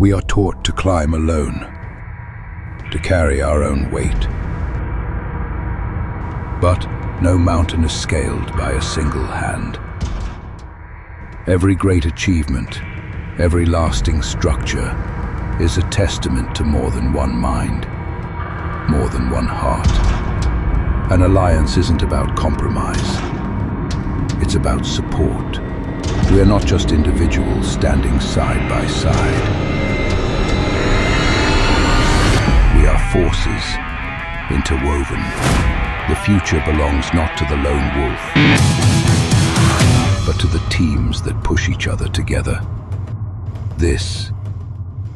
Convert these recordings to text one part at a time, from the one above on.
We are taught to climb alone, to carry our own weight. But no mountain is scaled by a single hand. Every great achievement, every lasting structure is a testament to more than one mind, more than one heart. An alliance isn't about compromise. It's about support. We are not just individuals standing side by side. We are forces interwoven. The future belongs not to the lone wolf, but to the teams that push each other together. This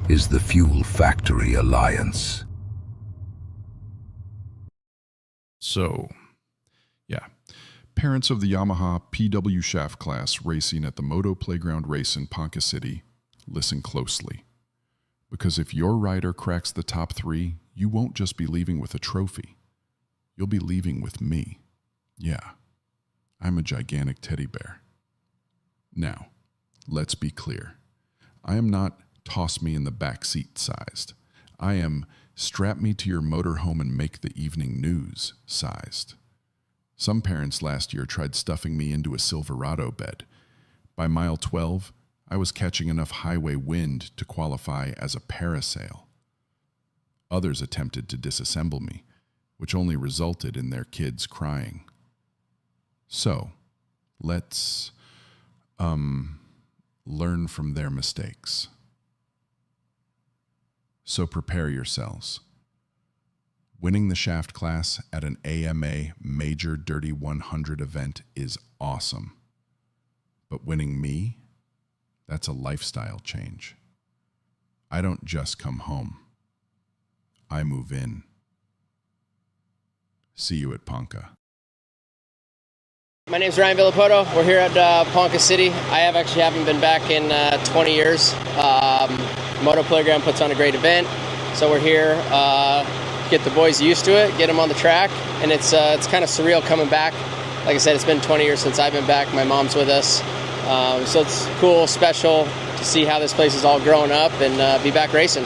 is the Fuel Factory Alliance. So, yeah. Parents of the Yamaha PW Shaft class racing at the Moto Playground race in Ponca City, listen closely. Because if your rider cracks the top 3, you won't just be leaving with a trophy. You'll be leaving with me. Yeah, I'm a gigantic teddy bear. Now, let's be clear. I am not toss me in the back seat sized. I am strap me to your motorhome and make the evening news sized. Some parents last year tried stuffing me into a Silverado bed. By mile 12, I was catching enough highway wind to qualify as a parasail. Others attempted to disassemble me, which only resulted in their kids crying. So, let's, learn from their mistakes. So prepare yourselves. Winning the shaft class at an AMA Major Dirty 100 event is awesome. But winning me, that's a lifestyle change. I don't just come home. I move in. See you at Ponca. My name's Ryan Villapoto. We're here at Ponca City. I haven't been back in 20 years. Moto Playground puts on a great event, so we're here. Get the boys used to it, get them on the track, and it's kind of surreal coming back. Like I said, it's been 20 years since I've been back. My mom's with us, so it's cool, special to see how this place is all growing up and be back racing.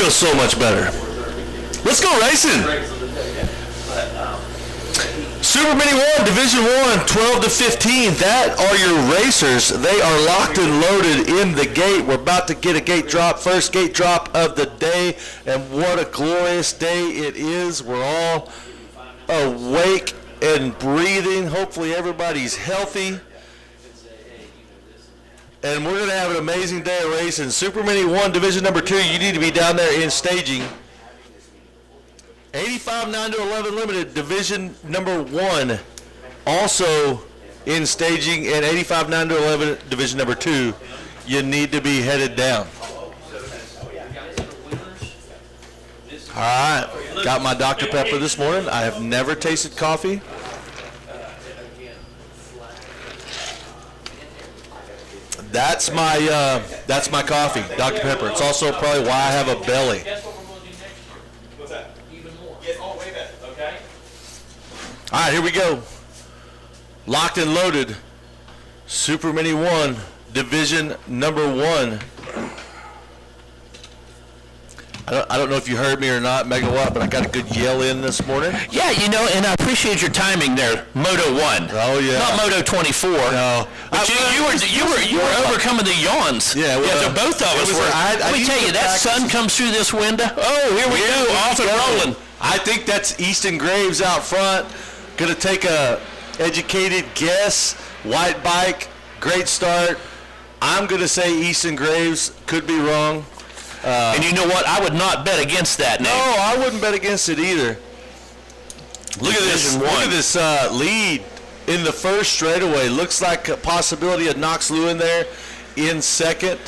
feels so much better. Let's go racing. Super Mini 1, Division 1, 12 to 15. That are your racers. They are locked and loaded in the gate. We're about to get a gate drop, first gate drop of the day, and what a glorious day it is. We're all awake and breathing. Hopefully everybody's healthy. And we're going to have an amazing day of racing. Super Mini 1, Division number 2, you need to be down there in staging. 85 9 to 11 limited, Division number 1, also in staging, and 85 9 to 11, Division number 2, you need to be headed down. All right, got my Dr. Pepper this morning. I have never tasted coffee. That's my coffee, Dr. Pepper. It's also probably why I have a belly. All right, here we go. Locked and loaded. Super Mini 1, Division number 1. I don't know if you heard me or not, Megawatt, but I got a good yell in this morning. Yeah, you know, and I appreciate your timing there, Moto 1. Oh yeah. Not Moto 24. No. But you were overcoming the yawns. Yeah, well, yeah, both of us were. Let me tell you, that sun comes through this window. Oh, here we go, off and rolling. I think that's Easton Graves out front. Gonna take a educated guess. White bike, great start. I'm gonna say Easton Graves. Could be wrong. And you know what? I would not bet against that. No, I wouldn't bet against it either. Look at this. Look at this lead in the first straightaway. Looks like a possibility of Knox Lewin there in second.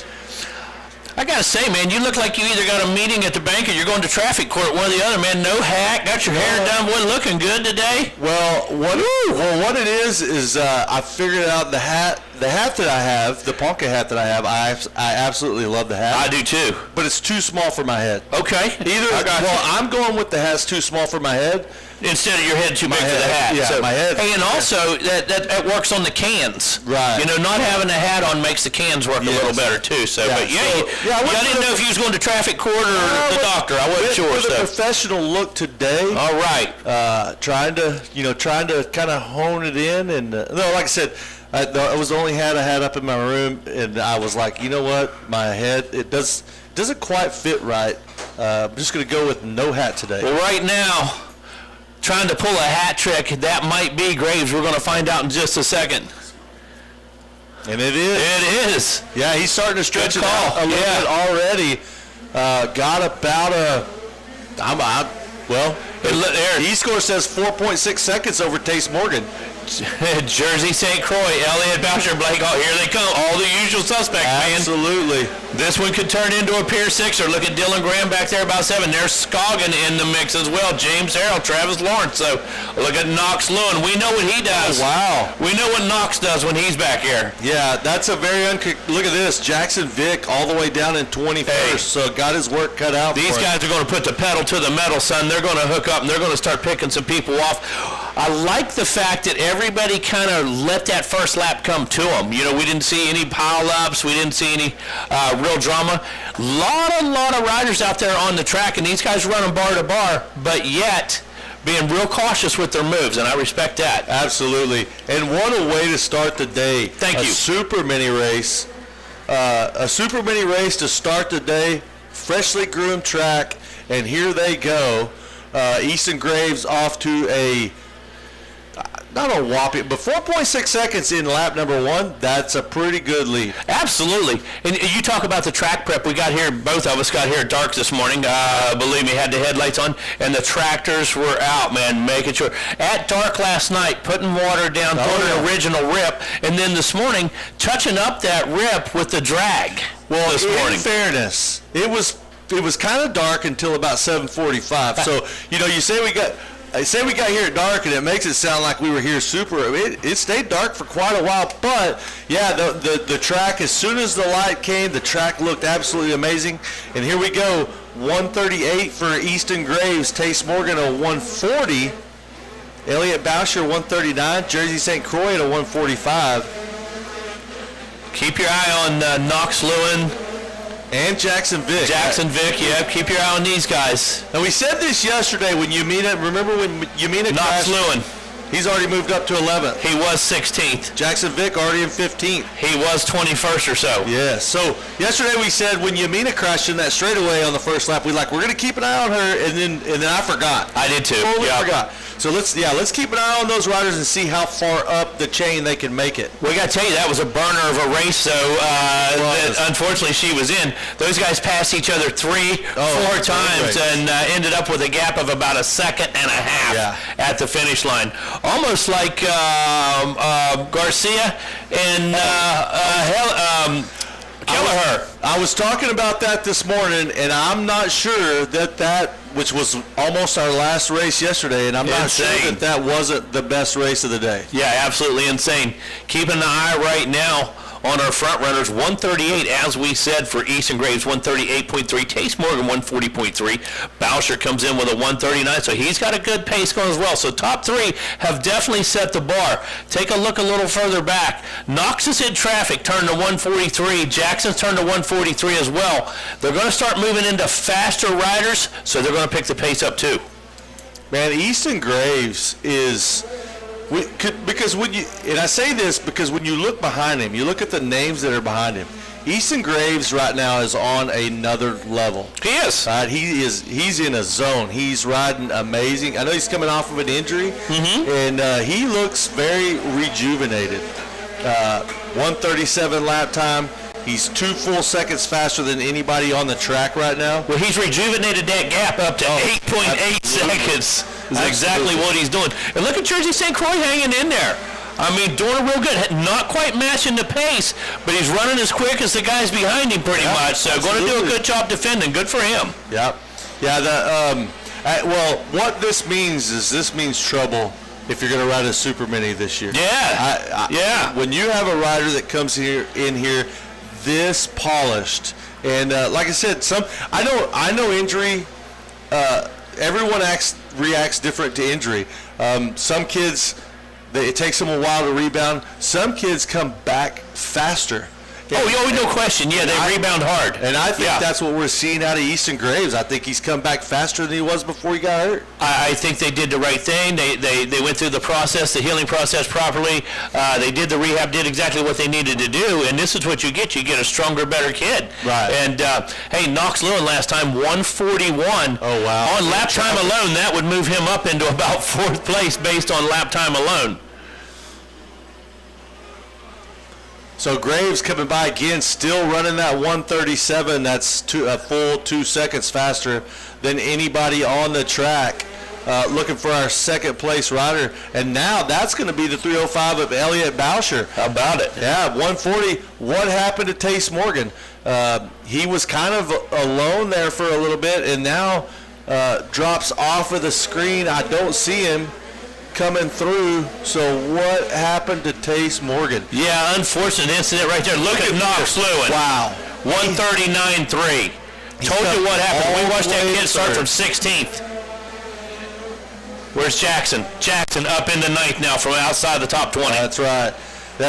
I gotta say, man, you look like you either got a meeting at the bank or you're going to traffic court, one or the other, man. No hat, got your hair done, wasn't looking good today. Well, what it is I figured out the hat that I have, the Ponca hat that I have. I absolutely love the hat. I do too, but it's too small for my head. Okay. I'm going with the hat's too small for my head. Instead of your head too big for the hat. Yeah, so, my head. Hey, and also that works on the cans. Right. You know, not having a hat on makes the cans work a little better too. So, yeah. But I didn't know if he was going to traffic court or the doctor. I wasn't sure. With a professional look today. All right. Trying to kind of hone it in, and no, like I said, it was the only hat I had up in my room, and I was like, you know what, my head doesn't quite fit right. I'm just going to go with no hat today. Well, right now, trying to pull a hat trick, that might be Graves. We're going to find out in just a second. And it is. It is. Yeah, he's starting to stretch it out a little bit already. Got about the E-score says 4.6 seconds over Tace Morgan. Jersey St. Croix, Elliott Boucher, Blake, here they come. All the usual suspects, man. Absolutely. This one could turn into a Pier 6er. Look at Dylan Graham back there about 7. There's Scoggin in the mix as well. James Harrell, Travis Lawrence. So look at Knox Lewin. We know what he does. Oh, wow. We know what Knox does when he's back here. Yeah, that's a very look at this. Jackson Vick all the way down in 21st. So got his work cut out. These guys are going to put the pedal to the metal, son. They're going to hook up and they're going to start picking some people off. I like the fact that everybody kind of let that first lap come to them. You know, we didn't see any pile-ups. We didn't see any real drama. Lot of riders out there on the track, and these guys running bar to bar, but yet being real cautious with their moves, and I respect that. Absolutely. And what a way to start the day. Thank you. A super mini race. A super mini race to start the day. Freshly groomed track, and here they go. Easton Graves off to not a whopping, but 4.6 seconds in lap number 1. That's a pretty good lead. Absolutely. And you talk about the track prep. We got here, both of us got here dark this morning. Believe me, had the headlights on, and the tractors were out, man, making sure. At dark last night, putting water down, doing an original rip, and then this morning, touching up that rip with the drag. Well, this morning. In fairness, it was kind of dark until about 7:45. So, you say we got here at dark, and it makes it sound like we were here super. It stayed dark for quite a while, but yeah, the track, as soon as the light came, the track looked absolutely amazing. And here we go, 138 for Easton Graves, Tace Morgan a 140, Elliott Boucher 139, Jersey St. Croix at a 145. Keep your eye on Knox Lewin. And Jackson Vick. Jackson Vick, yeah. Keep your eye on these guys. And we said this yesterday when remember when Yamina Knox Lewin. He's already moved up to 11th. He was 16th. Jackson Vick already in 15th. He was 21st or so. Yeah. So yesterday we said when Yamina crashed in that straightaway on the first lap, we're going to keep an eye on her, and then I forgot. I did too. Totally forgot. So let's keep an eye on those riders and see how far up the chain they can make it. We got to tell you, that was a burner of a race, though. Unfortunately, she was in. Those guys passed each other four times and ended up with a gap of about a second and a half at the finish line. Almost like Garcia and Kelleher. I was talking about that this morning, and I'm not sure that which was almost our last race yesterday, and I'm not sure that wasn't the best race of the day. Yeah, absolutely insane. Keeping an eye right now on our front runners. 138, as we said, for Easton Graves, 138.3. Tace Morgan, 140.3. Boucher comes in with a 139, so he's got a good pace going as well. So top three have definitely set the bar. Take a look a little further back. Knox is in traffic, turned to 143. Jackson's turned to 143 as well. They're going to start moving into faster riders, so they're going to pick the pace up too. Man, Easton Graves is... because when you, and I say this because when you look behind him, you look at the names that are behind him. Easton Graves right now is on another level. He is. Right, he's in a zone. He's riding amazing. I know he's coming off of an injury, and he looks very rejuvenated. 137 lap time. He's 2 full seconds faster than anybody on the track right now. Well, he's rejuvenated that gap up to 8.8 seconds. Is exactly what he's doing. And look at Jersey St. Croix hanging in there. I mean, doing it real good. Not quite matching the pace, but he's running as quick as the guys behind him pretty much. So going to do a good job defending. Good for him. Yep. Yeah, well, what this means is trouble if you're going to ride a Super Mini this year. Yeah. When you have a rider that comes in here this polished, and like I said, I know injury. Everyone reacts different to injury. Some kids, it takes them a while to rebound. Some kids come back faster. No question. Yeah, they rebound hard. And I think that's what we're seeing out of Easton Graves. I think he's come back faster than he was before he got hurt. I think they did the right thing. They went through the process, the healing process properly. They did the rehab, did exactly what they needed to do, and this is what you get. You get a stronger, better kid. Right. And, hey, Knox Lewin last time, 141. Oh, wow. On lap time alone, that would move him up into about 4th place based on lap time alone. So Graves coming by again, still running that 137. That's a full 2 seconds faster than anybody on the track. Looking for our second place rider. And now that's going to be the 305 of Elliott Boucher. How about it? Yeah, 140. What happened to Tace Morgan? He was kind of alone there for a little bit and now drops off of the screen. I don't see him coming through. So what happened to Tace Morgan? Yeah, unfortunate incident right there. Look at Knox Lewin. Wow. 139.3. Told you what happened. We watched that kid start from 16th. Where's Jackson? Jackson up into 9th now from outside the top 20. That's right.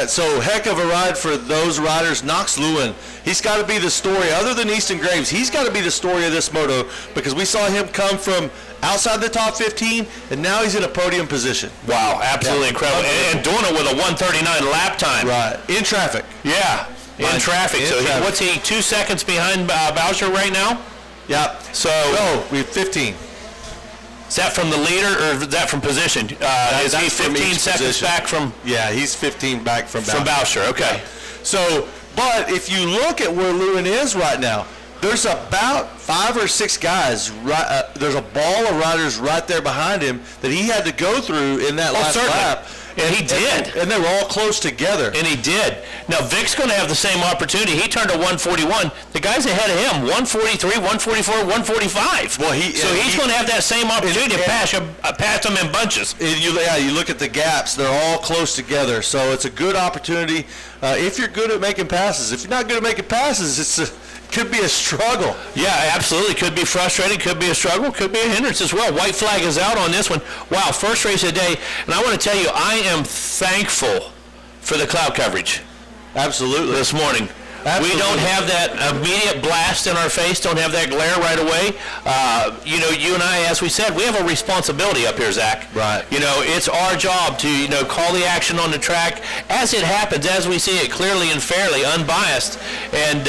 So heck of a ride for those riders. Knox Lewin, he's got to be the story. Other than Easton Graves, he's got to be the story of this moto because we saw him come from outside the top 15, and now he's in a podium position. Wow, absolutely incredible. And doing it with a 139 lap time. Right, in traffic. Yeah, in traffic. What's he, 2 seconds behind Boucher right now? Yeah. So we're 15. Is that from the leader or is that from position? Is he 15 seconds back from? Yeah, he's 15 back from Boucher. From Boucher, okay. So, but if you look at where Lewin is right now, there's about 5 or 6 guys. There's a ball of riders right there behind him that he had to go through in that last lap. And he did. And they were all close together. And he did. Now, Vic's going to have the same opportunity. He turned to 141. The guys ahead of him, 143, 144, 145. Well, he's going to have that same opportunity to pass them in bunches. You look at the gaps. They're all close together. So it's a good opportunity if you're good at making passes. If you're not good at making passes, could be a struggle. Yeah, absolutely. Could be frustrating. Could be a struggle. Could be a hindrance as well. White flag is out on this one. Wow, first race of the day. And I want to tell you, I am thankful for the cloud coverage. Absolutely. This morning. We don't have that immediate blast in our face, don't have that glare right away. You and I, as we said, we have a responsibility up here, Zach. Right. It's our job to, call the action on the track as it happens, as we see it clearly and fairly, unbiased. And,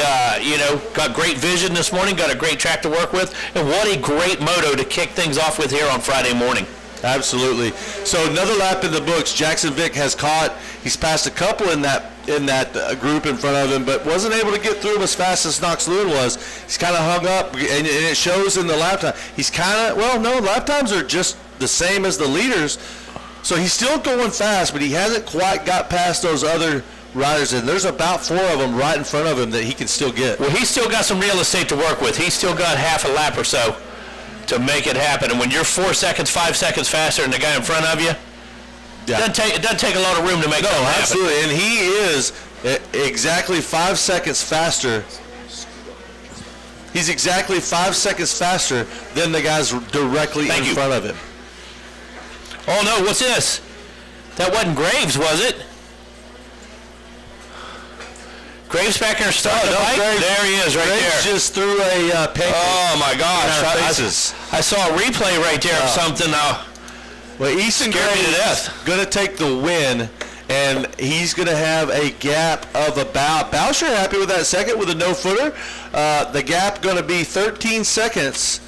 got great vision this morning, got a great track to work with, and what a great moto to kick things off with here on Friday morning. Absolutely. So another lap in the books. Jackson Vick has caught. He's passed a couple in that group in front of him, but wasn't able to get through him as fast as Knox Lewin was. He's kind of hung up, and it shows in the lap time. He's lap times are just the same as the leaders. So he's still going fast, but he hasn't quite got past those other riders, and there's about 4 of them right in front of him that he can still get. Well, he's still got some real estate to work with. He's still got half a lap or so to make it happen. And when you're 4 seconds, 5 seconds faster than the guy in front of you, it doesn't take a lot of room to make that happen. Absolutely. And he is exactly 5 seconds faster. He's exactly 5 seconds faster than the guys directly in front of him. Oh, no, what's this? That wasn't Graves, was it? Graves back there starting the bike? There he is, right there. Graves just threw a pancake. Oh, my gosh. I saw a replay right there of something. Well, Easton Graves going to take the win, and he's going to have a gap of about, Boucher happy with that second with a no-footer. The gap going to be 13 seconds.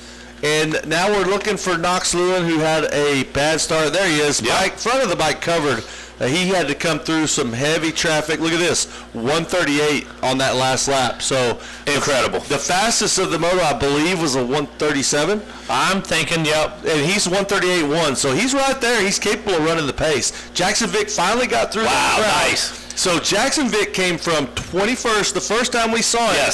And now we're looking for Knox Lewin, who had a bad start. There he is. Yep. Front of the bike covered. He had to come through some heavy traffic. Look at this, 138 on that last lap. So incredible. The fastest of the moto, I believe, was a 137. I'm thinking, yep. And he's 138.1, so he's right there. He's capable of running the pace. Jackson Vick finally got through that crowd. Nice. So Jackson Vick came from 21st, the first time we saw him,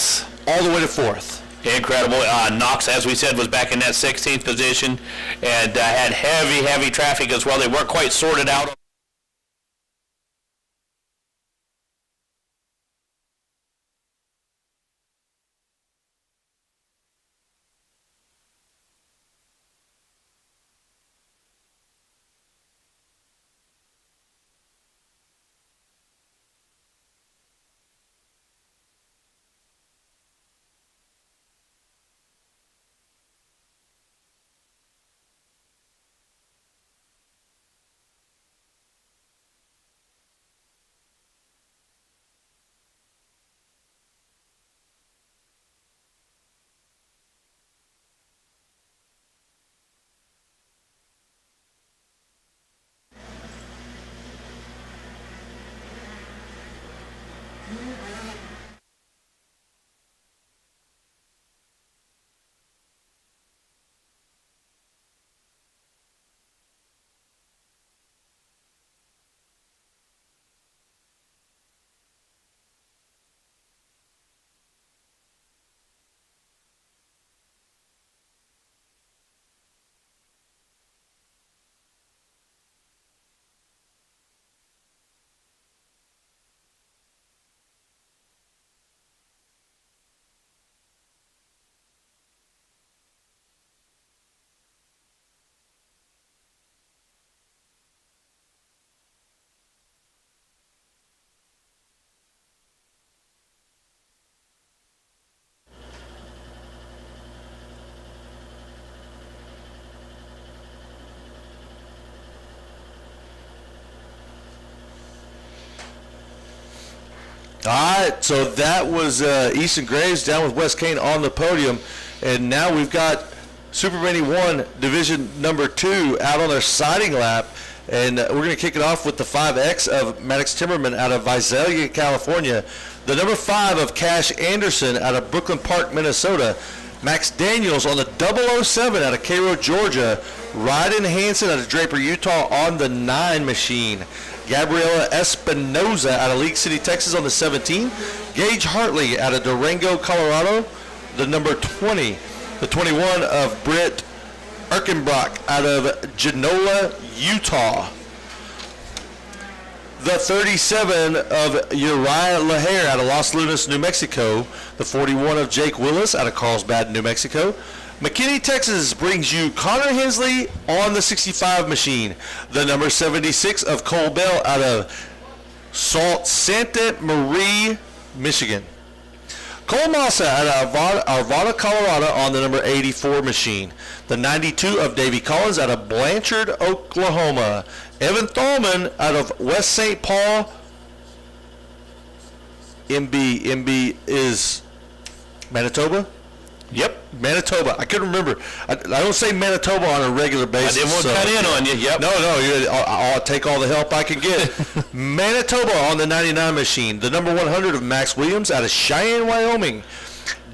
all the way to 4th. Incredible. Knox, as we said, was back in that 16th position and had heavy traffic as well. They weren't quite sorted out. All right, so that was Easton Graves down with Wes Kane on the podium, and now we've got Super Mini 1 Division number 2 out on their siding lap, and we're going to kick it off with the 5X of Maddox Timmerman out of Visalia, California, the number 5 of Cash Anderson out of Brooklyn Park, Minnesota, Max Daniels on the 007 out of Cairo, Georgia, Ryden Hansen out of Draper, Utah on the 9 machine, Gabriela Espinoza out of League City, Texas on the 17. Gage Hartley out of Durango, Colorado, the number 20. The 21 of Britt Erkenbrock out of Genola, Utah. The 37 of Uriah Lahair out of Los Lunas, New Mexico. The 41 of Jake Willis out of Carlsbad, New Mexico. McKinney, Texas brings you Connor Hensley on the 65 machine. The number 76 of Cole Bell out of Sault Ste. Marie, Michigan. Cole Massa out of Arvada, Colorado on the number 84 machine. The 92 of Davy Collins out of Blanchard, Oklahoma. Evan Thalman out of West St. Paul, MB. MB is Manitoba? Yep. Manitoba. I couldn't remember. I don't say Manitoba on a regular basis. I didn't want to cut in on you. Yep. No. I'll take all the help I can get. Manitoba on the 99 machine. The number 100 of Max Williams out of Cheyenne, Wyoming.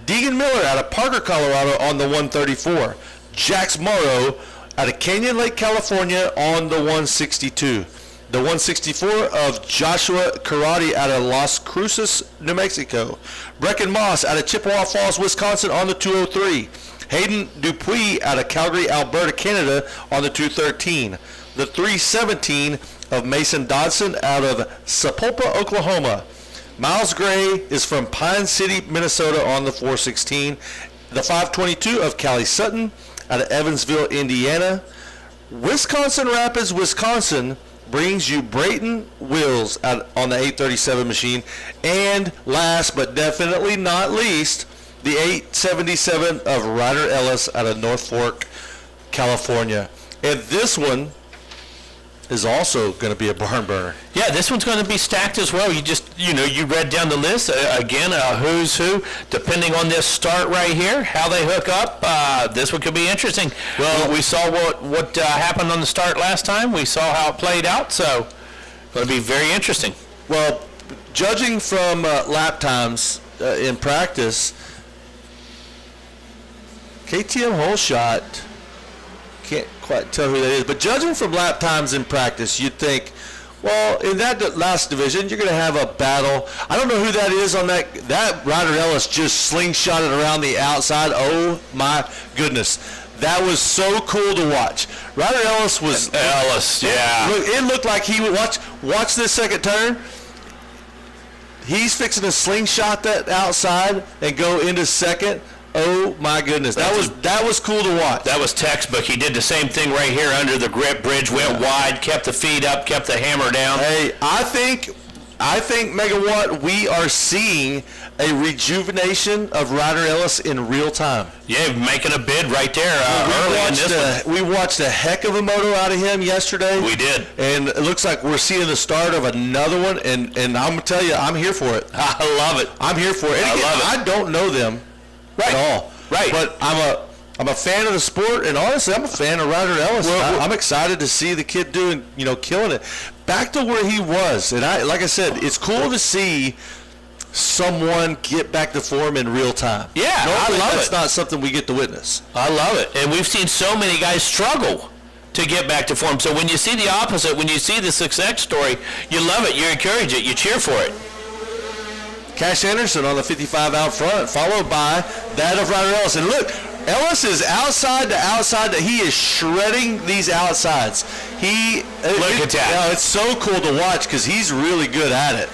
Deegan Miller out of Parker, Colorado on the 134. Jax Morrow out of Canyon Lake, California on the 162. The 164 of Joshua Karate out of Las Cruces, New Mexico. Brecken Moss out of Chippewa Falls, Wisconsin on the 203. Hayden Dupuis out of Calgary, Alberta, Canada on the 213. The 317 of Mason Dodson out of Sapulpa, Oklahoma. Miles Gray is from Pine City, Minnesota on the 416. The 522 of Callie Sutton out of Evansville, Indiana. Wisconsin Rapids, Wisconsin brings you Brayton Wills out on the 837 machine. And last but definitely not least, the 877 of Ryder Ellis out of North Fork, California. And this one is also going to be a barn burner. Yeah, this one's going to be stacked as well. You read down the list. Again, who's who, depending on this start right here, how they hook up. This one could be interesting. Well, we saw what happened on the start last time. We saw how it played out, so going to be very interesting. Well, judging from lap times in practice, KTM Holeshot, can't quite tell who that is, but judging from lap times in practice, you'd think, well, in that last division, you're going to have a battle. I don't know who that is on that. That Ryder Ellis just slingshotted around the outside. Oh, my goodness. That was so cool to watch. Ryder Ellis was... yeah. It looked like he would watch this second turn. He's fixing to slingshot that outside and go into second. Oh my goodness, that was cool to watch. That was textbook. He did the same thing right here under the grip bridge, went wide, kept the feet up, kept the hammer down. Hey, I think Megawatt, we are seeing a rejuvenation of Ryder Ellis in real time. Yeah, making a bid right there early in this one. We watched a heck of a moto out of him yesterday. We did. And it looks like we're seeing the start of another one, and I'm going to tell you, I'm here for it. I love it. I'm here for it. And again, I don't know them. Right. At all. Right. But I'm a fan of the sport, and honestly, I'm a fan of Ryder Ellis. I'm excited to see the kid killing it. Back to where he was, and like I said, it's cool to see someone get back to form in real time. Yeah, I love it. That's not something we get to witness. I love it, and we've seen so many guys struggle to get back to form. So when you see the opposite, when you see the success story, you love it, you encourage it, you cheer for it. Cash Anderson on the 55 out front, followed by that of Ryder Ellis. And look, Ellis is outside to outside. He is shredding these outsides. Look at that. It's so cool to watch because he's really good at it.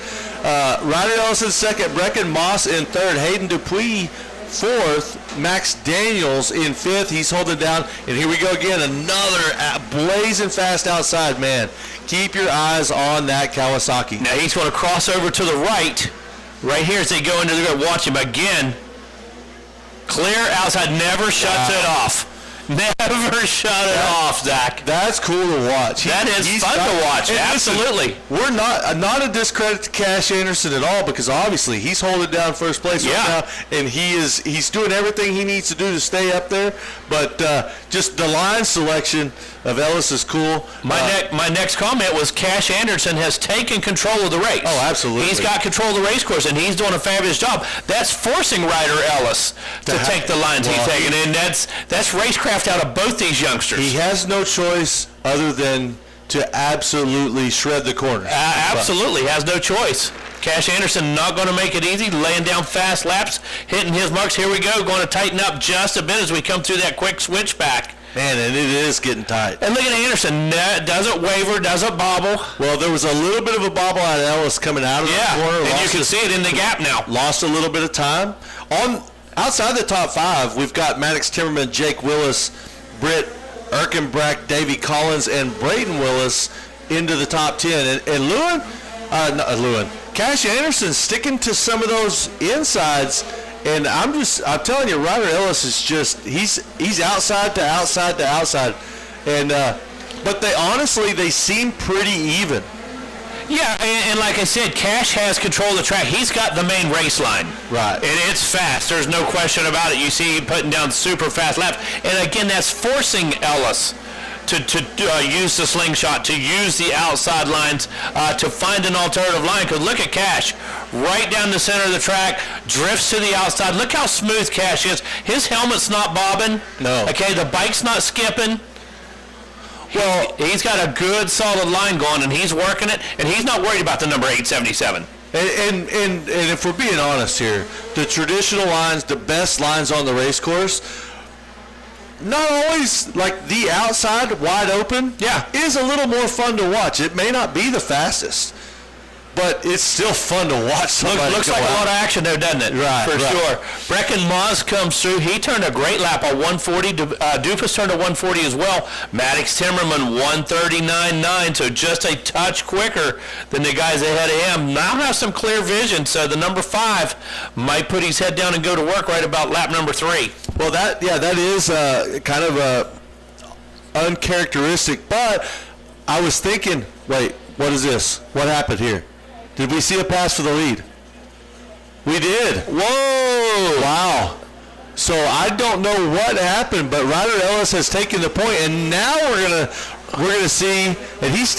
Ryder Ellis in second, Brecken Moss in third, Hayden Dupuis fourth, Max Daniels in fifth. He's holding down. And here we go again, another blazing fast outside, man. Keep your eyes on that Kawasaki. Now he's going to cross over to the right. Right here as they go into the grid. Watch him again. Clear outside. Never shuts it off. Never shut it off, Zach. That's cool to watch. That is fun to watch. Absolutely. Listen, we're not a discredit to Cash Anderson at all, because obviously he's holding down first place right now, and he's doing everything he needs to do to stay up there. But just the line selection of Ellis is cool. My next comment was Cash Anderson has taken control of the race. Oh, absolutely. He's got control of the race course, and he's doing a fabulous job. That's forcing Ryder Ellis to take the lines he's taking, and that's racecraft out of both these youngsters. He has no choice other than to absolutely shred the corners. Absolutely, has no choice. Cash Anderson not going to make it easy, laying down fast laps, hitting his marks. Here we go, going to tighten up just a bit as we come through that quick switch back. Man, and it is getting tight. And look at Anderson. Doesn't waver, doesn't bobble. Well, there was a little bit of a bobble out of Ellis coming out of the corner. And you can see it in the gap now. Lost a little bit of time. Outside the top five, we've got Maddox Timmerman, Jake Willis, Britt Erkenbrack, Davy Collins, and Brayden Willis into the top 10. And Cash Anderson sticking to some of those insides And I'm telling you, Ryder Ellis is just, he's outside to outside to outside. And, but they seem pretty even. Yeah, and like I said, Cash has control of the track. He's got the main race line. Right. And it's fast. There's no question about it. You see him putting down super fast laps. And again, that's forcing Ellis to use the slingshot, to use the outside lines, to find an alternative line. Because look at Cash, right down the center of the track, drifts to the outside. Look how smooth Cash is. His helmet's not bobbing. No. Okay, the bike's not skipping. Well, he's got a good, solid line going, and he's working it, and he's not worried about the number 877. And if we're being honest here, the traditional lines, the best lines on the race course, not always, like the outside, wide open, is a little more fun to watch. It may not be the fastest, but it's still fun to watch somebody. Looks like a lot of action there, doesn't it? Right, For sure. Brecken Moss comes through. He turned a great lap on 140. Dupas turned a 140 as well. Maddox Timmerman 139.9, so just a touch quicker than the guys ahead of him. Now have some clear vision, so the number 5 might put his head down and go to work right about lap number 3. Well, that is kind of uncharacteristic, but I was thinking, wait, what is this? What happened here? Did we see a pass for the lead? We did. Whoa! Wow. So I don't know what happened, but Ryder Ellis has taken the point, and now we're gonna see, and he's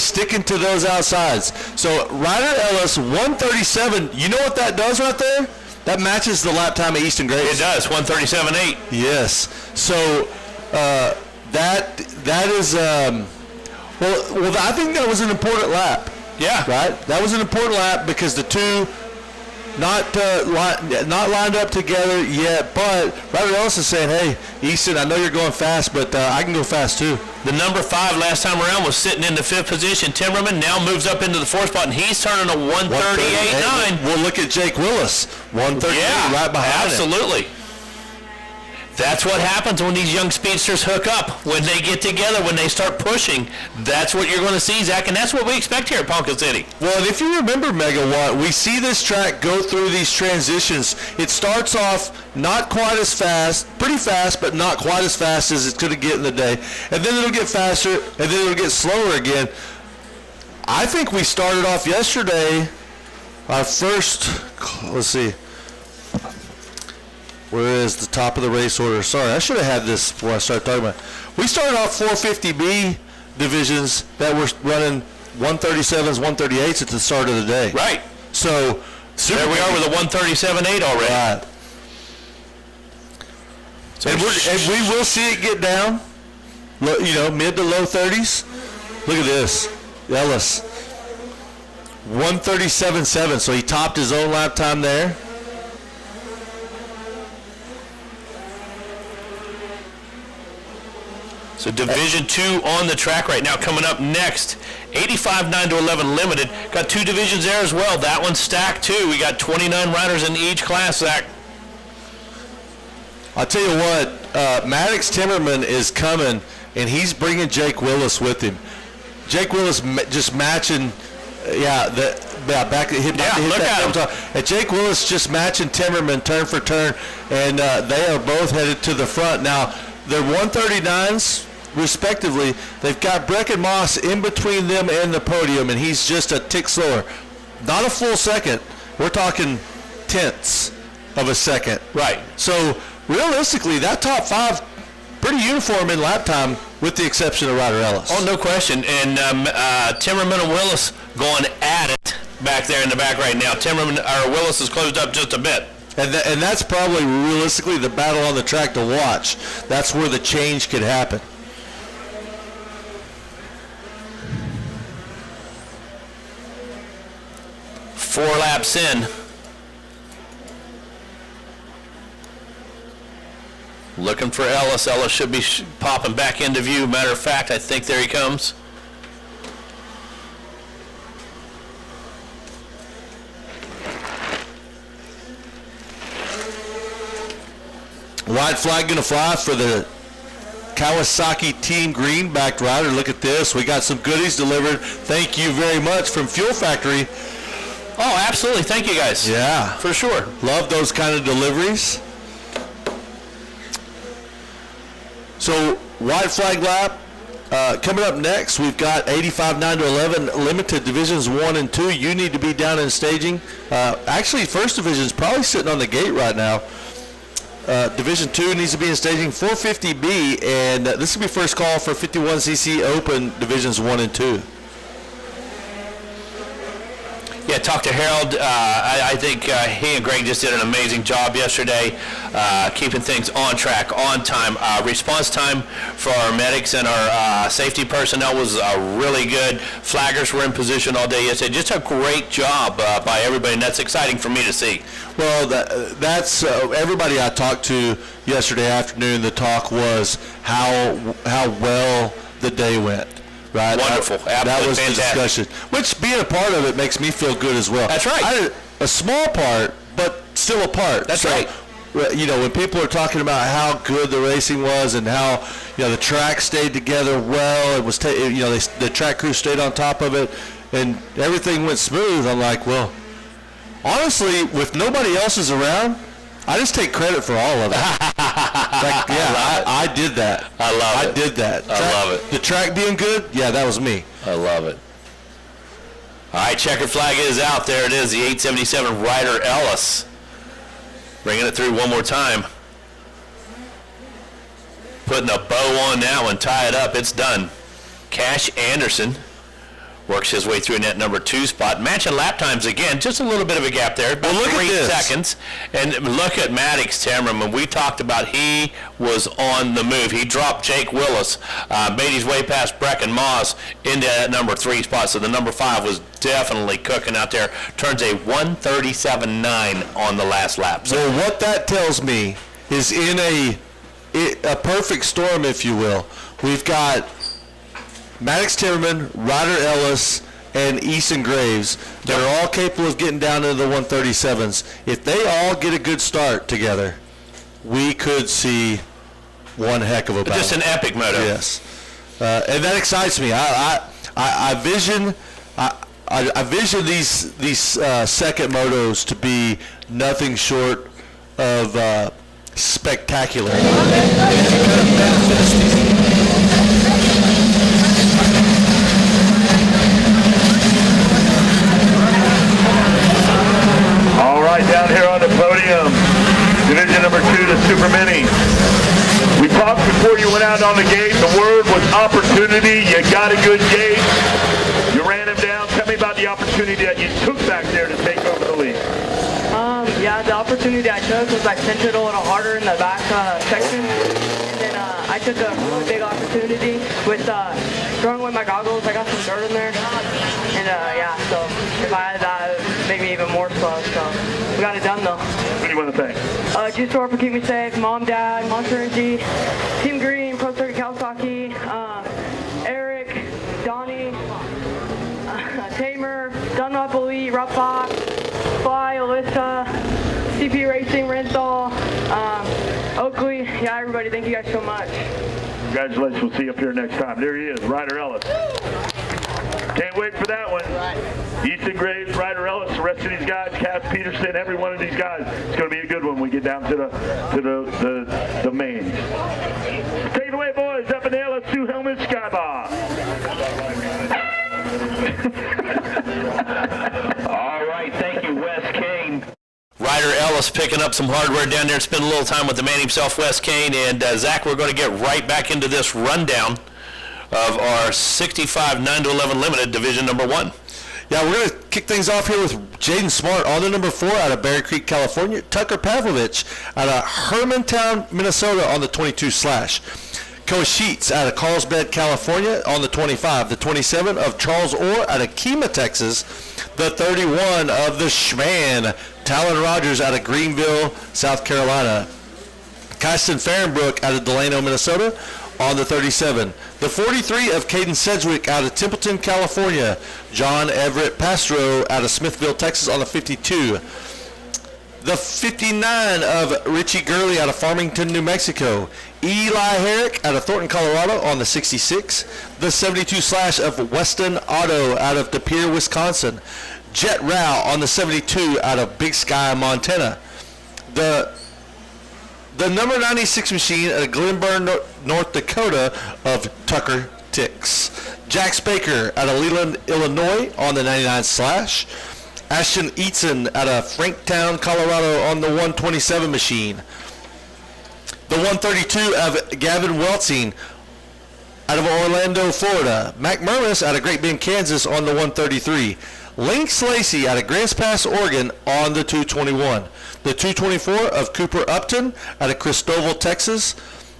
sticking to those outsides. So Ryder Ellis 137. You know what that does right there? That matches the lap time of Easton Grace. It does, 137.8. Yes. So that is well, I think that was an important lap. Yeah. Right? That was an important lap because the two not lined up together yet, but Ryder Ellis is saying, hey, Easton, I know you're going fast, but I can go fast too. The number 5 last time around was sitting in the 5th position. Timmerman now moves up into the 4th spot, and he's turning a 138.9. Well, look at Jake Willis, 138 right behind him. Absolutely. That's what happens when these young speedsters hook up, when they get together, when they start pushing. That's what you're going to see, Zach, and that's what we expect here at Ponca City. Well, and if you remember, Megawatt, we see this track go through these transitions. It starts off not quite as fast, pretty fast, but not quite as fast as it's going to get in the day. And then it'll get faster, and then it'll get slower again. I think we started off yesterday, our first, let's see. Where is the top of the race order? Sorry, I should have had this before I started talking about it. We started off 450B divisions that were running 137s, 138s at the start of the day. Right. So there we are with a 137.8 already. Right. So and we will see it get down, mid to low 30s. Look at this. Ellis. 137.7, so he topped his own lap time there. So Division 2 on the track right now. Coming up next, 85.9 to 11 limited. Got 2 divisions there as well. That one's stacked too. We got 29 riders in each class, Zach. I'll tell you what, Maddox Timmerman is coming, and he's bringing Jake Willis with him. Jake Willis just matching, back hit look at him. And Jake Willis just matching Timmerman turn for turn, and they are both headed to the front. Now, they're 139s, respectively. They've got Brecken Moss in between them and the podium, and he's just a tick slower. Not a full second. We're talking tenths of a second. Right. So, realistically, that top 5, pretty uniform in lap time, with the exception of Ryder Ellis. Oh, no question. And Timmerman and Willis going at it back there in the back right now. Willis has closed up just a bit. And that's probably realistically the battle on the track to watch. That's where the change could happen. Four laps in. Looking for Ellis. Ellis should be popping back into view. Matter of fact, I think there he comes. White flag going to fly for the Kawasaki Team Green-backed rider. Look at this. We got some goodies delivered. Thank you very much from Fuel Factory. Oh, absolutely. Thank you, guys. Yeah. For sure. Love those kind of deliveries. So, white flag lap. Coming up next, we've got 85 9 to 11 limited divisions 1 and 2. You need to be down in staging. Actually, first division is probably sitting on the gate right now. Division 2 needs to be in staging 450B, and this will be first call for 51cc Open divisions 1 and 2. Yeah, talk to Harold. I think he and Greg just did an amazing job yesterday, keeping things on track, on time. Response time for our medics and our safety personnel was really good. Flaggers were in position all day yesterday. Just a great job by everybody, and that's exciting for me to see. Well, that's everybody I talked to yesterday afternoon. The talk was how well the day went. Right. Wonderful. That was fantastic. The discussion. Which, being a part of it, makes me feel good as well. That's right. A small part, but still a part. That's so, right. You know, when people are talking about how good the racing was and how, you know, the track stayed together well, it was, the track crew stayed on top of it, and everything went smooth. I'm like, well, honestly, with nobody else is around, I just take credit for all of it. I did that. I love it. I did that. I love it. The track being good, yeah, that was me. I love it. All right, checkered flag is out. There it is, the 877 Ryder Ellis. Bringing it through one more time. Putting a bow on that one, tie it up, it's done. Cash Anderson works his way through net number 2 spot. Matching lap times again, just a little bit of a gap there, about 3 seconds. And look at Maddox Timmerman. We talked about he was on the move. He dropped Jake Willis, made his way past Brecken Moss into that number 3 spot. So the number 5 was definitely cooking out there. Turns a 1:37.9 on the last lap. So well, what that tells me is in a perfect storm, if you will, we've got Maddox Timmerman, Ryder Ellis, and Easton Graves. They're all capable of getting down into the 137s. If they all get a good start together, we could see one heck of a battle. Just an epic moto. Yes. And that excites me. I vision these second motos to be nothing short of spectacular. All right, down here on the podium, division number 2, the Super Mini. We talked before you went out on the gate. The word was opportunity. You got a good gate. You ran him down. Tell me about the opportunity that you took back there to take over the lead. Yeah, the opportunity I took was I centered a little harder in the back section. And then I took a really big opportunity with throwing away my goggles. I got some dirt in there. And yeah, so if I had that, it would make me even more slow. So we got it done though. What do you want to thank? Juice Store for keeping me safe, Mom, Dad, Monster Energy, Team Green, Pro Circuit Kawasaki, Eric, Donnie, Tamer, Dunlop Elite, Rob Fox, Fly, Alyssa, CP Racing, Renthal, Oakley. Yeah, everybody, thank you guys so much. Congratulations. We'll see you up here next time. There he is, Ryder Ellis. Can't wait for that one. Easton Graves, Ryder Ellis, the rest of these guys, Cass Peterson, every one of these guys. It's going to be a good one when we get down to the mains. Take it away, boys, up in the LSU Helmet Skybar. All right, thank you, Wes Kane. Ryder Ellis picking up some hardware down there. Spend a little time with the man himself, Wes Kane. And Zach, we're going to get right back into this rundown of our 65 9-11 Limited Division number 1. Yeah, we're going to kick things off here with Jaden Smart on the number 4 out of Berry Creek, California. Tucker Pavlovich out of Hermantown, Minnesota on the 22 slash. Coa Sheets out of Carlsbad, California on the 25. The 27 of Charles Orr out of Kemah, Texas. The 31 of the Schman, Talon Rogers out of Greenville, South Carolina. Kyson Fahrenbrook out of Delano, Minnesota on the 37. The 43 of Caden Sedgwick out of Templeton, California. John Everett Pastro out of Smithville, Texas on the 52. The 59 of Richie Gurley out of Farmington, New Mexico. Eli Herrick out of Thornton, Colorado on the 66. The 72 slash of Weston Otto out of De Pere, Wisconsin. Jet Rao on the 72 out of Big Sky, Montana. The number 96 machine at Glenburn, North Dakota of Tucker Tix. Jax Baker out of Leland, Illinois on the 99 Slash. Ashton Eaton out of Franktown, Colorado on the 127 machine. The 132 of Gavin Weltzing out of Orlando, Florida. Mac Murmas out of Great Bend, Kansas on the 133. Lynx Lacey out of Grants Pass, Oregon on the 221. The 224 of Cooper Upton out of Cristobal, Texas.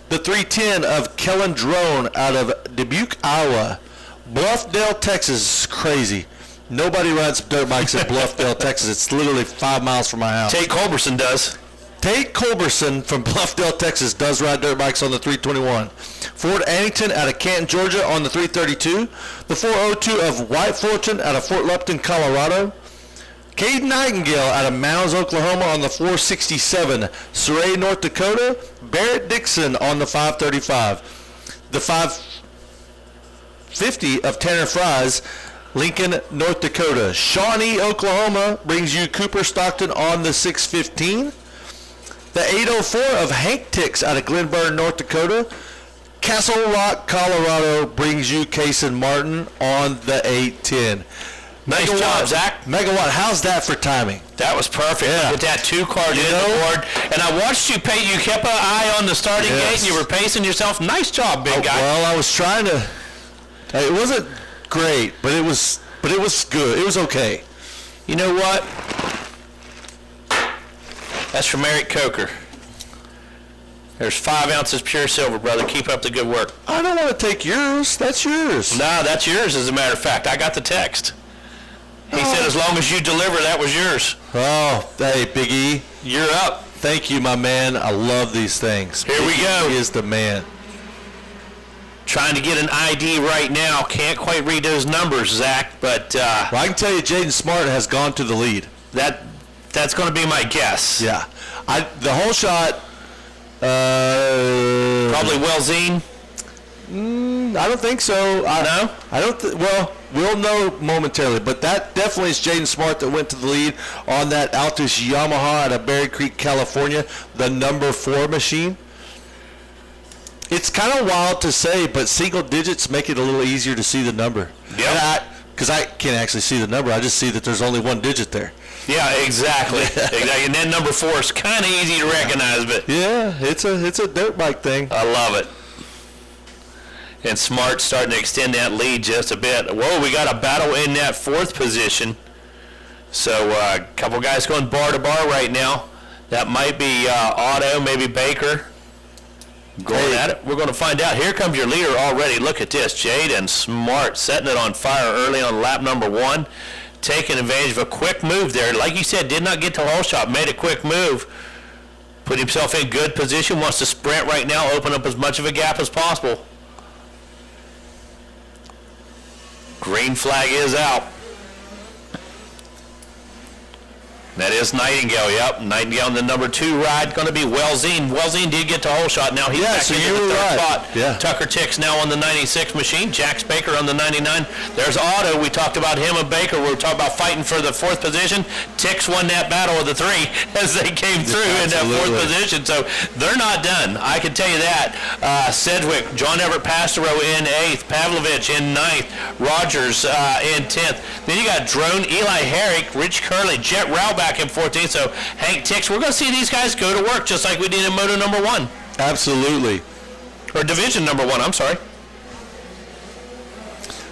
The 310 of Kellen Drone out of Dubuque, Iowa. Bluffdale, Texas is crazy. Nobody rides dirt bikes at Bluffdale, Texas. It's literally 5 miles from my house. Tate Culberson does. Tate Culberson from Bluffdale, Texas does ride dirt bikes on the 321. Ford Annington out of Canton, Georgia on the 332. The 402 of White Fortune out of Fort Lupton, Colorado. Cade Nightingale out of Mounds, Oklahoma on the 467. Surrey, North Dakota. Barrett Dixon on the 535. The 550 of Tanner Fries, Lincoln, North Dakota. Shawnee, Oklahoma brings you Cooper Stockton on the 615. The 804 of Hank Tix out of Glenburn, North Dakota. Castle Rock, Colorado brings you Kason Martin on the 810. Nice job, Zach. Megawatt, how's that for timing? That was perfect. Yeah. With that 2 car in the board. And I watched you you kept an eye on the starting gate and you were pacing yourself. Nice job, big guy. Well, I was trying to, it wasn't great, but it was good. It was okay. You know what? That's from Eric Coker. There's 5 ounces pure silver, brother. Keep up the good work. I don't want to take yours. That's yours. No, that's yours, as a matter of fact. I got the text. He said as long as you deliver, that was yours. Oh, hey, Big E. You're up. Thank you, my man. I love these things. Here we go. He is the man. Trying to get an ID right now. Can't quite read those numbers, Zach, but well, I can tell you Jaden Smart has gone to the lead. That's going to be my guess. Yeah. The whole shot... probably Welzine. I don't think so. No? I don't. Well, we'll know momentarily, but that definitely is Jaden Smart that went to the lead on that Altus Yamaha out of Berry Creek, California, the number 4 machine. It's kind of wild to say, but single digits make it a little easier to see the number. Yeah. Because I can't actually see the number. I just see that there's only 1 digit there. Yeah, exactly. Exactly. And then number 4 is kind of easy to recognize, but yeah, it's a dirt bike thing. I love it. And Smart starting to extend that lead just a bit. Whoa, we got a battle in that 4th position. So a couple guys going bar to bar right now. That might be Otto, maybe Baker. Going at it. We're going to find out. Here comes your leader already. Look at this. Jaden Smart setting it on fire early on lap number 1. Taking advantage of a quick move there. Like you said, did not get to hole shot. Made a quick move. Put himself in good position. Wants to sprint right now. Open up as much of a gap as possible. Green flag is out. That is Nightingale, yep. Nightingale in the number 2 ride, going to be Welzine. Welzine did get to hole shot. Now he's back into the 3rd spot. Yeah. Tucker Tix now on the 96 machine. Jax Baker on the 99. There's Otto. We talked about him and Baker. We were talking about fighting for the 4th position. Tix won that battle of the 3 as they came through in that 4th position. So they're not done. I can tell you that. Sedgwick, John Everett Pastero in 8th. Pavlovich in 9th. Rogers in 10th. Then you got Drone, Eli Herrick, Rich Curley, Jet Rao back in 14th. So Hank Tix, we're going to see these guys go to work just like we did in Moto number 1. Absolutely. Or Division number 1, I'm sorry.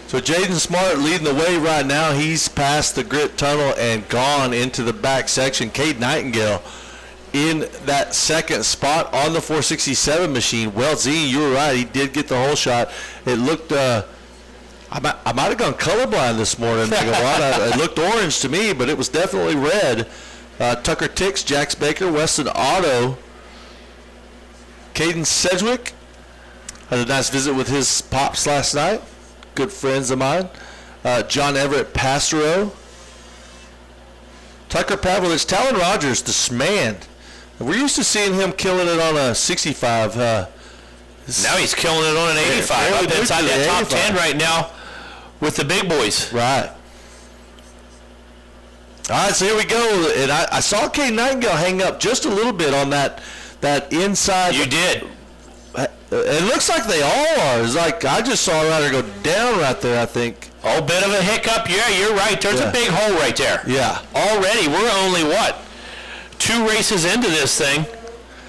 So Jaden Smart leading the way right now. He's past the grit tunnel and gone into the back section. Cade Nightingale in that 2nd spot on the 467 machine. Well, Z, you were right. He did get the hole shot. It looked... I might have gone colorblind this morning. It looked orange to me, but it was definitely red. Tucker Tix, Jax Baker, Weston Otto, Caden Sedgwick. Had a nice visit with his pops last night. Good friends of mine. John Everett Pastero. Tucker Pavlovich, Talon Rogers, the man. We're used to seeing him killing it on a 65. Now he's killing it on an 85. Up inside that top 10 right now with the big boys. Right. All right, so here we go. And I saw Kate Nightingale hang up just a little bit on that inside. You did. It looks like they all are. It's like I just saw a rider go down right there, I think. Oh, bit of a hiccup. Yeah, you're right. There's a big hole right there. Yeah. Already, we're only, 2 races into this thing.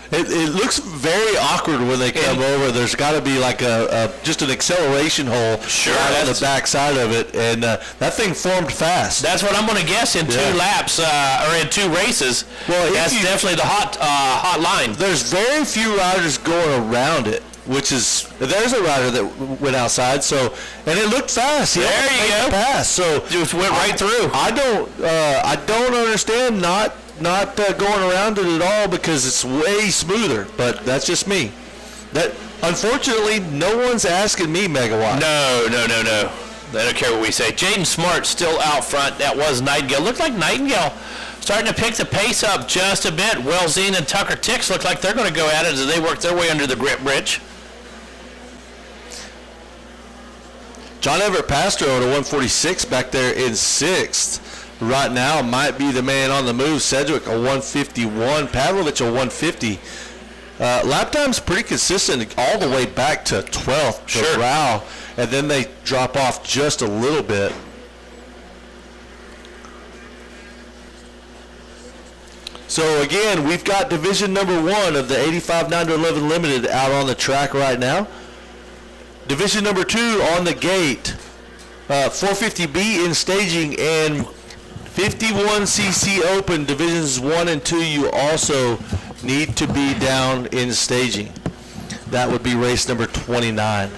It looks very awkward when they come over. There's got to be like just an acceleration hole right on the back side of it, and that thing formed fast. That's what I'm going to guess in 2 laps or in 2 races. Well, that's definitely the hot line. There's very few riders going around it, there's a rider that went outside, and it looked fast. There you go. Fast, so just went right through. I don't understand not going around it at all because it's way smoother, but that's just me. That unfortunately, no one's asking me megawatt. No. They don't care what we say. Jaden Smart still out front. That was Nightingale. Looked like Nightingale starting to pick the pace up just a bit. Welzine and Tucker Tix look like they're going to go at it as they work their way under the grit bridge. John Everett Pastro at a 146 back there in 6th. Right now might be the man on the move. Sedgwick a 151. Pavlovich a 150. Lap time's pretty consistent all the way back to 12th. Sure. Rao, and then they drop off just a little bit. So again, we've got division number 1 of the 85 9-11 Limited out on the track right now. Division number 2 on the gate. 450B in staging and 51cc open. Divisions 1 and 2 you also need to be down in staging. That would be race number 29.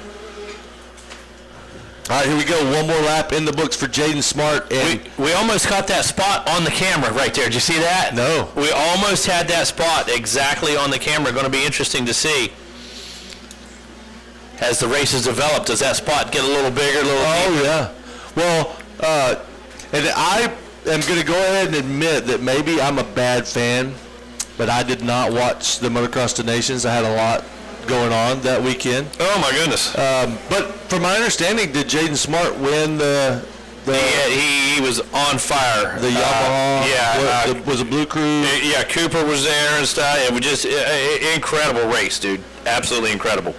All right, here we go. One more lap in the books for Jaden Smart. And we almost caught that spot on the camera right there. Did you see that? No. We almost had that spot exactly on the camera. Going to be interesting to see. As the races develop, does that spot get a little bigger, a little deeper? Oh, yeah. Well, and I am going to go ahead and admit that maybe I'm a bad fan, but I did not watch the Motocross of Nations. I had a lot going on that weekend. Oh, my goodness. But from my understanding, did Jaden Smart win the he was on fire. The Yamaha? Was it Blue Crew? Yeah, Cooper was there and stuff. It was just incredible race, dude. Absolutely incredible.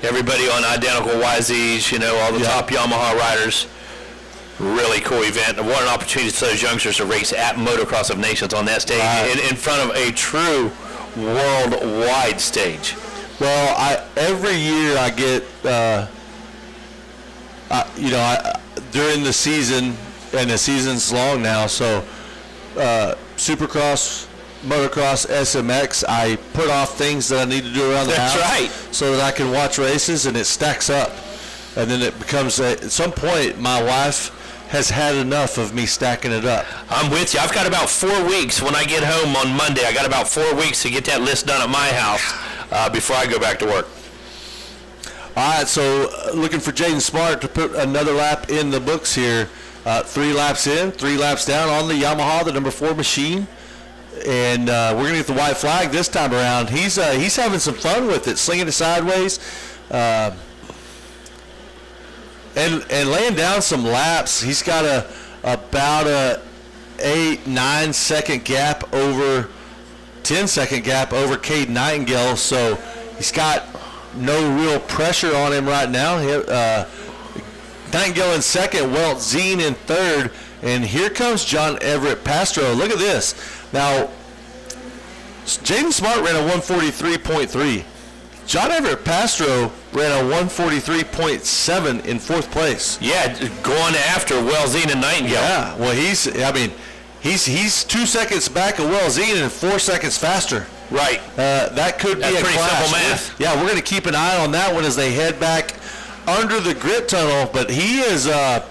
Everybody on identical YZs, all the top Yamaha riders. Really cool event. And what an opportunity for those youngsters to race at Motocross of Nations on that stage in front of a true worldwide stage. Well, every year I get, during the season, and the season's long now, so Supercross, Motocross, SMX, I put off things that I need to do around the house. That's right. So that I can watch races, and it stacks up. And then it becomes, at some point, my wife has had enough of me stacking it up. I'm with you. I've got about 4 weeks when I get home on Monday. I got about 4 weeks to get that list done at my house before I go back to work. All right, so looking for Jaden Smart to put another lap in the books here. 3 laps in, 3 laps down on the Yamaha, the number 4 machine. And we're going to get the white flag this time around. He's having some fun with it, slinging it sideways. And laying down some laps. He's got about a 8-9 second gap over 10-second gap over Cade Nightingale, so he's got no real pressure on him right now. Nightingale in second, Weltzine in third, and here comes John Everett Pastro. Look at this. Now, Jaden Smart ran a 143.3. John Everett Pastro ran a 143.7 in 4th place. Yeah, going after Welzine and Nightingale. Yeah, well, he's 2 seconds back of Welzine and 4 seconds faster. Right. That could That's be a pretty clash. simple math. Yeah, we're going to keep an eye on that one as they head back under the grit tunnel, but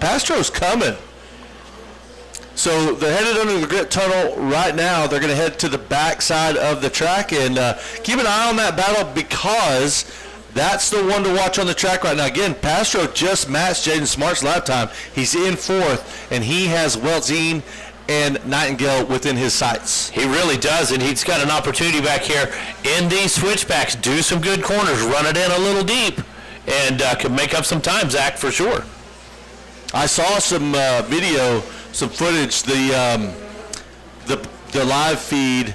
Pastro's coming. So they're headed under the grit tunnel right now. They're going to head to the back side of the track, and keep an eye on that battle because that's the one to watch on the track right now. Again, Pastro just matched Jaden Smart's lap time. He's in 4th, and he has Weltzine and Nightingale within his sights. He really does, and he's got an opportunity back here in these switchbacks. Do some good corners, run it in a little deep, and could make up some time, Zach, for sure. I saw some video. some footage. The live feed,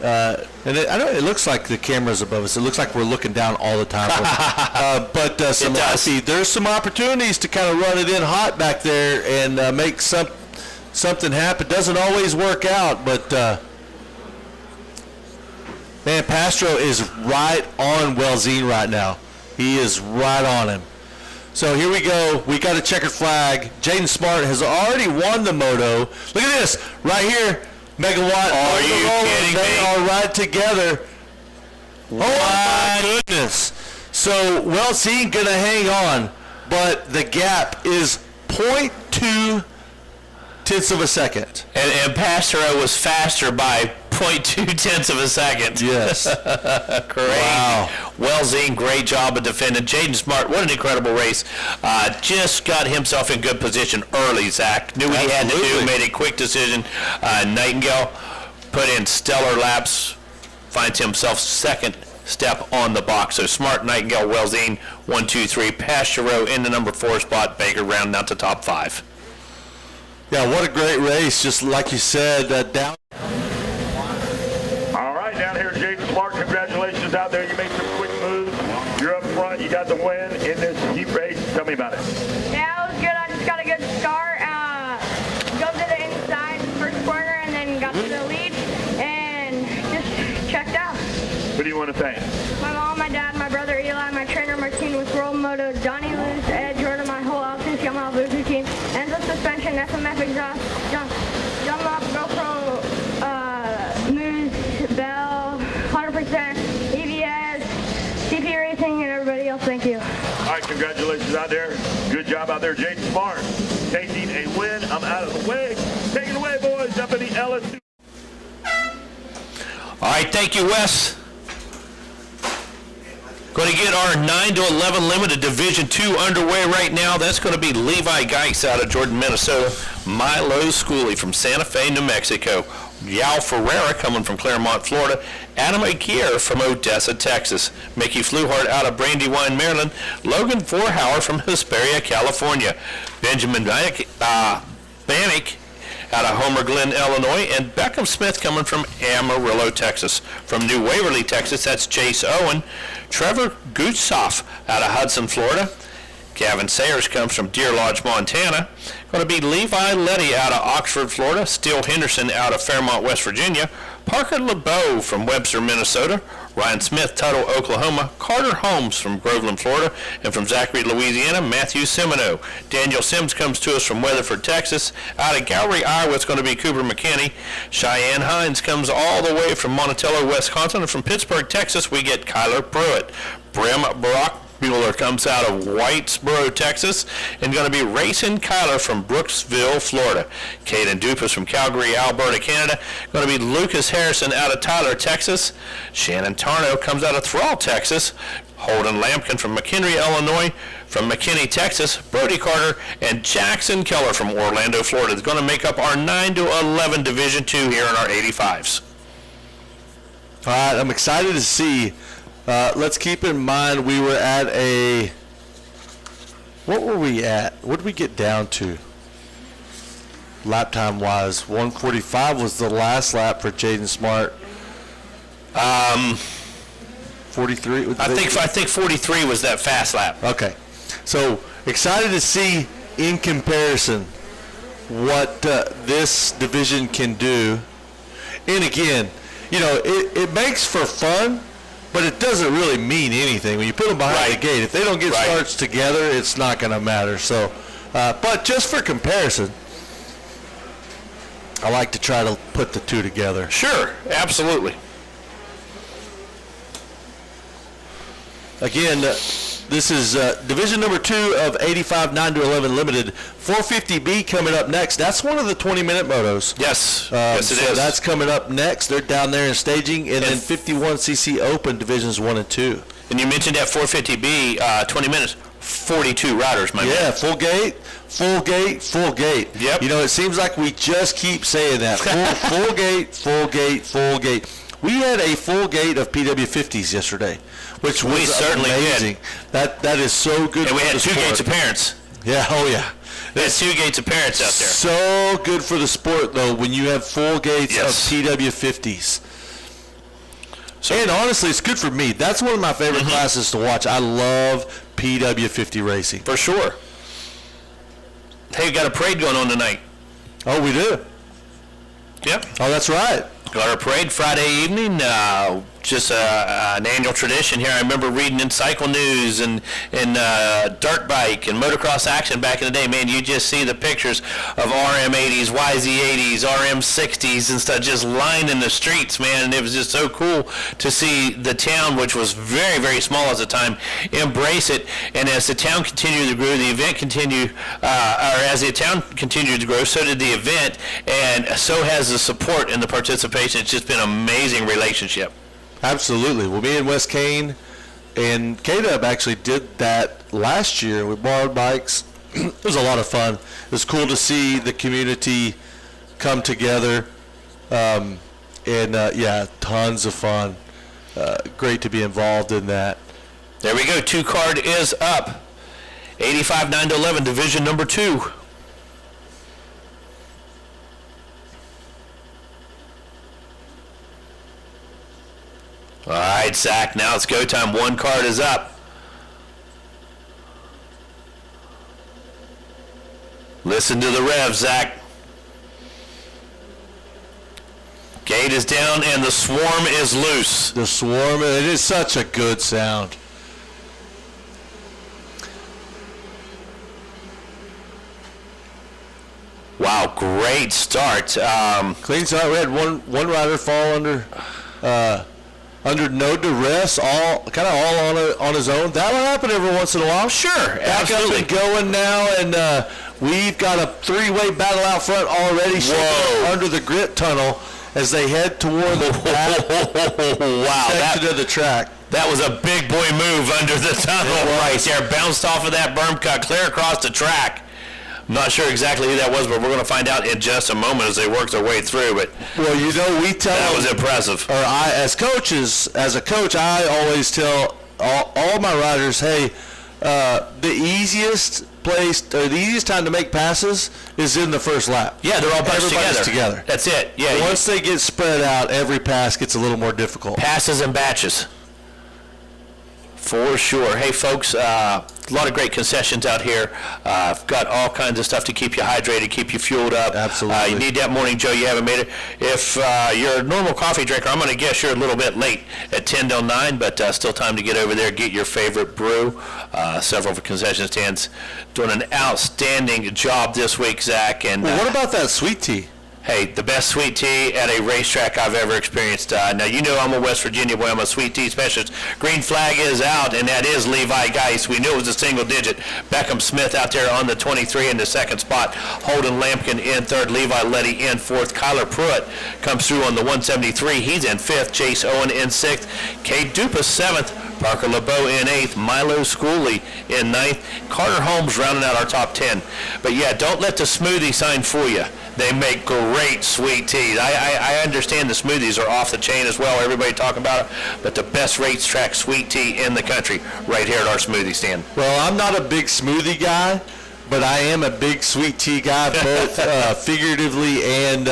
and it looks like the camera's above us. It looks like we're looking down all the time. But some live feed, there's some opportunities to kind of run it in hot back there and make something happen. Doesn't always work out, but man, Pastro is right on Welzine right now. He is right on him. So here we go. We got a checkered flag. Jaden Smart has already won the moto. Look at this right here. Megawatt. Are you kidding me? They are right together. Oh my goodness. So Welzine gonna hang on, but the gap is 0.2 tenths of a second. And Pastro was faster by 0.2 tenths of a second. Yes. Great. Wow. Welzine, great job of defending. Jaden Smart, what an incredible race. Just got himself in good position early, Zach. Knew what he had to do, made a quick decision. Nightingale put in stellar laps, finds himself second step on the box. So Smart, Nightingale, Welzine, 1, 2, 3. Pastro in the number 4 spot. Baker rounding out to top 5. Yeah, what a great race. Just like you said, down. All right, down here, Jaden Smart, congratulations out there. You made some quick moves. You're up front. You got the win in this heat race. Tell me about it. Yeah, it was good. I just got a good start. Go to the inside, first corner, and then got to the lead, and just checked out. Who do you want to thank? My mom, my dad, my brother Eli, my trainer Martin with Pro Moto, Johnny Lewis, Ed Jordan, my whole LCQ Yamaha Bluetooth team, Enzo suspension, SMF exhaust, Dunlop, GoPro, Moose, Bell, 100%, EVS, CP Racing, and everybody else. Thank you. All right, congratulations out there. Good job out there, Jaden Smart. Taking a win. I'm out of the way. Take it away, boys, up in the LSU. All right, thank you, Wes. Going to get our 9 to 11 limited Division II underway right now. That's going to be Levi Geis out of Jordan, Minnesota. Milo Schooley from Santa Fe, New Mexico. Yao Ferreira coming from Claremont, Florida. Adam Aguirre from Odessa, Texas. Mickey Fluhart out of Brandywine, Maryland. Logan Vorhauer from Hesperia, California. Benjamin Bannock out of Homer Glen, Illinois, and Beckham Smith coming from Amarillo, Texas. From New Waverly, Texas, that's Chase Owen. Trevor Gutsoff out of Hudson, Florida. Gavin Sayers comes from Deer Lodge, Montana. Going to be Levi Letty out of Oxford, Florida. Steele Henderson out of Fairmont, West Virginia. Parker LeBeau from Webster, Minnesota. Ryan Smith, Tuttle, Oklahoma. Carter Holmes from Groveland, Florida. And from Zachary, Louisiana, Matthew Semino. Daniel Sims comes to us from Weatherford, Texas. Out of Gallery, Iowa, it's going to be Cooper McKinney. Cheyenne Hines comes all the way from Monticello, Wisconsin. And from Pittsburgh, Texas, we get Kyler Pruitt. Brim Brock Mueller comes out of Whitesboro, Texas, and going to be Racing Kyler from Brooksville, Florida. Caden Dupas from Calgary, Alberta, Canada. Going to be Lucas Harrison out of Tyler, Texas. Shannon Tarno comes out of Thrall, Texas. Holden Lampkin from McHenry, Illinois. From McKinney, Texas, Brody Carter, and Jackson Keller from Orlando, Florida is going to make up our 9 to 11 Division II here in our 85s. All right, I'm excited to see. Let's keep in mind we were at a, what were we at? What did we get down to? Lap time wise, 145 was the last lap for Jaden Smart. 43. I think 43 was that fast lap. Okay, so excited to see in comparison what this division can do. And again, you know, it makes for fun, but it doesn't really mean anything when you put them behind the gate. If they don't get starts together, it's not going to matter. So, but just for comparison, I like to try to put the two together. Sure, absolutely. Again, this is division number 2 of 85 9 to 11 limited. 450B coming up next. That's one of the 20-minute motos. Yes, yes it is. That's coming up next. They're down there in staging, and then 51cc Open divisions 1 and 2. And you mentioned that 450B, 20 minutes, 42 riders, my man. Yeah, full gate, full gate, full gate. Yep. You know, it seems like we just keep saying that. Full gate, full gate, full gate. We had a full gate of PW50s yesterday, which was certainly amazing. did. That is so good. And we for had the 2 sport. gates of parents. Yeah, oh yeah. There's 2 gates of parents out there. So good for the sport, though, when you have full gates of PW50s. And honestly, it's good for me. That's one of my favorite classes to watch. I love PW50 racing. For sure. Hey, we got a parade going on tonight. Oh, we do? Yep. Oh, that's right. Got our parade Friday evening. Just an annual tradition here. I remember reading in Cycle News and Dirt Bike and Motocross Action back in the day. Man, you just see the pictures of RM80s, YZ80s, RM60s and stuff just lining the streets, man. And it was just so cool to see the town, which was very, very small at the time, embrace it. And as the town continued to grow, the event continued, or as the town continued to grow, so did the event, and so has the support and the participation. It's just been an amazing relationship. Absolutely. Well, me and Wes Kane and K-Dub actually did that last year. We borrowed bikes. It was a lot of fun. It was cool to see the community come together. Yeah, tons of fun. Great to be involved in that. There we go. 2 card is up. 85-9-11, division number 2. All right, Zach, now it's go time. 1 card is up. Listen to the rev, Zach. Gate is down and the swarm is loose. The swarm, it is such a good sound. Wow, great start. Clean start. We had one rider fall under no duress, all on his own. That'll happen every once in a while. Sure, Back absolutely. up and going now, and we've got a 3-way battle out front already. Under the grit tunnel as they head toward the back section of the track. That was a big boy move under the tunnel right there. Bounced off of that berm cut clear across the track. I'm not sure exactly who that was, but we're going to find out in just a moment as they work their way through. But well, you know, we tell that them, was impressive. Or as a coach, I always tell all my riders, hey, the easiest place or the easiest time to make passes is in the first lap. Yeah, they're all bunched Everybody's together. together. That's it. Yeah. Once they get spread out, every pass gets a little more difficult. Passes and batches. For sure. Hey, folks, a lot of great concessions out here. I've got all kinds of stuff to keep you hydrated, keep you fueled up. Absolutely. You need that morning, Joe. You haven't made it. If you're a normal coffee drinker, I'm going to guess you're a little bit late at 10 till 9, but still time to get over there, get your favorite brew. Several of the concession stands doing an outstanding job this week, Zach. And what about that sweet tea? Hey, the best sweet tea at a racetrack I've ever experienced. Now, you know I'm a West Virginia boy. I'm a sweet tea specialist. Green flag is out, and that is Levi Geis. We knew it was a single digit. Beckham Smith out there on the 23 in the second spot. Holden Lampkin in third. Levi Letty in fourth. Kyler Pruitt comes through on the 173. He's in fifth. Chase Owen in sixth. Kate Dupas seventh. Parker LeBeau in eighth. Milo Schooley in ninth. Carter Holmes rounding out our top 10. But yeah, don't let the smoothie sign fool you. They make great sweet teas. I understand the smoothies are off the chain as well. Everybody talking about it. But the best racetrack sweet tea in the country right here at our smoothie stand. Well, I'm not a big smoothie guy, but I am a big sweet tea guy, both figuratively and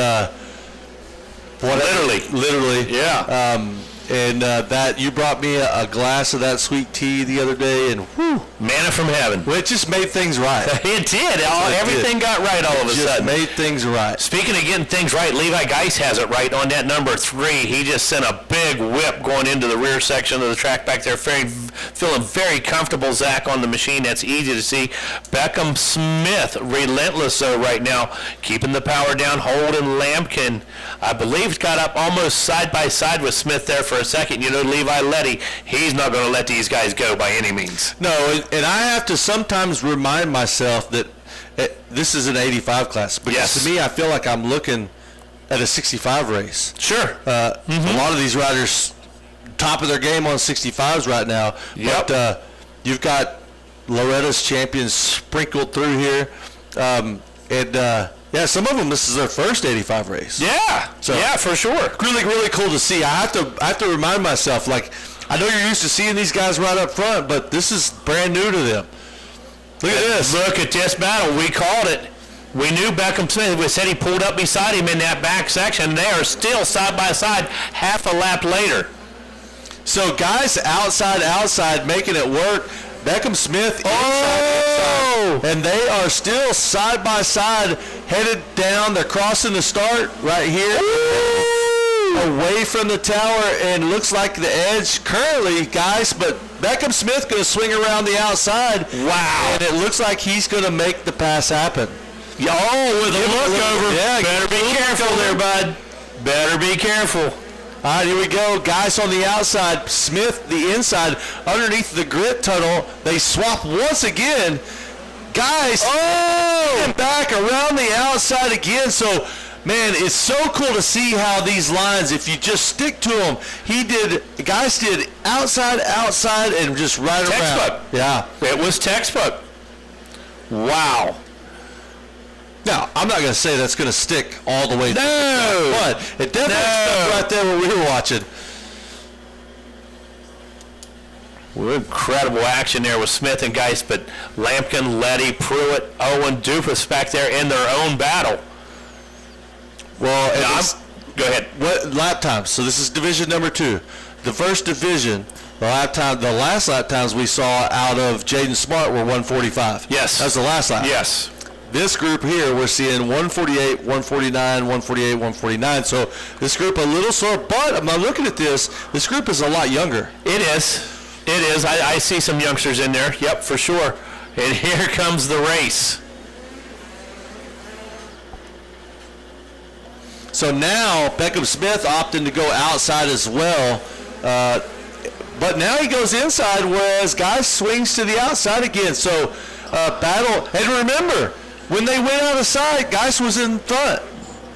literally. Yeah. And that you brought me a glass of that sweet tea the other day, and whew, manna from heaven. Well, it just made things right. It did. Everything got right all of a sudden. Made things right. Speaking of getting things right, Levi Geis has it right on that number 3. He just sent a big whip going into the rear section of the track back there. Feeling very comfortable, Zach, on the machine. That's easy to see. Beckham Smith, relentless though right now, keeping the power down. Holden Lampkin, I believe, got up almost side by side with Smith there for a second. You know, Levi Letty, he's not going to let these guys go by any means. No, and I have to sometimes remind myself that this is an 85 class. Because yes. To me, I feel like I'm looking at a 65 race. Sure. A lot of these riders, top of their game on 65s right now. Yep. But you've got Loretta's champions sprinkled through here. Yeah, some of them, this is their first 85 race. Yeah, so yeah, for sure. Really, really cool to see. I have to remind myself, like, I know you're used to seeing these guys right up front, but this is brand new to them. Look at this. Look at this battle. We called it. We knew Beckham Smith. We said he pulled up beside him in that back section. They are still side by side half a lap later. So guys outside making it work. Beckham Smith inside, and they are still side by side headed down. They're crossing the start right here. Away from the tower, and looks like the edge currently, guys, but Beckham Smith going to swing around the outside. Wow. And it looks like he's going to make the pass happen. Oh, with a look over. Yeah, better be careful there, bud. Better be careful. All right, here we go. Guys on the outside, Smith the inside, underneath the grit tunnel. They swap once again. Guys, back around the outside again. So, man, it's so cool to see how these lines, if you just stick to them, guys did outside, and just right textbook. around. Yeah. It was textbook. Wow. Now, I'm not going to say that's going to stick all the way through, but it definitely stuck right there when we were watching. Well, incredible action there with Smith and Geist, but Lampkin, Letty, Pruitt, Owen, Dupas back there in their own battle. Well, go ahead. What lap times? So this is division number 2. The first division, the last lap times we saw out of Jaden Smart were 145. Yes. That's the last lap. Yes. This group here, we're seeing 148, 149, 148, 149. So this group a little slower, but I'm looking at this group is a lot younger. It is. It is. I see some youngsters in there. Yep, for sure. And here comes the race. So now Beckham Smith opting to go outside as well. But now he goes inside, whereas Guy swings to the outside again. So battle. And remember, when they went out of sight, Geist was in front.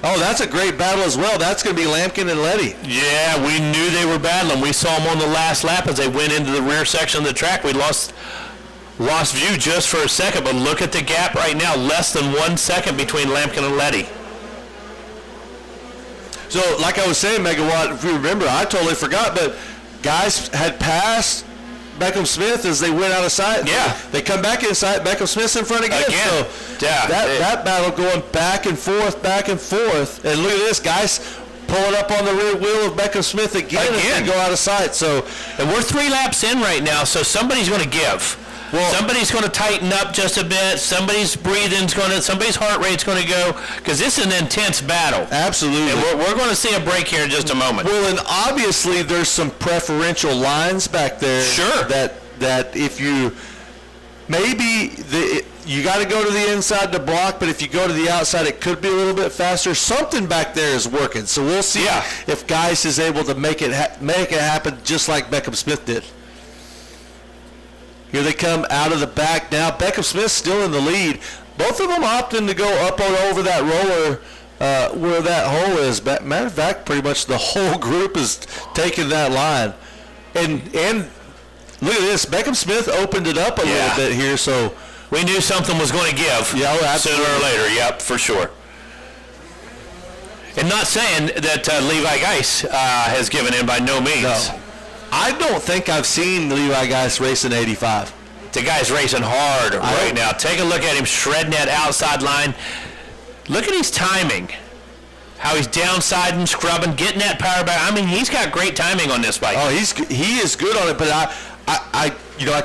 Oh, that's a great battle as well. That's going to be Lampkin and Letty. Yeah, we knew they were battling. We saw them on the last lap as they went into the rear section of the track. We lost view just for a second, but look at the gap right now. Less than 1 second between Lampkin and Letty. So, like I was saying, Megawatt, if you remember, I totally forgot, but guys had passed Beckham Smith as they went out of sight. Yeah. They come back inside, Beckham Smith's in front again. So yeah, that battle going back and forth. And look at this, guys pulling up on the rear wheel of Beckham Smith again. As they go out of sight. So, and we're 3 laps in right now, so somebody's going to give. Well, somebody's going to tighten up just a bit. Somebody's heart rate's going to go, because this is an intense battle. Absolutely. And we're going to see a break here in just a moment. Well, and obviously there's some preferential lines back there. Sure. That if you you got to go to the inside to block, but if you go to the outside, it could be a little bit faster. Something back there is working, so we'll see if Geist is able to make it happen just like Beckham Smith did. Here they come out of the back now. Beckham Smith still in the lead. Both of them opting to go up and over that roller where that hole is. Matter of fact, pretty much the whole group is taking that line. And look at this. Beckham Smith opened it up a little bit here, so we knew something was going to give sooner or later. Yep, for sure. And not saying that Levi Geist has given in by no means. No. I don't think I've seen Levi Geist racing 85. The guy's racing hard right now. Take a look at him shredding that outside line. Look at his timing. How he's downsiding, scrubbing, getting that power back. I mean, he's got great timing on this bike. Oh, he is good on it. But I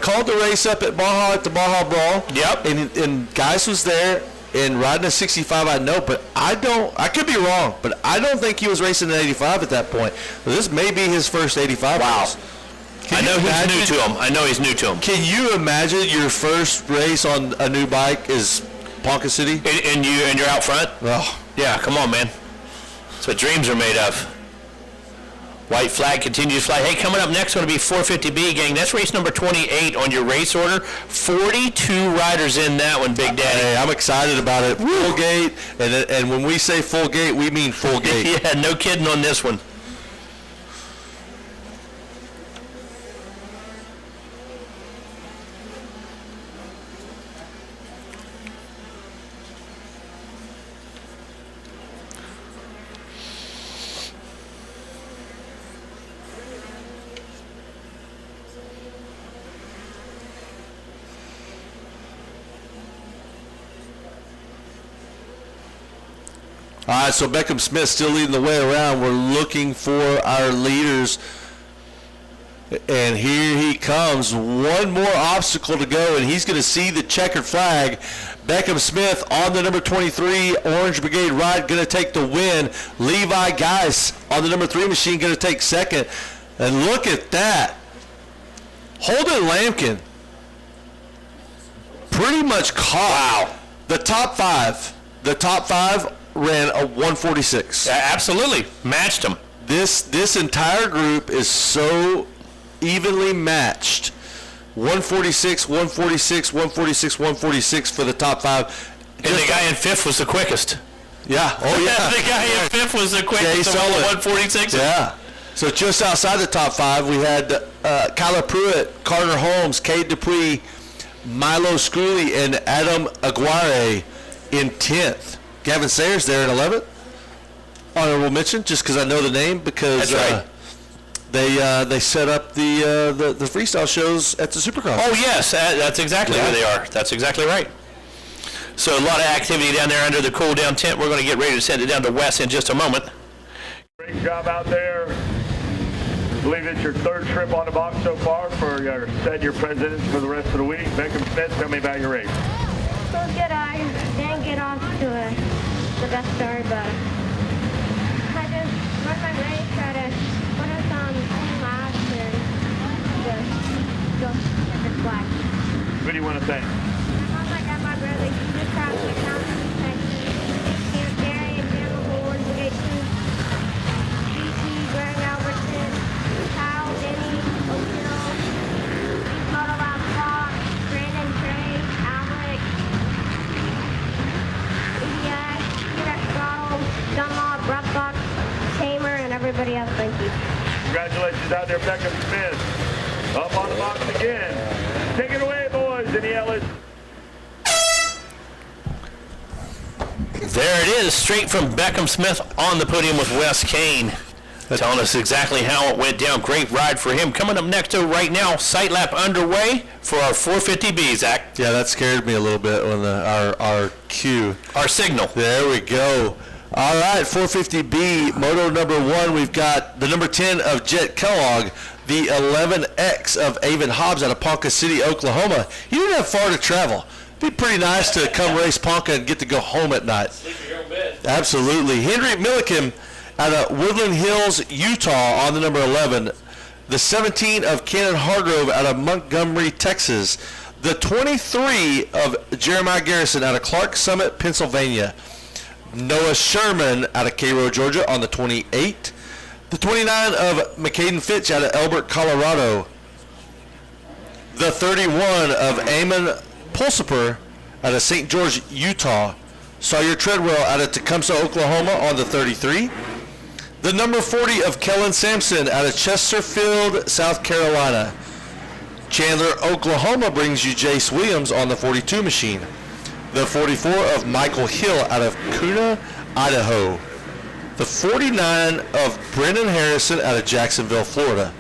called the race up at Baja at the Baja Brawl. Yep. And Geist was there. And riding a 65, I know, but I could be wrong, but I don't think he was racing an 85 at that point. This may be his first 85 race. I know he's new to him. Can you imagine your first race on a new bike is Ponca City? And you're out front? Oh. Yeah, come on, man. That's what dreams are made of. White flag continues to fly. Hey, coming up next going to be 450B, gang. That's race number 28 on your race order. 42 riders in that one, Big Daddy. Hey, I'm excited about it. Full gate, and when we say full gate, we mean full gate. Yeah, no kidding on this one. All right, so Beckham Smith still leading the way around. We're looking for our leaders. And here he comes. One more obstacle to go, and he's going to see the checkered flag. Beckham Smith on the number 23 Orange Brigade ride going to take the win. Levi Geis on the number 3 machine going to take second. And look at that. Holden Lampkin pretty much caught the top five. The top five ran a 146. Absolutely. Matched them. This entire group is so evenly matched. 146, 146, 146, 146 for the top five. And the guy in fifth was the quickest. Yeah. Oh, yeah. The guy in fifth was the quickest of all the 146. Yeah. So just outside the top five, we had Kyler Pruitt, Carter Holmes, Cade Dupuis, Milo Schooley, and Adam Aguirre in 10th. Gavin Sayers there in 11th. Honorable mention, just because I know the name, because That's right. they set up the freestyle shows at the Supercross. Oh, yes. That's exactly where they are. That's exactly right. So a lot of activity down there under the cool-down tent. We're going to get ready to send it down to Wes in just a moment. Great job out there. I believe it's your third trip on the box so far for your setting your precedence for the rest of the week. Beckham Smith, tell me about your race. It was good. I didn't get off to the best start, but I just run my race, try to put us on laps, and just go different flag. Who do you want to thank? My mom, my dad, my brother, Jesus Christ, my counselor, Camp Gary, and General Ward, Brigade 2, GT, Greg Albertson, Kyle, Denny, O'Neill, Moto Lab Fox, Brandon, Trey, Alec, EDX, T-Rex Throttle, Dunlop, Rough Tamer, and everybody else. Thank you. Congratulations out there, Beckham Smith. Up on the box again. Take it away, boys, in the Ellis. There it is, straight from Beckham Smith on the podium with Wes Kane, telling us exactly how it went down. Great ride for him. Coming up next to right now, sight lap underway for our 450B, Zach. Yeah, that scared me a little bit when our cue. Our signal. There we go. All right, 450B, moto number 1, we've got the number 10 of Jet Kellogg, the 11X of Avon Hobbs out of Ponca City, Oklahoma. He didn't have far to travel. It'd be pretty nice to come race Ponca and get to go home at night. Sleep in your own bed. Absolutely. Henry Milliken out of Woodland Hills, Utah on the number 11. The 17 of Cannon Hargrove out of Montgomery, Texas. The 23 of Jeremiah Garrison out of Clark Summit, Pennsylvania. Noah Sherman out of Cairo, Georgia on the 28. The 29 of McCaden Fitch out of Elbert, Colorado. The 31 of Eamon Pulsiper out of St. George, Utah. Sawyer Treadwell out of Tecumseh, Oklahoma on the 33. The number 40 of Kellen Sampson out of Chesterfield, South Carolina. Chandler, Oklahoma brings you Jace Williams on the 42 machine. The 44 of Michael Hill out of Kuna, Idaho. The 49 of Brendan Harrison out of Jacksonville, Florida.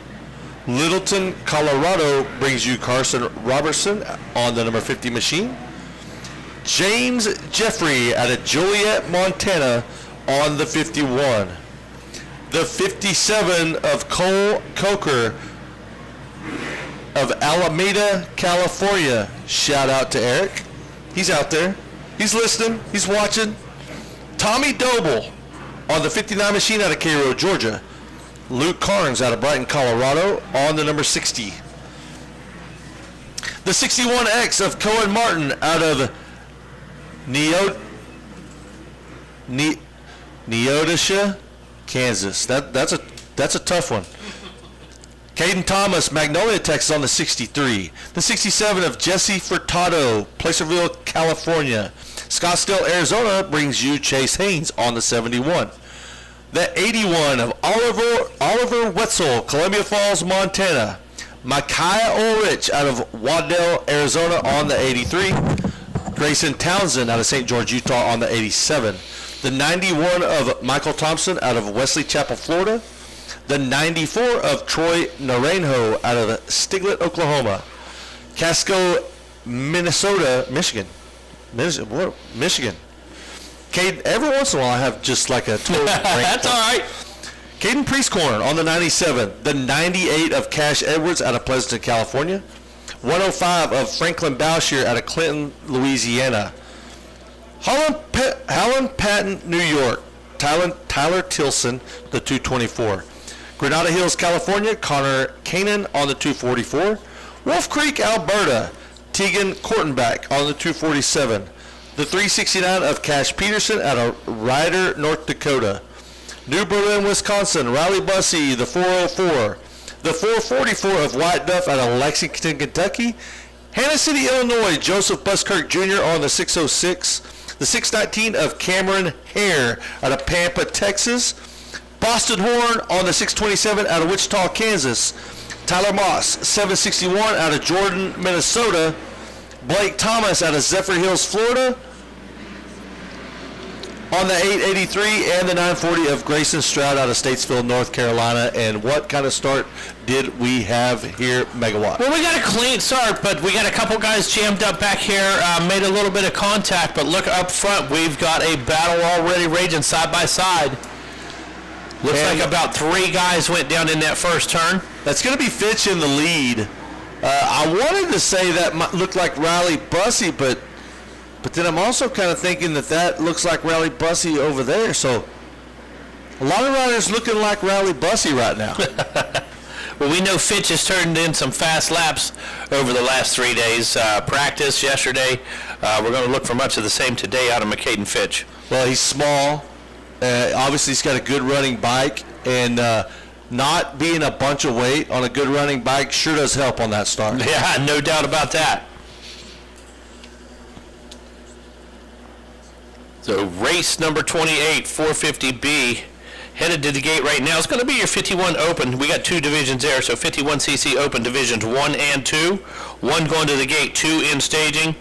Littleton, Colorado brings you Carson Robertson on the number 50 machine. James Jeffrey out of Joliet, Montana on the 51. The 57 of Cole Coker of Alameda, California. Shout out to Eric. He's out there. He's listening. He's watching. Tommy Doble on the 59 machine out of Cairo, Georgia. Luke Carnes out of Brighton, Colorado on the number 60. The 61X of Cohen Martin out of Neodesha, Kansas. That's a tough one. Caden Thomas, Magnolia, Texas on the 63. The 67 of Jesse Furtado, Placerville, California. Scottsdale, Arizona brings you Chase Haynes on the 71. The 81 of Oliver Wetzel, Columbia Falls, Montana. Micaiah Ulrich out of Waddell, Arizona on the 83. Grayson Townsend out of St. George, Utah on the 87. The 91 of Michael Thompson out of Wesley Chapel, Florida. The 94 of Troy Naranjo out of Stiglet, Oklahoma. Casco, Michigan. Caden, every once in a while I have just like a total That's all right. Caden Priestcorn on the 97. The 98 of Cash Edwards out of Pleasanton, California. 105 of Franklin Bowsher out of Clinton, Louisiana. Holland Patton, New York. Tyler Tilson, the 224. Granada Hills, California. Connor Kanan on the 244. Wolf Creek, Alberta. Tegan Kortenbach on the 247. The 369 of Cash Peterson out of Ryder, North Dakota. New Berlin, Wisconsin. Riley Bussey, the 404. The 444 of White Duff out of Lexington, Kentucky. Hannah City, Illinois. Joseph Buskirk Jr. on the 606. The 619 of Cameron Hare out of Pampa, Texas. Boston Horn on the 627 out of Wichita, Kansas. Tyler Moss, 761 out of Jordan, Minnesota. Blake Thomas out of Zephyr Hills, Florida. On the 883 and the 940 of Grayson Stroud out of Statesville, North Carolina. And what kind of start did we have here, Megawatt? Well, we got a clean start, but we got a couple guys jammed up back here, made a little bit of contact. But look up front, we've got a battle already raging side by side. Looks like about 3 guys went down in that first turn. That's going to be Fitch in the lead. I wanted to say that looked like Riley Bussey, but then I'm also kind of thinking that looks like Riley Bussey over there. So a lot of riders looking like Riley Bussey right now. Well, we know Fitch has turned in some fast laps over the last 3 days. Practice yesterday. We're going to look for much of the same today out of McCaden Fitch. Well, he's small. Obviously, he's got a good running bike, and not being a bunch of weight on a good running bike sure does help on that start. Yeah, no doubt about that. So race number 28, 450B, headed to the gate right now. It's going to be your 51 Open. We got 2 divisions there, so 51cc Open divisions 1 and 2. 1 going to the gate, 2 in staging.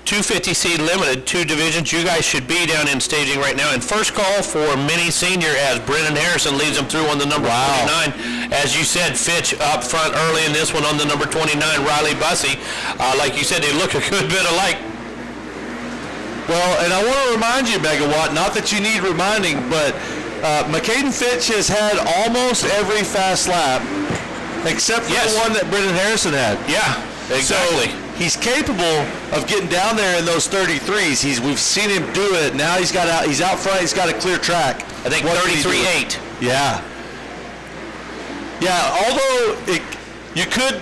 250C Limited, 2 divisions. You guys should be down in staging right now. And first call for Mini Senior as Brennan Harrison leads them through on the number 49. As you said, Fitch up front early in this one on the number 29, Riley Bussey. Like you said, they look a good bit alike. Well, and I want to remind you, Megawatt, not that you need reminding, but McCaden Fitch has had almost every fast lap except for the one that Brennan Harrison had. Yeah, exactly. So he's capable of getting down there in those 33s. We've seen him do it. Now he's out front. He's got a clear track. I think 33.8. Yeah. Yeah, although you could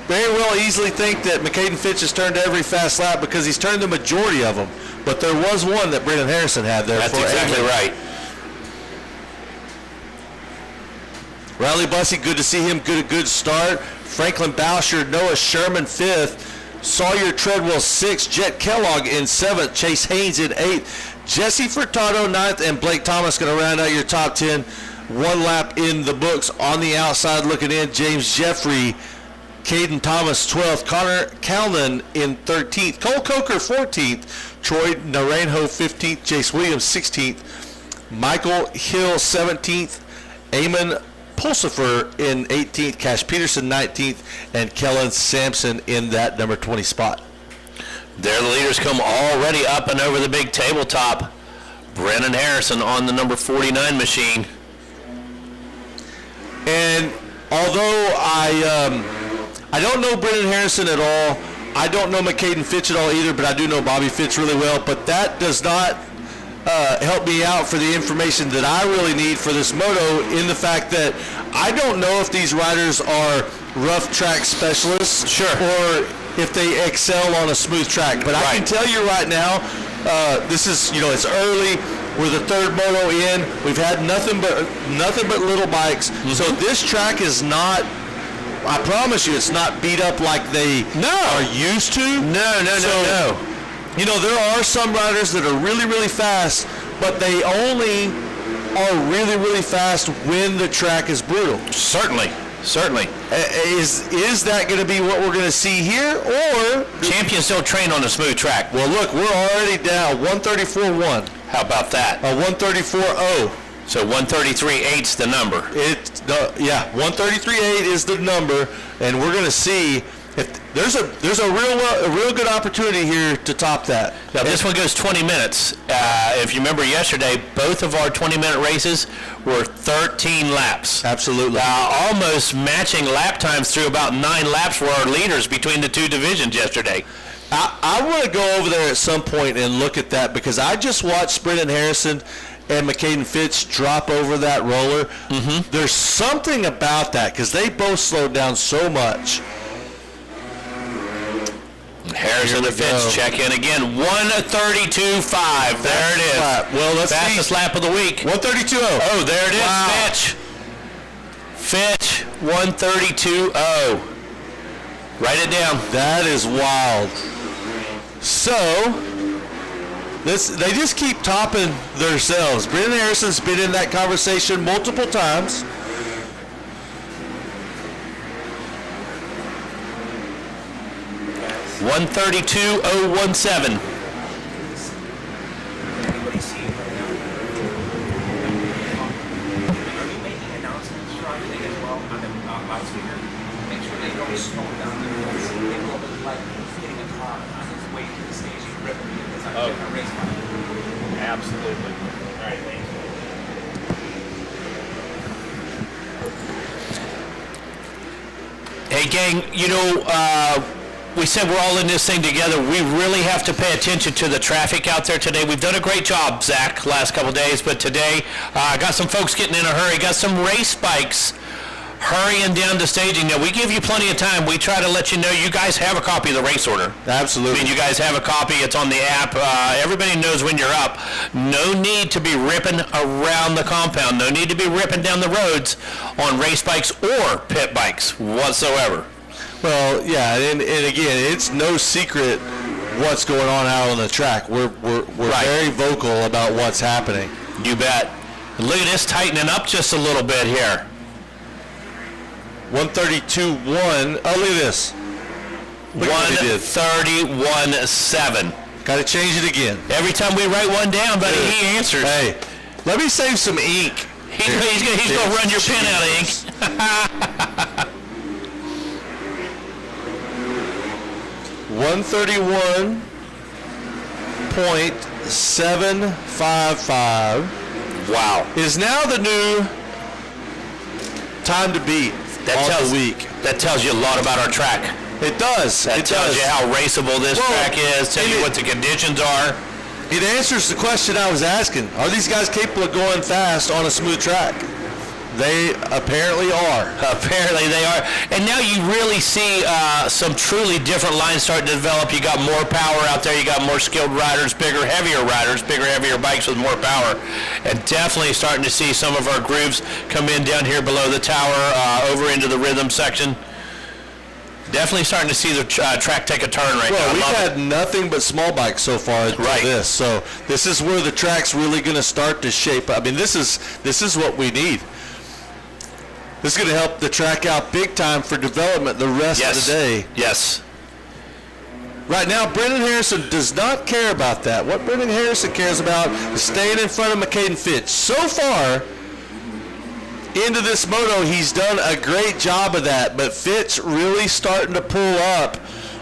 very well easily think that McCaden Fitch has turned every fast lap because he's turned the majority of them. But there was one that Brennan Harrison had there. That's exactly right. Riley Bussey, good to see him. Good start. Franklin Bowsher, Noah Sherman 5th. Sawyer Treadwell 6th. Jet Kellogg in 7th. Chase Haynes in 8th. Jesse Furtado 9th. And Blake Thomas going to round out your top 10. 1 lap in the books. On the outside looking in, James Jeffrey. Caden Thomas 12th. Connor Calnan in 13th. Cole Coker 14th. Troy Naranjo 15th. Jace Williams 16th. Michael Hill 17th. Eamon Pulsifer in 18th. Cash Peterson 19th. And Kellen Sampson in that number 20 spot. There the leaders come already up and over the big tabletop. Brennan Harrison on the number 49 machine. And although I don't know Brennan Harrison at all, I don't know McCaden Fitch at all either, but I do know Bobby Fitch really well. But that does not help me out for the information that I really need for this moto, in the fact that I don't know if these riders are rough track specialists, or if they excel on a smooth track. But I can tell you right now, this is, it's early. We're the 3rd moto in. We've had nothing but little bikes. Mm-hmm. So this track is not, I promise you, it's not beat up like they are used to. No. There are some riders that are really, really fast, but they only are really, really fast when the track is brutal. Certainly. Is that going to be what we're going to see here, or champions don't train on a smooth track? Well, look, we're already down 134.1. How about that? 134.0. So 133.8's the number. 133.8 is the number, and we're going to see There's a real good opportunity here to top that. Now this one goes 20 minutes. If you remember yesterday, both of our 20-minute races were 13 laps. Absolutely. Almost matching lap times through about 9 laps were our leaders between the two divisions yesterday. I want to go over there at some point and look at that because I just watched Brendan Harrison and McCaden Fitch drop over that roller. Mm-hmm. There's something about that because they both slowed down so much. Harrison and Fitch check in again. 1:32.5. There it is. Well, let's fastest lap of the week. 1:32.0. Oh, there it is. Wow. Fitch 1:32.0. Write it down. That is wild. So, they just keep topping themselves. Brendan Harrison's been in that conversation multiple times. $1:32.017. Absolutely. All right, thank you. Hey, gang, we said we're all in this thing together. We really have to pay attention to the traffic out there today. We've done a great job, Zach, last couple days, but today got some folks getting in a hurry. Got some race bikes hurrying down to staging. Now, we give you plenty of time. We try to let you know you guys have a copy of the race order. Absolutely. I mean, you guys have a copy. It's on the app. Everybody knows when you're up. No need to be ripping around the compound. No need to be ripping down the roads on race bikes or pit bikes whatsoever. Well, yeah, and again, it's no secret what's going on out on the track. We're Right. very vocal about what's happening. You bet. Look at this tightening up just a little bit here. 1:32.1. Oh, look at this. Look at what he did. 1:31.7. Got to change it again. Every time we write one down, buddy, he answers. Hey, let me save some ink. He's going to run your pen out of ink. 1:31.755. Wow. Is now the new time to beat the week. That tells you a lot about our track. It does. That tells you how raceable this track is, tells you what the conditions are. It answers the question I was asking. Are these guys capable of going fast on a smooth track? They apparently are. Apparently they are. And now you really see some truly different lines starting to develop. You got more power out there. You got more skilled riders, bigger, heavier bikes with more power. And definitely starting to see some of our grooves come in down here below the tower, over into the rhythm section. Definitely starting to see the track take a turn right now. Well, we've had nothing but small bikes so far through this. So this is where the track's really going to start to shape up. I mean, this is what we need. This is going to help the track out big time for development the rest of the day. Yes. Right now, Brendan Harrison does not care about that. What Brendan Harrison cares about is staying in front of McCaden Fitch. So far, into this moto, he's done a great job of that, but Fitch really starting to pull up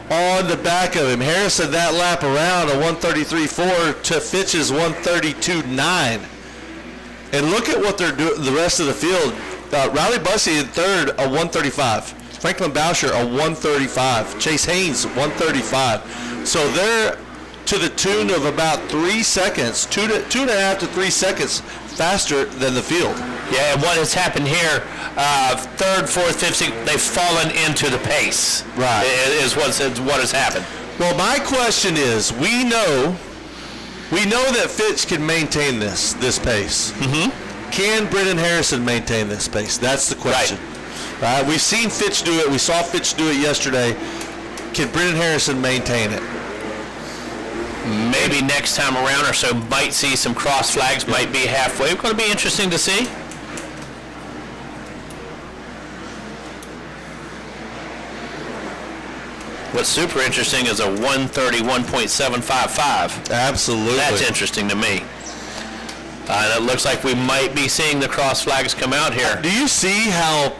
on the back of him. Harrison that lap around a 1:33.4 to Fitch's 1:32.9. And look at what they're doing, the rest of the field. Riley Bussey in third, a 1:35. Franklin Boucher, a 1:35. Chase Haynes, 1:35. So they're to the tune of about 3 seconds, 2.5 to 3 seconds faster than the field. Yeah, and what has happened here, third, fourth, fifth, sixth, they've fallen into the pace. Right. Is what has happened. Well, my question is, we know that Fitch can maintain this pace. Mm-hmm. Can Brendan Harrison maintain this pace? That's the question. Right. We've seen Fitch do it. We saw Fitch do it yesterday. Can Brendan Harrison maintain it? Maybe next time around or so, might see some cross flags, might be halfway. It's going to be interesting to see. What's super interesting is a 1:31.755. Absolutely. That's interesting to me. And it looks like we might be seeing the cross flags come out here. Do you see how,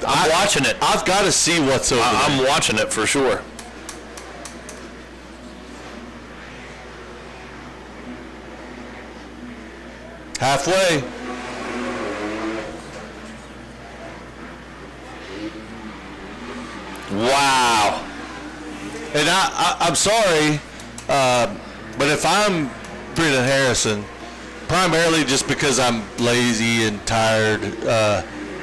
I'm watching it. I've got to see what's over there. I'm watching it for sure. Halfway. Wow. And I'm sorry, but if I'm Brendan Harrison, primarily just because I'm lazy and tired,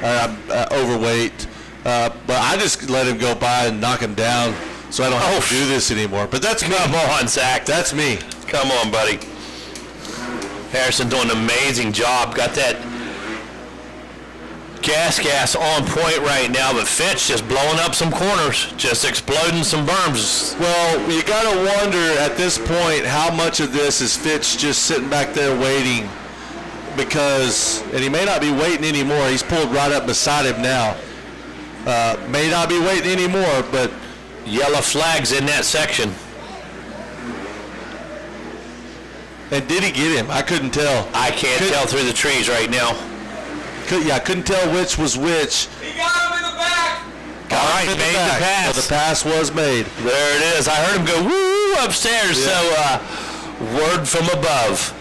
I'm overweight, but I just let him go by and knock him down so I don't have to do this anymore. But that's me. Come on, Zach. That's me. Come on, buddy. Harrison doing an amazing job. Got that gas on point right now, but Fitch just blowing up some corners, just exploding some berms. Well, you got to wonder at this point how much of this is Fitch just sitting back there waiting, because, and he may not be waiting anymore. He's pulled right up beside him now. May not be waiting anymore, but yellow flags in that section. And did he get him? I couldn't tell. I can't tell through the trees right now. I couldn't tell which was which. He got him in the back. All right, made the pass. Well, the pass was made. There it is. I heard him go woo upstairs. Yeah. So word from above.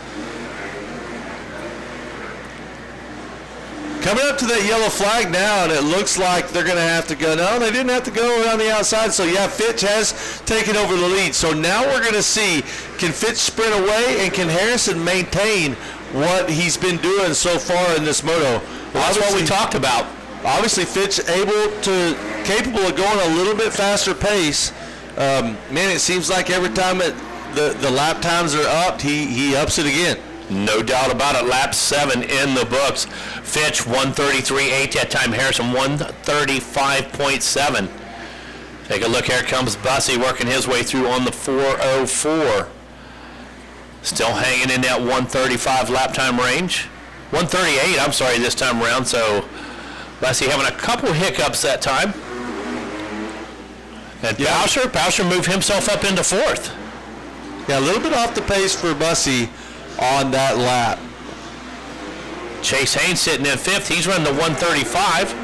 Coming up to that yellow flag now, and it looks like they're going to have to go. No, they didn't have to go around the outside. So, yeah, Fitch has taken over the lead. So now we're going to see, can Fitch sprint away, and can Harrison maintain what he's been doing so far in this moto? Well, that's what we talked about. Obviously, Fitch capable of going a little bit faster pace. Man, it seems like every time the lap times are upped, he ups it again. No doubt about it. Lap 7 in the books. Fitch 133.8 that time. Harrison 135.7. Take a look. Here comes Bussy working his way through on the 404. Still hanging in that 135 lap time range. 138, I'm sorry, this time around. So Bussy having a couple hiccups that time. And Bouscher moved himself up into 4th. Yeah, a little bit off the pace for Bussy on that lap. Chase Haynes sitting in 5th. He's running the 135.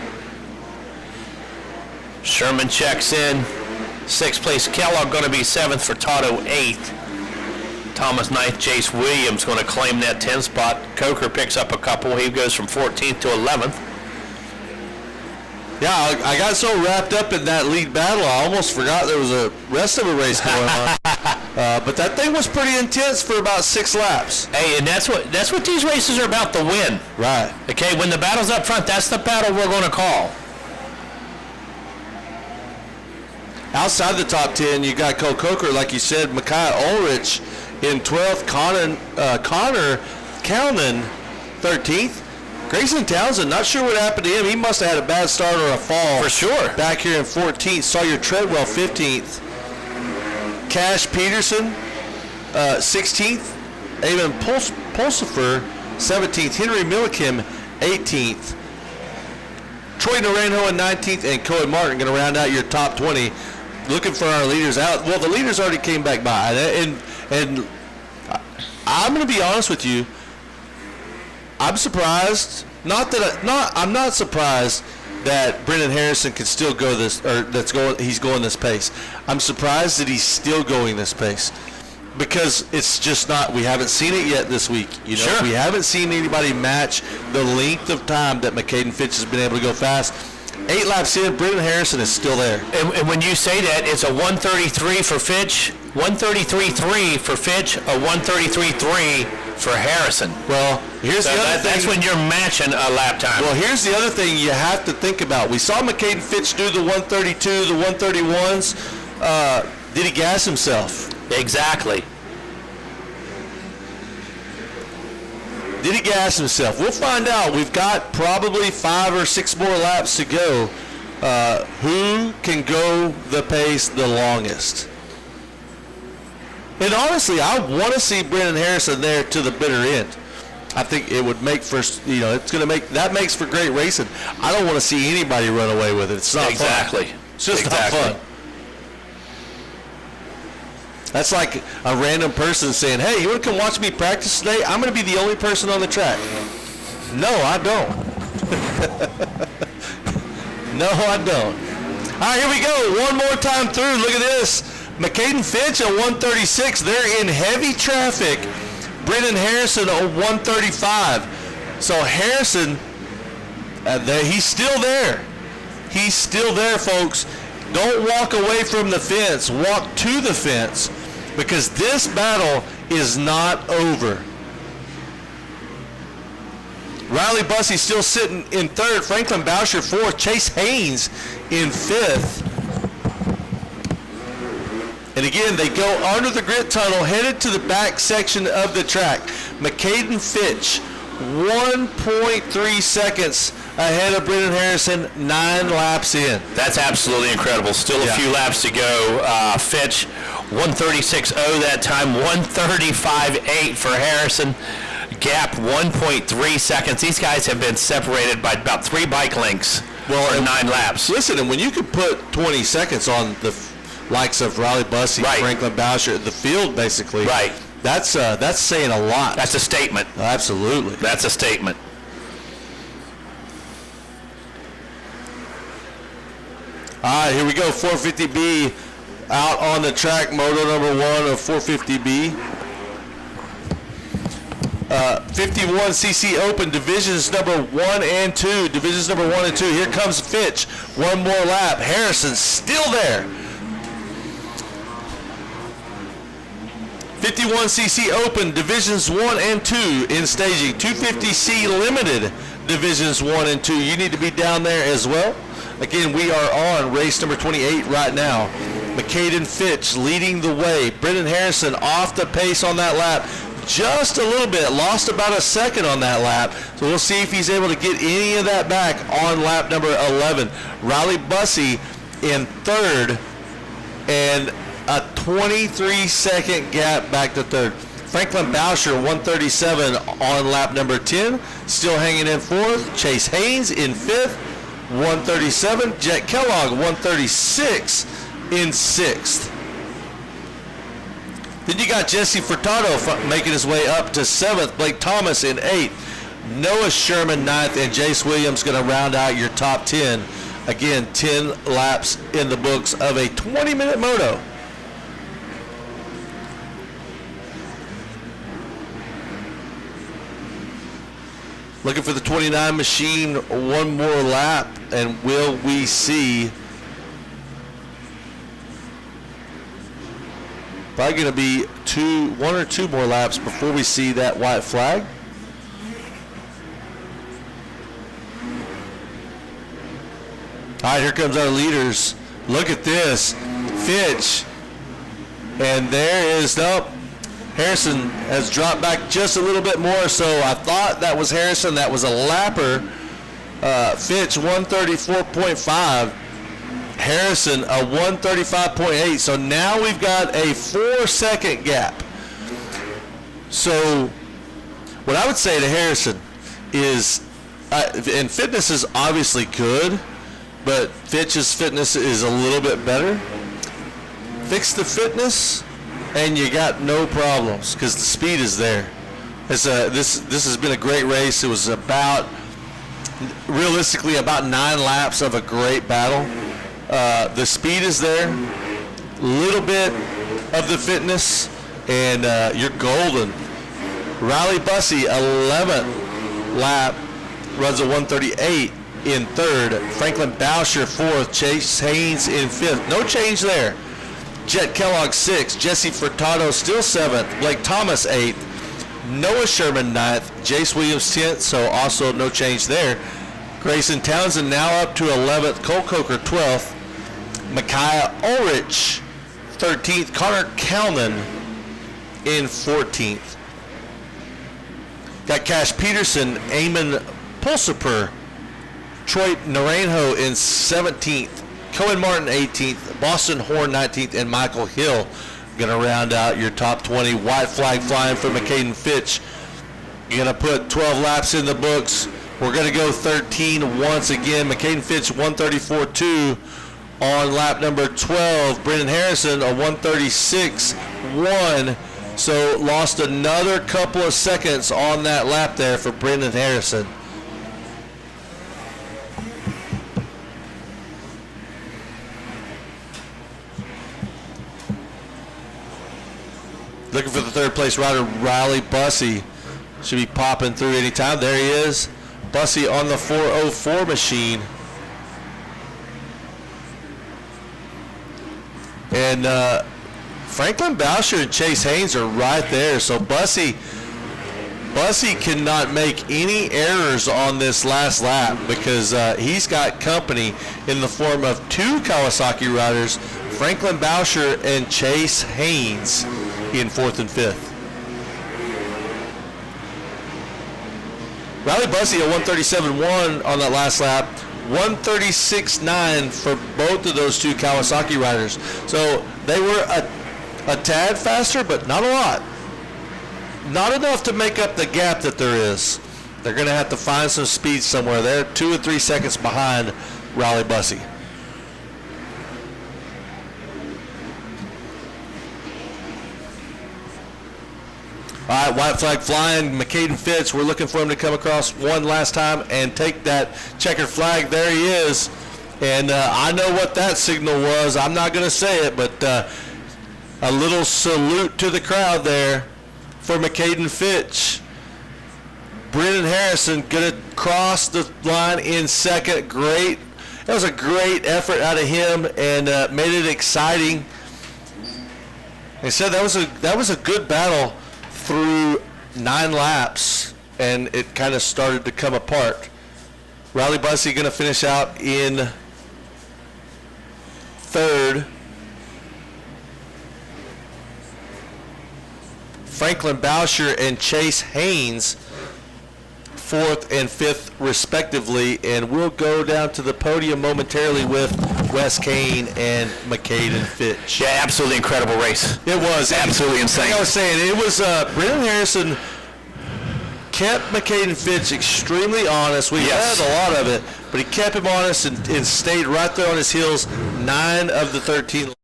Sherman checks in. 6th place. Kellogg going to be 7th. Furtado 8th. Thomas 9th. Jace Williams going to claim that 10th spot. Coker picks up a couple. He goes from 14th to 11th. Yeah, I got so wrapped up in that lead battle, I almost forgot there was a rest of a race going on. But that thing was pretty intense for about 6 laps. Hey, and that's what these races are about, the win. Right. Okay, when the battle's up front, that's the battle we're going to call. Outside the top 10, you got Cole Coker, like you said, Micaiah Ulrich in 12th, Connor Calnan 13th. Grayson Townsend, not sure what happened to him. He must have had a bad start or a fall. For sure. Back here in 14th. Sawyer Treadwell, 15th. Cash Peterson, 16th. Eamon Pulsifer, 17th. Henry Milliken, 18th. Troy Naranjo in 19th. And Cohen Martin going to round out your top 20. Looking for our leaders out. Well, the leaders already came back by. And I'm going to be honest with you. I'm surprised. I'm not surprised that Brendan Harrison can still go this, or he's going this pace. I'm surprised that he's still going this pace because it's just not. We haven't seen it yet this week. Sure. We haven't seen anybody match the length of time that McCaden Fitch has been able to go fast. 8 laps in, Brendan Harrison is still there. And when you say that, it's a 133 for Fitch, 133.3 for Fitch, a 133.3 for Harrison. Well, here's the other thing. That's when you're matching a lap time. Well, here's the other thing you have to think about. We saw McCaden Fitch do the 132, the 131s. Did he gas himself? Exactly. Did he gas himself? We'll find out. We've got probably 5 or 6 more laps to go. Who can go the pace the longest? And honestly, I want to see Brendan Harrison there to the bitter end. I think it would make for, it's going to makes for great racing. I don't want to see anybody run away with it. It's not exactly. fun. It's just not fun. That's like a random person saying, hey, you want to come watch me practice today? I'm going to be the only person on the track. No, I don't. No, I don't. All right, here we go. One more time through. Look at this. McCaden Finch at 136. They're in heavy traffic. Brendan Harrison at 135. So Harrison, he's still there. He's still there, folks. Don't walk away from the fence. Walk to the fence, because this battle is not over. Riley Bussey still sitting in third. Franklin Boucher fourth. Chase Haynes in fifth. And again, they go under the grit tunnel, headed to the back section of the track. McCaden Fitch, 1.3 seconds ahead of Brendan Harrison, 9 laps in. That's absolutely incredible. Still a few laps to go. Fitch, 136.0 that time, 135.8 for Harrison. Gap 1.3 seconds. These guys have been separated by about 3 bike lengths for 9 laps. Listen, and when you can put 20 seconds on the likes of Riley Bussey, Franklin Boucher, the field basically, that's saying a lot. That's a statement. Absolutely. That's a statement. All right, here we go. 450B out on the track. Moto number 1 of 450B. 51cc Open, divisions number 1 and 2. Divisions number 1 and 2. Here comes Fitch. One more lap. Harrison still there. 51cc Open, divisions 1 and 2 in staging. 250C Limited, divisions 1 and 2. You need to be down there as well. Again, we are on race number 28 right now. McCaden Fitch leading the way. Brendan Harrison off the pace on that lap. Just a little bit, lost about a second on that lap. So we'll see if he's able to get any of that back on lap number 11. Riley Bussey in third, and a 23-second gap back to third. Franklin Boucher, 137 on lap number 10, still hanging in fourth. Chase Haynes in fifth, 137. Jet Kellogg, 136 in sixth. Then you got Jesse Furtado making his way up to 7th. Blake Thomas in 8th. Noah Sherman 9th. And Jace Williams going to round out your top 10. Again, 10 laps in the books of a 20-minute moto. Looking for the 29 machine. One more lap. And will we see... Probably going to be 1 or 2 more laps before we see that white flag. All right, here comes our leaders. Look at this. Fitch. And there is, Harrison has dropped back just a little bit more. So I thought that was Harrison. That was a lapper. Fitch, 134.5. Harrison, a 135.8. So now we've got a 4-second gap. So what I would say to Harrison is, and fitness is obviously good, but Fitch's fitness is a little bit better. Fix the fitness, and you got no problems because the speed is there. This has been a great race. It was realistically about 9 laps of a great battle. The speed is there, a little bit of the fitness, and you're golden. Riley Bussey, 11th lap, runs a 138 in third. Franklin Boucher, 4th. Chase Haynes in 5th. No change there. Jet Kellogg, 6th. Jesse Furtado, still 7th. Blake Thomas, 8th. Noah Sherman, 9th. Jace Williams, 10th, so also no change there. Grayson Townsend now up to 11th. Cole Coker, 12th. Micaiah Ulrich, 13th. Connor Kalman in 14th. Got Cash Peterson, Eamon Pulsiper, Troy Naranjo in 17th. Cohen Martin, 18th. Boston Horn, 19th. And Michael Hill going to round out your top 20. White flag flying for McCaden Fitch. You're going to put 12 laps in the books. We're going to go 13 once again. McCaden Fitch, 134.2 on lap number 12. Brendan Harrison, a 136.1. So lost another couple of seconds on that lap there for Brendan Harrison. third place rider, Riley Bussey, should be popping through anytime. There he is. Bussey on the 404 machine. And Franklin Boucher and Chase Haynes are right there. So Bussey cannot make any errors on this last lap because he's got company in the form of two Kawasaki riders, Franklin Boucher and Chase Haynes, in 4th and 5th. Riley Bussey at 137.1 on that last lap, 136.9 for both of those two Kawasaki riders. So they were a tad faster, but not a lot. Not enough to make up the gap that there is. They're going to have to find some speed somewhere. They're 2 or 3 seconds behind Riley Bussey. All right, white flag flying. McCaden Fitz, we're looking for him to come across one last time and take that checkered flag. There he is. And I know what that signal was. I'm not going to say it, but a little salute to the crowd there for McCaden Fitch. Brennan Harrison going to cross the line in second. Great. That was a great effort out of him and made it exciting. They said that was a good battle through 9 laps, and it kind of started to come apart. Riley Bussey going to finish out in 3rd. Franklin Boucher and Chase Haynes 4th and 5th respectively, and we'll go down to the podium momentarily with Wes Kane and McCaden Fitch. Yeah, absolutely incredible race. It was absolutely insane. Like I was saying, it was Brennan Harrison kept McCaden Fitch extremely honest. We had a lot of it, but he kept him honest and stayed right there on his heels 9 of the 13.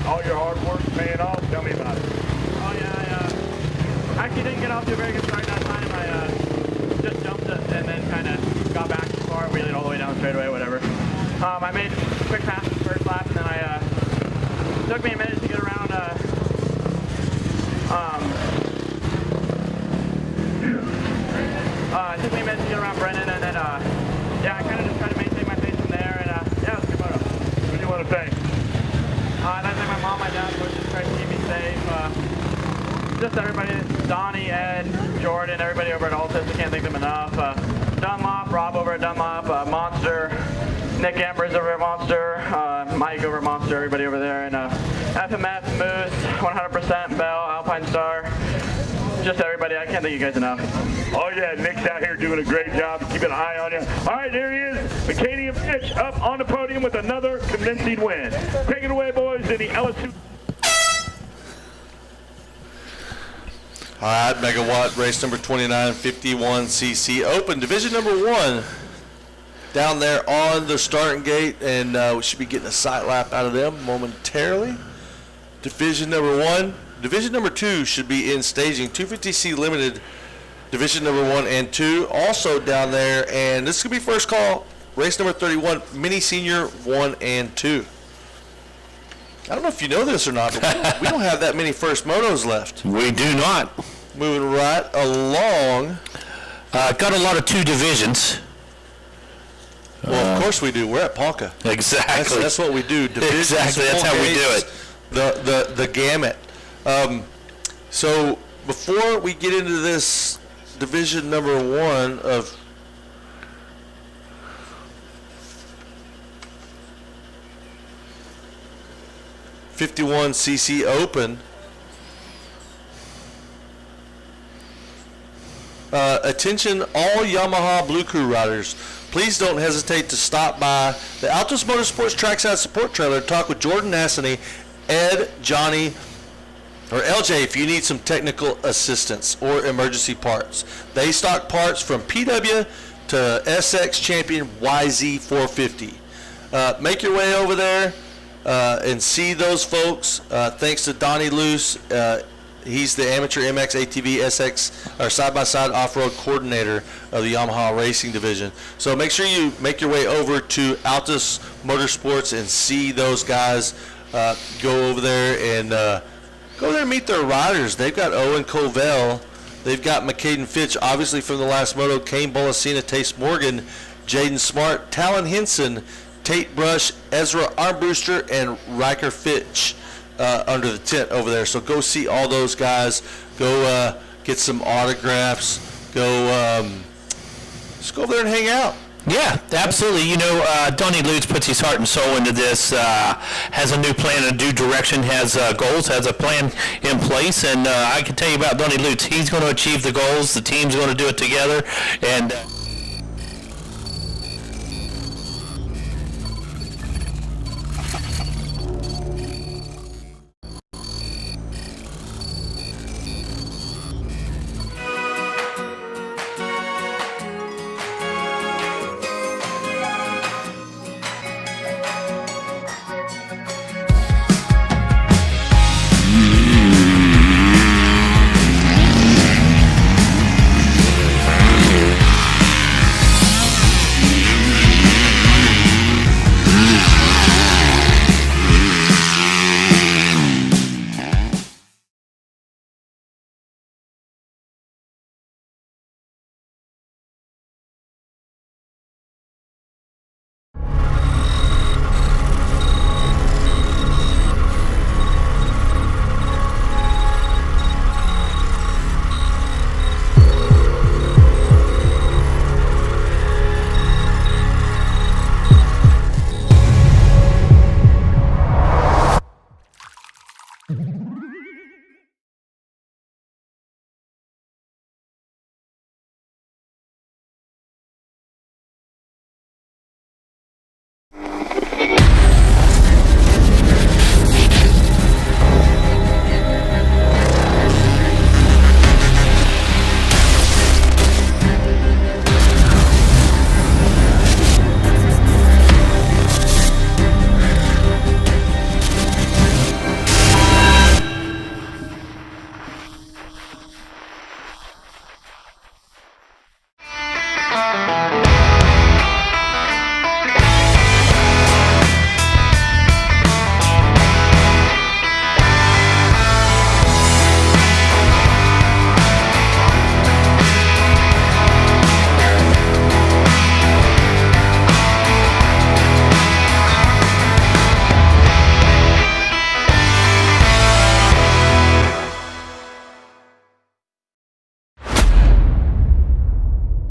All your hard work paying off. Tell me about it. Oh yeah, I actually didn't get off to a very good start that time. I just jumped it and then kind of got back too far, wheeling all the way down straightaway, whatever. I made quick pass the first lap, and then it took me a minute to get around. It took me a minute to get around Brennan, and then I kind of just tried to maintain my pace from there, and yeah, it was a good photo. Who do you want to thank? I'd like to thank my mom, my dad, for just trying to keep me safe. Just everybody, Donnie, Ed, Jordan, everybody over at Altus, I can't thank them enough. Dunlop, Rob over at Dunlop, Monster, Nick Ambers over at Monster, Mike over at Monster, everybody over there, and FMF, Moose, 100%, Bell, Alpine Star, just everybody. I can't thank you guys enough. Oh yeah, Nick's out here doing a great job, keeping an eye on you. All right, there he is, McCaden Fitch up on the podium with another convincing win. Take it away, boys, in the LCQ. All right, Megawatt race number 29, 51cc Open, division number 1, down there on the starting gate, and we should be getting a sight lap out of them momentarily. Division number 1. Division number 2 should be in staging. 250C Limited, division number 1 and 2, also down there, and this could be first call, race number 31, Mini Senior 1 and 2. I don't know if you know this or not, but we don't have that many first motos left. We do not. Moving right along. Got a lot of 2 divisions. Well, of course we do. We're at Ponca. Exactly. That's what we do. Divisions, exactly. That's how we do it. The gamut. So before we get into this division number 1 of (51cc) Open, attention all Yamaha Blue Crew riders. Please don't hesitate to stop by the Altus Motorsports Trackside Support Trailer to talk with Jordan Nassany, Ed, Johnny, or LJ if you need some technical assistance or emergency parts. They stock parts from PW to SX Champion YZ450. Make your way over there and see those folks. Thanks to Donnie Luce. He's the amateur MX ATV SX or side-by-side off-road coordinator of the Yamaha Racing Division. So make sure you make your way over to Altus Motorsports and see those guys. Go over there and go there and meet their riders. They've got Owen Covell. They've got McCaden Fitch, obviously from the last moto, Kane Bolasina, Tace Morgan, Jaden Smart, Talon Henson, Tate Brush, Ezra Armbruster, and Riker Fitch under the tent over there. So go see all those guys. Go get some autographs. Just go over there and hang out. Yeah, absolutely. You know, Donnie Lutz puts his heart and soul into this, has a new plan, a new direction, has goals, has a plan in place, and I can tell you about Donnie Lutz. He's going to achieve the goals. The team's going to do it together, and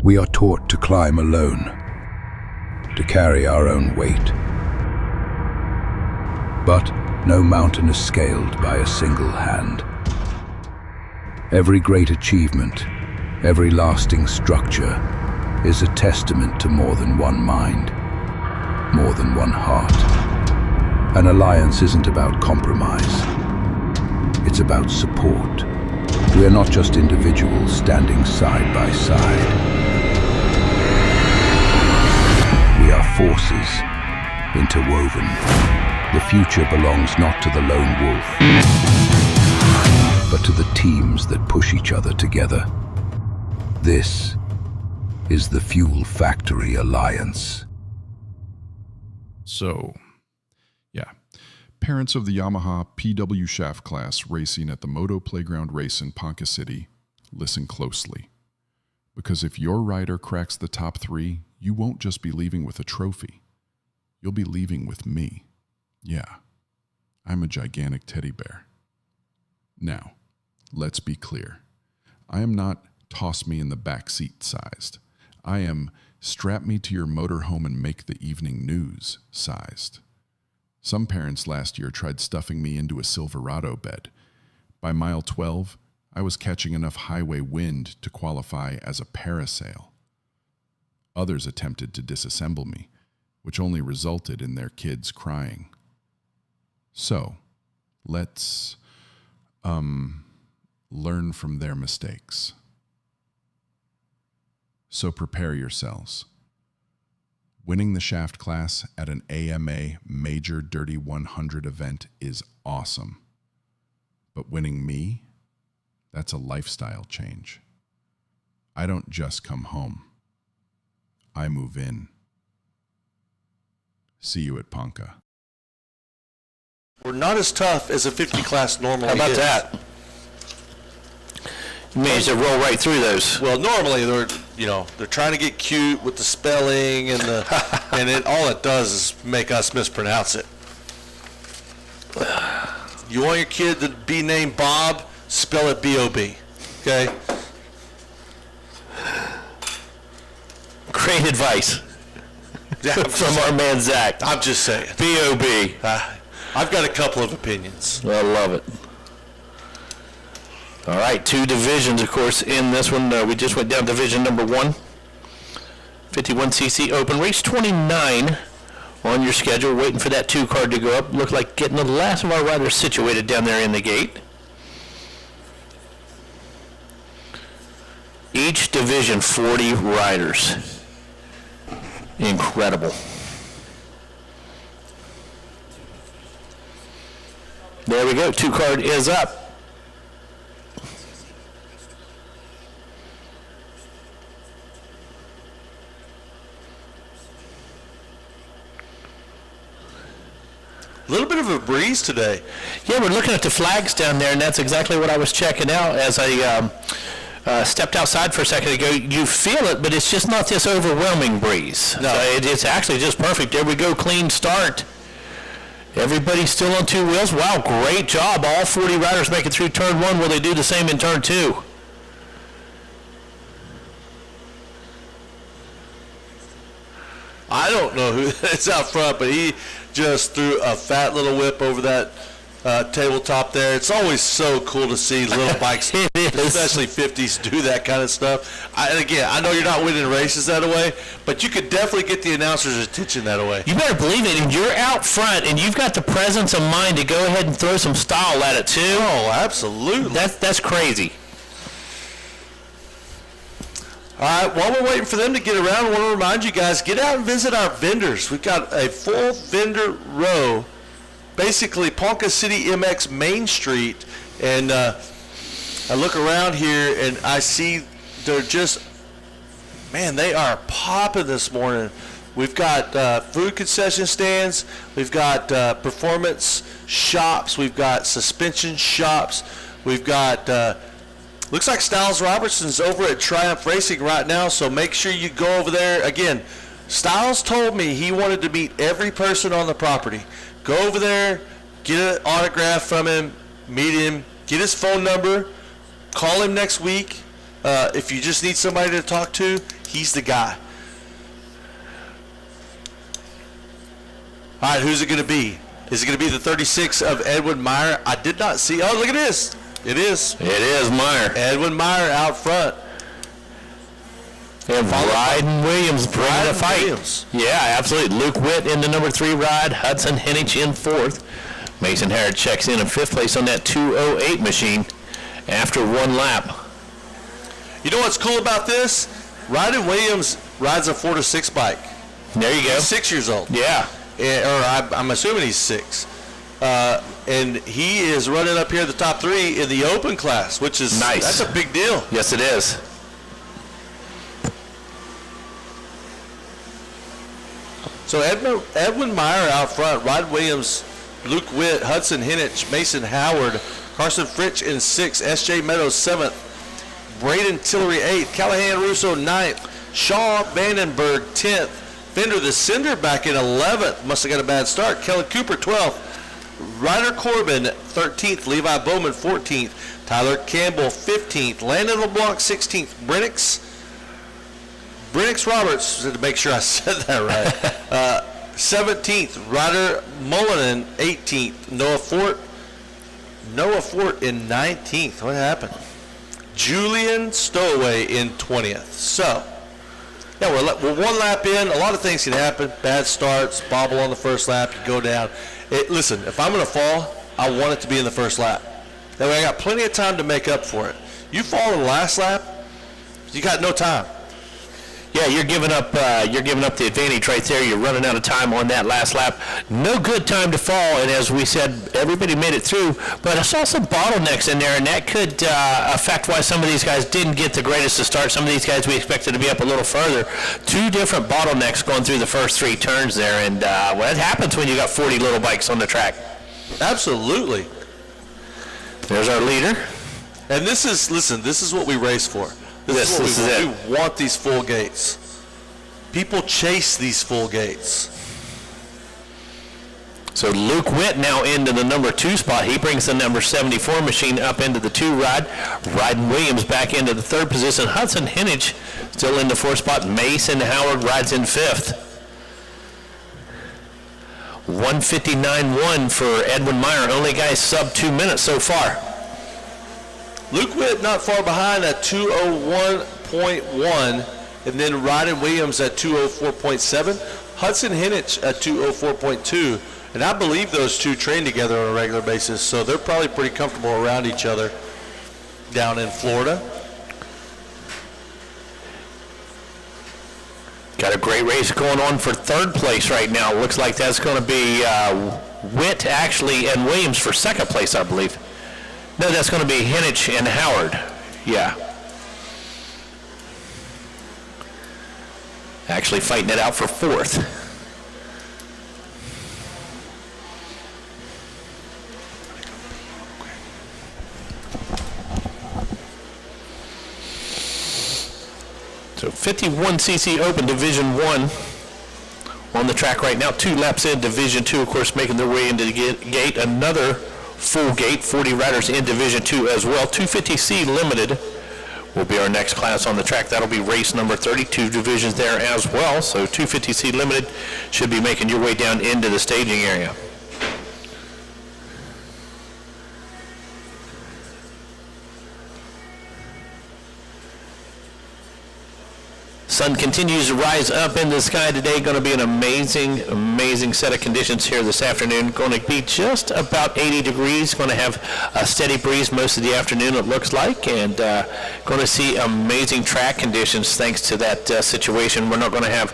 We are taught to climb alone, to carry our own weight. But no mountain is scaled by a single hand. Every great achievement, every lasting structure is a testament to more than one mind, more than one heart. An alliance isn't about compromise. It's about support. We are not just individuals standing side by side. We are forces interwoven. The future belongs not to the lone wolf, but to the teams that push each other together. This is the Fuel Factory Alliance. So, yeah. Parents of the Yamaha PW Shaft class racing at the Moto Playground Race in Ponca City, listen closely. Because if your rider cracks the top 3, you won't just be leaving with a trophy. You'll be leaving with me. Yeah, I'm a gigantic teddy bear. Now, let's be clear. I am not toss me in the back seat sized. I am strap me to your motorhome and make the evening news sized. Some parents last year tried stuffing me into a Silverado bed. By mile 12, I was catching enough highway wind to qualify as a parasail. Others attempted to disassemble me, which only resulted in their kids crying. So, let's, learn from their mistakes. So prepare yourselves. Winning the shaft class at an AMA Major Dirty 100 event is awesome. But winning me, that's a lifestyle change. I don't just come home. I move in. See you at Ponca. We're not as tough as a 50 class normally is. How about that? You managed to roll right through those. Well, normally they're trying to get cute with the spelling and all it does is make us mispronounce it. You want your kid to be named Bob, spell it B-O-B, okay? Great advice from our man Zach. I'm just saying. B-O-B. I've got a couple of opinions. I love it. All right, 2 divisions, of course, in this one. We just went down division number 1. 51cc open. Race 29 on your schedule, waiting for that 2 card to go up. Look like getting the last of our riders situated down there in the gate. Each division, 40 riders. Incredible. There we go, 2 card is up. A little bit of a breeze today. Yeah, we're looking at the flags down there, and that's exactly what I was checking out as I stepped outside for a second ago. You feel it, but it's just not this overwhelming breeze. No. So it's actually just perfect. There we go, clean start. Everybody's still on 2 wheels. Wow, great job. All 40 riders make it through turn 1. Will they do the same in turn 2? I don't know who that's out front, but he just threw a fat little whip over that tabletop there. It's always so cool to see little bikes, especially 50s, do that kind of stuff. And again, I know you're not winning races that way, but you could definitely get the announcers' attention that way. You better believe it. And you're out front, and you've got the presence of mind to go ahead and throw some style at it, too. Oh, absolutely. That's crazy. All right, while we're waiting for them to get around, I want to remind you guys, get out and visit our vendors. We've got a full vendor row, basically Ponca City MX Main Street, and I look around here and I see they're just, man, they are popping this morning. We've got food concession stands, we've got performance shops, we've got suspension shops, we've got looks like Styles Robertson's over at Triumph Racing right now, so make sure you go over there. Again, Styles told me he wanted to meet every person on the property. Go over there, get an autograph from him, meet him, get his phone number, call him next week. If you just need somebody to talk to, he's the guy. All right, who's it going to be? Is it going to be the 36 of Edwin Meyer? I did not see. Oh, look at this. It is. It is Meyer. Edwin Meyer out front. And Ryden Williams bringing the fight. Williams. Yeah, absolutely. Luke Witt in the number 3 ride. Hudson Henich in 4th. Mason Harrod checks in 5th place on that 2:08 machine after 1 lap. You know what's cool about this? Ryden Williams rides a 4-6 bike. There you go. He's 6 years old. Yeah. I'm assuming he's 6. And he is running up here at the top 3 in the open class, which is nice. That's a big deal. Yes, it is. So Edwin Meyer out front, Rod Williams, Luke Witt, Hudson Henich, Mason Howard, Carson Fritch in 6th, S.J. Meadows 7th, Braden Tillery 8th, Callahan Russo 9th, Shaw Vandenberg 10th, Fender the Cinder back in 11th, must have got a bad start, Kellen Cooper 12th, Ryder Corbin 13th, Levi Bowman 14th, Tyler Campbell 15th, Landon LeBlanc 16th, Brennix Roberts, to make sure I said that right, 17th, Ryder Mullinan 18th, Noah Fort in 19th. What happened? Julian Stowaway in 20th. So, yeah, we're 1 lap in. A lot of things can happen. Bad starts, bobble on the first lap, you go down. Listen, if I'm going to fall, I want it to be in the first lap. That way I got plenty of time to make up for it. You fall in the last lap, you got no time. Yeah, you're giving up the advantage right there. You're running out of time on that last lap. No good time to fall, and as we said, everybody made it through, but I saw some bottlenecks in there, and that could affect why some of these guys didn't get the greatest to start. Some of these guys we expected to be up a little further. 2 different bottlenecks going through the first 3 turns there, and well, it happens when you got 40 little bikes on the track. Absolutely. There's our leader. And this is what we race for. This is what we want. We want these full gates. People chase these full gates. So Luke Witt now into the number 2 spot. He brings the number 74 machine up into the 2 ride. Ryden Williams back into the 3rd position. Hudson Hennig still in the 4th spot. Mason Howard rides in 5th. 1:59.1 for Edwin Meyer. Only guy sub 2 minutes so far. Luke Witt not far behind at 2:01.1, and then Ryden Williams at 2:04.7. Hudson Hennig at 2:04.2. And I believe those two train together on a regular basis, so they're probably pretty comfortable around each other down in Florida. Got a great race going on for 3rd place right now. Looks like that's going to be Witt, actually, and Williams for 2nd place, I believe. No, that's going to be Hennig and Howard. Yeah. Actually fighting it out for 4th. So 51cc Open Division 1 on the track right now. 2 laps in Division 2, of course, making their way into the gate. Another full gate, 40 riders in Division 2 as well. 250C Limited will be our next class on the track. That'll be race number 32 divisions there as well. So 250C Limited should be making your way down into the staging area. Sun continues to rise up in the sky today. Going to be an amazing, amazing set of conditions here this afternoon. Going to be just about 80 degrees. Going to have a steady breeze most of the afternoon, it looks like, and going to see amazing track conditions thanks to that situation. We're not going to have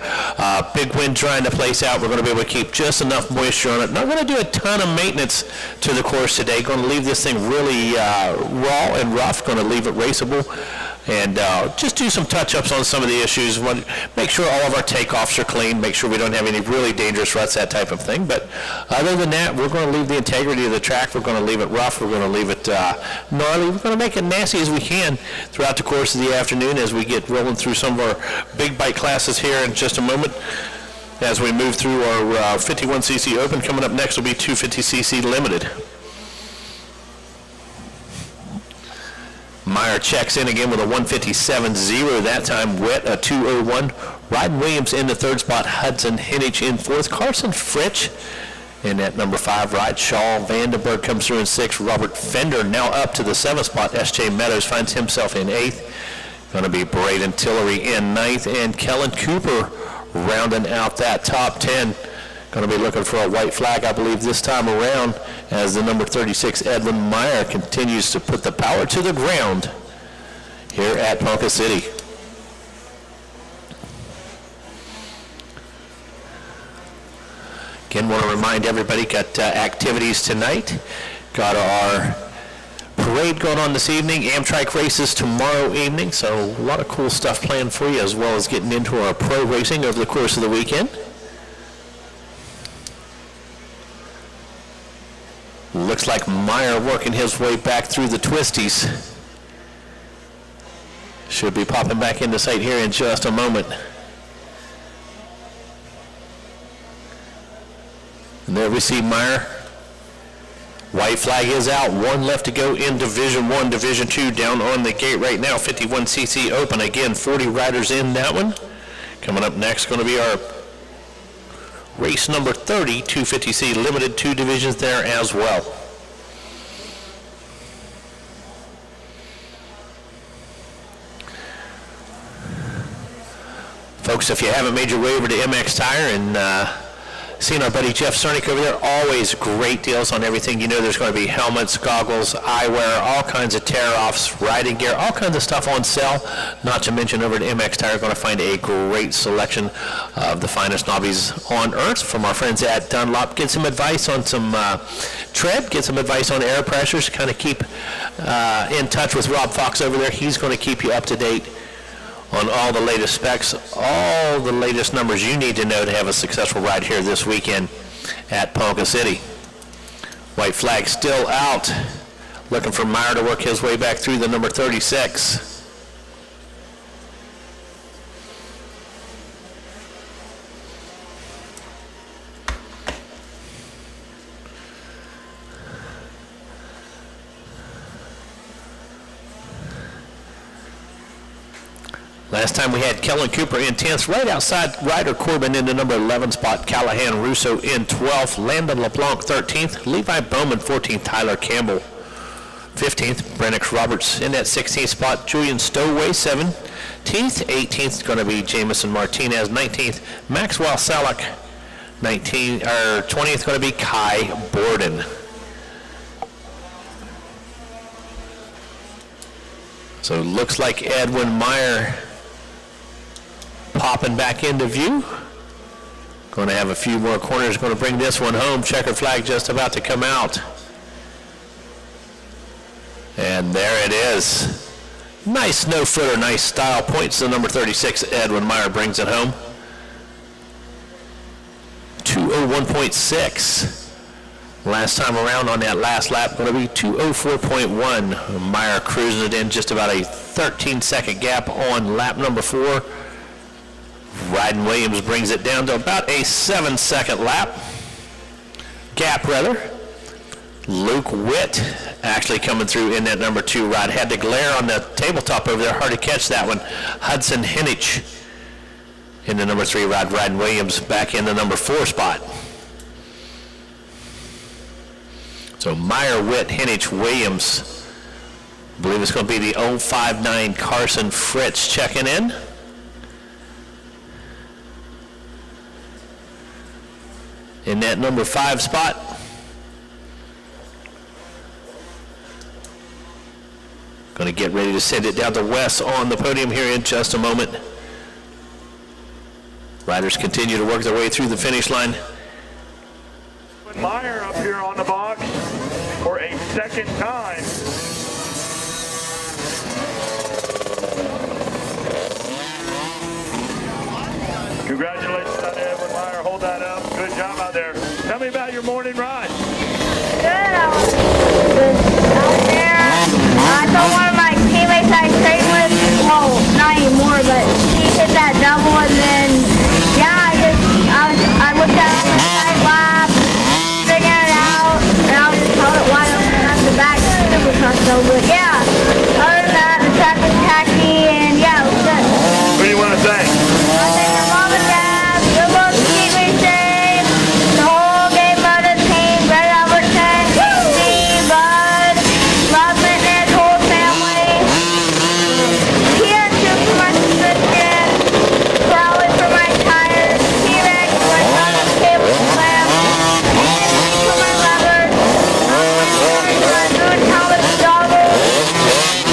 big wind drying the place out. We're going to be able to keep just enough moisture on it. Not going to do a ton of maintenance to the course today. Going to leave this thing really raw and rough. Going to leave it raceable. And just do some touch-ups on some of the issues. Make sure all of our takeoffs are clean. Make sure we don't have any really dangerous ruts, that type of thing. But other than that, we're going to leave the integrity of the track. We're going to leave it rough. We're going to leave it gnarly. We're going to make it nasty as we can throughout the course of the afternoon as we get rolling through some of our big bike classes here in just a moment. As we move through our 51cc Open, coming up next will be 250cc Limited. Meyer checks in again with a 1:57.0 that time. Witt a 2:01. Ryden Williams in the 3rd spot. Hudson Hennig in 4th. Carson Fritsch in at number 5 ride. Shaw Vandenberg comes through in 6th. Robert Fender now up to the 7th spot. S.J. Meadows finds himself in 8th. Going to be Braden Tillery in 9th. And Kellen Cooper rounding out that top 10. Going to be looking for a white flag, I believe, this time around as the number 36 Edwin Meyer continues to put the power to the ground here at Ponca City. Again, want to remind everybody, got activities tonight. Got our parade going on this evening, Amtrak races tomorrow evening, so a lot of cool stuff planned for you, as well as getting into our pro racing over the course of the weekend. Looks like Meyer working his way back through the twisties. Should be popping back into sight here in just a moment. And there we see Meyer. White flag is out. 1 left to go in Division 1. Division 2 down on the gate right now. 51cc Open. Again, 40 riders in that one. Coming up next, going to be our race number 30, 250C Limited, 2 divisions there as well. Folks, if you haven't made your way over to MX Tire and seen our buddy Jeff Cernick over there, always great deals on everything. You know there's going to be helmets, goggles, eyewear, all kinds of tear-offs, riding gear, all kinds of stuff on sale. Not to mention over at MX Tire, you're going to find a great selection of the finest knobbies on earth from our friends at Dunlop. Get some advice on some tread, get some advice on air pressures, kind of keep in touch with Rob Fox over there. He's going to keep you up to date on all the latest specs, all the latest numbers you need to know to have a successful ride here this weekend at Ponca City. White flag still out. Looking for Meyer to work his way back through the number 36. Last time we had Kellen Cooper in 10th, right outside Ryder Corbin in the number 11 spot, Callahan Russo in 12th, Landon LeBlanc 13th, Levi Bowman 14th, Tyler Campbell 15th, Brennick Roberts in that 16th spot, Julian Stowaway 17th, 18th is going to be Jamison Martinez 19th, Maxwell Salak 20th going to be Kai Borden. So it looks like Edwin Meyer popping back into view. Going to have a few more corners, going to bring this one home. Checker flag just about to come out. And there it is. Nice no-footer, nice style. Points to number 36, Edwin Meyer brings it home. 201.6. Last time around on that last lap, going to be 204.1. Meyer cruising it in, just about a 13-second gap on lap number 4. Ryden Williams brings it down to about a 7-second gap. Luke Witt actually coming through in that number 2 ride. Had the glare on the tabletop over there, hard to catch that one. Hudson Henich in the number 3 ride. Ryden Williams back in the number 4 spot. So Meyer, Witt, Henich, Williams. I believe it's going to be the 059 Carson Fritz checking in. In that number 5 spot. Going to get ready to send it down to Wes on the podium here in just a moment. Riders continue to work their way through the finish line. Meyer up here on the box for a second time. Congratulations on Edwin Meyer. Hold that up. Good job out there. Tell me about your morning ride. Good. I was out there. I saw one of my teammates I trained with. Well, not anymore, but he hit that double, and then I looked at him on the side lap, figured it out, and I just held it wide open at the back supercross. So, but yeah, other than that, the track was tacky, and yeah, it was good. What do you want to thank? I thank my mom and dad. Good luck to keep me safe. The whole game motor team, Brett Albertson, Steve, Bud, Love Fitness, whole family. TN2 for my subscription. Crowley for my tires. T-Rex for my final cable clamp. AMC for my levers. For my Moon Talbot goggles.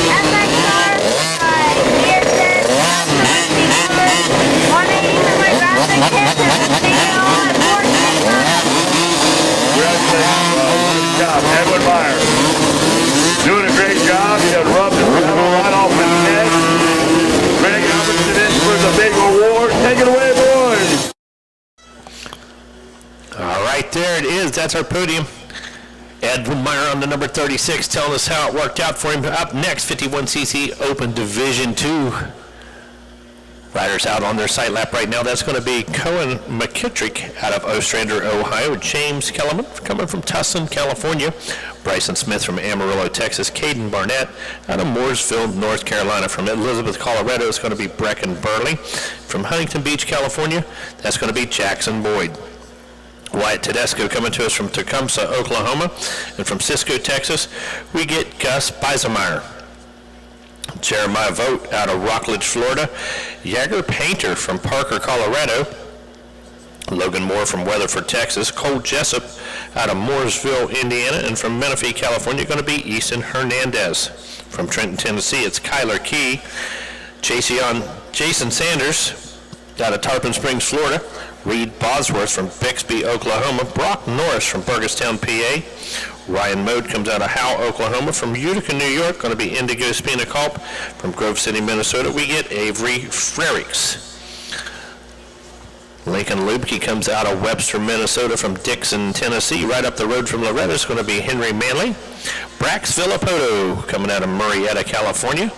FXR for my Pearson. For my speakers. 180 for my graphic kit. And thank you all at Congratulations. Good job. Edwin Meyer. Doing a great job. He had rubbed the pedal right off his neck. Greg Albertson in for the big award. Take it away, boys. All right, there it is. That's our podium. Edwin Meyer on the number 36 telling us how it worked out for him. Up next, 51cc Open Division 2. Riders out on their sight lap right now. That's going to be Cohen McKittrick out of Ostrander, Ohio. James Kellerman coming from Tustin, California. Bryson Smith from Amarillo, Texas. Caden Barnett out of Mooresville, North Carolina. From Elizabeth, Colorado, it's going to be Brecken Burley. From Huntington Beach, California, that's going to be Jackson Boyd. Wyatt Tedesco coming to us from Tecumseh, Oklahoma. And from Cisco, Texas, we get Gus Beisemeyer. Jeremiah Vogt out of Rockledge, Florida. Jagger Painter from Parker, Colorado. Logan Moore from Weatherford, Texas. Cole Jessup out of Mooresville, Indiana. And from Menifee, California, going to be Easton Hernandez. From Trenton, Tennessee, it's Kyler Key. Jason Sanders out of Tarpon Springs, Florida. Reed Bosworth from Bixby, Oklahoma. Brock Norris from Burgestown, PA. Ryan Mode comes out of Howe, Oklahoma. From Utica, New York, going to be Indigo Spinaculp. From Grove City, Minnesota, we get Avery Frericks. Lincoln Lubke comes out of Webster, Minnesota from Dixon, Tennessee. Right up the road from Loretta is going to be Henry Manley. Brax Villapoto coming out of Murrieta, California.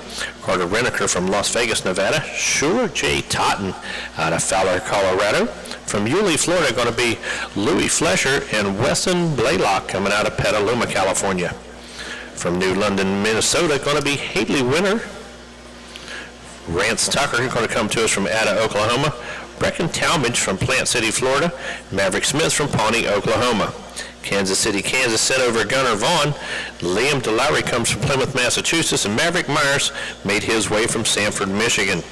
Carter Reneker from Las Vegas, Nevada. Sure J. Totten out of Fowler, Colorado. From Yulee, Florida, going to be Louis Flesher and Weston Blaylock coming out of Petaluma, California. From New London, Minnesota, going to be Haley Winter. Rance Tucker going to come to us from Ada, Oklahoma. Brecken Talmadge from Plant City, Florida. Maverick Smith from Pawnee, Oklahoma. Kansas City, Kansas sent over Gunnar Vaughn. Liam DeLowry comes from Plymouth, Massachusetts. And Maverick Myers made his way from Sanford, Michigan.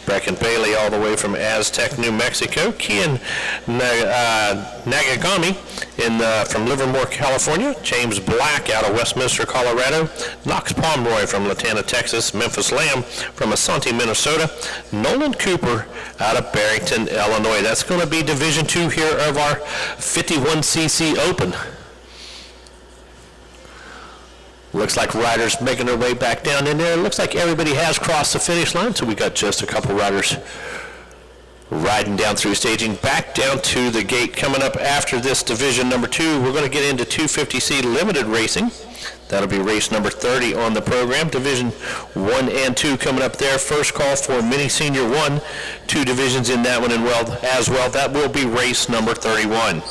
Brecken Bailey all the way from Aztec, New Mexico. Kian Nagagami from Livermore, California. James Black out of Westminster, Colorado. Knox Pomeroy from Latana, Texas. Memphis Lamb from Asante, Minnesota. Nolan Cooper out of Barrington, Illinois. That's going to be Division II here of our 51cc Open. Looks like riders making their way back down in there. Looks like everybody has crossed the finish line, so we got just a couple riders riding down through staging. Back down to the gate coming up after this Division number 2. We're going to get into 250C limited racing. That'll be race number 30 on the program. Division 1 and 2 coming up there. First call for Mini Senior 1. 2 divisions in that one as well. That will be race number 31.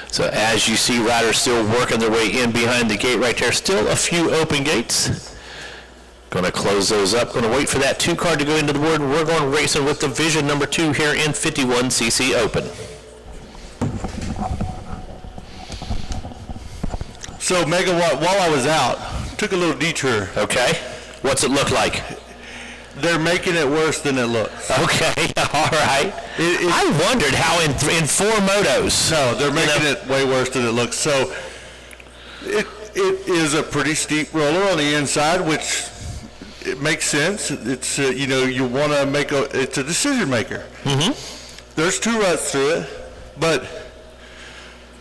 So as you see, riders still working their way in behind the gate right there. Still a few open gates. Going to close those up. Going to wait for that 2 card to go into the board. We're going racing with Division number 2 here in 51cc Open. So, Megawatt, while I was out, took a little detour. Okay. What's it look like? They're making it worse than it looks. Okay, all right. I wondered how in 4 motos. No, they're making it way worse than it looks. So it is a pretty steep roller on the inside, which it makes sense. It's you want to make it's a decision maker. Mm-hmm. There's 2 ruts through it, but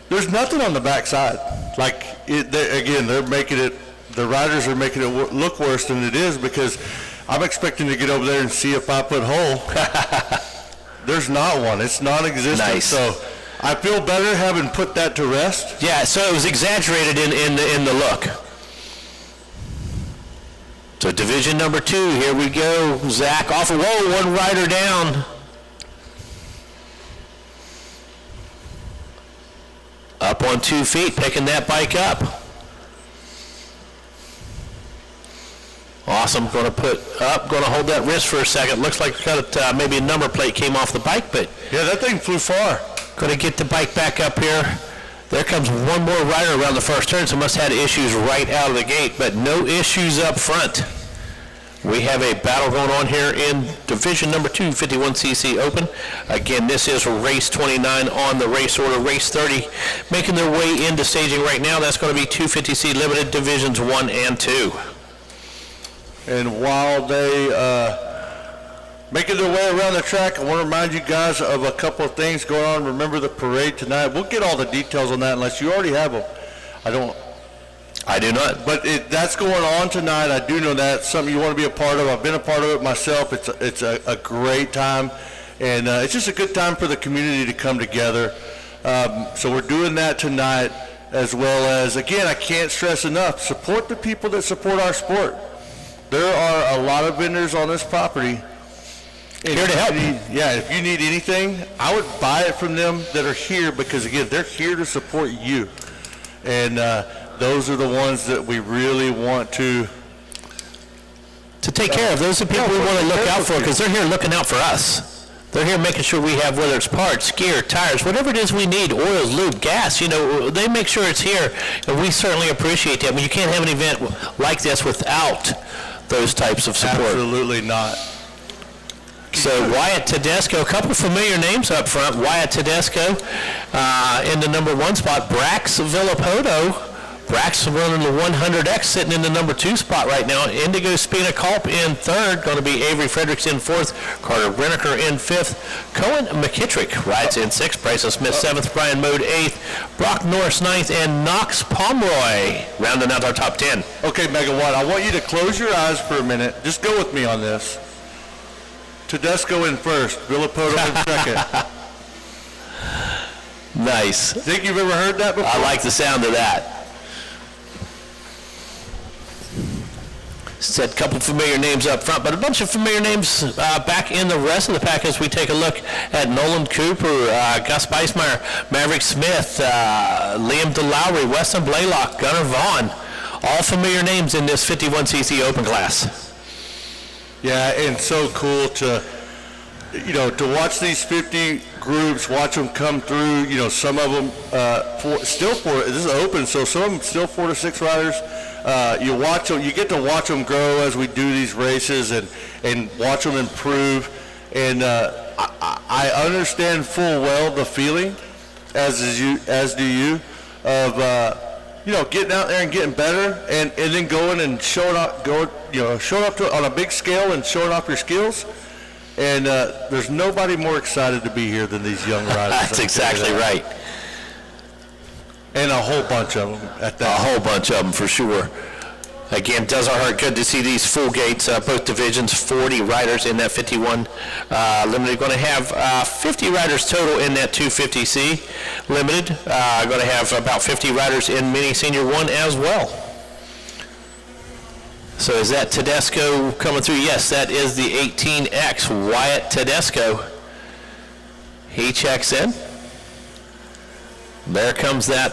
there's nothing on the backside. Like they're making it. The riders are making it look worse than it is because I'm expecting to get over there and see a 5-foot hole. There's not one. It's non-existent. Nice. So I feel better having put that to rest. Yeah, so it was exaggerated in the look. So Division number 2, here we go. Zach off. Whoa, 1 rider down. Up on 2 feet, picking that bike up. Awesome. Going to put up, going to hold that wrist for a second. Looks like maybe a number plate came off the bike, but yeah, that thing flew far. Going to get the bike back up here. There comes 1 more rider around the first turn, so must have had issues right out of the gate, but no issues up front. We have a battle going on here in Division number 2, 51cc Open. Again, this is race 29 on the race order. Race 30 making their way into staging right now. That's going to be 250C Limited Divisions 1 and 2. And while they making their way around the track, I want to remind you guys of a couple of things going on. Remember the parade tonight. We'll get all the details on that unless you already have them. I do not. But that's going on tonight. I do know that. Something you want to be a part of. I've been a part of it myself. It's a great time. And it's just a good time for the community to come together. So we're doing that tonight, as well as, again, I can't stress enough, support the people that support our sport. There are a lot of vendors on this property. Here to help. If you need anything, I would buy it from them that are here because, again, they're here to support you. And those are the ones that we really want to take care of. Those are the people we want to look out for because they're here looking out for us. They're here making sure we have, whether it's parts, gear, tires, whatever it is we need, oils, lube, gas, they make sure it's here, and we certainly appreciate that. But you can't have an event like this without those types of support. Absolutely not. So Wyatt Tedesco, a couple familiar names up front. Wyatt Tedesco in the number 1 spot. Brax Villapoto Brax running the 100X, sitting in the number 2 spot right now. Indigo Spina Culp in 3rd. Going to be Avery Fredericks in 4th. Carter Reneker in 5th. Cohen McKittrick rides in 6th. Bryson Smith 7th. Brian Mode 8th. Brock Norris 9th. And Knox Pomeroy rounding out our top 10. Okay, Megawatt, I want you to close your eyes for a minute. Just go with me on this. Tedesco in 1st. Villapoto in 2nd. Nice. Think you've ever heard that before? I like the sound of that. Said a couple familiar names up front, but a bunch of familiar names back in the rest of the pack as we take a look at Nolan Cooper, Gus Beismeyer, Maverick Smith, Liam DeLowry, Weston Blaylock, Gunnar Vaughn. All familiar names in this 51cc open class. Yeah, and so cool to, to watch these 50 groups, watch them come through. Some of them this is open, so some of them still 4 to 6 riders. You watch them, you get to watch them grow as we do these races and watch them improve. And I understand full well the feeling, as do you, of getting out there and getting better, and then going and showing up on a big scale and showing off your skills. And there's nobody more excited to be here than these young riders. That's exactly right. And a whole bunch of them at that. A whole bunch of them for sure. Again, does our heart good to see these full gates, both divisions, 40 riders in that 51 limited. Going to have 50 riders total in that 250C limited. Going to have about 50 riders in mini senior 1 as well. So is that Tedesco coming through? Yes, that is the 18X Wyatt Tedesco. He checks in. There comes that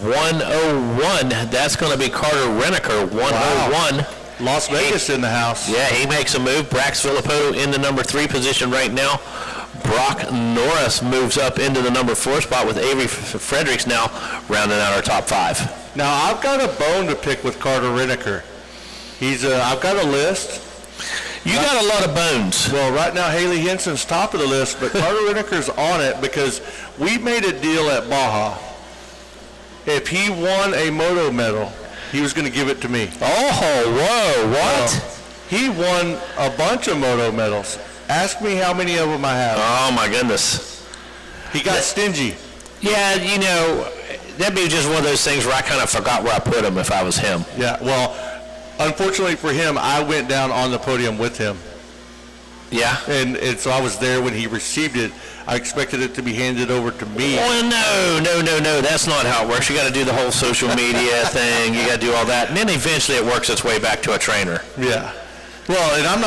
101. That's going to be Carter Reneker, 101. Wow. Las Vegas in the house. Yeah, he makes a move. Brax Villapoto in the number 3 position right now. Brock Norris moves up into the number 4 spot with Avery Fredericks now rounding out our top 5. Now, I've got a bone to pick with Carter Reneker. I've got a list. You got a lot of bones. Well, right now, Haley Henson's top of the list, but Carter Reneker's on it because we made a deal at Baja. If he won a moto medal, he was going to give it to me. Oh, whoa, what? He won a bunch of moto medals. Ask me how many of them I have. Oh, my goodness. He got stingy. Yeah, that'd be just one of those things where I kind of forgot where I put him if I was him. Yeah, well, unfortunately for him, I went down on the podium with him. Yeah. And so I was there when he received it. I expected it to be handed over to me. Well, no. That's not how it works. You got to do the whole social media thing. You got to do all that. And then eventually it works its way back to a trainer. Yeah. Well, and I'm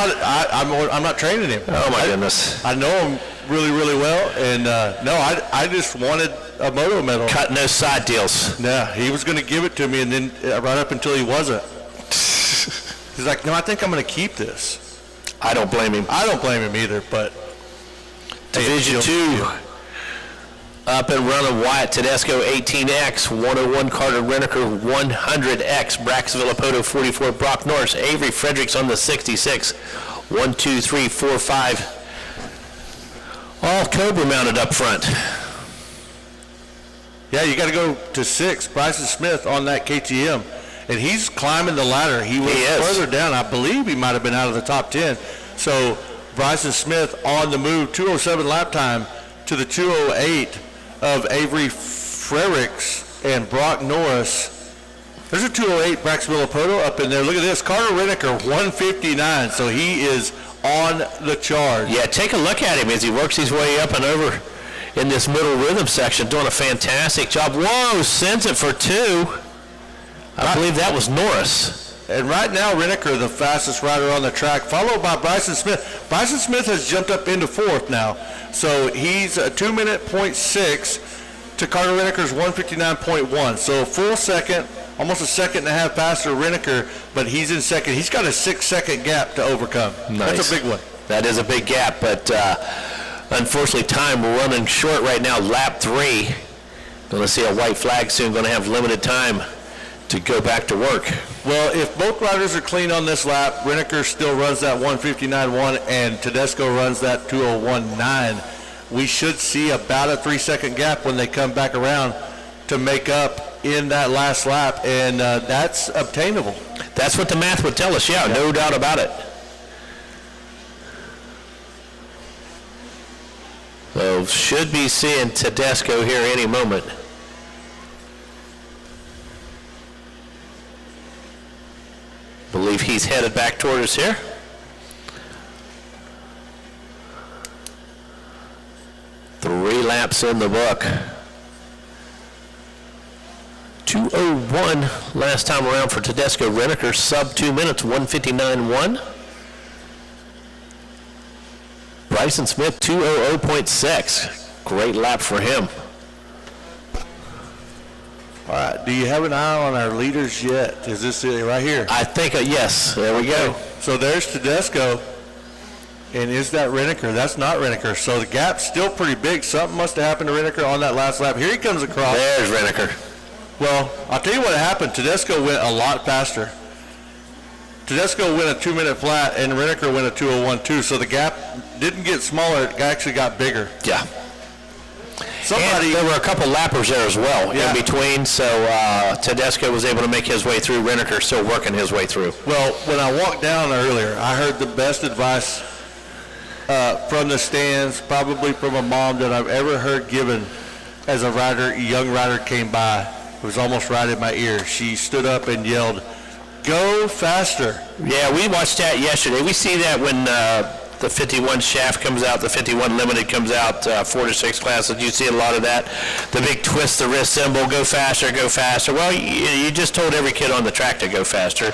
not training him. Oh, my goodness. I know him really, really well. And, I just wanted a moto medal. Cutting those side deals. Yeah, he was going to give it to me, and then right up until he wasn't. He's like, no, I think I'm going to keep this. I don't blame him. I don't blame him either, but... Division 2, up and running Wyatt Tedesco, 18X, 101 Carter Reneker, 100X, Brax Villapoto, 44, Brock Norris, Avery Fredericks on the 66, 1, 2, 3, 4, 5, all Cobra mounted up front. Yeah, you got to go to 6, Bryson Smith on that KTM. And he's climbing the ladder. He was further down. I believe he might have been out of the top 10. So Bryson Smith on the move, 207 lap time to the 208 of Avery Fredericks and Brock Norris. There's a 208 Brax Villapoto up in there. Look at this. Carter Reneker, 159. So he is on the charge. Yeah, take a look at him as he works his way up and over in this middle rhythm section, doing a fantastic job. Whoa, sends it for 2. I believe that was Norris. And right now, Reneker, the fastest rider on the track, followed by Bryson Smith. Bryson Smith has jumped up into 4th now. So he's a 2:06 to Carter Reneker's 1:59.1. So a full second, almost a second and a half faster Reneker, but he's in second. He's got a 6-second gap to overcome. Nice. That's a big one. That is a big gap, but unfortunately time running short right now, lap 3. Going to see a white flag soon, going to have limited time to go back to work. Well, if both riders are clean on this lap, Reneker still runs that 1:59.1 and Tedesco runs that 2:01.9. We should see about a 3-second gap when they come back around to make up in that last lap, and that's obtainable. That's what the math would tell us, no doubt about it. So should be seeing Tedesco here any moment. Believe he's headed back toward us here. Three laps in the book. 2:01 last time around for Tedesco. Renneker sub 2 minutes, 1:59.1. Bryson Smith, 2:00.6. Great lap for him. All right, do you have an eye on our leaders yet? Is this it right here? I think, yes, there we go. So there's Tedesco, and is that Renneker? That's not Renneker. So the gap's still pretty big. Something must have happened to Renneker on that last lap. Here he comes across. There's Renneker. Well, I'll tell you what happened. Tedesco went a lot faster. Tedesco went a 2-minute flat, and Renneker went a 2:01.2. So the gap didn't get smaller. It actually got bigger. Yeah. And there were a couple lappers there as well in between, so Tedesco was able to make his way through. Renneker still working his way through. Well, when I walked down earlier, I heard the best advice from the stands, probably from a mom that I've ever heard given as a young rider came by. It was almost right in my ear. She stood up and yelled, "Go faster." Yeah, we watched that yesterday. We see that when the 51 shaft comes out, the 51 limited comes out, 4 to 6 classes. You see a lot of that. The big twist the wrist symbol, go faster, go faster. Well, you just told every kid on the track to go faster.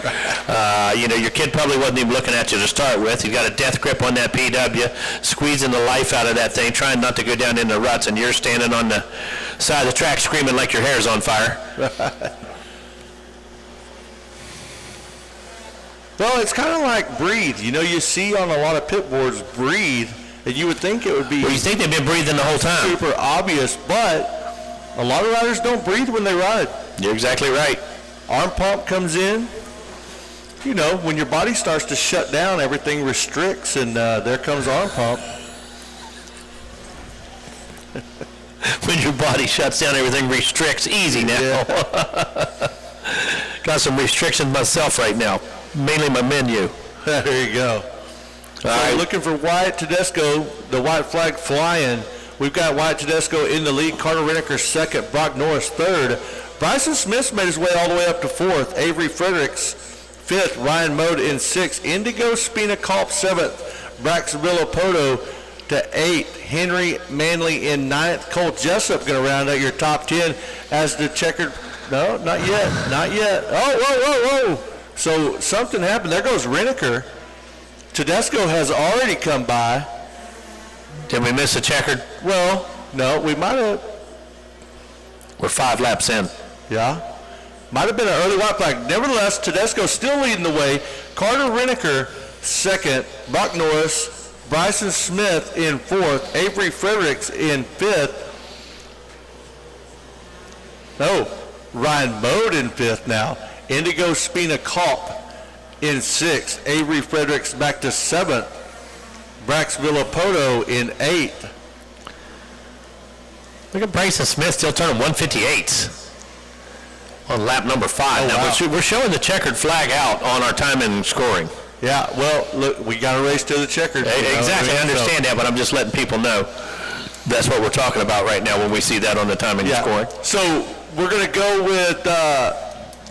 Your kid probably wasn't even looking at you to start with. You got a death grip on that PW, squeezing the life out of that thing, trying not to go down in the ruts, and you're standing on the side of the track screaming like your hair's on fire. Well, it's kind of like breathe. You see on a lot of pit boards breathe, and you would think it would be. Well, you think they've been breathing the whole time. Super obvious, but a lot of riders don't breathe when they ride. You're exactly right. Arm pump comes in. When your body starts to shut down, everything restricts, and there comes arm pump. When your body shuts down, everything restricts. Easy now. Yeah. Got some restrictions myself right now. Mainly my menu. There you go. All right, looking for Wyatt Tedesco, the white flag flying. We've got Wyatt Tedesco in the lead. Carter Renneker second. Brock Norris third. Bryson Smith made his way all the way up to fourth. Avery Fredericks fifth. Ryan Mode in sixth. Indigo Spina Kalp seventh. Brax Villapoto to eighth. Henry Manley in ninth. Cole Jessup going to round out your top 10 as the checkered. No, not yet. Not yet. Oh, whoa. So something happened. There goes Renneker. Tedesco has already come by. Did we miss a checkered? Well, no, we might have. We're 5 laps in. Yeah. Might have been an early white flag. Nevertheless, Tedesco still leading the way. Carter Renneker second. Brock Norris. Bryson Smith in fourth. Avery Fredericks in fifth. No, Ryan Mode in fifth now. Indigo Spina Kalp in sixth. Avery Fredericks back to seventh. Brax Villapoto in eighth. Look at Bryson Smith still turning 158 on lap number 5. Oh, now wow. we're showing the checkered flag out on our time and scoring. Yeah, well, look, we got to race to the checkered. Exactly, I understand that, but I'm just letting people know that's what we're talking about right now when we see that on the time and scoring. So we're going to go with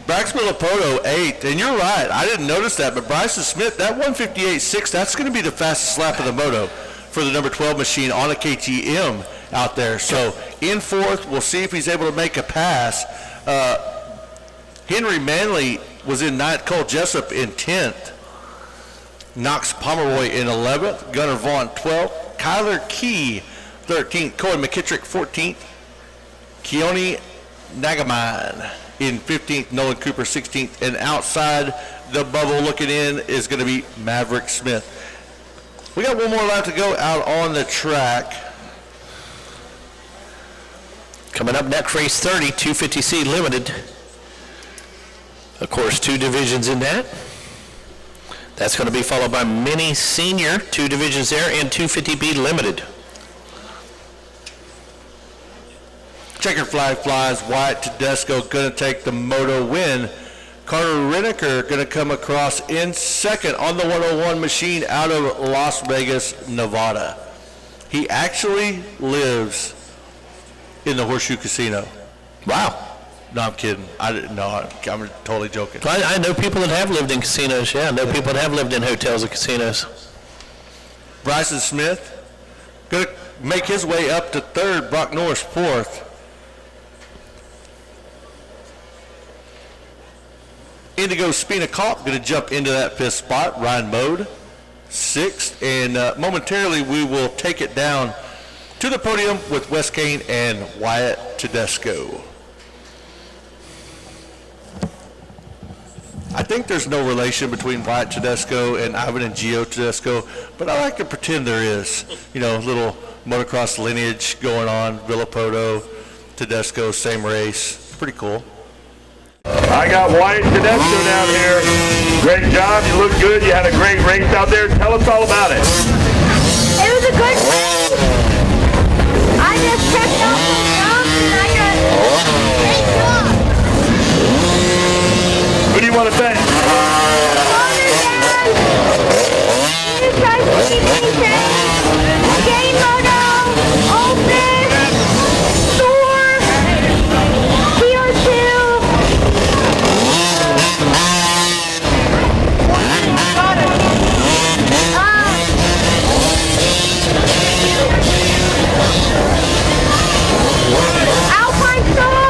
Brax Villapoto 8th, and you're right, I didn't notice that, but Bryson Smith, that 158.6, that's going to be the fastest lap of the moto for the number 12 machine on a KTM out there. So in fourth, we'll see if he's able to make a pass. Henry Manley was in 9th, Cole Jessup in 10th, Knox Pomeroy in 11th, Gunnar Vaughn 12th, Kyler Key 13th, Cohen McKittrick 14th, Keone Nagaman in 15th, Nolan Cooper 16th, and outside the bubble looking in is going to be Maverick Smith. We got one more lap to go out on the track. Coming up next, race 30, 250C Limited. Of course, 2 divisions in that. That's going to be followed by Mini Senior, 2 divisions there, and 250B Limited. Checkered flag flies. Wyatt Tedesco going to take the moto win. Carter Reneker going to come across in second on the 101 machine out of Las Vegas, Nevada. He actually lives in the Horseshoe Casino. Wow. No, I'm kidding. I didn't know. I'm totally joking. I know people that have lived in casinos. Yeah, I know people that have lived in hotels and casinos. Bryson Smith going to make his way up to third. Brock Norris fourth. Indigo Spina Kopp going to jump into that fifth spot. Ryan Mode sixth. And momentarily we will take it down to the podium with Wes Kane and Wyatt Tedesco. I think there's no relation between Wyatt Tedesco and Ivan and Gio Tedesco, but I like to pretend there is. You know, little motocross lineage going on. Villapoto, Tedesco, same race. Pretty cool. I got Wyatt Tedesco down here. Great job. You look good. You had a great race out there. Tell us all about it. It was a good race. I just checked out some jumps and I got great job. Who do you want to thank? You guys to keep me safe. Game Moto, Open, Thor, CO2. Alpine Star!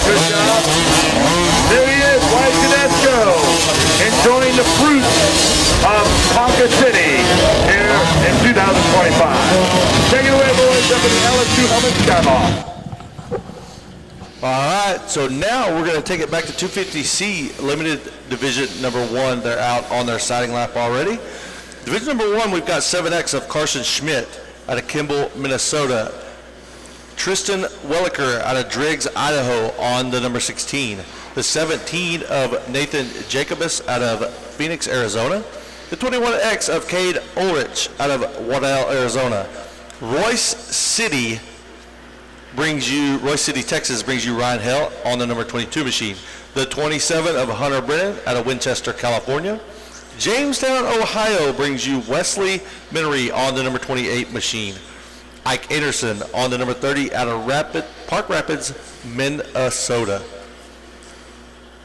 Good job. There he is, Wyatt Tedesco, enjoying the fruits of Ponca City here in 2025. Take it away, boys, up in the LCQ Helmet Skybox. All right, so now we're going to take it back to 250C Limited Division number 1. They're out on their sighting lap already. Division number 1, we've got 7X of Carson Schmidt out of Kimball, Minnesota. Tristan Welliker out of Driggs, Idaho on the number 16. The 17 of Nathan Jacobus out of Phoenix, Arizona. The 21X of Cade Ulrich out of Waddell, Arizona. Royce City, Texas brings you Ryan Hell on the number 22 machine. The 27 of Hunter Brennan out of Winchester, California. Jamestown, Ohio brings you Wesley Minery on the number 28 machine. Ike Anderson on the number 30 out of Park Rapids, Minnesota.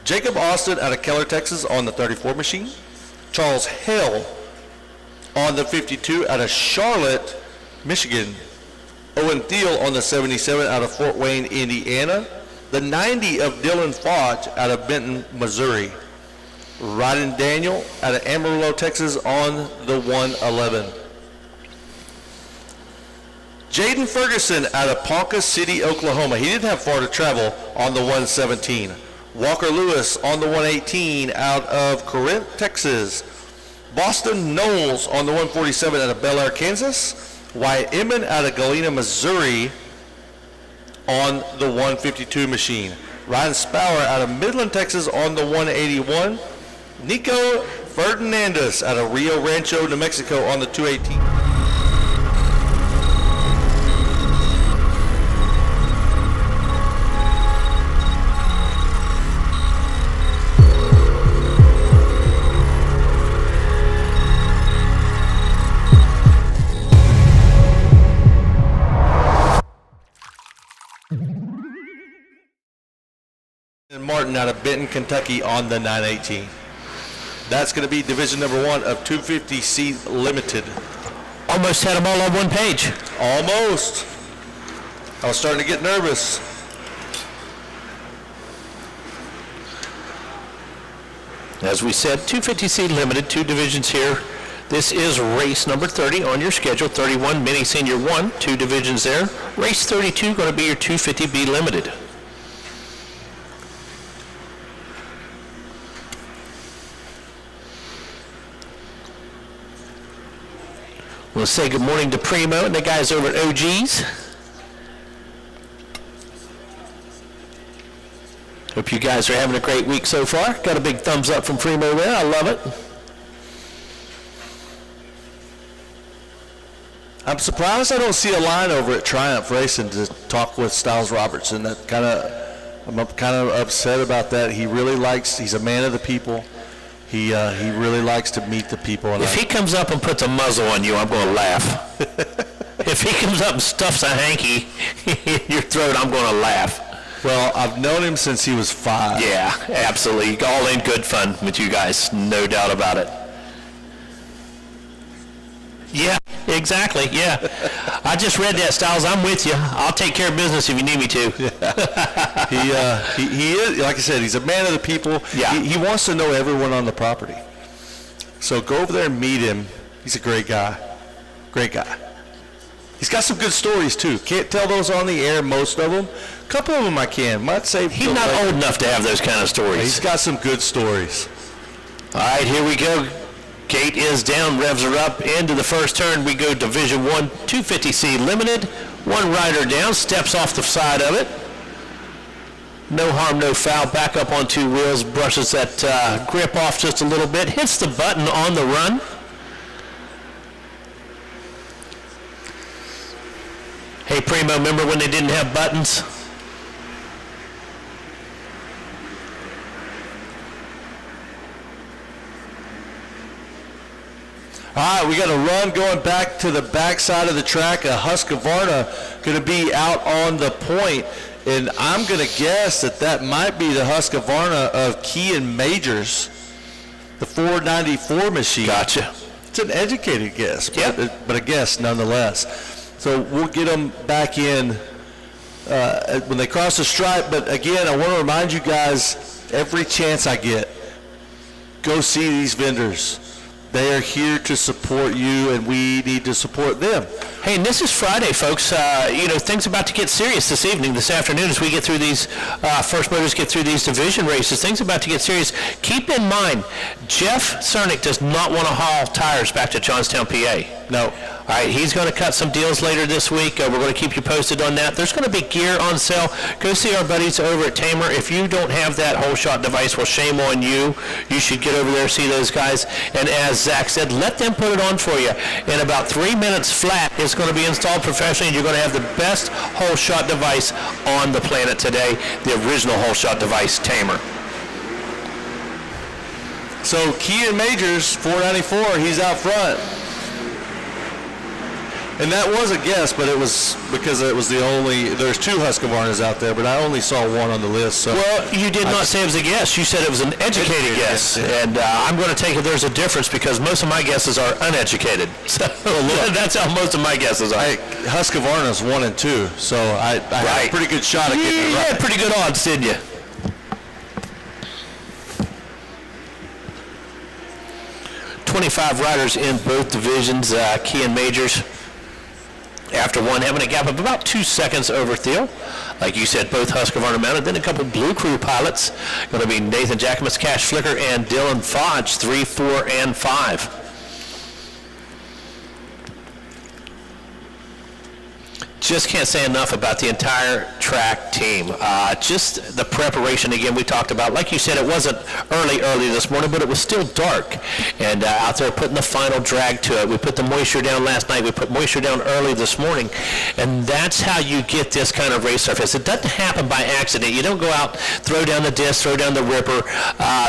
Jacob Austin out of Keller, Texas on the 34 machine. Charles Hale on the 52 out of Charlotte, Michigan. Owen Thiel on the 77 out of Fort Wayne, Indiana. The 90 of Dylan Fodge out of Benton, Missouri. Ryden Daniel out of Amarillo, Texas on the 111. Jaden Ferguson out of Ponca City, Oklahoma. He didn't have far to travel on the 117. Walker Lewis on the 118 out of Corinth, Texas. Boston Knowles on the 147 out of Bel Air, Kansas. Wyatt Inman out of Galena, Missouri on the 152 machine. Ryan Spower out of Midland, Texas on the 181. Nico Fernandez out of Rio Rancho, New Mexico on the 218. And Martin out of Benton, Kentucky on the 918. That's going to be division number 1 of 250C Limited. Almost had them all on one page. Almost. I was starting to get nervous. As we said, 250C Limited, 2 divisions here. This is race number 30 on your schedule. 31 Mini Senior 1, 2 divisions there. Race 32 going to be your 250B Limited. We'll say good morning to Primo and the guys over at OG's. Hope you guys are having a great week so far. Got a big thumbs up from Primo there. I love it. I'm surprised I don't see a line over at Triumph Racing to talk with Styles Robertson. I'm kind of upset about that. He's a man of the people. He really likes to meet the people. And if he comes up and puts a muzzle on you, I'm going to laugh. If he comes up and stuffs a hanky in your throat, I'm going to laugh. Well, I've known him since he was 5. Yeah, absolutely. All in good fun with you guys, no doubt about it. Yeah, exactly, yeah. I just read that, Styles. I'm with you. I'll take care of business if you need me to. Yeah. He is, like I said, he's a man of the people. Yeah. He wants to know everyone on the property. So go over there and meet him. He's a great guy. Great guy. He's got some good stories, too. Can't tell those on the air, most of them. A couple of them I can. Might say he's not old enough to have those kind of stories. He's got some good stories. All right, here we go. Gate is down, revs are up. Into the first turn, we go Division 1, 250C Limited. One rider down, steps off the side of it. No harm, no foul. Back up on 2 wheels, brushes that grip off just a little bit. Hits the button on the run. Hey, Primo, remember when they didn't have buttons? All right, we got a run going back to the back side of the track. A Husqvarna going to be out on the point, and I'm going to guess that might be the Husqvarna of Kean Majors, the 494 machine. Gotcha. It's an educated guess, but a guess nonetheless. So we'll get them back in when they cross the stripe. But again, I want to remind you guys, every chance I get, go see these vendors. They are here to support you, and we need to support them. Hey, and this is Friday, folks. Things about to get serious this evening, this afternoon, as we get through these First Motors, get through these division races. Things about to get serious. Keep in mind, Jeff Cernick does not want to haul tires back to Johnstown, PA. No. All right, he's going to cut some deals later this week. We're going to keep you posted on that. There's going to be gear on sale. Go see our buddies over at Tamer. If you don't have that whole shot device, well, shame on you. You should get over there, see those guys. And as Zach said, let them put it on for you. In about 3 minutes flat, it's going to be installed professionally, and you're going to have the best whole shot device on the planet today, the original whole shot device, Tamer. So Kean Majors, 494, he's out front. And that was a guess, but it was because it was there's 2 Husqvarnas out there, but I only saw one on the list. So well, you did not say it was a guess. You said it was an educated guess. Yeah. And I'm going to take it there's a difference because most of my guesses are uneducated. So that's how most of my guesses are. Hey, Husqvarna's 1 and 2, so I had a pretty good shot at getting it right. You had pretty good odds, didn't you? $25 riders in both divisions, Kean Majors. After one, having a gap of about 2 seconds over Thiel. Like you said, both Husqvarna mounted. Then a couple Blue Crew pilots. Going to be Nathan Jacobus, Cash Flicker, and Dylan Fodge, 3, 4, and 5. Just can't say enough about the entire track team. Just the preparation, again, we talked about. Like you said, it wasn't early this morning, but it was still dark. And out there putting the final drag to it. We put the moisture down last night. We put moisture down early this morning. And that's how you get this kind of race surface. It doesn't happen by accident. You don't go out, throw down the disc, throw down the ripper,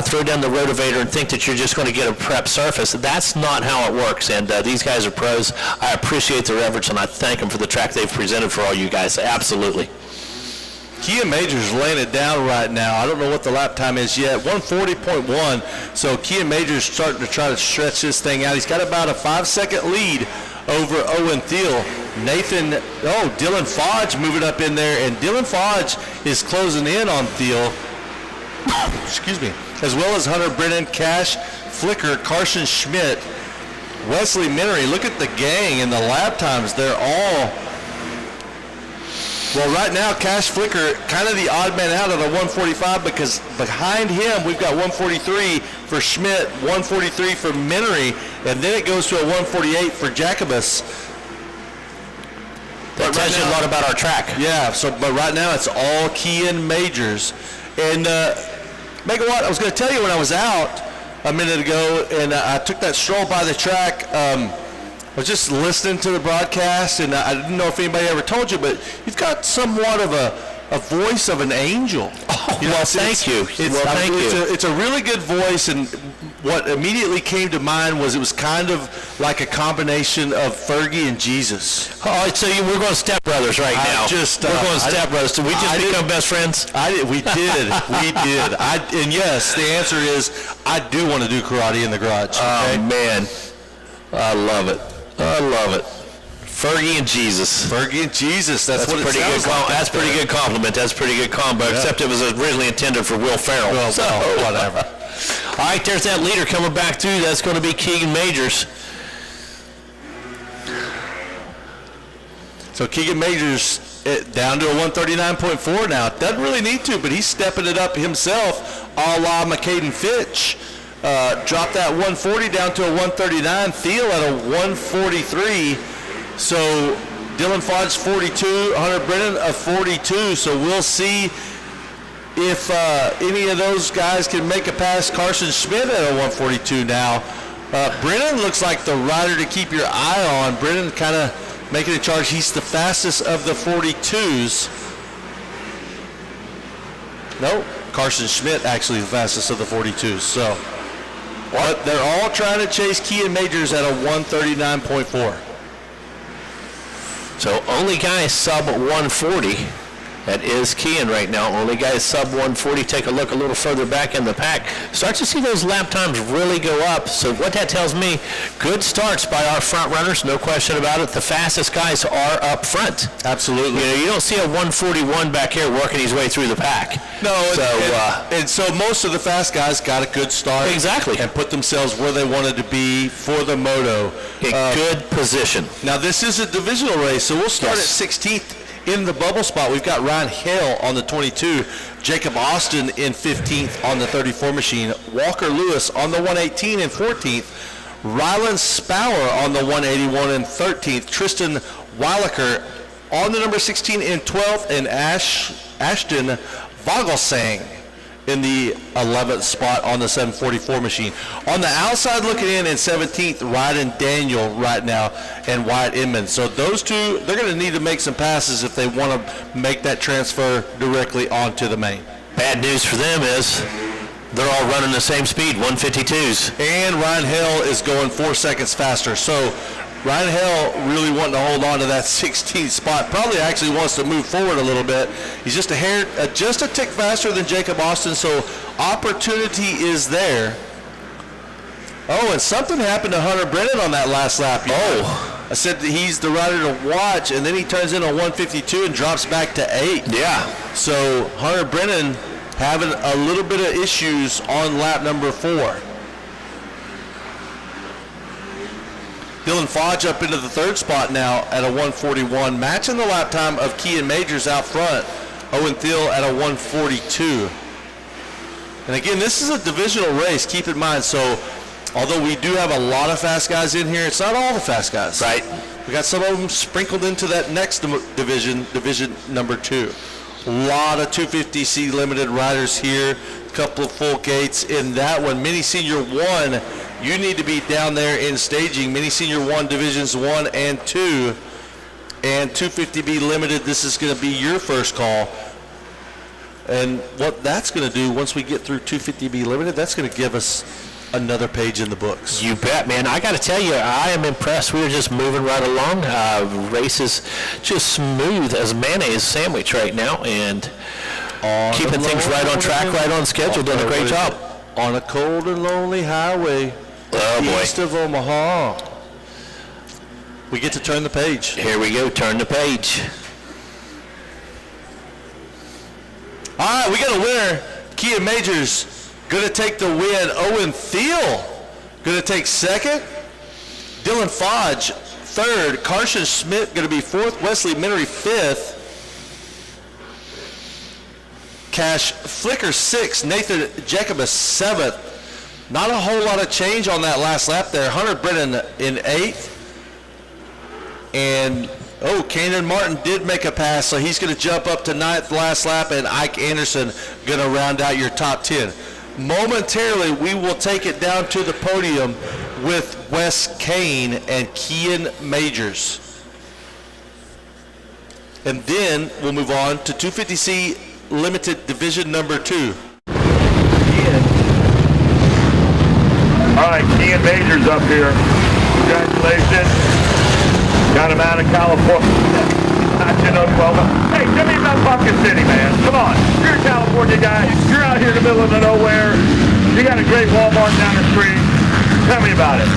throw down the rotivator and think that you're just going to get a prep surface. That's not how it works. And these guys are pros. I appreciate their efforts, and I thank them for the track they've presented for all you guys. Absolutely. Kean Majors laying it down right now. I don't know what the lap time is yet. 140.1. So Kean Majors starting to try to stretch this thing out. He's got about a 5-second lead over Owen Thiel. Dylan Fodge moving up in there, and Dylan Fodge is closing in on Thiel. Excuse me. As well as Hunter Brennan, Cash Flicker, Carson Schmidt, Wesley Minery. Look at the gang and the lap times. They're all. Well, right now, Cash Flicker, kind of the odd man out at a 145 because behind him, we've got 143 for Schmidt, 143 for Minery, and then it goes to a 148 for Jacobus. That tells you a lot about our track. Yeah, but right now it's all Kean Majors. And Megawatt, I was going to tell you when I was out a minute ago, and I took that stroll by the track, was just listening to the broadcast, and I didn't know if anybody ever told you, but you've got somewhat of a voice of an angel. Oh, well, thank you. Thank you. It's a really good voice, and what immediately came to mind was it was kind of like a combination of Fergie and Jesus. Oh, so we're going stepbrothers right now. We're going stepbrothers. Did we just become best friends? We did. And yes, the answer is I do want to do karate in the garage. Okay? Oh, man. I love it. Fergie and Jesus. Fergie and Jesus. That's what pretty it sounds good. like. That's pretty good compliment. That's pretty good combo. Yeah. Except it was originally intended for Will Ferrell. Well, so whatever. All right, there's that leader coming back through. That's going to be Keegan Majors. So Keegan Majors down to a 139.4 now. Doesn't really need to, but he's stepping it up himself, a la McCaden Fitch. Dropped that 140 down to a 139. Thiel at a 143. So Dylan Fodge 42, Hunter Brennan a 42. So we'll see if any of those guys can make a pass. Carson Schmidt at a 142 now. Brennan looks like the rider to keep your eye on. Brennan kind of making a charge. He's the fastest of the 42s. Nope, Carson Schmidt actually the fastest of the 42s. So, but they're all trying to chase Keegan Majors at a 139.4. So only guy sub 140. That is Kean right now. Only guy sub 140. Take a look a little further back in the pack. Start to see those lap times really go up. So what that tells me, good starts by our front runners, no question about it. The fastest guys are up front. Absolutely. You don't see a 141 back here working his way through the pack. No, and so most of the fast guys got a good start. Exactly. And put themselves where they wanted to be for the moto. In good position. Now this is a divisional race, so we'll start at 16th. In the bubble spot, we've got Ryan Hale on the 22, Jacob Austin in 15th on the 34 machine, Walker Lewis on the 118 in 14th, Rylan Spower on the 181 in 13th, Tristan Weilacher on the number 16 in 12th, and Ashton Vogelsang in the 11th spot on the 744 machine. On the outside looking in 17th, Ryden Daniel right now and Wyatt Inman. So those two, they're going to need to make some passes if they want to make that transfer directly onto the main. Bad news for them is they're all running the same speed, 152s. And Ryan Hale is going 4 seconds faster. So Ryan Hale really wanting to hold on to that 16th spot. Probably actually wants to move forward a little bit. He's just a tick faster than Jacob Austin, so opportunity is there. Oh, and something happened to Hunter Brennan on that last lap. I said that he's the rider to watch, and then he turns in a 152 and drops back to 8. Yeah. So Hunter Brennan having a little bit of issues on lap number 4. Dylan Fodge up into the 3rd spot now at a 141, matching the lap time of Kean Majors out front. Owen Thiel at a 142. And again, this is a divisional race, keep in mind. So although we do have a lot of fast guys in here, it's not all the fast guys. Right. We got some of them sprinkled into that next division number 2. A lot of 250C limited riders here, a couple of full gates in that one. Mini Senior 1, you need to be down there in staging. Mini Senior 1 Divisions 1 and 2. And 250B limited, this is going to be your first call. And what that's going to do once we get through 250B limited, that's going to give us another page in the books. You bet, man. I got to tell you, I am impressed. We're just moving right along. Race is just smooth as mayonnaise sandwich right now, and keeping things right on track, right on schedule. Doing a great job. On a cold and lonely highway east of Omaha. We get to turn the page. Here we go, turn the page. All right, we got a winner. Kean Majors going to take the win. Owen Thiel going to take 2nd. Dylan Fodge 3rd. Carson Schmidt going to be 4th. Wesley Minery 5th. Cash Flicker 6th. Nathan Jacobus 7th. Not a whole lot of change on that last lap there. Hunter Brennan in 8th. And Kanan Martin did make a pass, so he's going to jump up to 9th last lap, and Ike Anderson going to round out your top 10. Momentarily, we will take it down to the podium with Wes Kane and Kian Majors. And then we'll move on to 250C Limited Division number 2. All right, Kian Majors up here. Congratulations. Got him out of California. Not in Oklahoma. Hey, tell me about Ponca City, man. Come on. You're a California guy. You're out here in the middle of nowhere. You got a great Walmart down the street. Tell me about it.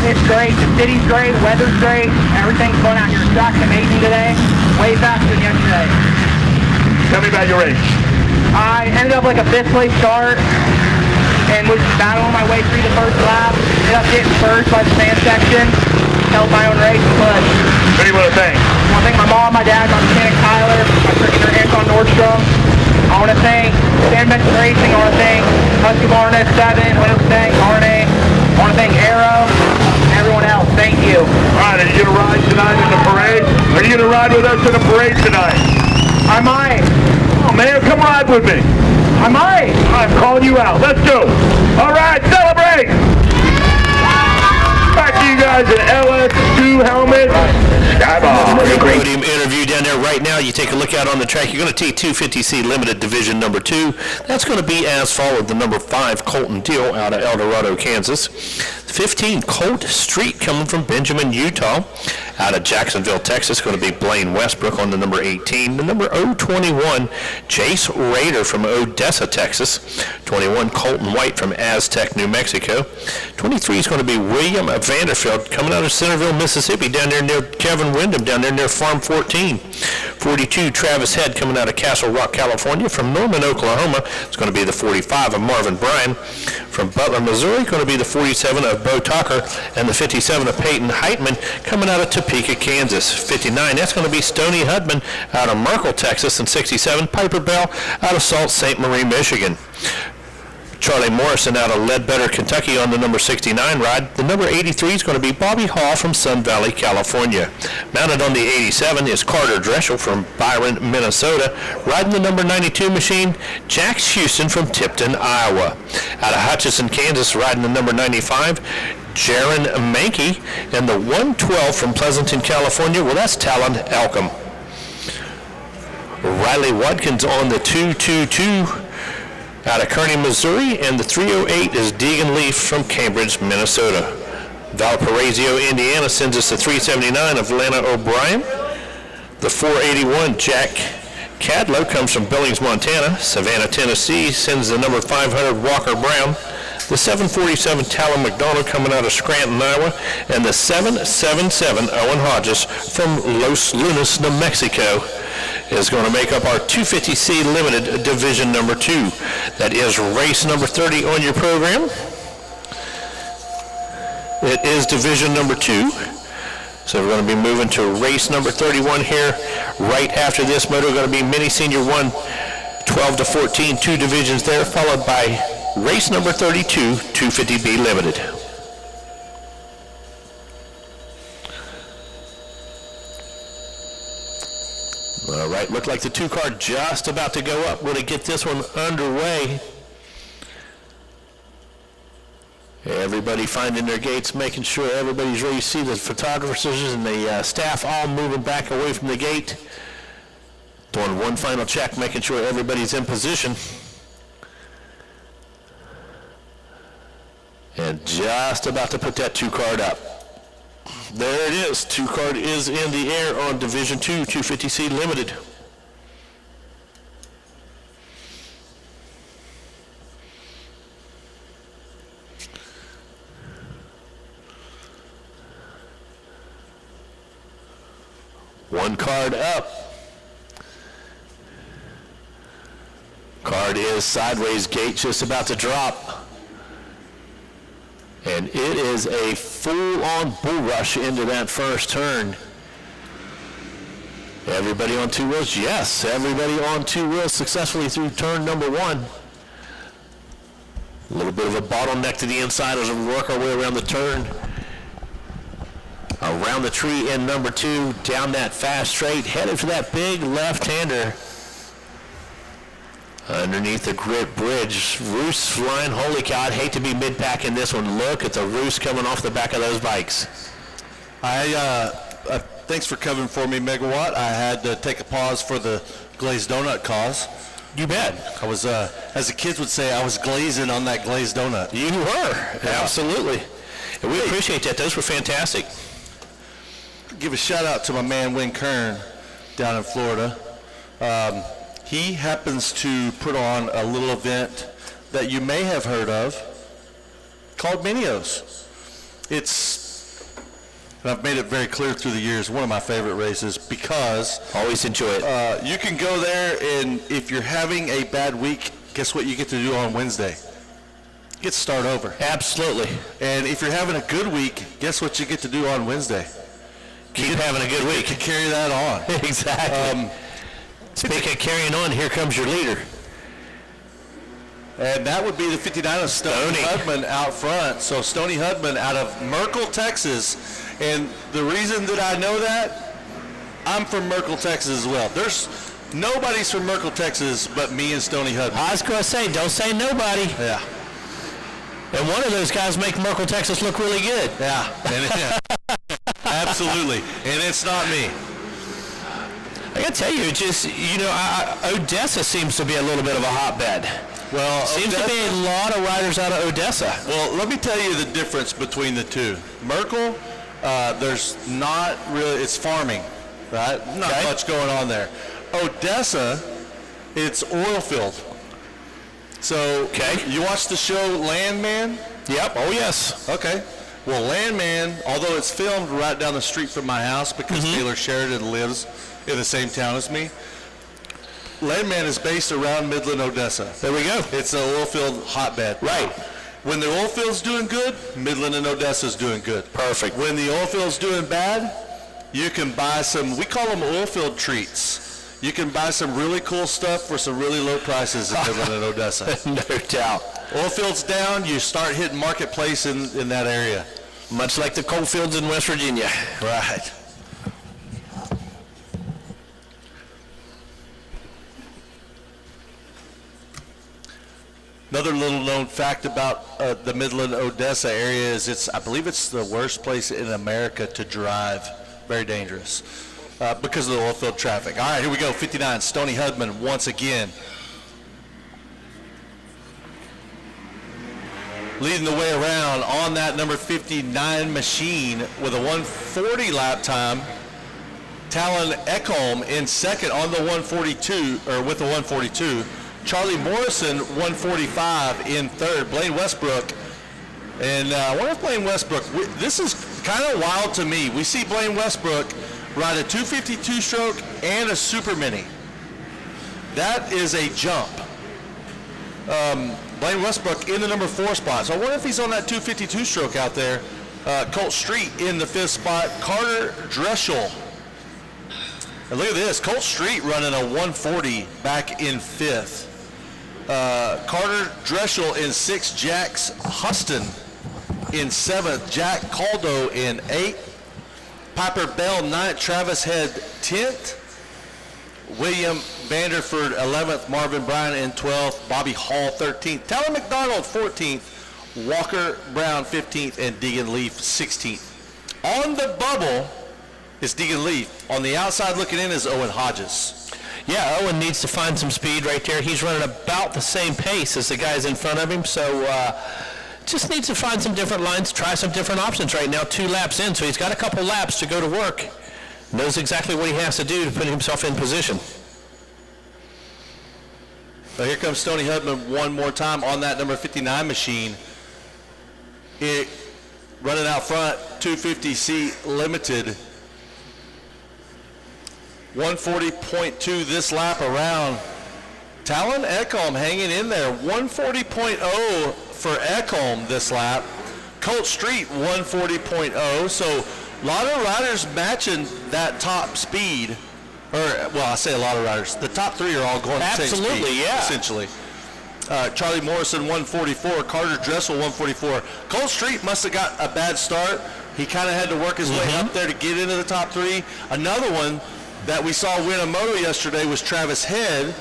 It's great. The city's great. The weather's great. Everything's going out here. The track's amazing today. Way faster than yesterday. Tell me about your race. I ended up like a 5th place start and was battling my way through the first lap. Ended up getting first by the sand section. Held my own race, but what do you want to thank? I want to thank my mom, my dad, my mechanic Tyler, my freaking Anton Nordstrom. I want to thank Sandbench Racing. I want to thank Husqvarna 7. I want to thank Arne. I want to thank Arrow and everyone else. Thank you. All right, are you going to ride tonight in the parade? Are you going to ride with us in the parade tonight? I might. Oh, man, come ride with me. I might. I'm calling you out. Let's go. All right, celebrate. Back to you guys in LS2 helmet. Skyball. Podium interview down there right now. You take a look out on the track. You're going to take 250C Limited Division number 2. That's going to be as followed. The number 5 Colton Deal out of El Dorado, Kansas. 15 Colt Street coming from Benjamin, Utah. Out of Jacksonville, Texas, going to be Blaine Westbrook on the number 18. The number 021 Jace Rader from Odessa, Texas. 21 Colton White from Aztec, New Mexico. 23 is going to be William Vanderfield coming out of Centerville, Mississippi, down there near Kevin Wyndham, down there near Farm 14. 42 Travis Head coming out of Castle Rock, California. From Norman, Oklahoma, it's going to be the 45 of Marvin Bryan. From Butler, Missouri, going to be the 47 of Bo Tucker, and the 57 of Peyton Heitman coming out of Topeka, Kansas. 59, that's going to be Stoney Hudman out of Merkel, Texas, and 67 Piper Bell out of Sault Ste. Marie, Michigan. Charlie Morrison out of Ledbetter, Kentucky on the number 69 ride. The number 83 is going to be Bobby Hall from Sun Valley, California. Mounted on the 87 is Carter Dreschel from Byron, Minnesota. Riding the number 92 machine, Jax Houston from Tipton, Iowa. Out of Hutchinson, Kansas, riding the number 95, Jaron Mankey. And the 112 from Pleasanton, California, well, that's Talon Elcom. Riley Watkins on the 222 out of Kearney, Missouri, and the 308 is Deegan Leaf from Cambridge, Minnesota. Valparaiso, Indiana sends us the 379 of Lana O'Brien. The 481 Jack Cadlow comes from Billings, Montana. Savannah, Tennessee sends the number 500 Walker Brown. The 747 Talon McDonald coming out of Scranton, Iowa, and the 777 Owen Hodges from Los Lunas, New Mexico is going to make up our 250C Limited Division number 2. That is race number 30 on your program. It is Division number 2. So we're going to be moving to race number 31 here. Right after this moto, going to be Mini Senior 1, 12 to 14, 2 divisions there, followed by race number 32, 250B Limited. All right, looked like the 2 car just about to go up. We're going to get this one underway. Everybody finding their gates, making sure everybody's ready to see the photographers and the staff all moving back away from the gate. Doing one final check, making sure everybody's in position. And just about to put that 2 card up. There it is. 2 card is in the air on Division 2, 250C Limited. One card up. Card is sideways, gate just about to drop. And it is a full-on bull rush into that first turn. Everybody on 2 wheels? Yes, everybody on 2 wheels successfully through turn number 1. A little bit of a bottleneck to the inside as we work our way around the turn. Around the tree in number 2, down that fast straight, headed for that big left-hander. Underneath the grit bridge, roosts flying. Holy cow, I'd hate to be mid-pack in this one. Look at the roost coming off the back of those bikes. Thanks for covering for me, Megawatt. I had to take a pause for the glazed donut cause. You bet. I was, as the kids would say, I was glazing on that glazed donut. You were, absolutely. And we appreciate that. Those were fantastic. Give a shout out to my man Wayne Kern down in Florida. He happens to put on a little event that you may have heard of called Minios. And I've made it very clear through the years, one of my favorite races because always enjoy it. You can go there, and if you're having a bad week, guess what you get to do on Wednesday? You get to start over. Absolutely. And if you're having a good week, guess what you get to do on Wednesday? Keep having a good week. You can carry that on. Exactly. Speaking of carrying on, here comes your leader. And that would be the 59 of Stoney Hudman out front. So Stoney Hudman out of Merkel, Texas. And the reason that I know that, I'm from Merkel, Texas as well. There's nobody's from Merkel, Texas but me and Stoney Hudman. I was going to say, don't say nobody. Yeah. And one of those guys make Merkel, Texas look really good. Yeah. Absolutely. And it's not me. I got to tell you, Odessa seems to be a little bit of a hotbed. Well, seems to be a lot of riders out of Odessa. Well, let me tell you the difference between the two. Merkel, there's not really, it's farming, right? Not much going on there. Odessa, it's oil field. So, you watch the show Landman? Yep, oh yes. Okay. Well, Landman, although it's filmed right down the street from my house because Taylor Sheridan lives in the same town as me, Landman is based around Midland, Odessa. There we go. It's an oil field hotbed. Right. When the oil field's doing good, Midland and Odessa's doing good. Perfect. When the oil field's doing bad, you can buy some, we call them oil field treats. You can buy some really cool stuff for some really low prices in Midland and Odessa. No doubt. Oil field's down, you start hitting marketplace in that area. Much like the coal fields in West Virginia. Right. Another little known fact about the Midland-Odessa area is I believe it's the worst place in America to drive. Very dangerous because of the oil field traffic. All right, here we go. 59, Stoney Hudman once again. Leading the way around on that number 59 machine with a 140 lap time. Talon Ekholm in second on the 142, or with the 142. Charlie Morrison, 145 in third. Blaine Westbrook. And I wonder if Blaine Westbrook, this is kind of wild to me. We see Blaine Westbrook ride a 252 stroke and a super mini. That is a jump. Blaine Westbrook in the number 4 spot. So I wonder if he's on that 252 stroke out there. Colt Street in the 5th spot. Carter Dreschel. And look at this. Colt Street running a 140 back in 5th. Carter Dreschel in 6th. Jax Huston in 7th. Jack Caldo in 8th. Piper Bell 9th. Travis Head 10th. William Vanderford 11th. Marvin Bryan in 12th. Bobby Hall 13th. Tyler McDonald 14th. Walker Brown 15th. And Deegan Leaf 16th. On the bubble is Deegan Leaf. On the outside looking in is Owen Hodges. Yeah, Owen needs to find some speed right there. He's running about the same pace as the guys in front of him, so just needs to find some different lines, try some different options right now. 2 laps in, so he's got a couple laps to go to work. Knows exactly what he has to do to put himself in position. So here comes Stoney Hudman one more time on that number 59 machine. Running out front, 250C limited. 140.2 this lap around. Talon Ekholm hanging in there. 140.0 for Ekholm this lap. Colt Street 140.0. So a lot of riders matching that top speed. Or, well, I say a lot of riders. The top 3 are all going the same speed. Absolutely, yeah. Essentially. Charlie Morrison 144. Carter Dressel 144. Colt Street must have got a bad start. He kind of had to work his way up there to get into the top 3. Another one that we saw win a moto yesterday was Travis Head.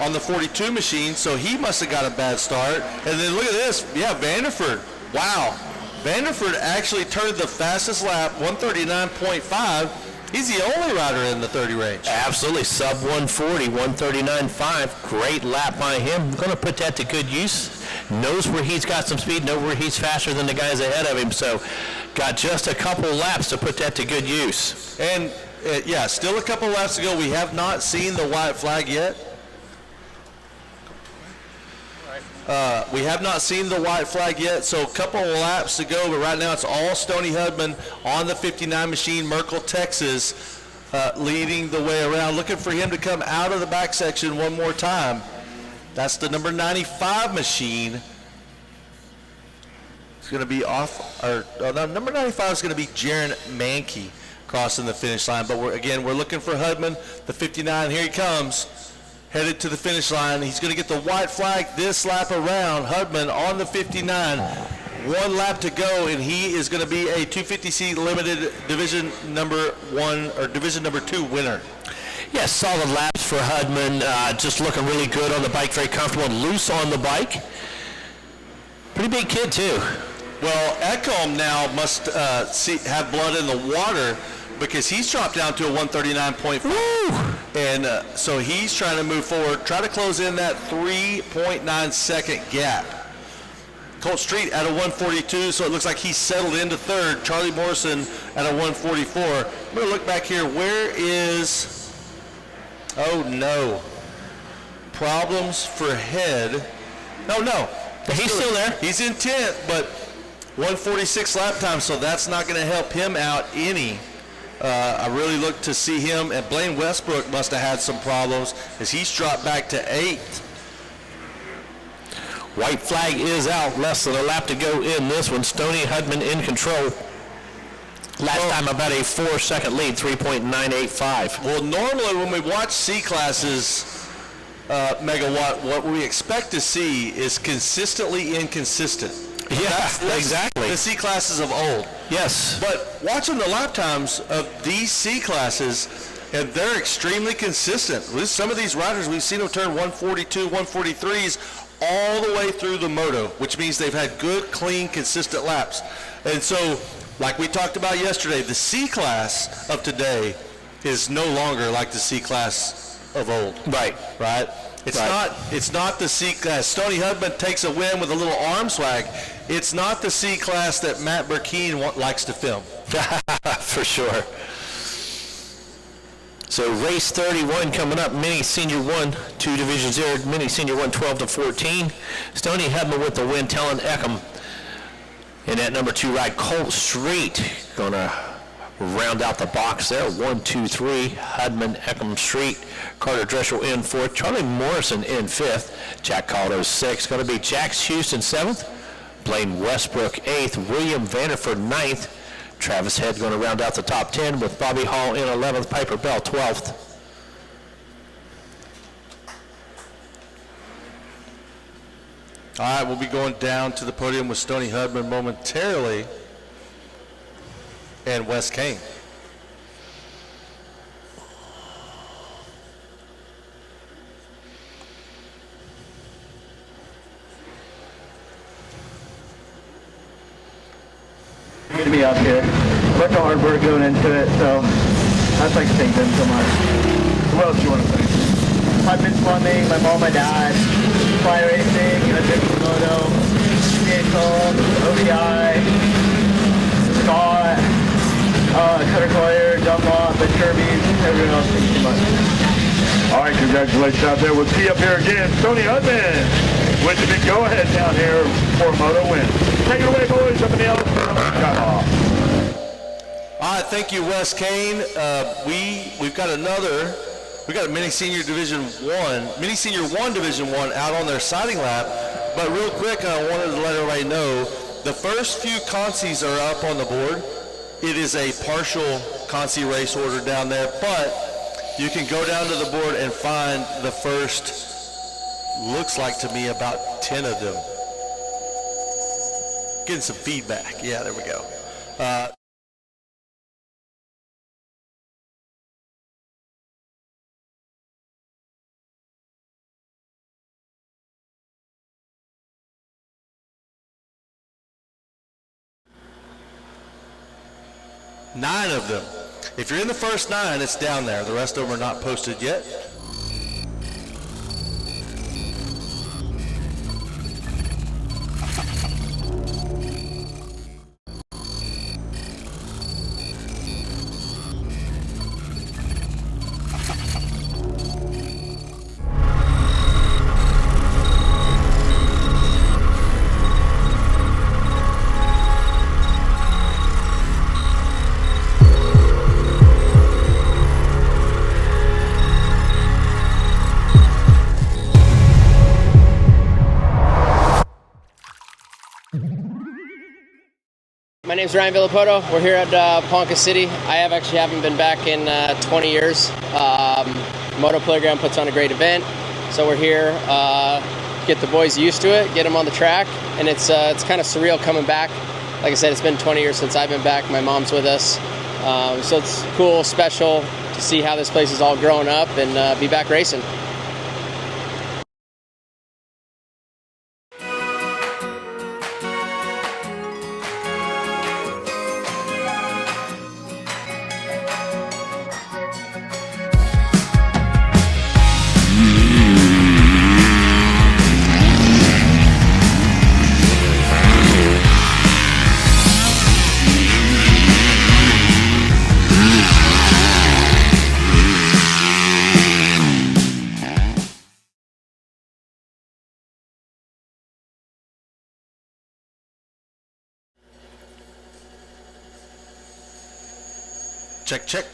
on the 42 machine, so he must have got a bad start. And then look at this. Yeah, Vanderford. Wow. Vanderford actually turned the fastest lap, 139.5. He's the only rider in the 30 range. Absolutely. Sub 140, 139.5. Great lap by him. Going to put that to good use. Knows where he's got some speed, knows where he's faster than the guys ahead of him. So got just a couple laps to put that to good use. And, yeah, still a couple laps to go. We have not seen the white flag yet. We have not seen the white flag yet, so a couple of laps to go, but right now it's all Stoney Hudman on the 59 machine, Merkel, Texas, leading the way around, looking for him to come out of the back section one more time. That's the number 95 machine. It's going to be off, number 95 is going to be Jaron Mankey crossing the finish line, but we're looking for Hudman, the 59, here he comes. Headed to the finish line. He's going to get the white flag this lap around. Hudman on the 59. One lap to go, and he is going to be a 250C limited division number 1 or division number 2 winner. Yeah, solid laps for Hudman. Just looking really good on the bike, very comfortable and loose on the bike. Pretty big kid, too. Well, Ekholm now must have blood in the water because he's dropped down to a 139.5. And so he's trying to move forward, try to close in that 3.9 second gap. Colt Street at a 142, so it looks like he's settled into third. Charlie Morrison at a 144. I'm going to look back here. Where is, oh no, problems for head. No. He's still there. He's in 10th, but 146 lap time, so that's not going to help him out any. I really look to see him, and Blaine Westbrook must have had some problems as he's dropped back to 8th. White flag is out, less than a lap to go in this one. Stoney Hudman in control. Last time about a 4-second lead, 3.985. Well, normally when we watch C classes, Megawatt, what we expect to see is consistently inconsistent. Yeah, that's exactly. The C classes of old. Yes. But watching the lap times of these C classes, and they're extremely consistent. With some of these riders, we've seen them turn 142, 143s all the way through the moto, which means they've had good, clean, consistent laps. And so, like we talked about yesterday, the C class of today is no longer like the C class of old. Right. It's not the C class. Stoney Hudman takes a win with a little arm swag. It's not the C class that Matt Burkeen likes to film. For sure. So race 31 coming up. Mini Senior 1, 2 Division 0. Mini Senior 1, 12 to 14. Stoney Hudman with the win. Talon Eckham in that number 2 ride. Colt Street going to round out the box there. 1, 2, 3. Hudman, Eckham, Street. Carter Dreschel in 4th. Charlie Morrison in 5th. Jack Caldo 6th. Going to be Jax Houston 7th. Blaine Westbrook 8th. William Vanderford 9th. Travis Head going to round out the top 10 with Bobby Hall in 11th. Piper Bell 12th. All right, we'll be going down to the podium with Stoney Hudman momentarily and Wes Kane. Good to be up here. Bunch of hard work going into it, so I'd like to thank them so much. What else do you want to thank? My Vince Plumbing, my mom, my dad, Fly Racing, Pro Moto, Vehicle, ODI, Scott, Cutter Collier, Dunlop, and Kirby's, everyone else, thank you so much. All right, congratulations out there. We'll see you up here again. Stoney Hudman with the big go-ahead down here for a moto win. Take it away, boys. Somebody else. Shut off. All right, thank you, Wes Kane. We've got a Mini Senior Division 1, Mini Senior 1 Division 1 out on their siding lap. But real quick, I wanted to let everybody know, the first few consies are up on the board. It is a partial consi race order down there, but you can go down to the board and find the first, looks like to me, about 10 of them. Getting some feedback. Yeah, there we go. 9 of them. If you're in the first 9, it's down there. The rest of them are not posted yet. My name's Ryan Villapoto. We're here at Ponca City. I haven't been back in 20 years. Moto Playground puts on a great event, so we're here get the boys used to it, get them on the track, and it's kind of surreal coming back. Like I said, it's been 20 years since I've been back. My mom's with us, so it's cool, special to see how this place is all growing up and be back racing. Check, check.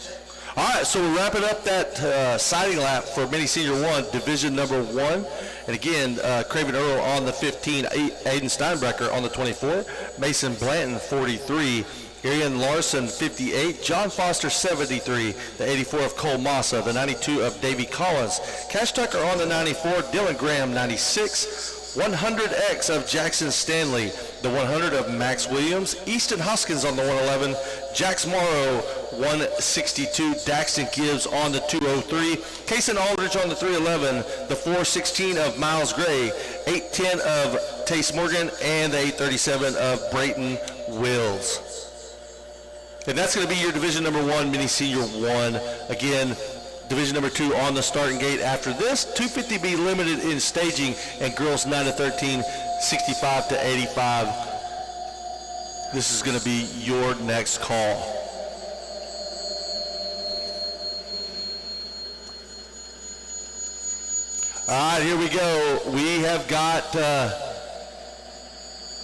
All right, so we're wrapping up that sighting lap for Mini Senior 1, Division number 1. And again, Craven Earl on the 15, Aiden Steinbrecher on the 24, Mason Blanton 43, Arian Larson 58, John Foster 73, the 84 of Cole Massa, the 92 of Davey Collins, Cash Tucker on the 94, Dylan Graham 96, 100X of Jackson Stanley, the 100 of Max Williams, Easton Hoskins on the 111, Jax Morrow 162, Daxton Gibbs on the 203, Kason Aldridge on the 311, the 416 of Miles Gray, 810 of Tace Morgan, and the 837 of Brayton Wills. And that's going to be your Division number 1, Mini Senior 1. Again, Division number 2 on the starting gate after this. 250B limited in staging, and girls 9 to 13, 65 to 85. This is going to be your next call. All right, here we go. We have got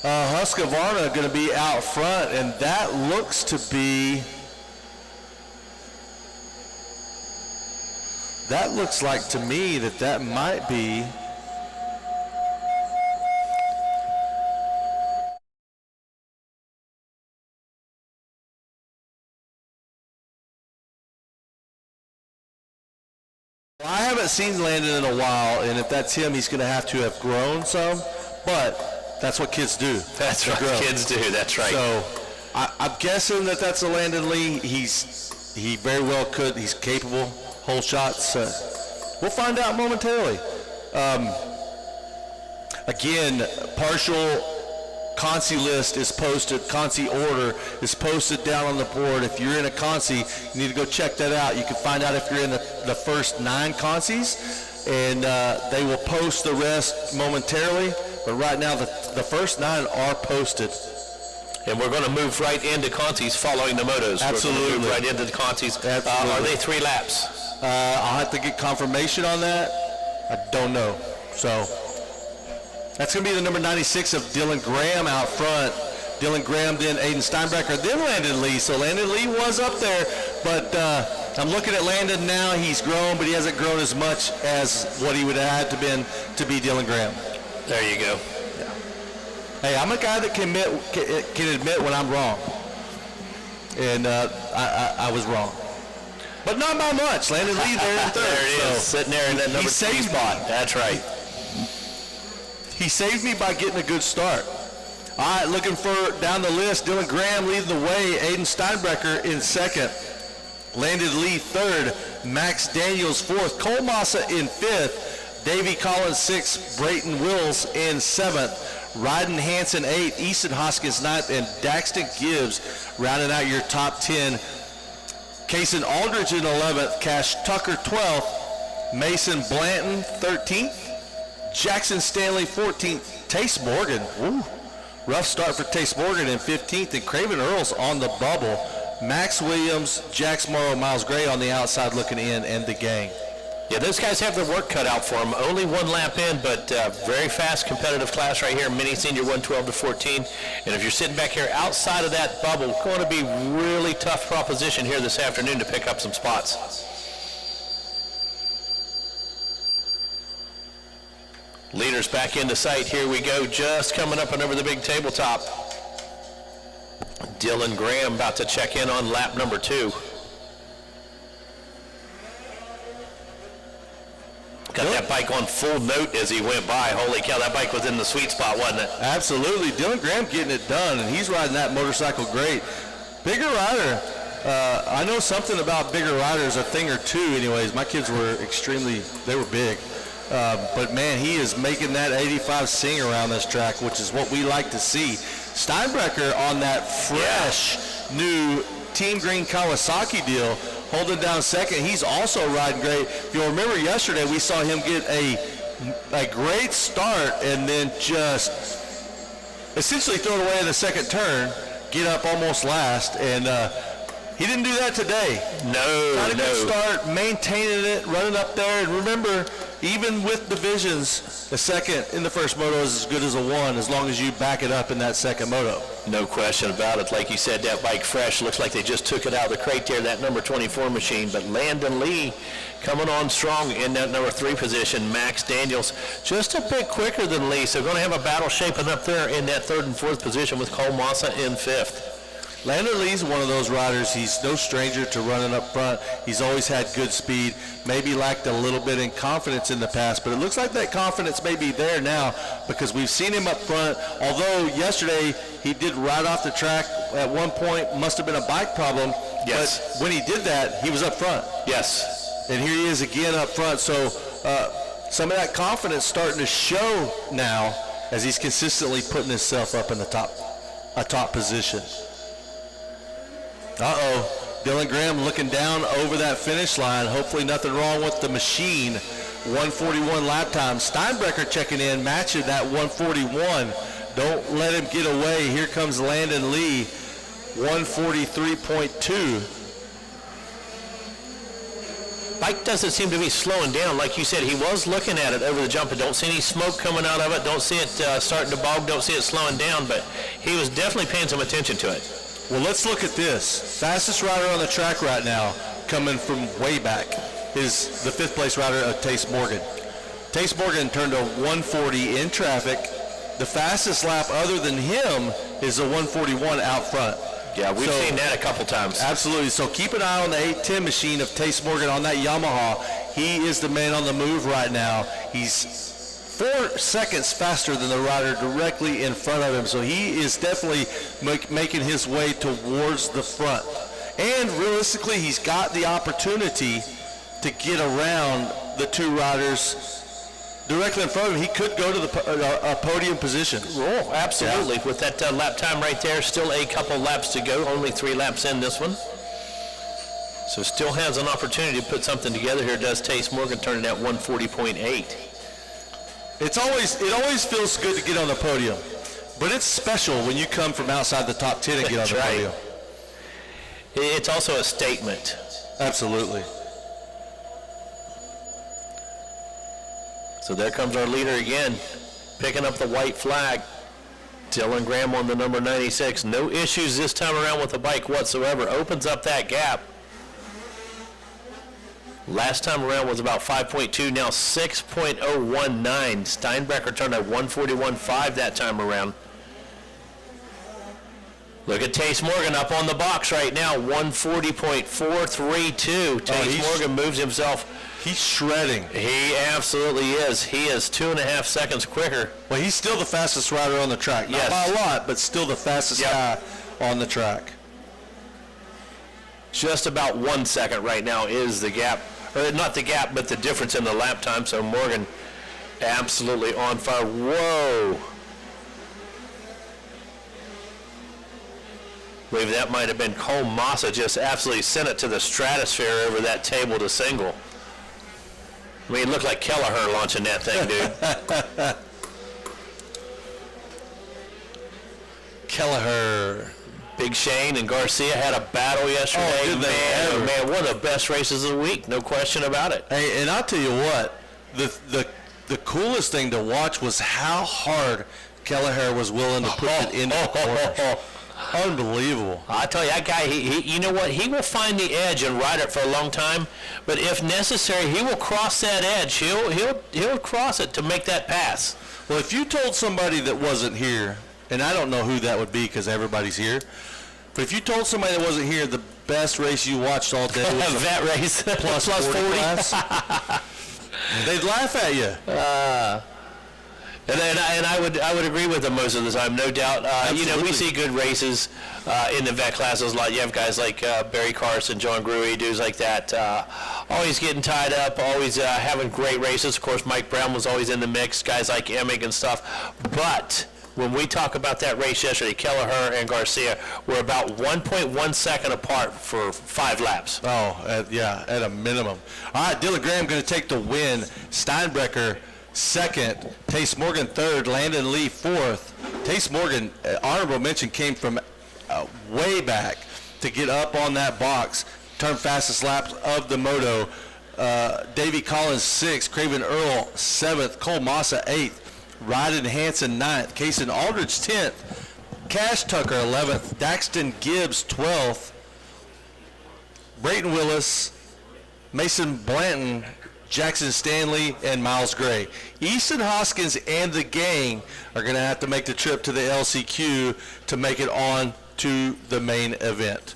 Husqvarna going to be out front, and that looks to be, that looks like to me that might be I haven't seen Landon in a while, and if that's him, he's going to have grown some, but that's what kids do. That's what kids do, that's right. So I'm guessing that's a Landon Lee. He very well could. He's capable. Whole shots. We'll find out momentarily. Again, partial Consi list is posted. Consi order is posted down on the board. If you're in a Consi, you need to go check that out. You can find out if you're in the first 9 Consis, and they will post the rest momentarily. But right now, the first 9 are posted. And we're going to move right into Contis following the motos. Absolutely. We're going to move right into the Contis. Are they 3 laps? I'll have to get confirmation on that. I don't know. So that's going to be the number 96 of Dylan Graham out front. Dylan Graham, then Aiden Steinbrecher, then Landon Lee. So Landon Lee was up there, but I'm looking at Landon now. He's grown, but he hasn't grown as much as what he would have had to be Dylan Graham. There you go. Yeah. Hey, I'm a guy that can admit when I'm wrong. And I was wrong. But not by much. Landon Lee there in third. There it is, sitting there in that number 3 spot. That's right. He saved me by getting a good start. All right, looking for down the list, Dylan Graham leading the way, Aiden Steinbrecher in second, Landon Lee third, Max Daniels fourth, Cole Massa in fifth, Davey Collins sixth, Brayton Wills in seventh, Ryden Hansen 8th, Easton Hoskins 9th, and Daxton Gibbs rounding out your top 10. Kason Aldridge in 11th, Cash Tucker 12th, Mason Blanton 13th, Jackson Stanley 14th, Tace Morgan, rough start for Tace Morgan in 15th, and Craven Earls on the bubble. Max Williams, Jax Morrow, Miles Gray on the outside looking in, and the gang. Yeah, those guys have their work cut out for them. Only one lap in, but very fast competitive class right here, mini senior 112 to 14. And if you're sitting back here outside of that bubble, going to be really tough proposition here this afternoon to pick up some spots. Leaders back into sight. Here we go, just coming up and over the big tabletop. Dylan Graham about to check in on lap number 2. Got that bike on full note as he went by. Holy cow, that bike was in the sweet spot, wasn't it? Absolutely. Dylan Graham getting it done, and he's riding that motorcycle great. Bigger rider. I know something about bigger riders, a thing or two anyways. My kids were they were big. But man, he is making that 85 sing around this track, which is what we like to see. Steinbrecher on that fresh new Team Green Kawasaki deal, holding down second. He's also riding great. If you'll remember yesterday, we saw him get a great start and then just essentially throw it away in the second turn, get up almost last, and he didn't do that today. Got a good start, maintaining it, running up there, and remember, even with divisions, a second in the first moto is as good as a one as long as you back it up in that second moto. No question about it. Like you said, that bike fresh. Looks like they just took it out of the crate there, that number 24 machine. But Landon Lee coming on strong in that number 3 position. Max Daniels just a bit quicker than Lee. So going to have a battle shaping up there in that 3rd and 4th position with Cole Massa in 5th. Landon Lee's one of those riders. He's no stranger to running up front. He's always had good speed. Maybe lacked a little bit in confidence in the past, but it looks like that confidence may be there now because we've seen him up front. Although yesterday he did ride off the track at one point, must have been a bike problem. Yes. But when he did that, he was up front. Yes. And here he is again up front. So some of that confidence starting to show now as he's consistently putting himself up in the top position. Dylan Graham looking down over that finish line. Hopefully nothing wrong with the machine. 141 lap time. Steinbrecher checking in, matching that 141. Don't let him get away. Here comes Landon Lee, 143.2. Bike doesn't seem to be slowing down. Like you said, he was looking at it over the jump, and don't see any smoke coming out of it. Don't see it starting to bog. Don't see it slowing down, but he was definitely paying some attention to it. Well, let's look at this. Fastest rider on the track right now, coming from way back, is the 5th place rider, Tace Morgan. Tace Morgan turned a 140 in traffic. The fastest lap other than him is a 141 out front. Yeah, we've seen that a couple times. Absolutely. So keep an eye on the 810 machine of Tace Morgan on that Yamaha. He is the man on the move right now. He's 4 seconds faster than the rider directly in front of him. So he is definitely making his way towards the front. And realistically, he's got the opportunity to get around the 2 riders directly in front of him. He could go to the podium position. Oh, absolutely. Yeah. With that lap time right there, still a couple laps to go. Only 3 laps in this one. So still has an opportunity to put something together here. Does Tace Morgan turning at 140.8. It always feels good to get on the podium, but it's special when you come from outside the top 10 and get on the podium. It's also a statement. Absolutely. So there comes our leader again, picking up the white flag. Dylan Graham on the number 96. No issues this time around with the bike whatsoever. Opens up that gap. Last time around was about 5.2, now 6.019. Steinbrecher turned at 141.5 that time around. Look at Tace Morgan up on the box right now, 140.432. Tace Morgan moves himself. He's shredding. He absolutely is. He is 2.5 seconds quicker. Well, he's still the fastest rider on the track. Not by a lot, but still the fastest guy on the track. Just about 1 second right now is the gap. Or not the gap, but the difference in the lap time. So Morgan absolutely on fire. Whoa. believe that might have been Cole Massa, just absolutely sent it to the stratosphere over that table to single. I mean, it looked like Kelleher launching that thing, dude. Kelleher. Big Shane and Garcia had a battle yesterday. Oh, man, one of the best races of the week, no question about it. Hey, and I'll tell you what, the coolest thing to watch was how hard Kelleher was willing to push it into the corners. Unbelievable. I tell you, that guy, he you know what? He will find the edge and ride it for a long time, but if necessary, he will cross that edge. He'll cross it to make that pass. Well, if you told somebody that wasn't here, and I don't know who that would be because everybody's here, but if you told somebody that wasn't here the best race you watched all day was that race plus 40 class, they'd laugh at you. And I would agree with them most of the time, no doubt. You know, we see good races in the vet classes a lot. You have guys like Barry Carson, John Gruey, dudes like that, always getting tied up, always having great races. Of course, Mike Brown was always in the mix, guys like Emig and stuff. But when we talk about that race yesterday, Kelleher and Garcia were about 1.1 second apart for 5 laps. Oh, yeah, at a minimum. All right, Dylan Graham going to take the win. Steinbrecher second, Tace Morgan third, Landon Lee fourth. Tace Morgan, honorable mention, came from way back to get up on that box, turn fastest laps of the moto. Davey Collins sixth, Craven Earl seventh, Cole Massa eighth, Ryden Hansen ninth, Kason Aldridge 10th, Cash Tucker 11th, Daxton Gibbs 12th, Brayton Willis, Mason Blanton, Jackson Stanley, and Miles Gray. Easton Hoskins and the gang are going to have to make the trip to the LCQ to make it on to the main event.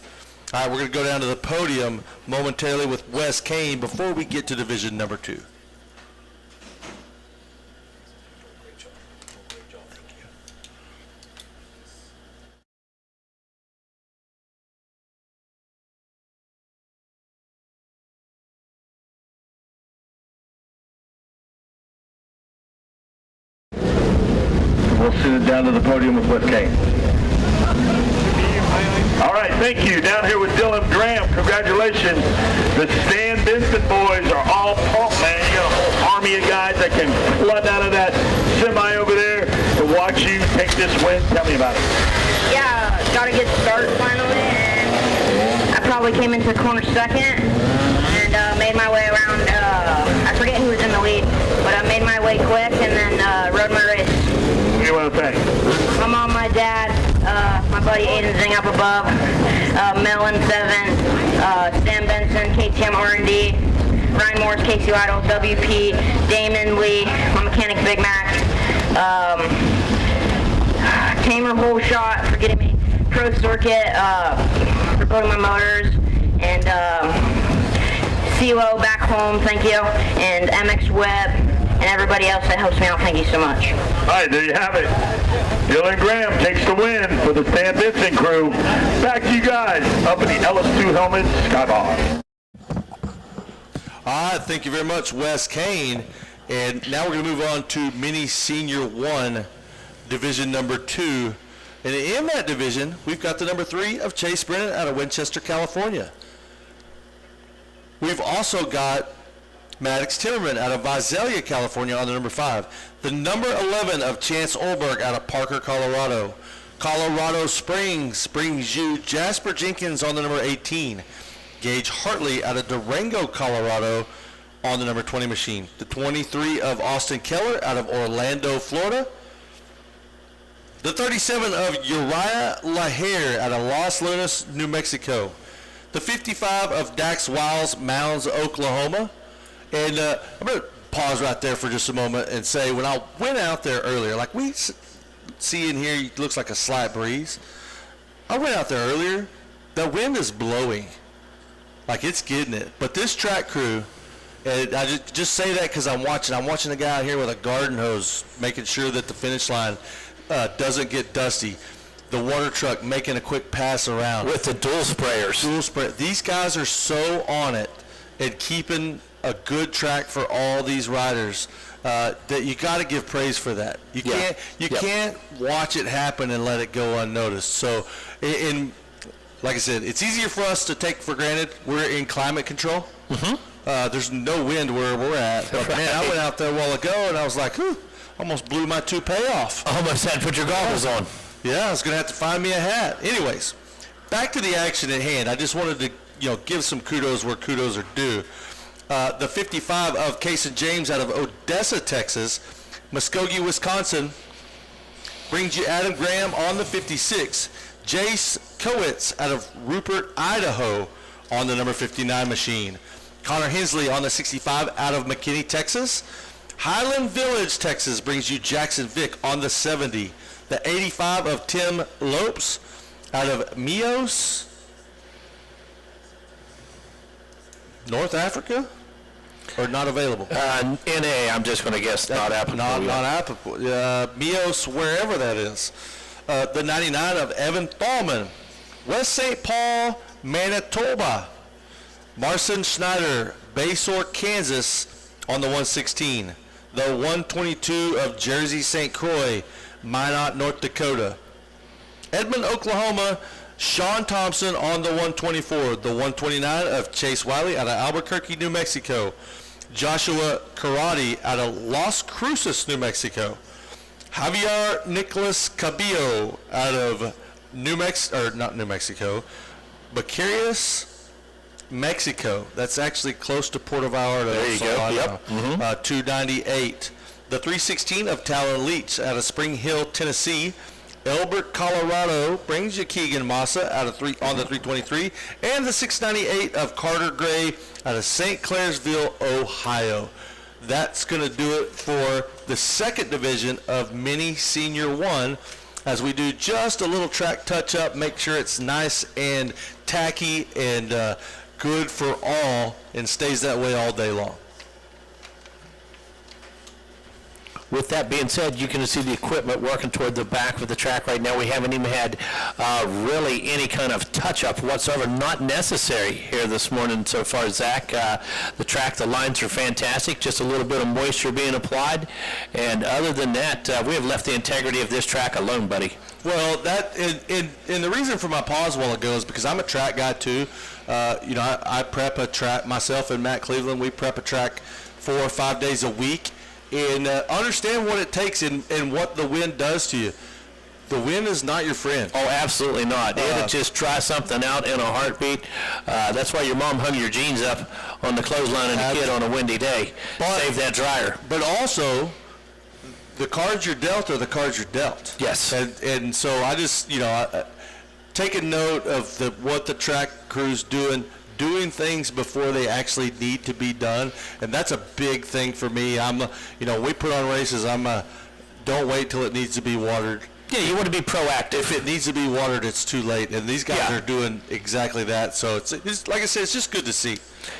All right, we're going to go down to the podium momentarily with Wes Kane before we get to division number 2. We'll send it down to the podium with Wes Kane. All right, thank you. Down here with Dylan Graham. Congratulations. The Stan Benson boys are all pumped, man. You got a whole army of guys that can flood out of that semi over there to watch you take this win. Tell me about it. Yeah, got a good start finally, and I probably came into corner second and made my way around. I forget who was in the lead, but I made my way quick and then rode my race. What do you want to thank? My mom, my dad, my buddy Aiden Zing up above, Mellon 7, Stan Benson, KTM R&D, Ryan Morris, Casey Lytle, WP, Damon Lee, my mechanic Big Mac, Tamer Whole Shot for getting me Pro Circuit, for building my motors, and CeeLo back home, thank you, and MX Web, and everybody else that helps me out, thank you so much. All right, there you have it. Dylan Graham takes the win for the Stan Benson crew. Back to you guys up in the LS2 helmet skybox. All right, thank you very much, Wes Kane. And now we're going to move on to Mini Senior 1, Division number 2. And in that division, we've got the number 3 of Chase Brennan out of Winchester, California. We've also got Maddox Timmerman out of Visalia, California on the number 5. The number 11 of Chance Olberg out of Parker, Colorado. Colorado Springs brings you Jasper Jenkins on the number 18. Gage Hartley out of Durango, Colorado on the number 20 machine. The 23 of Austin Keller out of Orlando, Florida. The 37 of Uriah Lahair out of Los Lunas, New Mexico. The 55 of Dax Wiles, Mounds, Oklahoma. And I'm going to pause right there for just a moment and say, when I went out there earlier, like we see in here, it looks like a slight breeze. I went out there earlier, the wind is blowing. Like it's getting it. But this track crew, and I just say that because I'm watching the guy out here with a garden hose, making sure that the finish line doesn't get dusty. The water truck making a quick pass around. With the dual sprayers. These guys are so on it and keeping a good track for all these riders that you got to give praise for that. You can't watch it happen and let it go unnoticed. So, and like I said, it's easier for us to take for granted. We're in climate control. There's no wind where we're at. But man, I went out there a while ago and I was like, almost blew my toupee off. Almost had to put your goggles on. Yeah, I was going to have to find me a hat. Anyways, back to the action at hand. I just wanted to, give some kudos where kudos are due. The 55 of Kason James out of Odessa, Texas, Muskogee, Wisconsin, brings you Adam Graham on the 56. Jace Kowitz out of Rupert, Idaho, on the number 59 machine. Connor Hensley on the 65 out of McKinney, Texas. Highland Village, Texas, brings you Jackson Vick on the 70. The 85 of Tim Lopes out of Mios, North Africa, or not available? NA, I'm just going to guess not applicable. Not applicable. Mios, wherever that is. The 99 of Evan Thalman, West St. Paul, Manitoba. Marcin Schneider, Basehor, Kansas, on the 116. The 122 of Jersey St. Croix, Minot, North Dakota. Edmond, Oklahoma, Sean Thompson on the 124. The 129 of Chase Wiley out of Albuquerque, New Mexico. Joshua Karate out of Las Cruces, New Mexico. Javier Nicolas Cabillo out of Becarius, Mexico. That's actually close to Puerto Vallarta. There you go. Yep. 298. The 316 of Talon Leach out of Spring Hill, Tennessee. Elbert, Colorado, brings you Keegan Massa on the 323. And the 698 of Carter Gray out of St. Clairsville, Ohio. That's going to do it for the second division of Mini Senior 1, as we do just a little track touch-up, make sure it's nice and tacky and good for all, and stays that way all day long. With that being said, you can see the equipment working toward the back of the track right now. We haven't even had really any kind of touch-up whatsoever, not necessary here this morning so far, Zach. The track, the lines are fantastic, just a little bit of moisture being applied. And other than that, we have left the integrity of this track alone, buddy. Well, that and the reason for my pause a while ago is because I'm a track guy too. I prep a track, myself and Matt Cleveland, we prep a track 4 or 5 days a week. And understand what it takes and what the wind does to you. The wind is not your friend. Oh, absolutely not. It'll just try something out in a heartbeat. That's why your mom hung your jeans up on the clothesline and the kid on a windy day. Save that dryer. But also, the cards you're dealt are the cards you're dealt. Yes. And so I just, take a note of what the track crew's doing things before they actually need to be done, and that's a big thing for me. We put on races. Don't wait till it needs to be watered. Yeah, you want to be proactive. If it needs to be watered, it's too late, and these guys are doing exactly that. So it's like I said, it's just good to see.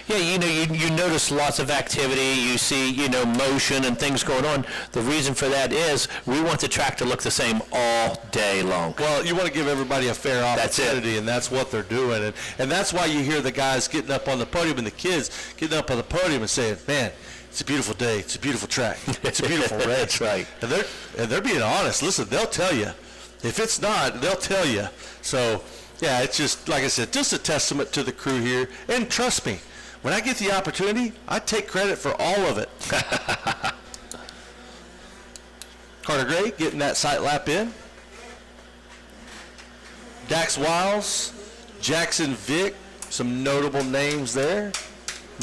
Yeah, you notice lots of activity. You see, motion and things going on. The reason for that is we want the track to look the same all day long. Well, you want to give everybody a fair opportunity, and that's what they're doing. And that's why you hear the guys getting up on the podium and the kids getting up on the podium and saying, man, it's a beautiful day. It's a beautiful track. It's a beautiful race. That's right. And they're being honest. Listen, they'll tell you. If it's not, they'll tell you. So, yeah, it's just, like I said, just a testament to the crew here. And trust me, when I get the opportunity, I take credit for all of it. Carter Gray getting that sight lap in. Dax Wiles, Jackson Vick, some notable names there.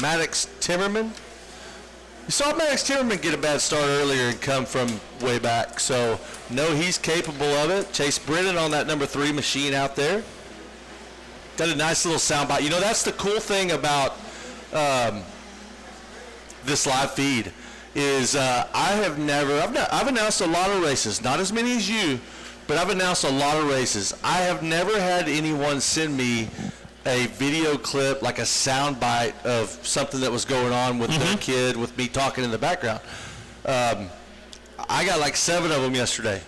Maddox Timmerman. You saw Maddox Timmerman get a bad start earlier and come from way back, so no, he's capable of it. Chase Brennan on that number 3 machine out there. Got a nice little soundbite. That's the cool thing about this live feed is I've announced a lot of races, not as many as you, but I've announced a lot of races. I have never had anyone send me a video clip, like a sound bite of something that was going on with their kid, with me talking in the background. I got like 7 of them yesterday.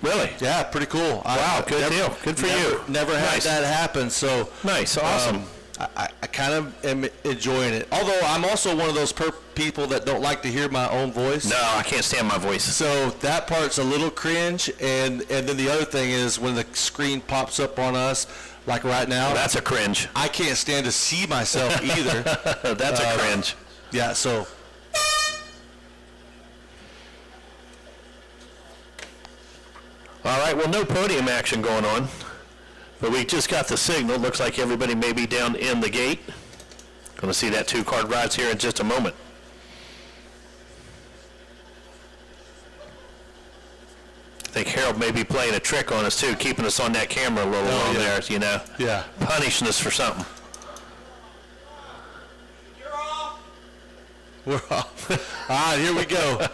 Really? Yeah, pretty cool. Wow, good deal. Good for you. Never had that happen. So nice, awesome. I kind of am enjoying it. Although I'm also one of those people that don't like to hear my own voice. No, I can't stand my voice. So that part's a little cringe, and then the other thing is when the screen pops up on us, like right now. That's a cringe. I can't stand to see myself either. That's a cringe. Yeah, so. All right, well, no podium action going on, but we just got the signal. Looks like everybody may be down in the gate. Going to see that 2-card rides here in just a moment. I think Harold may be playing a trick on us too, keeping us on that camera a little long there, you know. Yeah. Punishing us for something. You're off. We're off. All right, here we go.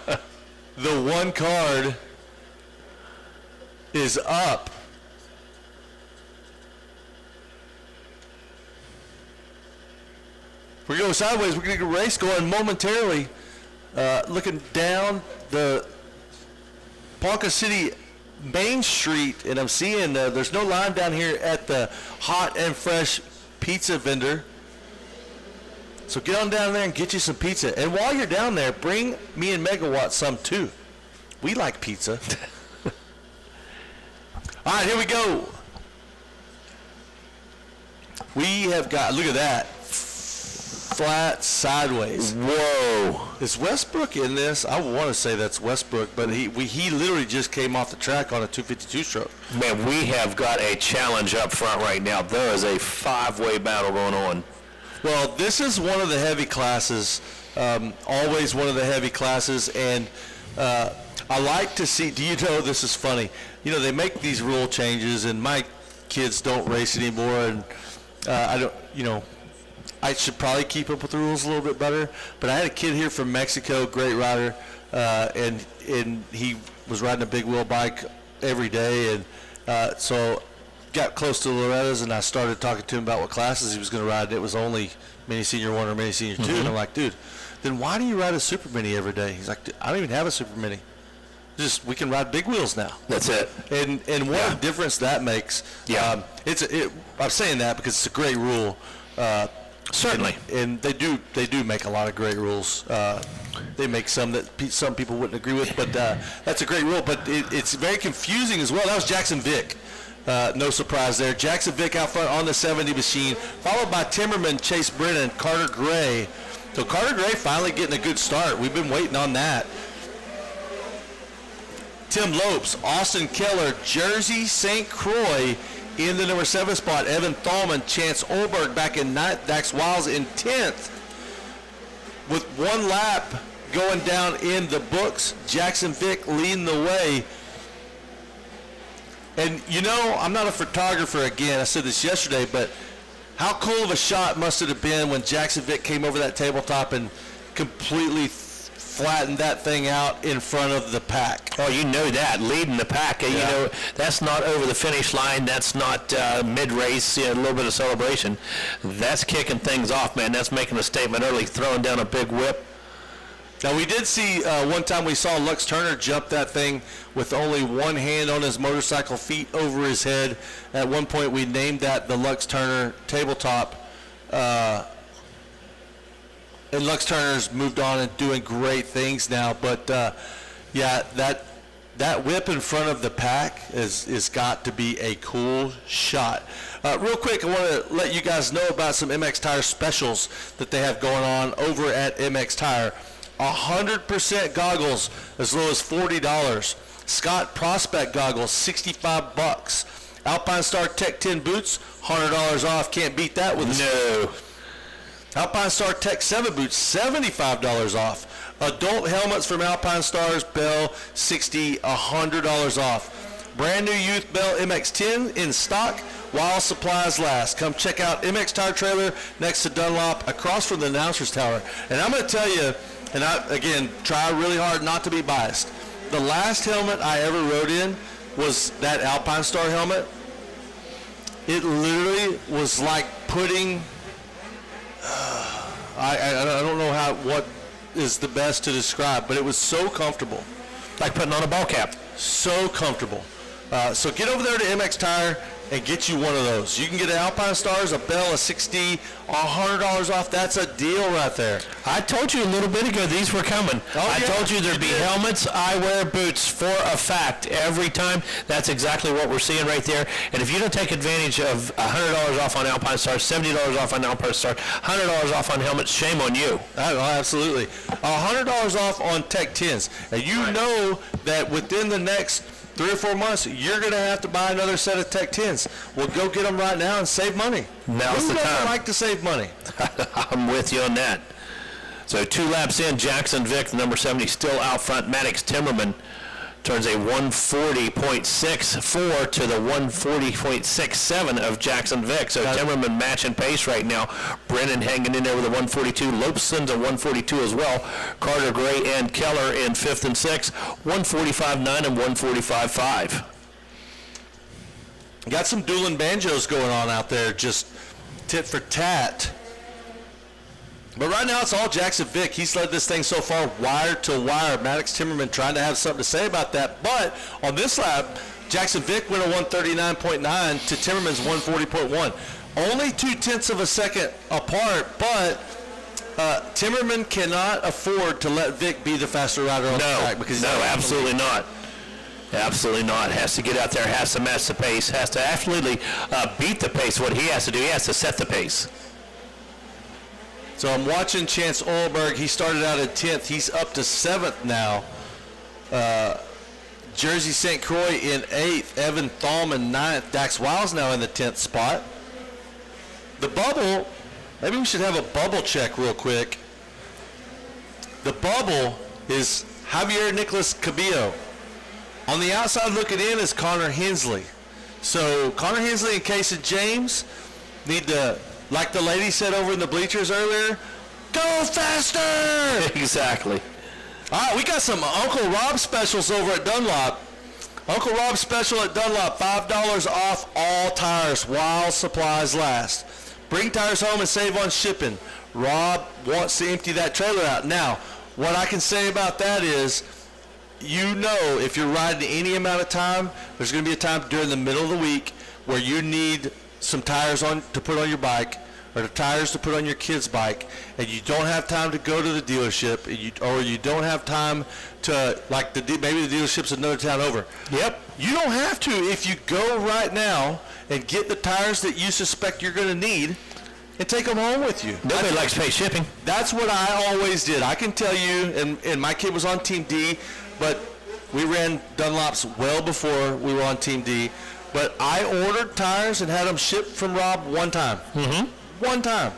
The 1 card is up. We're going sideways. We're going to get a race going momentarily. Looking down the Ponca City Main Street, and I'm seeing there's no line down here at the hot and fresh pizza vendor. So get on down there and get you some pizza. And while you're down there, bring me and Megawatt some too. We like pizza. All right, here we go. We have got, look at that. Flat sideways. Whoa. Is Westbrook in this? I want to say that's Westbrook, but he literally just came off the track on a 252 stroke. Man, we have got a challenge up front right now. There is a 5-way battle going on. Well, this is one of the heavy classes, always one of the heavy classes, and I like to see, do you know, this is funny, you know, they make these rule changes, and my kids don't race anymore, and I don't, you know, I should probably keep up with the rules a little bit better, but I had a kid here from Mexico, great rider, and he was riding a big wheel bike every day, and so got close to Loretta's, and I started talking to him about what classes he was going to ride, and it was only Mini Senior 1 or Mini Senior 2, and I'm like, dude, then why do you ride a Super Mini every day? He's like, I don't even have a Super Mini. Just, we can ride big wheels now. That's it. And what a difference that makes. Yeah. I'm saying that because it's a great rule. Certainly. And they do make a lot of great rules. They make some that some people wouldn't agree with, but that's a great rule. But it's very confusing as well. That was Jackson Vick. No surprise there. Jackson Vick out front on the 70 machine, followed by Timmerman, Chase Brennan, Carter Gray. So Carter Gray finally getting a good start. We've been waiting on that. Tim Lopes, Austin Keller, Jersey St. Croix in the number 7 spot. Evan Thalman, Chance Olberg back in 9th. Dax Wiles in 10th. With 1 lap going down in the books, Jackson Vick leading the way. And, you know, I'm not a photographer again. I said this yesterday, but how cool of a shot must it have been when Jackson Vick came over that tabletop and completely flattened that thing out in front of the pack. Oh, you know that, leading the pack. Yeah. You know, that's not over the finish line. That's not mid-race, a little bit of celebration. That's kicking things off, man. That's making a statement early, throwing down a big whip. Now, we did see one time we saw Lux Turner jump that thing with only one hand on his motorcycle, feet over his head. At one point, we named that the Lux Turner tabletop. And Lux Turner's moved on and doing great things now. But, yeah, that whip in front of the pack is got to be a cool shot. Real quick, I want to let you guys know about some MX Tire specials that they have going on over at MX Tire. 100% goggles as low as $40. Scott Prospect goggles, $65. Alpine Star Tech 10 boots, $100 off. Can't beat that with no. Alpine Star Tech 7 boots, $75 off. Adult helmets from Alpine Stars, Bell, $60, $100 off. Brand new Youth Bell MX-10 in stock while supplies last. Come check out MX Tire Trailer next to Dunlop across from the Announcers Tower. And I'm going to tell you, and I, again, try really hard not to be biased. The last helmet I ever rode in was that Alpine Star helmet. It literally was like putting, I don't know what is the best to describe, but it was so comfortable. Like putting on a ball cap. So comfortable. So get over there to MX Tire and get you one of those. You can get an Alpine Stars, a Bell, a 6D, $100 off. That's a deal right there. I told you a little bit ago these were coming. I told you there'd be helmets, eyewear, boots for a fact every time. That's exactly what we're seeing right there. And if you don't take advantage of $100 off on Alpine Stars, $70 off on Alpine Stars, $100 off on helmets, shame on you. Oh, absolutely. $100 off on Tech 10s. And you know that within the next 3 or 4 months, you're going to have to buy another set of Tech 10s. Well, go get them right now and save money. Now's the time. Who doesn't like to save money? I'm with you on that. So 2 laps in, Jackson Vick, the number 70, still out front. Maddox Timmerman turns a 140.64 to the 140.67 of Jackson Vick. So Timmerman matching pace right now. Brennan hanging in there with a 142. Lopeson's a 142 as well. Carter, Gray, and Keller in 5th and 6th. 145.9 and 145.5. Got some dueling banjos going on out there, just tit for tat. But right now it's all Jackson Vick. He's led this thing so far wire to wire. Maddox Timmerman trying to have something to say about that. But on this lap, Jackson Vick went a 139.9 to Timmerman's 140.1. Only 0.2 of a second apart, but Timmerman cannot afford to let Vick be the faster rider on the track. Because absolutely not. Absolutely not. Has to get out there, has to match the pace, has to absolutely beat the pace. What he has to do, he has to set the pace. So I'm watching Chance Olberg. He started out at 10th. He's up to 7th now. Jersey St. Croix in 8th. Evan Thalman 9th. Dax Wiles now in the 10th spot. The bubble, maybe we should have a bubble check real quick. The bubble is Javier Nicolas Cabillo. On the outside looking in is Connor Hensley. So Connor Hensley and Casey James need to, like the lady said over in the bleachers earlier, go faster! Exactly. All right, we got some Uncle Rob specials over at Dunlop. Uncle Rob special at Dunlop, $5 off all tires while supplies last. Bring tires home and save on shipping. Rob wants to empty that trailer out. Now, what I can say about that is, you know, if you're riding any amount of time, there's going to be a time during the middle of the week where you need some tires on to put on your bike, or the tires to put on your kid's bike, and you don't have time to go to the dealership, or you don't have time to, like, maybe the dealership's another town over. Yep. You don't have to if you go right now and get the tires that you suspect you're going to need and take them home with you. Nobody likes to pay shipping. That's what I always did. I can tell you, and my kid was on Team D, but we ran Dunlops well before we were on Team D. But I ordered tires and had them shipped from Rob one time. Mm-hmm. One time.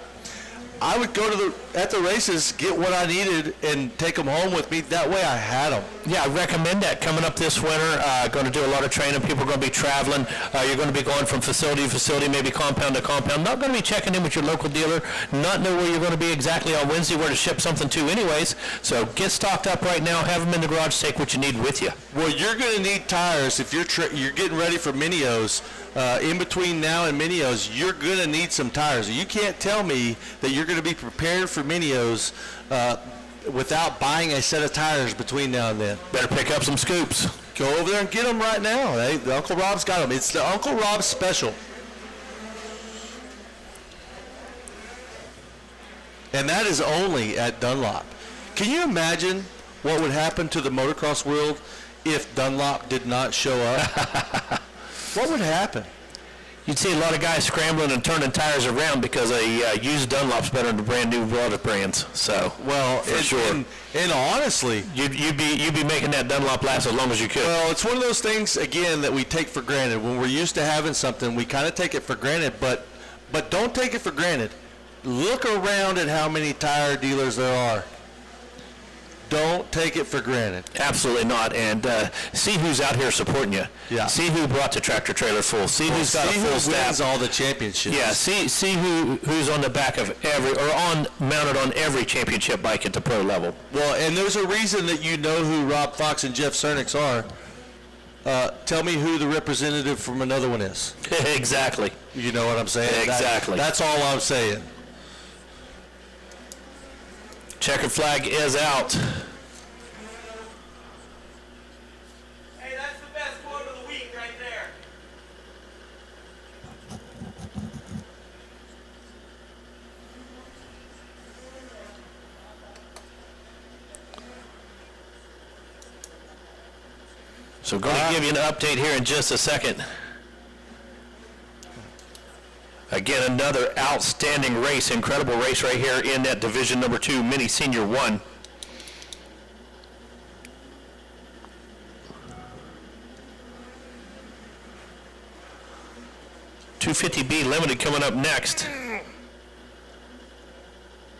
I would go to at the races, get what I needed, and take them home with me. That way I had them. Yeah, I recommend that. Coming up this winter, going to do a lot of training. People are going to be traveling. You're going to be going from facility to facility, maybe compound to compound. Not going to be checking in with your local dealer. Not know where you're going to be exactly on Wednesday, where to ship something to anyways. So get stocked up right now. Have them in the garage. Take what you need with you. Well, you're going to need tires if you're getting ready for Minios. In between now and Minios, you're going to need some tires. You can't tell me that you're going to be prepared for Minios without buying a set of tires between now and then. Better pick up some scoops. Go over there and get them right now. Uncle Rob's got them. It's the Uncle Rob special. And that is only at Dunlop. Can you imagine what would happen to the motocross world if Dunlop did not show up? What would happen? You'd see a lot of guys scrambling and turning tires around because a used Dunlop's better than the brand new Walter brands. So, well, for sure. And honestly, you'd be making that Dunlop last as long as you could. Well, it's one of those things again that we take for granted. When we're used to having something, we kind of take it for granted. But don't take it for granted. Look around at how many tire dealers there are. Don't take it for granted. Absolutely not. And see who's out here supporting you. Yeah. See who brought the tractor trailer full. See who's got a full staff. Wins all the championships. Yeah. See who's on the back of mounted on every championship bike at the pro level. Well, and there's a reason that you know who Rob Fox and Jeff Cernix are. Tell me who the representative from another one is. Exactly. You know what I'm saying? Exactly. That's all I'm saying. Checkered flag is out. Hey, that's the best quote of the week right there. So going to give you an update here in just a second. Again, another outstanding race, incredible race right here in that Division number 2 Mini Senior 1. $250B Limited coming up next.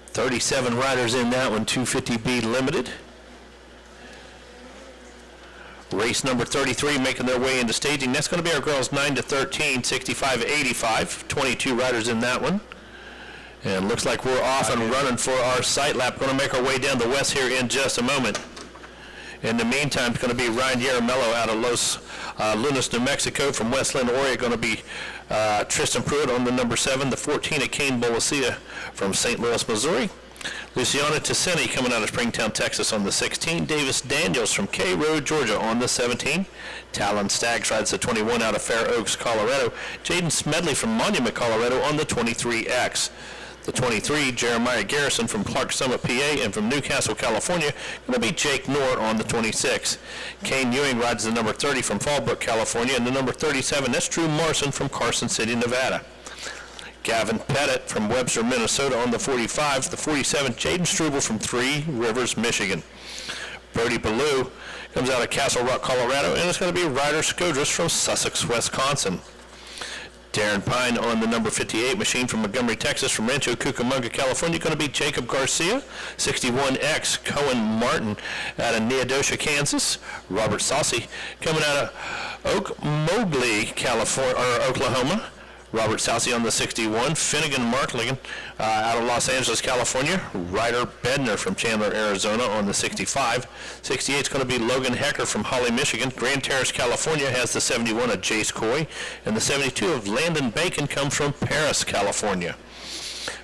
37 riders in that one, $250B Limited. Race number 33 making their way into staging. That's going to be our girls 9 to 13, 65 to 85. 22 riders in that one. And looks like we're off and running for our sight lap. Going to make our way down the west here in just a moment. In the meantime, it's going to be Ryan Yaramello out of Los Lunas, New Mexico. From Westland, Oregon, going to be Tristan Pruitt on the number 7. The 14 at Kane Bolacia from St. Louis, Missouri. Luciana Ticini coming out of Springtown, Texas on the 16. Davis Daniels from K Road, Georgia on the 17. Talon Staggs rides the 21 out of Fair Oaks, Colorado. Jaden Smedley from Monument, Colorado on the 23X. The 23, Jeremiah Garrison from Clark Summit, PA, and from Newcastle, California, going to be Jake Nord on the 26. Kane Ewing rides the number 30 from Fallbrook, California, and the number 37, that's Drew Morrison from Carson City, Nevada. Gavin Pettit from Webster, Minnesota on the 45. The 47, Jaden Struble from Three Rivers, Michigan. Brody Ballou comes out of Castle Rock, Colorado, and it's going to be Ryder Skodras from Sussex, Wisconsin. Darren Pine on the number 58 machine from Montgomery, Texas, from Rancho Cucamonga, California, going to be Jacob Garcia. 61X, Cohen Martin out of Neodosha, Kansas. Robert Saucy coming out of Okmulgee, California, or Oklahoma. Robert Saucy on the 61. Finnegan Markligan out of Los Angeles, California. Ryder Bednar from Chandler, Arizona on the 65. 68 is going to be Logan Hecker from Holly, Michigan. Grand Terrace, California has the 71 of Jace Coy. And the 72 of Landon Bacon comes from Paris, California.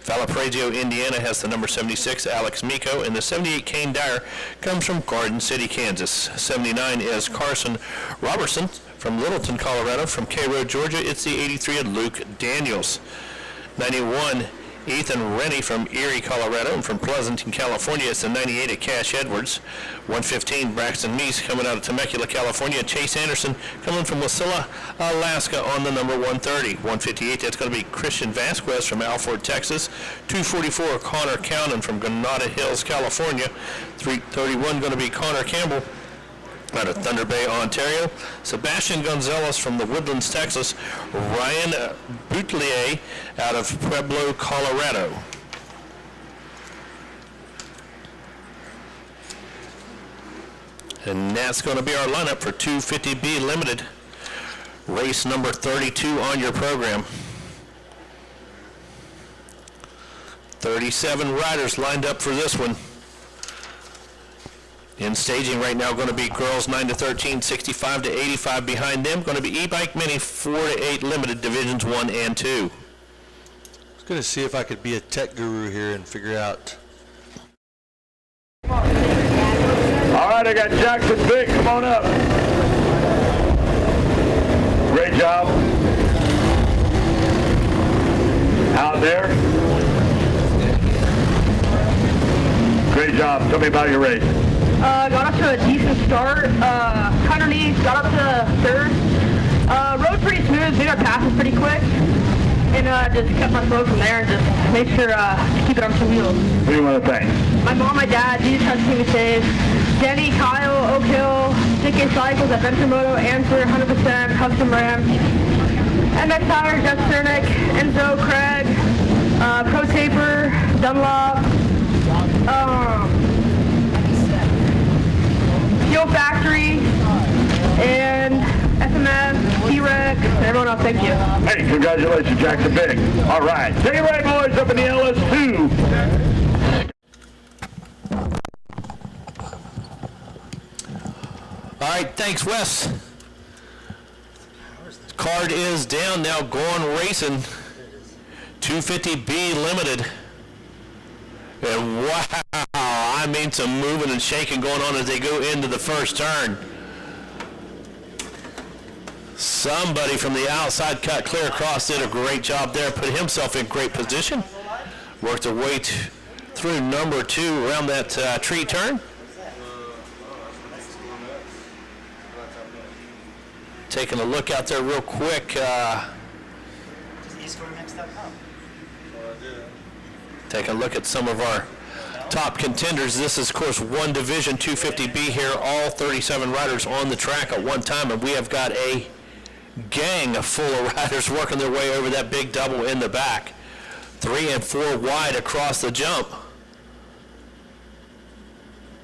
Valparaiso, Indiana has the number 76, Alex Miko, and the 78, Kane Dyer, comes from Garden City, Kansas. 79 is Carson Robertson from Littleton, Colorado. From K Road, Georgia, it's the 83 of Luke Daniels. 91, Ethan Rennie from Erie, Colorado, and from Pleasanton, California, it's the 98 of Cash Edwards. 115, Braxton Meese coming out of Temecula, California. Chase Anderson coming from Wasilla, Alaska on the number 130. 158, that's going to be Christian Vasquez from Alford, Texas. 244, Connor Cownan from Granada Hills, California. 331 going to be Connor Campbell out of Thunder Bay, Ontario. Sebastian Gonzalez from the Woodlands, Texas. Ryan Boutelier out of Pueblo, Colorado. And that's going to be our lineup for 250B Limited. Race number 32 on your program. 37 riders lined up for this one. In staging right now, going to be girls 9 to 13, 65 to 85. Behind them, going to be e-bike mini 4 to 8 limited divisions 1 and 2. I was going to see if I could be a tech guru here and figure out. All right, I got Jackson Vick. Come on up. Great job. Out there. Great job. Tell me about your race. Got up to a decent start. Underneath, got up to third. Rode pretty smooth, made our passes pretty quick. And just kept my flow from there and just made sure to keep it on two wheels. Who do you want to thank? My mom, my dad, Jesus has to keep me safe. Denny, Kyle, Oak Hill, JK Cycles, Adventure Moto, Answer, 100%, Custom Ram, MX Tires, Jeff Cernick, Enzo, Craig, Pro Taper, Dunlop, Fuel Factory, and FMF, T-Rex, and everyone else, thank you. Hey, congratulations, Jackson Big. All right, take it right, boys, up in the LS2. All right, thanks, Wes. Card is down now, going racing. 250B Limited. And wow, I mean some moving and shaking going on as they go into the first turn. Somebody from the outside cut clear across, did a great job there, put himself in great position. Worked their way through number 2 around that tree turn. Taking a look out there real quick. Take a look at some of our top contenders. This is, of course, one division, 250B here, all 37 riders on the track at one time, and we have got a gang full of riders working their way over that big double in the back. 3 and 4 wide across the jump.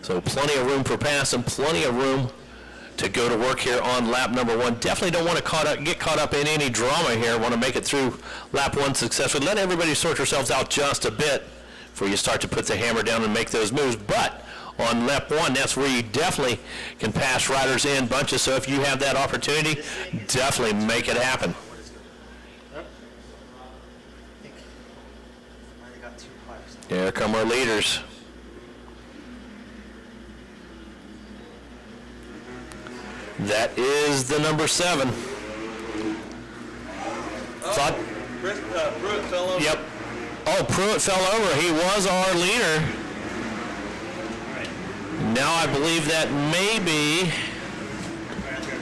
So plenty of room for pass and plenty of room to go to work here on lap number 1. Definitely don't want to get caught up in any drama here. Want to make it through lap 1 successfully. Let everybody sort yourselves out just a bit before you start to put the hammer down and make those moves. But on lap 1, that's where you definitely can pass riders in bunches. So if you have that opportunity, definitely make it happen. Here come our leaders. That is the number 7. Pruitt fell over. Yep. Oh, Pruitt fell over. He was our leader. Now I believe that maybe...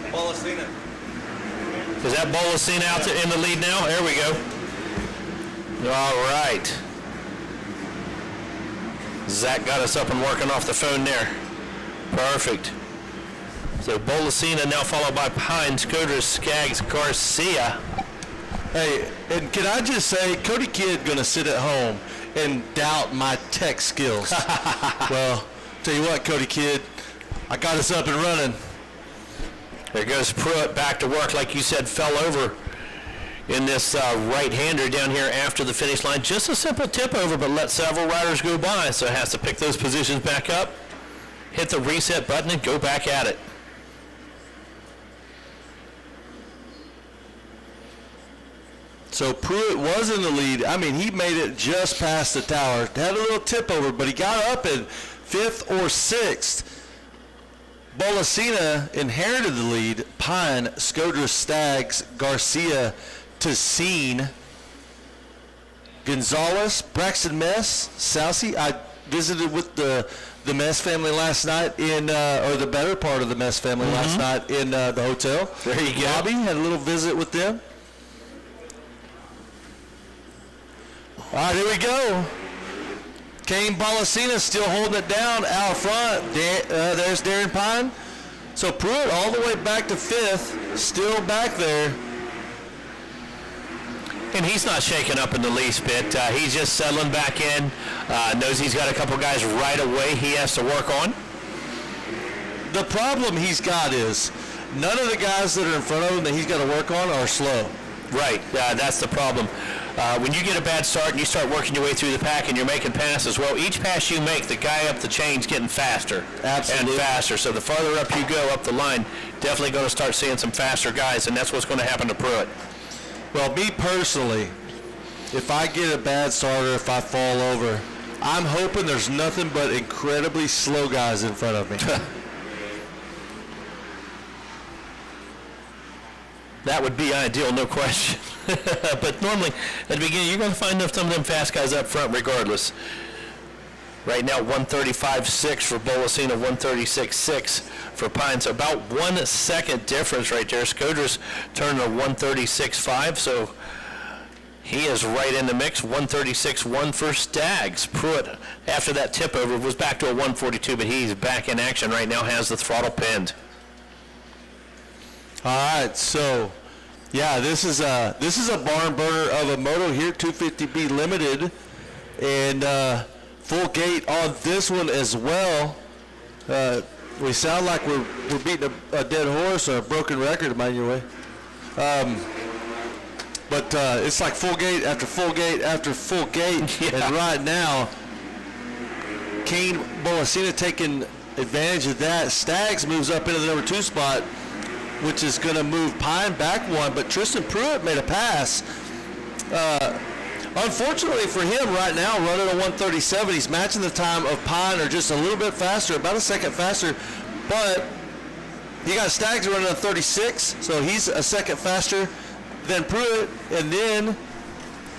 Bolasina. Is that Bolasina out in the lead now? There we go. All right. Zach got us up and working off the phone there. Perfect. So Bolasina now followed by Pine, Scoders, Skaggs, Garcia. Hey, and can I just say, Cody Kidd gonna sit at home and doubt my tech skills. Well, tell you what, Cody Kidd, I got us up and running. There goes Pruitt back to work, like you said, fell over in this right-hander down here after the finish line. Just a simple tip over, but let several riders go by, so has to pick those positions back up, hit the reset button, and go back at it. So Pruitt was in the lead. I mean, he made it just past the tower. Had a little tip over, but he got up in 5th or 6th. Bolasina inherited the lead. Pine, Scoders, Staggs, Garcia, Tessine, Gonzalez, Braxton Mess, Sousey. I visited with the Mess family last night in, or the better part of the Mess family last night in the hotel. There you go. Robbie had a little visit with them. All right, here we go. Kane Bolasina still holding it down out front. There's Darren Pine. So Pruitt all the way back to 5th, still back there. And he's not shaking up in the least bit. He's just settling back in. Knows he's got a couple guys right away he has to work on. The problem he's got is none of the guys that are in front of him that he's got to work on are slow. Right, that's the problem. When you get a bad start and you start working your way through the pack and you're making passes, well, each pass you make, the guy up the chain's getting faster. Absolutely. And faster. So the farther up you go up the line, definitely going to start seeing some faster guys, and that's what's going to happen to Pruitt. Well, me personally, if I get a bad start or if I fall over, I'm hoping there's nothing but incredibly slow guys in front of me. That would be ideal, no question. But normally, at the beginning, you're going to find some of them fast guys up front regardless. Right now, 135.6 for Bolasina, 136.6 for Pine. So about 1 second difference right there. Scoders turning to 136.5, so he is right in the mix. 136.1 for Staggs. Pruitt, after that tip over, was back to a 142, but he's back in action right now, has the throttle pinned. All right, so yeah, this is a barn burner of a moto here, 250B limited, and full gate on this one as well. We sound like we're beating a dead horse or a broken record, mind your way. But it's like full gate after full gate after full gate, Yeah. and right now, Kane Bolasina taking advantage of that. Staggs moves up into the number 2 spot, which is going to move Pine back 1, but Tristan Pruitt made a pass. Unfortunately for him right now, running a 137, he's matching the time of Pine or just a little bit faster, about a second faster, but he got Staggs running a 36, so he's a second faster than Pruitt, and then,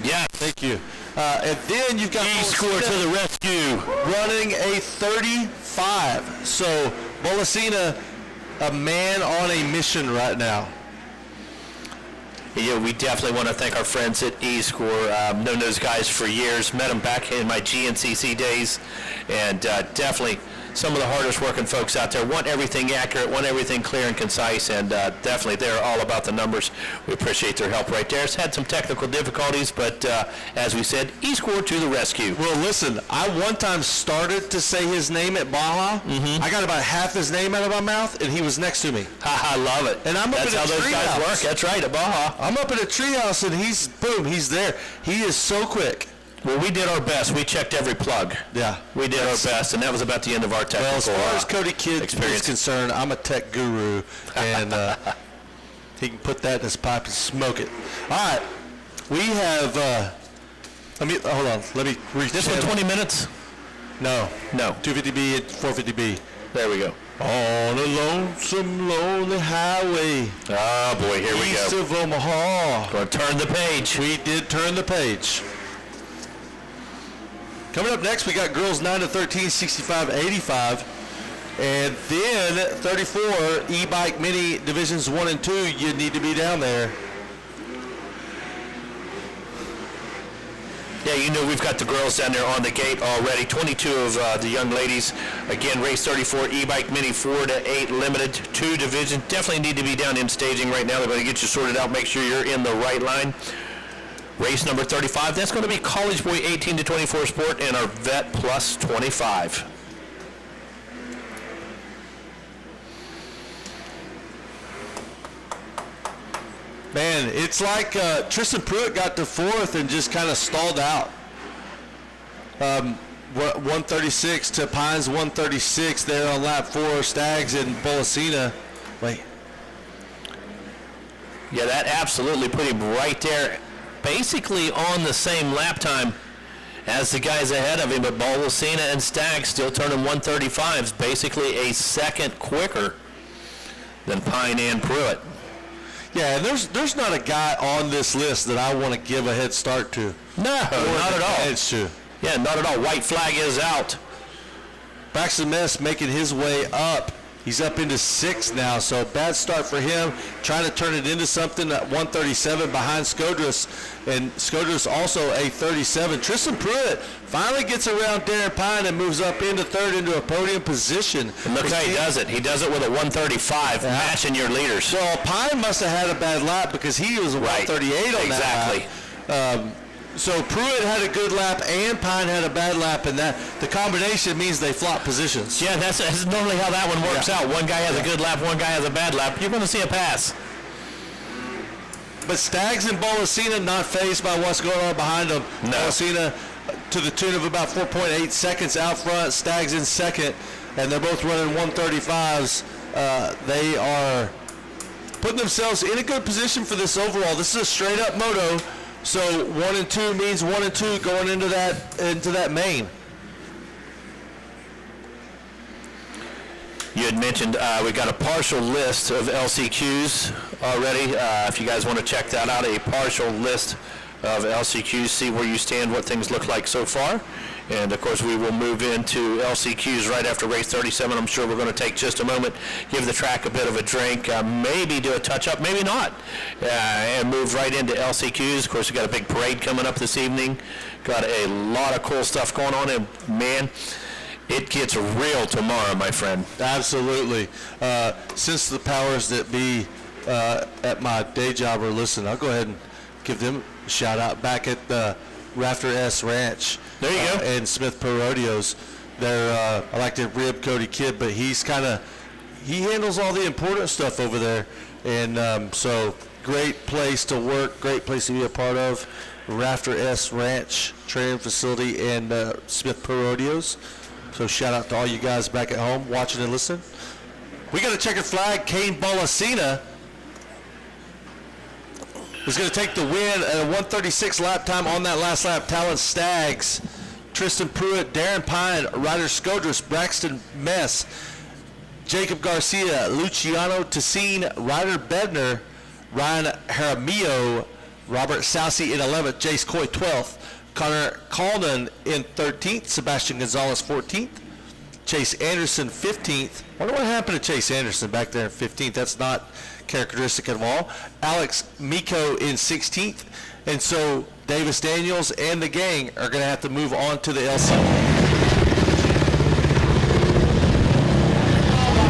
Yeah. thank you, and then you've got E-score to the rescue. running a 35, so Bolasina, a man on a mission right now. we definitely want to thank our friends at eScore. Known those guys for years. Met them back in my GNCC days, and definitely some of the hardest working folks out there. Want everything accurate, want everything clear and concise, and definitely they're all about the numbers. We appreciate their help right there. It's had some technical difficulties, but as we said, eScore to the rescue. Well, listen, I one time started to say his name at Baja. I got about half his name out of my mouth, and he was next to me. I love it. And I'm up That's in a how those guys treehouse. work. That's right, at Baja. I'm up in a treehouse, and he's there. He is so quick. Well, we did our best. We checked every plug. Yeah. We did our best, and that was about the end of our technical Well, as far as Cody Kidd experience is concerned, I'm a tech guru, and he can put that in his pipe and smoke it. All right. We have, hold on. Let me reach This one 20 minutes? No. 250B and 450B. There we go. On a lonesome, lonely highway. Oh, boy, here we go. East of Omaha. Going to turn the page. We did turn the page. Coming up next, we got girls 9 to 13, 65, 85. And then 34 e-bike mini divisions 1 and 2. You need to be down there. Yeah, you know we've got the girls down there on the gate already. 22 of the young ladies. Again, race 34 e-bike mini 4 to 8 limited 2 division. Definitely need to be down in staging right now. They're going to get you sorted out. Make sure you're in the right line. Race number 35, that's going to be College Boy 18 to 24 Sport and our Vet Plus 25. Man, it's like Tristan Pruitt got to 4th and just kind of stalled out. 136 to Pines 136 there on lap 4. Staggs and Bolasina. Wait. Yeah, that absolutely put him right there, basically on the same lap time as the guys ahead of him, but Bolasina and Staggs still turning 135s, basically a second quicker than Pine and Pruitt. Yeah, and there's not a guy on this list that I want to give a head start to. No, not at all. Heads to. Yeah, not at all. White flag is out. Braxton Mess making his way up. He's up into 6th now, so bad start for him. Trying to turn it into something at 137 behind Skodras, and Skodras also a 37. Tristan Pruitt finally gets around Darren Pine and moves up into 3rd into a podium position. And look how he does it. He does it with a 135, matching your leaders. Well, Pine must have had a bad lap because he was a 138 on exactly. that lap. So Pruitt had a good lap and Pine had a bad lap, and that the combination means they flop positions. Yeah, that's normally how that one works out. One guy has a good lap, one guy has a bad lap. You're going to see a pass. But Staggs and Bolasina not fazed by what's going on behind them. No. Bolasina to the tune of about 4.8 seconds out front. Staggs in 2nd, and they're both running 135s. They are putting themselves in a good position for this overall. This is a straight up moto. So 1 and 2 means 1 and 2 going into that main. You had mentioned we got a partial list of LCQs already. If you guys want to check that out, a partial list of LCQs, see where you stand, what things look like so far. And of course we will move into LCQs right after race 37. I'm sure we're going to take just a moment, give the track a bit of a drink, maybe do a touch-up, maybe not, and move right into LCQs. Of course, we got a big parade coming up this evening. Got a lot of cool stuff going on, and man, it gets real tomorrow, my friend. Absolutely. Since the powers that be at my day job are listening, I'll go ahead and give them a shout out back at the Rafter S Ranch. There you go. And Smith Pro Rodeos. They're I like to rib Cody Kidd, but he handles all the important stuff over there, and so great place to work, great place to be a part of. Rafter S Ranch training facility and Smith Pro Rodeos. So shout out to all you guys back at home watching and listening. We got a checkered flag. Kane Bolasina is going to take the win at a 136 lap time on that last lap. Talon Staggs, Tristan Pruitt, Darren Pine, Ryder Skodras, Braxton Mess, Jacob Garcia, Luciano Tessine, Ryder Bednar, Ryan Jaramillo, Robert Sousey in 11th, Jace Coy 12th, Connor Calden in 13th, Sebastian Gonzalez 14th, Chase Anderson 15th. I wonder what happened to Chase Anderson back there in 15th. That's not characteristic of all. Alex Miko in 16th. And so Davis Daniels and the gang are going to have to move on to the LCQ.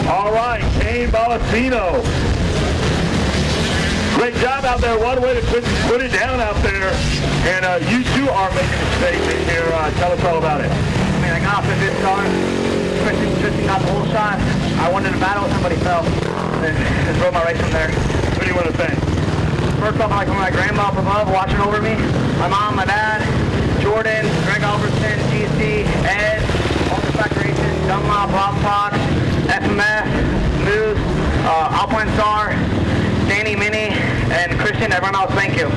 All right, Kane Balacino. Great job out there. What a way to put it down out there. And you two are making a statement here. Tell us all about it. I mean, I got off the good start. Tristan got the whole shot. I wanted to battle, somebody fell. And just rode my race from there. Who do you want to thank? First off, I like my grandma up above watching over me. My mom, my dad, Jordan, Greg Albertson, GC, Ed, Ponca Friday, Dunlop, Rob Fox, FMF, Moose, Alpine Star, Danny, Minnie, and Christian. Everyone else, thank you.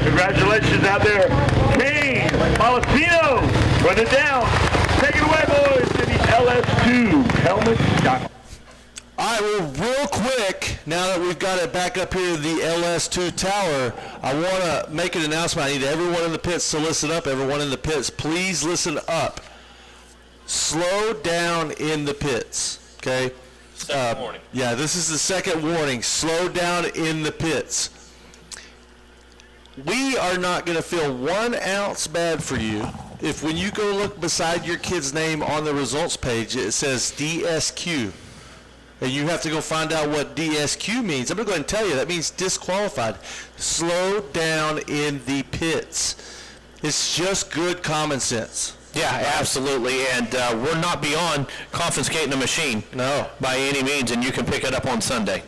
Congratulations out there. Kane Balacino, run it down. Take it away, boys, in the LS2 helmet style. All right, well, real quick, now that we've got it back up here to the LS2 tower, I want to make an announcement. I need everyone in the pits to listen up. Everyone in the pits, please listen up. Slow down in the pits, okay? Second warning. Yeah, this is the second warning. Slow down in the pits. We are not going to feel 1 ounce bad for you if when you go look beside your kid's name on the results page, it says DSQ. And you have to go find out what DSQ means. I'm going to go ahead and tell you. That means disqualified. Slow down in the pits. It's just good common sense. Yeah, absolutely. And we're not beyond confiscating a machine. No. By any means, and you can pick it up on Sunday.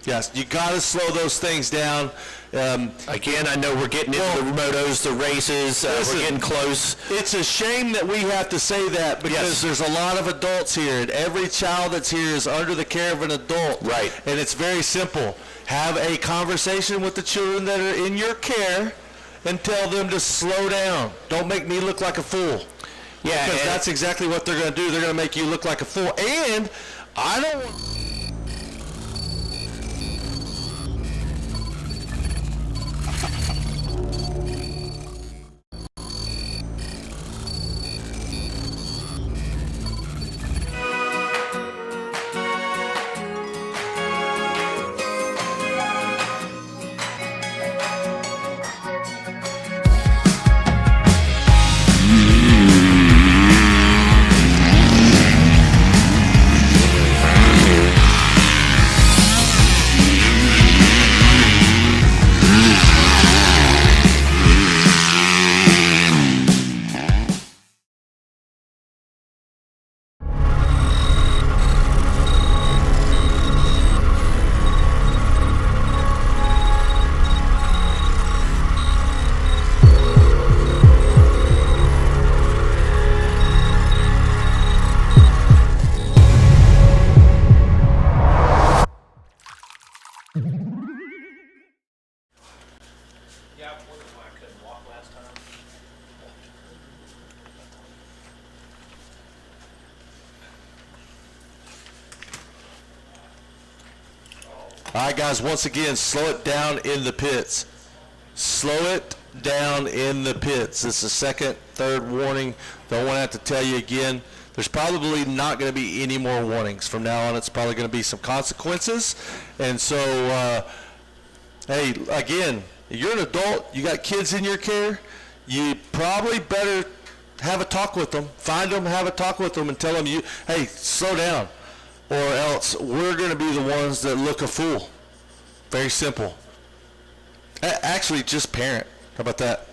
Yes, you got to slow those things down. Again, I know we're getting into the motos, the races. We're getting close. It's a shame that we have to say that because there's a lot of adults here, and every child that's here is under the care of an adult. Right. And it's very simple. Have a conversation with the children that are in your care and tell them to slow down. Don't make me look like a fool. Yeah. Because that's exactly what they're going to do. They're going to make you look like a fool. And I don't want... All right, guys, once again, slow it down in the pits. Slow it down in the pits. This is the second, third warning. Don't want to have to tell you again. There's probably not going to be any more warnings. From now on, it's probably going to be some consequences. And so, hey, again, you're an adult. You got kids in your care. You probably better have a talk with them. Find them, have a talk with them, and tell them, hey, slow down. Or else we're going to be the ones that look a fool. Very simple. Actually, just parent. How about that?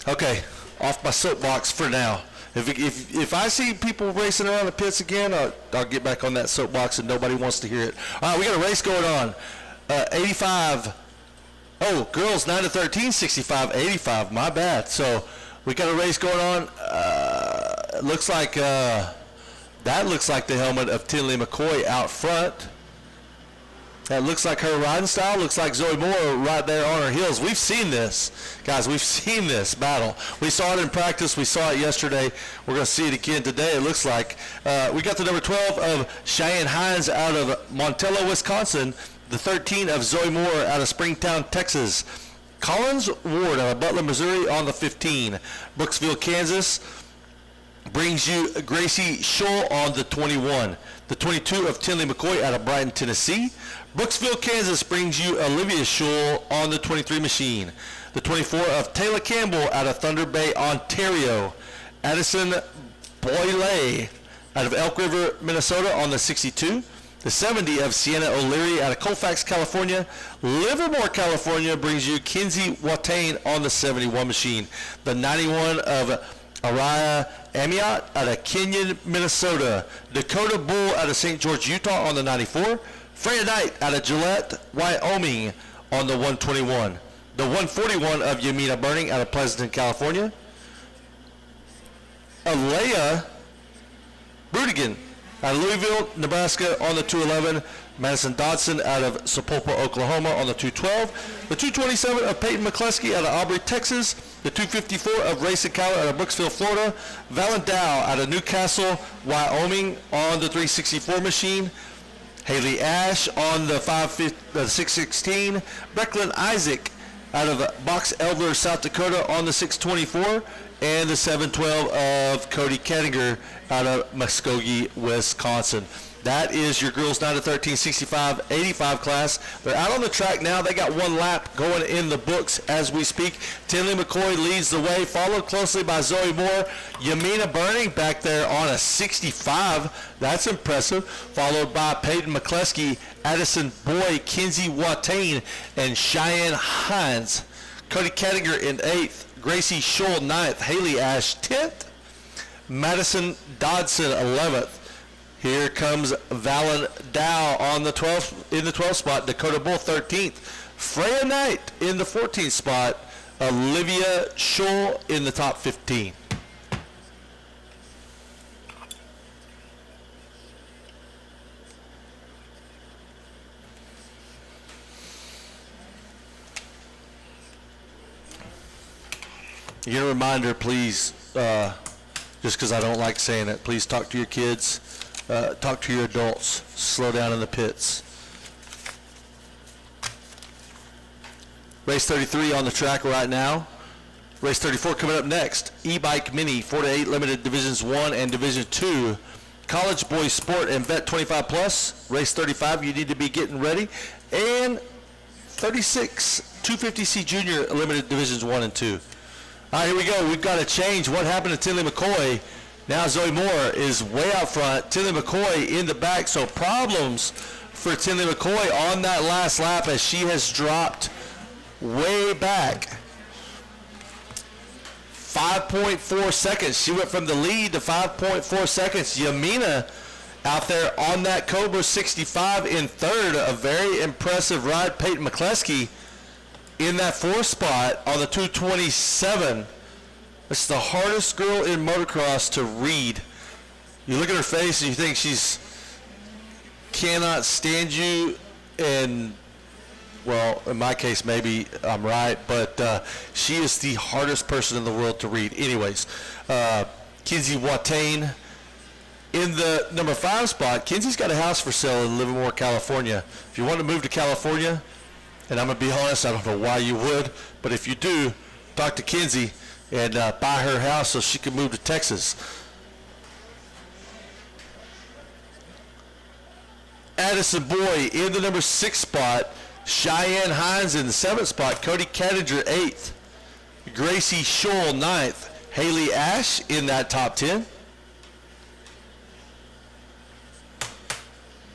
Okay, off my soapbox for now. If I see people racing around the pits again, I'll get back on that soapbox and nobody wants to hear it. All right, we got a race going on. 85. Oh, girls 9 to 13, 65, 85. My bad. So we got a race going on. Looks like that looks like the helmet of Tinley McCoy out front. That looks like her riding style. Looks like Zoe Moore right there on her heels. We've seen this, guys. We've seen this battle. We saw it in practice. We saw it yesterday. We're going to see it again today, it looks like. We got the number 12 of Cheyenne Hines out of Montello, Wisconsin. The 13 of Zoe Moore out of Springtown, Texas. Collins Ward out of Butler, Missouri on the 15. Brooksville, Kansas. brings you Gracie Scholl on the 21. The 22 of Tinley McCoy out of Brighton, Tennessee. Brooksville, Kansas brings you Olivia Scholl on the 23 machine. The 24 of Taylor Campbell out of Thunder Bay, Ontario. Addison Boyle out of Elk River, Minnesota on the 62. The 70 of Sienna O'Leary out of Colfax, California. Livermore, California brings you Kinsey Watain on the 71 machine. The 91 of Araya Amiot out of Kenyon, Minnesota. Dakota Bull out of St. George, Utah on the 94. Freya Knight out of Gillette, Wyoming on the 121. The 141 of Yamina Burning out of Pleasanton, California. Alea Brudigan out of Louisville, Nebraska on the 211. Madison Dodson out of Sapulpa, Oklahoma on the 212. The 227 of Peyton McCleskey out of Aubrey, Texas. The 254 of Rayson Cowler out of Brooksville, Florida. Valen Dow out of Newcastle, Wyoming on the 364 machine. Haley Ash on the 616. Brecklin Isaac out of Box Elder, South Dakota on the 624. And the 712 of Cody Kettinger out of Muskogee, Wisconsin. That is your girls 9 to 13, 65, 85 class. They're out on the track now. They got one lap going in the books as we speak. Tinley McCoy leads the way, followed closely by Zoe Moore. Yamina Burning back there on a 65. That's impressive. Followed by Peyton McCleskey, Addison Boy, Kinsey Watain, and Cheyenne Hines. Cody Kettinger in 8th. Gracie Scholl 9th. Haley Ash 10th. Madison Dodson 11th. Here comes Valen Dow on the 12th, in the 12th spot. Dakota Bull 13th. Freya Knight in the 14th spot. Olivia Scholl in the top 15. Again, a reminder, please, just because I don't like saying it, please talk to your kids. Talk to your adults. Slow down in the pits. Race 33 on the track right now. Race 34 coming up next. E-Bike Mini 4 to 8 limited Divisions 1 and Division 2. College Boys Sport and Vet 25 Plus. Race 35, you need to be getting ready. And 36 250C Junior limited Divisions 1 and 2. All right, here we go. We've got a change. What happened to Tinley McCoy? Now Zoe Moore is way out front. Tinley McCoy in the back. So problems for Tinley McCoy on that last lap as she has dropped way back. 5.4 seconds. She went from the lead to 5.4 seconds. Yamina out there on that Cobra 65 in third. A very impressive ride. Peyton McCleskey in that 4th spot on the 227. This is the hardest girl in motocross to read. You look at her face and you think she's cannot stand you, and well, in my case, maybe I'm right, but she is the hardest person in the world to read. Anyways, Kinsey Watain in the number 5 spot. Kinsey's got a house for sale in Livermore, California. If you want to move to California, and I'm going to be honest, I don't know why you would, but if you do, talk to Kinsey and buy her house so she can move to Texas. Addison Boy in the number 6 spot. Cheyenne Hines in the 7th spot. Cody Kettinger 8th. Gracie Scholl 9th. Haley Ash in that top 10.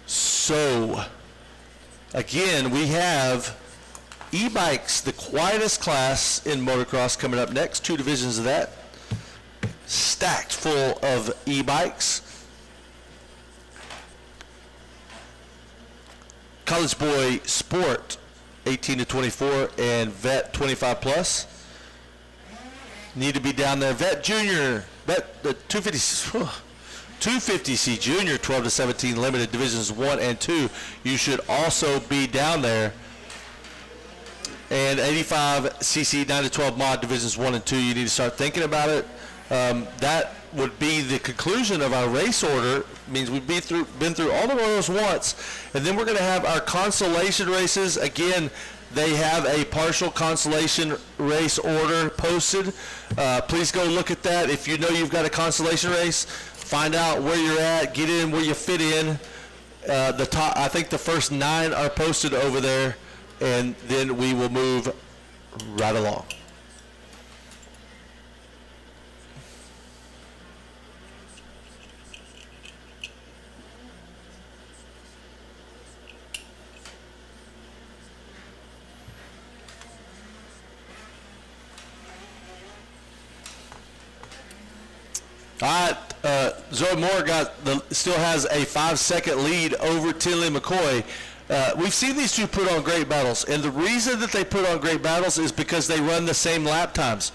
So, again, we have e-bikes, the quietest class in motocross, coming up next. 2 divisions of that. Stacked full of e-bikes. College Boy Sport, 18 to 24, and Vet 25 plus. Need to be down there. Vet Junior, Vet the 250C Junior, 12 to 17, limited Divisions 1 and 2. You should also be down there. And 85cc 9 to 12 mod Divisions 1 and 2. You need to start thinking about it. That would be the conclusion of our race order. Means we've been through all the motos once, and then we're going to have our consolation races. Again, they have a partial consolation race order posted. Please go look at that. If you know you've got a consolation race, find out where you're at, get in where you fit in. I think the first 9 are posted over there, and then we will move right along. All right, Zoe Moore still has a 5-second lead over Tinley McCoy. We've seen these two put on great battles, and the reason that they put on great battles is because they run the same lap times.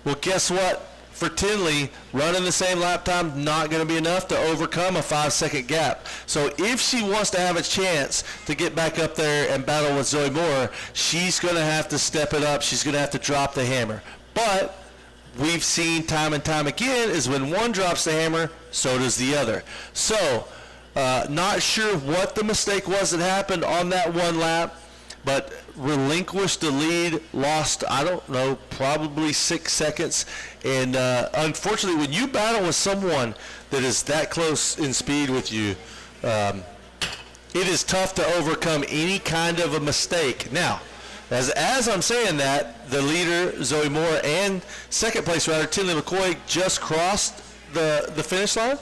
Well, guess what? For Tinley, running the same lap time, not going to be enough to overcome a 5-second gap. So if she wants to have a chance to get back up there and battle with Zoe Moore, she's going to have to step it up. She's going to have to drop the hammer. But we've seen time and time again is when one drops the hammer, so does the other. So, not sure what the mistake was that happened on that one lap, but relinquished the lead, lost, I don't know, probably 6 seconds. And unfortunately, when you battle with someone that is that close in speed with you, it is tough to overcome any kind of a mistake. Now, as I'm saying that, the leader, Zoe Moore, and second place rider, Tinley McCoy, just crossed the finish line.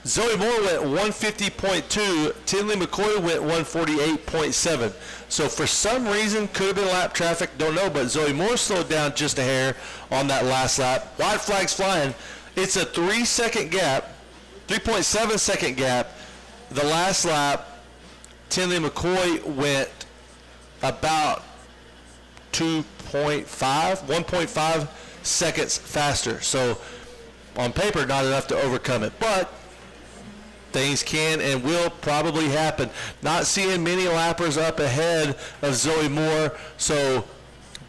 Zoe Moore went 150.2, Tinley McCoy went 148.7. So for some reason, could have been lap traffic, don't know, but Zoe Moore slowed down just a hair on that last lap. White flags flying. It's a 3-second gap, 3.7 second gap. The last lap, Tinley McCoy went about 1.5 seconds faster. So on paper, not enough to overcome it, but things can and will probably happen. Not seeing many lappers up ahead of Zoe Moore, so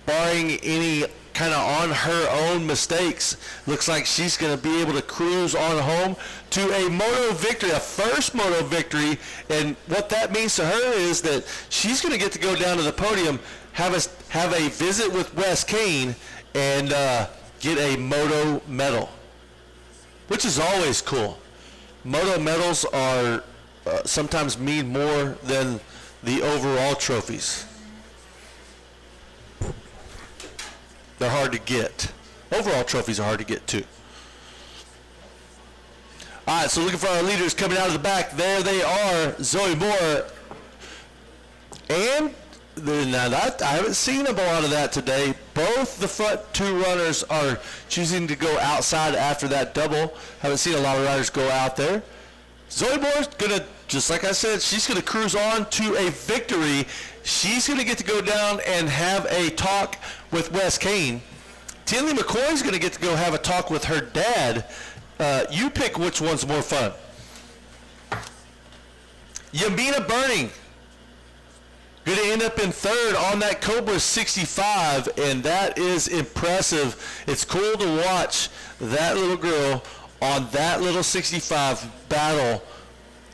barring any kind of on her own mistakes, looks like she's going to be able to cruise on home to a moto victory, a first moto victory. And what that means to her is that she's going to get to go down to the podium, have a visit with Wes Kane, and get a moto medal, which is always cool. Moto medals are sometimes mean more than the overall trophies. They're hard to get. Overall trophies are hard to get too. All right, so looking for our leaders coming out of the back. There they are, Zoe Moore. And now that, I haven't seen a lot of that today. Both the front two runners are choosing to go outside after that double. Haven't seen a lot of riders go out there. Zoe Moore's going to, just like I said, she's going to cruise on to a victory. She's going to get to go down and have a talk with Wes Kane. Tinley McCoy's going to get to go have a talk with her dad. You pick which one's more fun. Yamina Burning going to end up in third on that Cobra 65, and that is impressive. It's cool to watch that little girl on that little 65 battle,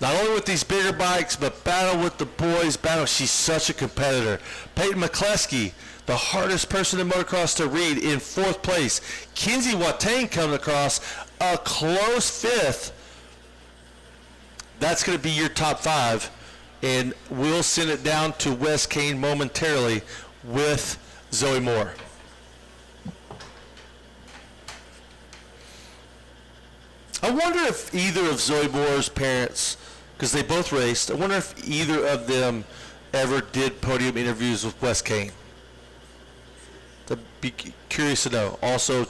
not only with these bigger bikes, but battle with the boys, battle. She's such a competitor. Peyton McCleskey, the hardest person in motocross to read, in fourth place. Kinsey Watane coming across a close fifth. That's going to be your top five, and we'll send it down to Wes Kane momentarily with Zoe Moore. I wonder if either of Zoe Moore's parents, because they both raced, I wonder if either of them ever did podium interviews with Wes Kane. I'd be curious to know. Also,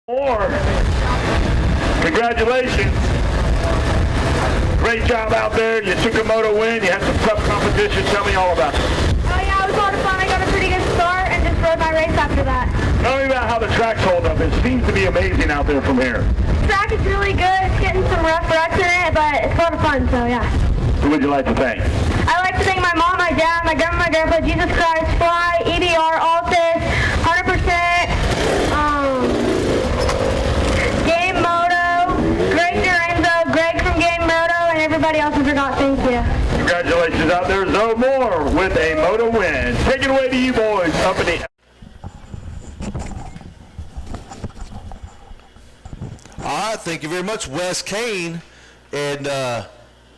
Moore, congratulations. Great job out there. You took a moto win. You had some tough competition. Tell me all about it. Oh yeah, it was a lot of fun. I got a pretty good start and just rode my race after that. Tell me about how the track's hold up. It seems to be amazing out there from here. The track is really good. It's getting some rough ruts in it, but it's a lot of fun, so yeah. Who would you like to thank? I'd like to thank my mom, my dad, my grandma, my grandpa, Jesus Christ, Fly, EBR, Altus, 100%, Game Moto, out there, Zoe Moore with a moto win. Take it away to you boys up in the... All right, thank you very much, Wes Kane. And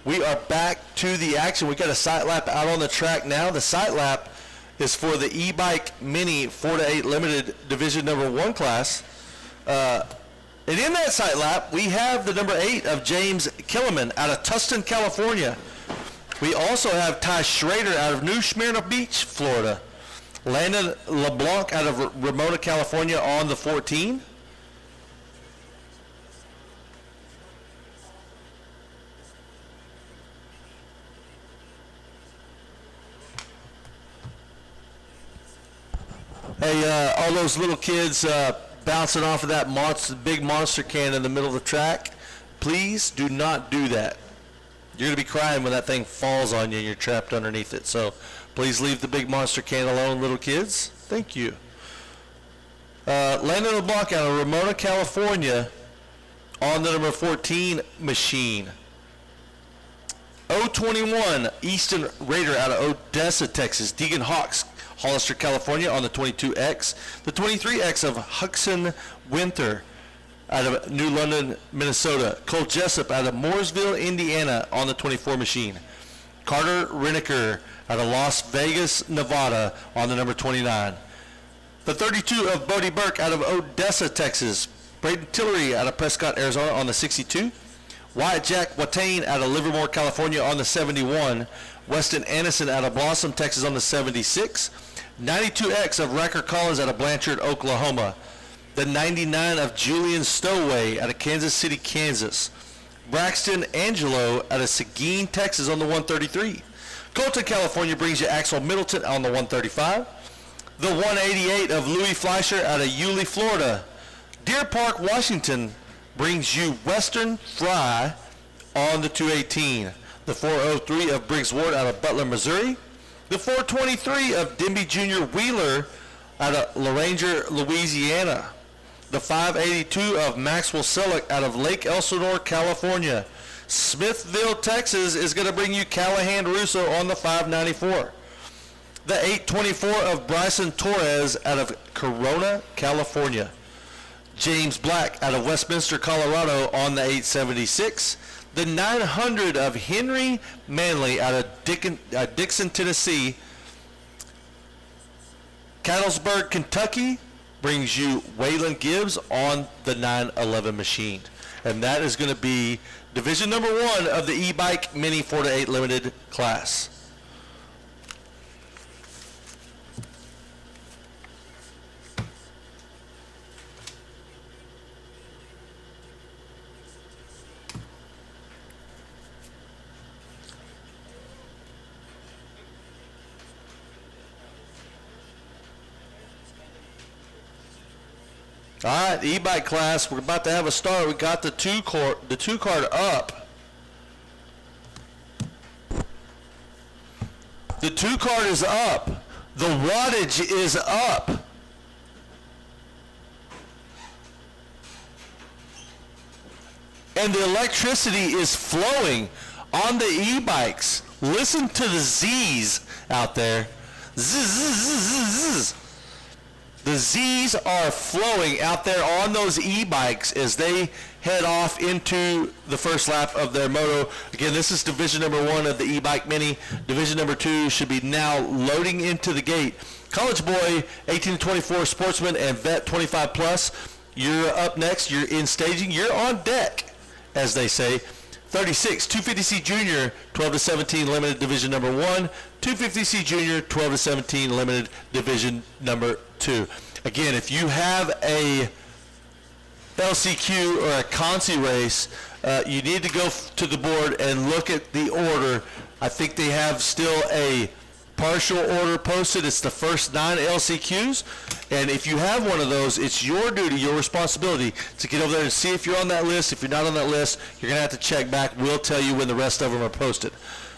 we are back to the action. We got a sight lap out on the track now. The sight lap is for the e-bike mini 4-8 limited division number 1 class. And in that sight lap, we have the number 8 of James Killiman out of Tustin, California. We also have Ty Schrader out of New Smyrna Beach, Florida. Landon LeBlanc out of Ramona, California on the 14. Hey, all those little kids bouncing off of that big monster can in the middle of the track, please do not do that. You're going to be crying when that thing falls on you and you're trapped underneath it. So please leave the big monster can alone, little kids. Thank you. Landon LeBlanc out of Ramona, California on the number 14 machine. 021 Easton Raider out of Odessa, Texas. Deegan Hawks, Hollister, California on the 22X. The 23X of Huxon Winter out of New London, Minnesota. Cole Jessup out of Mooresville, Indiana on the 24 machine. Carter Reneker out of Las Vegas, Nevada on the number 29. The 32 of Bodie Burke out of Odessa, Texas. Braden Tillery out of Prescott, Arizona on the 62. Wyatt Jack Watain out of Livermore, California on the 71. Weston Anderson out of Blossom, Texas on the 76. 92X of Racker Collins out of Blanchard, Oklahoma. The 99 of Julian Stowaway out of Kansas City, Kansas. Braxton Angelo out of Seguin, Texas on the 133. Colton, California brings you Axel Middleton on the 135. The 188 of Louis Fleischer out of Yulee, Florida. Deer Park, Washington brings you Western Fry on the 218. The 403 of Briggs Ward out of Butler, Missouri. The 423 of Dimby Jr. Wheeler out of LaRanger, Louisiana. The 582 of Maxwell Selleck out of Lake Elsinore, California. Smithville, Texas is going to bring you Callahan Russo on the 594. The 824 of Bryson Torres out of Corona, California. James Black out of Westminster, Colorado on the 876. The 900 of Henry Manley out of Dixon, Tennessee. Cattlesburg, Kentucky brings you Waylon Gibbs on the 911 machine. And that is going to be division number 1 of the e-bike mini 4-8 limited class. All right, e-bike class, we're about to have a start. We got the two card up. The 2 card is up. The wattage is up. And the electricity is flowing on the e-bikes. Listen to the Z's out there. Zzz, zzz, zzz, zzz. The Z's are flowing out there on those e-bikes as they head off into the first lap of their moto. Again, this is division number 1 of the e-bike mini. Division number 2 should be now loading into the gate. College boy, 18 to 24, sportsman, and vet 25 plus. You're up next. You're in staging. You're on deck, as they say. 36, 250C Junior, 12 to 17, limited division number 1. 250C Junior, 12 to 17, limited division number 2. Again, if you have a LCQ or a Consi race, you need to go to the board and look at the order. I think they have still a partial order posted. It's the first 9 LCQs. And if you have one of those, it's your duty, your responsibility to get over there and see if you're on that list. If you're not on that list, you're going to have to check back. We'll tell you when the rest of them are posted.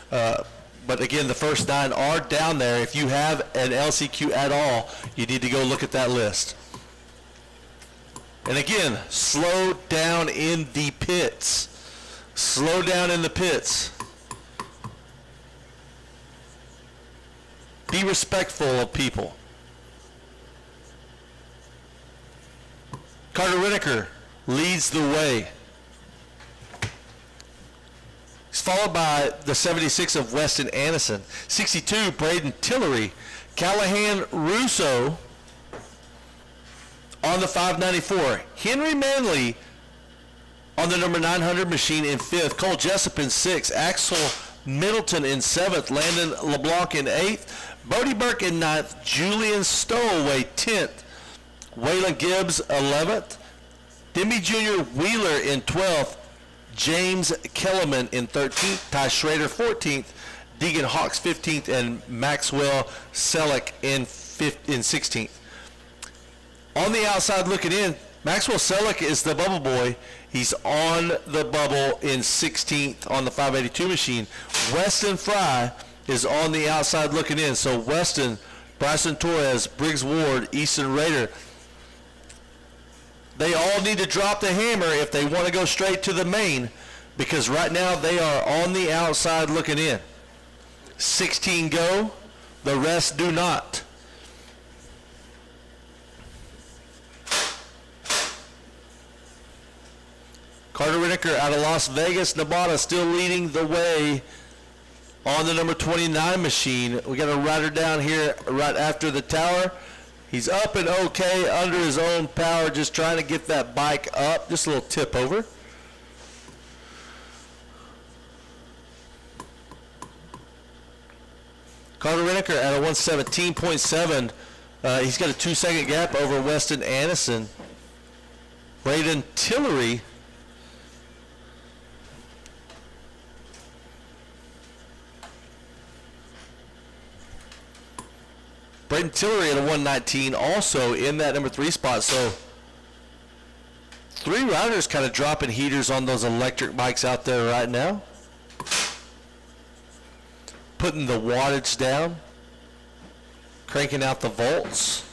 But again, the first 9 are down there. If you have an LCQ at all, you need to go look at that list. And again, slow down in the pits. Slow down in the pits. Be respectful of people. Carter Winokur leads the way. He's followed by the 76 of Weston Anderson. 62, Braden Tillery. Callahan Russo on the 594. Henry Manley on the number 900 machine in 5th. Cole Jessup in 6th. Axel Middleton in 7th. Landon LeBlanc in 8th. Bodie Burke in 9th. Julian Stowaway 10th. Waylon Gibbs 11th. Demi Jr. Wheeler in 12th. James Kellerman in 13th. Ty Schrader 14th. Deegan Hawks 15th. And Maxwell Selleck in 16th. On the outside looking in, Maxwell Selleck is the bubble boy. He's on the bubble in 16th on the 582 machine. Weston Fry is on the outside looking in. So Weston, Bryson Torres, Briggs Ward, Easton Rader, they all need to drop the hammer if they want to go straight to the main, because right now they are on the outside looking in. 16 go, the rest do not. Carter Winokur out of Las Vegas, Nevada, still leading the way on the number 29 machine. We got a rider down here right after the tower. He's up and okay under his own power, just trying to get that bike up. Just a little tip over. Carter Winokur at a 117.7. He's got a 2-second gap over Weston Anderson. Braden Tillery Braden Tillery at a 119, also in that number 3 spot. So 3 riders kind of dropping heaters on those electric bikes out there right now. Putting the wattage down. Cranking out the volts.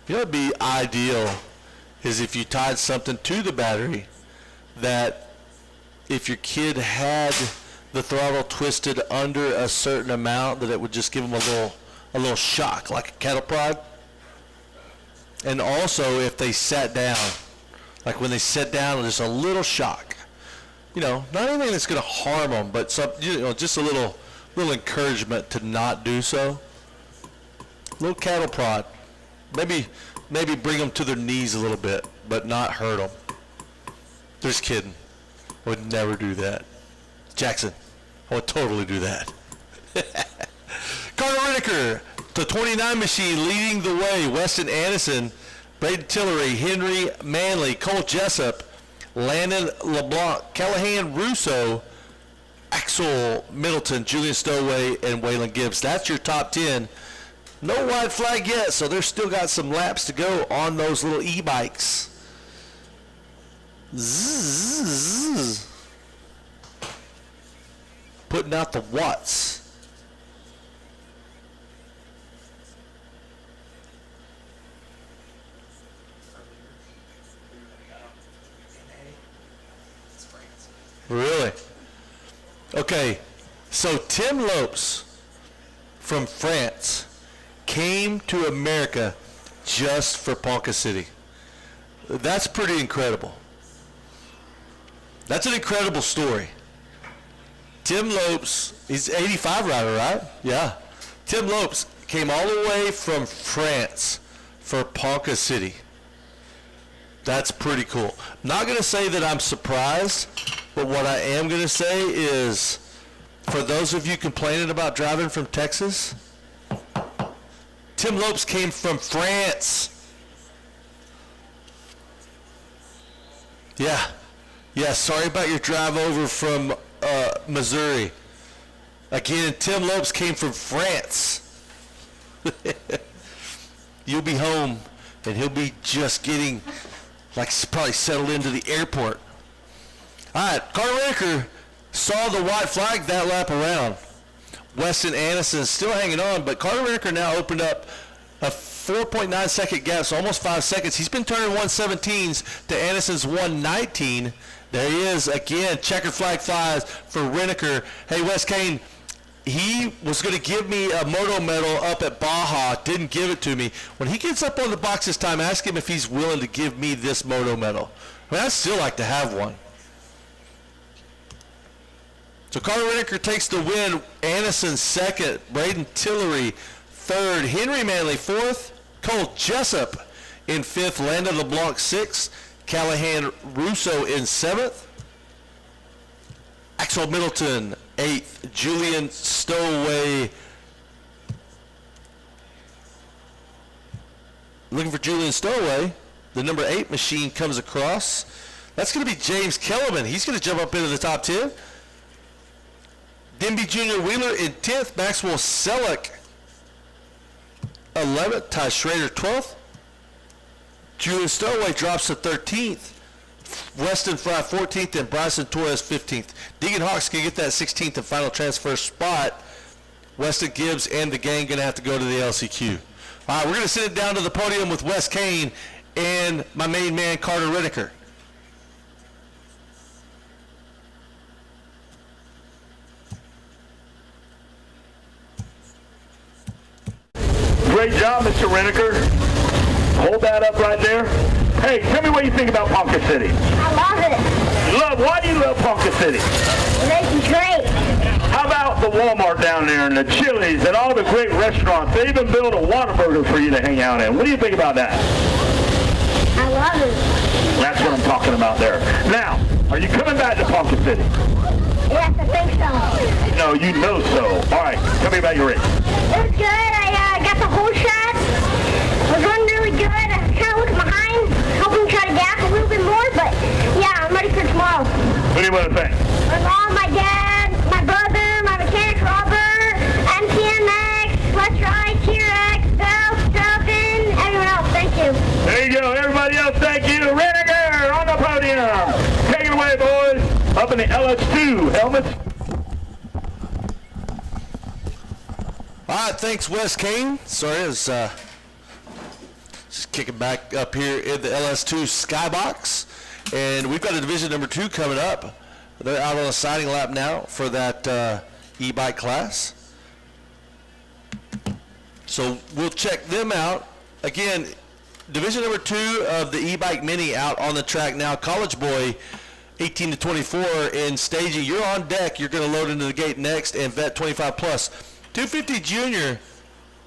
You know what would be ideal is if you tied something to the battery that if your kid had the throttle twisted under a certain amount, that it would just give them a little shock, like a cattle prod. And also if they sat down, like when they sit down, just a little shock. You know, not anything that's going to harm them, but some, you know, just a little encouragement to not do so. Little cattle prod. Maybe bring them to their knees a little bit, but not hurt them. Just kidding. Would never do that. Jackson, I would totally do that. Carter Winokur, the 29 machine, leading the way. Weston Anderson, Braden Tillery, Henry Manley, Cole Jessup, Landon LeBlanc, Callahan Russo, Axel Middleton, Julian Stowaway, and Waylon Gibbs. That's your top 10. No white flag yet, so they've still got some laps to go on those little e-bikes. Zzz. Putting out the watts. Really? Okay, so Tim Lopes from France came to America just for Ponca City. That's pretty incredible. That's an incredible story. Tim Lopes, he's 85 rider, right? Yeah. Tim Lopes came all the way from France for Ponca City. That's pretty cool. I'm not going to say that I'm surprised, but what I am going to say is, for those of you complaining about driving from Texas, Tim Lopes came from France. Yeah, sorry about your drive over from Missouri. Again, Tim Lopes came from France. You'll be home, and he'll be just getting, like, probably settled into the airport. All right, Carter Winokur saw the white flag that lap around. Weston Anderson still hanging on, but Carter Winokur now opened up a 4.9 second gap, so almost 5 seconds. He's been turning 117s to Anderson's 119. There he is again. Checkered flag flies for Reneker. Hey, Wes Kane, he was going to give me a moto medal up at Baja. Didn't give it to me. When he gets up on the box this time, ask him if he's willing to give me this moto medal. I mean, I'd still like to have one. So Carter Reneker takes the win. Anderson second. Braden Tillery third. Henry Manley fourth. Cole Jessup in fifth. Landon LeBlanc sixth. Callahan Russo in seventh. Axel Middleton eighth. Julian Stowaway. Looking for Julian Stowaway. The number 8 machine comes across. That's going to be James Kellerman. He's going to jump up into the top 10. Denby Jr. Wheeler in 10th. Maxwell Selleck 11th. Ty Schrader 12th. Julian Stowaway drops to 13th. Weston Fry 14th and Bryson Torres 15th. Deegan Hawks can get that 16th and final transfer spot. Weston Gibbs and the gang going to have to go to the LCQ. All right, we're going to send it down to the podium with Wes Kane and my main man, Carter Reneker. Great job, Mr. Reneker. Hold that up right there. Hey, tell me what you think about Ponca City. I love it. Why do you love Ponca City? The race is great. How about the Walmart down there and the Chili's and all the great restaurants? They even built a Whataburger for you to hang out in. What do you think about that? I love it. That's what I'm talking about there. Now, are you coming back to Ponca City? Yes, I think so. No, you know so. All right, tell me about your race. It was good. I got the whole shot. I was running really good. I was kind of looking behind, hoping to try to gap a little bit more, but yeah, I'm ready for tomorrow. What do you want to think? My mom, my dad, my brother, my mechanic Robert, MTMX, Let's Ride, T-Rex, Bell, Stuffin, everyone else. Thank you. There you go. Everybody else, thank you. Reneker on the podium. Take it away, boys. Up in the LS2 helmets. All right, thanks, Wes Kane. Sorry, I was just kicking back up here in the LS2 skybox. And we've got a division number 2 coming up. They're out on a signing lap now for that e-bike class. So we'll check them out. Again, division number 2 of the e-bike mini out on the track now. College Boy, 18 to 24 in staging. You're on deck. You're going to load into the gate next, and Vet 25 plus. 250 Junior,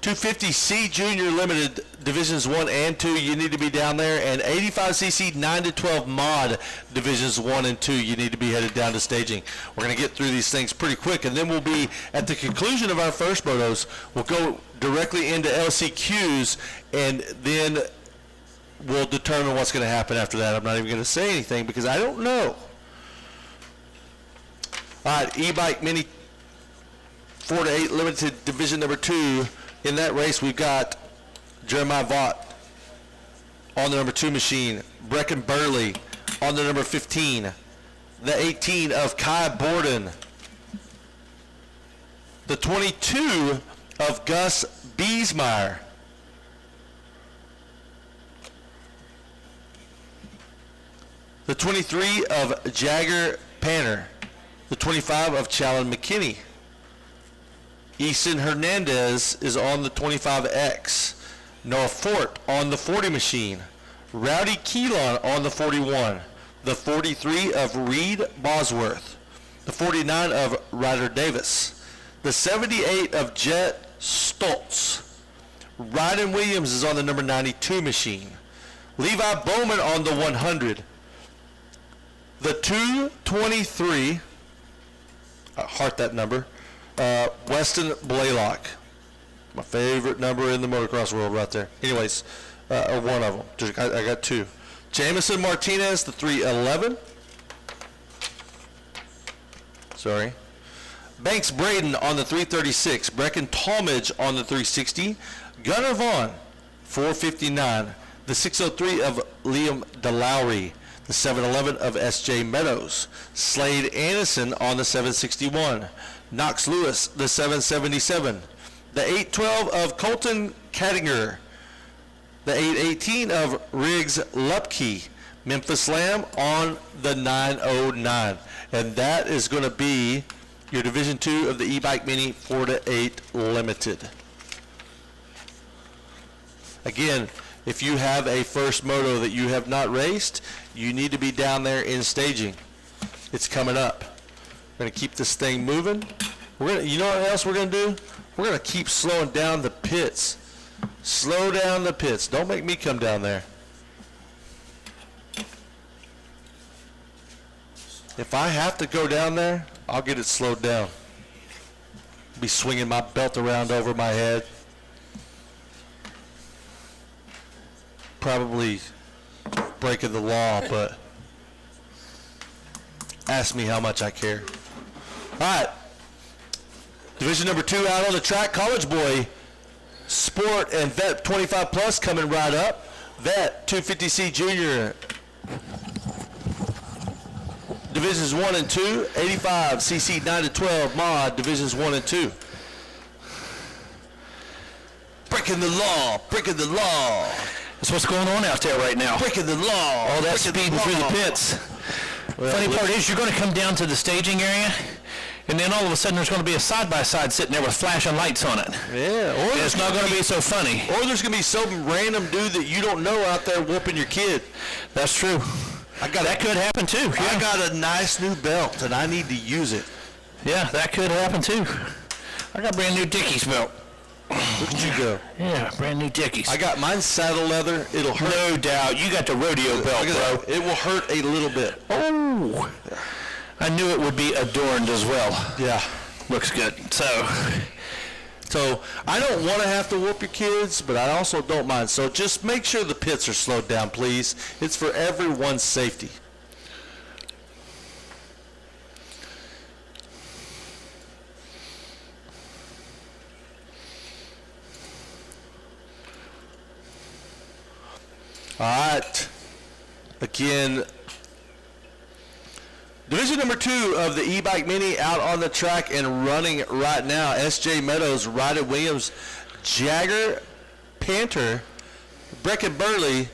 250C Junior Limited Divisions 1 and 2, you need to be down there, and 85cc 9 to 12 Mod Divisions 1 and 2, you need to be headed down to staging. We're going to get through these things pretty quick, and then we'll be at the conclusion of our first motos. We'll go directly into LCQs, and then we'll determine what's going to happen after that. I'm not even going to say anything because I don't know. All right, e-bike mini 4 to 8 limited division number 2. In that race, we've got Jeremiah Vaught on the number 2 machine, Brecken Burley on the number 15, the 18 of Kai Borden, the 22 of Gus Biesmeyer, the 23 of Jagger Panner, the 25 of Challen McKinney. Easton Hernandez is on the 25X. Noah Fort on the 40 machine. Rowdy Keelan on the 41. The 43 of Reed Bosworth. The 49 of Ryder Davis. The 78 of Jet Stoltz. Ryden Williams is on the number 92 machine. Levi Bowman on the 100. The 223, heart that number, Weston Blaylock, my favorite number in the motocross world right there. Anyways, or one of them. I got 2. Jamison Martinez, the 311. Sorry. Banks Braden on the 336. Brecken Talmadge on the 360. Gunnar Vaughn, 459. The 603 of Liam DeLowry. The 711 of S.J. Meadows. Slade Anderson on the 761. Knox Lewis, the 777. The 812 of Colton Kattinger. The 818 of Riggs Lupke. Memphis Slam on the 909. And that is going to be your Division II of the e-bike mini 4-8 limited. Again, if you have a first moto that you have not raced, you need to be down there in staging. It's coming up. We're going to keep this thing moving. You know what else we're going to do? We're going to keep slowing down the pits. Slow down the pits. Don't make me come down there. If I have to go down there, I'll get it slowed down. Be swinging my belt around over my head. Probably breaking the law, but ask me how much I care. All right. Division number 2 out on the track. College Boy Sport and Vet 25 Plus coming right up. Vet 250C Junior. Divisions 1 and 2. 85 CC 9 to 12 Mod Divisions 1 and 2. Breaking the law. Breaking the law. That's what's going on out there right now. Breaking the law. All that speeding through the pits. Well, funny part is you're going to come down to the staging area, and then all of a sudden there's going to be a side-by-side sitting there with flashing lights on it. Yeah. Or it's not going to be so funny. Or there's going to be some random dude that you don't know out there whooping your kid. That's true. That could happen too. Yeah. I got a nice new belt, and I need to use it. Yeah, that could happen too. I got a brand new Dickies belt. Look at you go. Yeah, brand new Dickies. I got mine saddle leather. It'll hurt. No doubt. You got the rodeo belt, bro. It will hurt a little bit. Oh. I knew it would be adorned as well. Yeah. Looks good. So I don't want to have to whoop your kids, but I also don't mind. So just make sure the pits are slowed down, please. It's for everyone's safety. All right. Again, Division number 2 of the e-bike mini out on the track and running right now. S.J. Meadows, Ryder Williams, Jagger, Panther, Brecken Burley,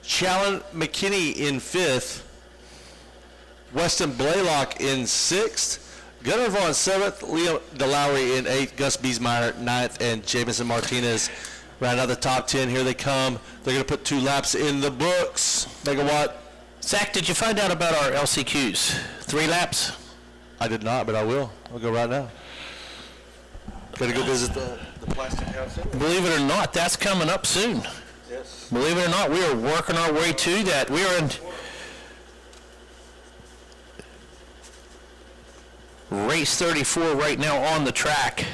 Challen McKinney in 5th, Weston Blaylock in 6th, Gunnar Vaughn 7th, Liam DeLowry in 8th, Gus Biesmeyer 9th, and Jamison Martinez round out the top 10. Here they come. They're going to put 2 laps in the books. Megawatt. Zach, did you find out about our LCQs? 3 laps? I did not, but I will. I'll go right now. Got to go visit the plastic house. Believe it or not, that's coming up soon. Yes. Believe it or not, we are working our way to that. We are in race 34 right now on the track.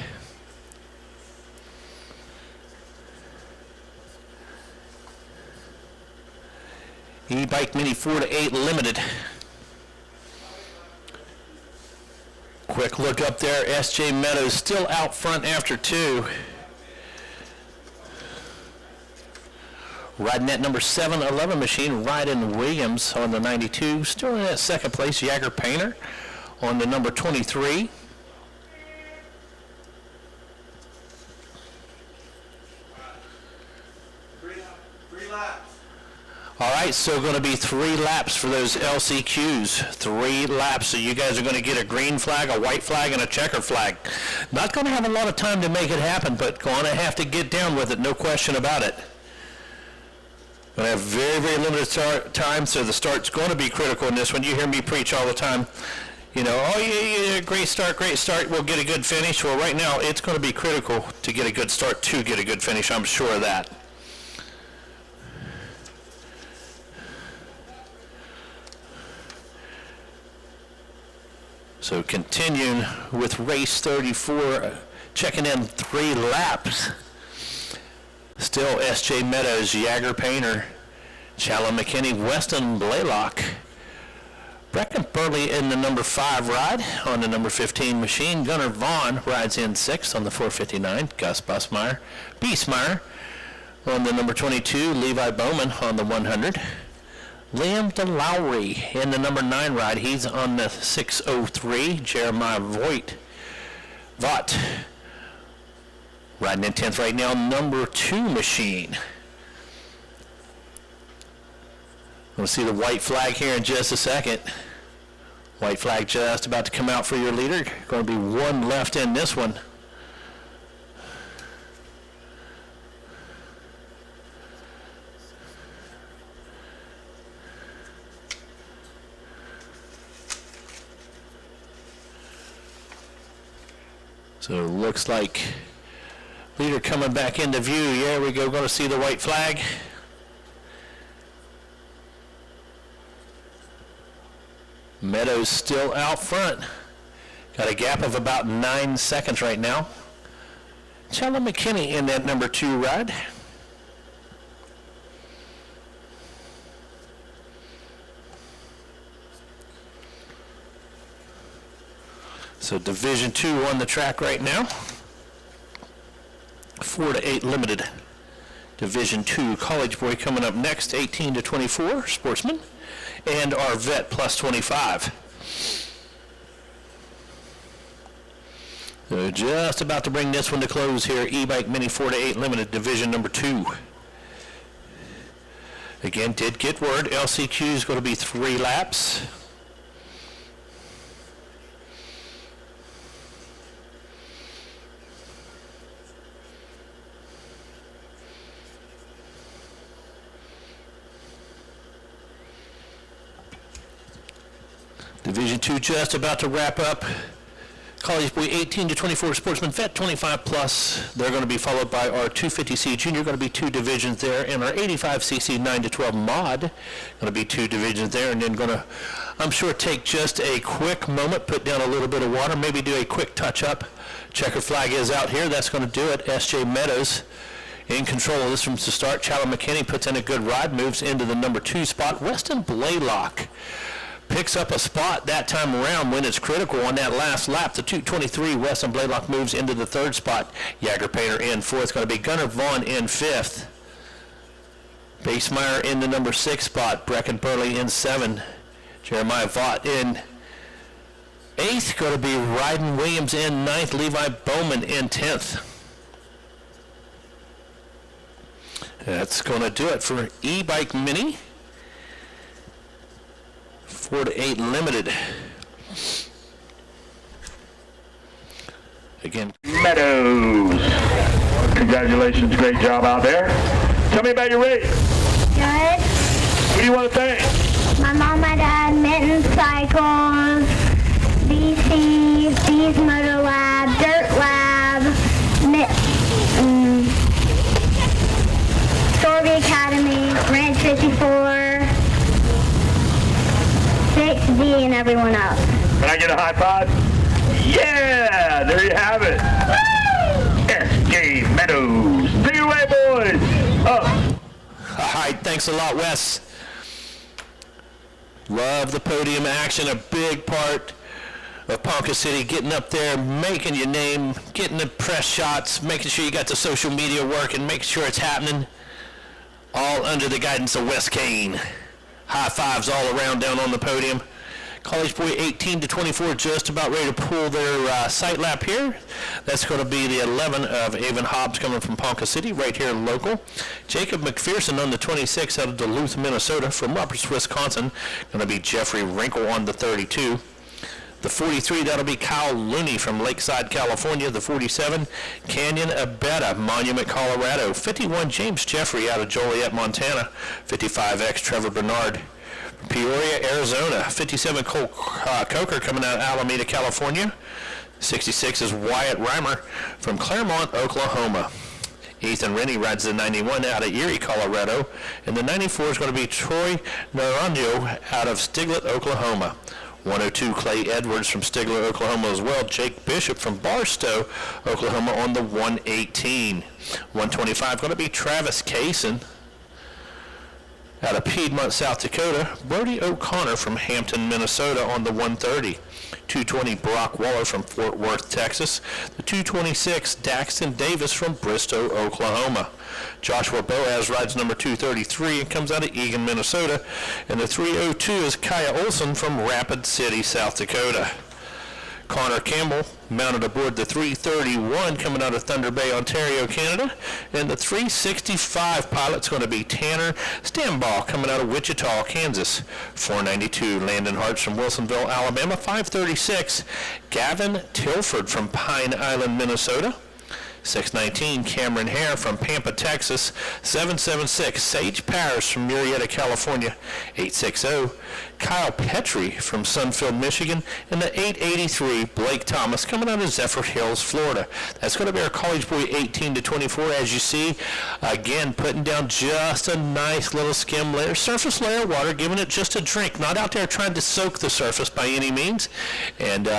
E-bike mini 4-8 limited. Quick look up there. S.J. Meadows still out front after 2. Riding that number 711 machine, Ryden Williams on the 92. Still in that second place, Jagger Painter on the number 23. All right, so going to be 3 laps for those LCQs. 3 laps. So you guys are going to get a green flag, a white flag, and a checker flag. Not going to have a lot of time to make it happen, but going to have to get down with it, no question about it. Going to have very, very limited time, so the start's going to be critical in this one. You hear me preach all the time. You know, oh, yeah, great start, we'll get a good finish. Well, right now, it's going to be critical to get a good start to get a good finish. I'm sure of that. So continuing with race 34, checking in 3 laps. Still S.J. Meadows, Jagger Painter, Challen McKinney, Weston Blaylock, Brecken Burley in the number 5 ride on the number 15 machine. Gunnar Vaughn rides in 6th on the 459. Gus Biesmeyer on the number 22. Levi Bowman on the 100. Liam DeLowry in the number 9 ride. He's on the 603. Jeremiah Vaught riding in 10th right now, number 2 machine. We'll see the white flag here in just a second. White flag just about to come out for your leader. Going to be one left in this one. So it looks like leader coming back into view. There we go. Going to see the white flag. Meadows still out front. Got a gap of about 9 seconds right now. Chella McKinney in that number 2 ride. So Division 2 on the track right now. 4 to 8 limited. Division 2 college boy coming up next, 18 to 24 sportsman, and our vet plus 25. So just about to bring this one to close here. E-Bike Mini 4 to 8 limited, division number 2. Again, did get word LCQ is going to be 3 laps. Division 2 just about to wrap up. College boy 18 to 24 sportsman, vet 25 plus. They're going to be followed by our 250C junior, going to be 2 divisions there, and our 85cc 9 to 12 mod, going to be 2 divisions there, and then going to, I'm sure, take just a quick moment, put down a little bit of water, maybe do a quick touch up. Checker flag is out here. That's going to do it. SJ Meadows in control of this from the start. Challa McKinney puts in a good ride, moves into the number 2 spot. Weston Blaylock picks up a spot that time around when it's critical on that last lap. The 223, Weston Blaylock moves into the 3rd spot. Jagger Painter in 4th. Going to be Gunnar Vaughn in 5th. Basemeyer in the number 6 spot. Brecken Burley in 7. Jeremiah Vaught in 8th. Going to be Ryden Williams in 9th. Levi Bowman in 10th. That's going to do it for E-Bike Mini. 4 to 8 limited. Again, Meadows. Congratulations, great job out there. Tell me about your race. Good. Who do you want to thank? My mom, my dad, Mitten Cycles, BC, Bees Motor Lab, Dirt Lab, Sorby Academy, Ranch 54, 6D, and everyone else. Can I get a high five? Yeah, there you have it. SJ Meadows. Take it away, boys. Up. all right, thanks a lot, Wes. Love the podium action, a big part of Ponca City, getting up there, making your name, getting the press shots, making sure you got the social media working, making sure it's happening, all under the guidance of Wes Kane. High fives all around down on the podium. College boy 18 to 24 just about ready to pull their sight lap here. That's going to be the 11 of Avon Hobbs coming from Ponca City, right here local. Jacob McPherson on the 26 out of Duluth, Minnesota. From Roberts, Wisconsin, going to be Jeffrey Wrinkle on the 32. The 43, that'll be Kyle Looney from Lakeside, California. The 47, Canyon Abetta, Monument, Colorado. 51, James Jeffrey out of Joliet, Montana. 55X, Trevor Bernard, Peoria, Arizona. 57, Cole Coker coming out of Alameda, California. 66 is Wyatt Reimer from Claremont, Oklahoma. Ethan Rennie rides the 91 out of Erie, Colorado. And the 94 is going to be Troy Naranjo out of Stiglet, Oklahoma. 102, Clay Edwards from Stigler, Oklahoma as well. Jake Bishop from Barstow, Oklahoma on the 118. 125, going to be Travis Kaysen out of Piedmont, South Dakota. Brody O'Connor from Hampton, Minnesota on the 130. 220, Brock Waller from Fort Worth, Texas. The 226, Daxton Davis from Bristow, Oklahoma. Joshua Boaz rides number 233 and comes out of Eagan, Minnesota. And the 302 is Kaya Olson from Rapid City, South Dakota. Connor Campbell mounted aboard the 331 coming out of Thunder Bay, Ontario, Canada. And the 365 pilot's going to be Tanner Stambaugh coming out of Wichita, Kansas. 492 Landon Hartz from Wilsonville, Alabama. 536 Gavin Tilford from Pine Island, Minnesota. 619 Cameron Hare from Pampa, Texas. 776 Sage Parrish from Murrieta, California. 860 Kyle Petrie from Sunfield, Michigan. And the 883 Blake Thomas coming out of Zephyr Hills, Florida. That's going to be our college boy 18 to 24. As you see, again, putting down just a nice little skim layer, surface layer of water, giving it just a drink. Not out there trying to soak the surface by any means. And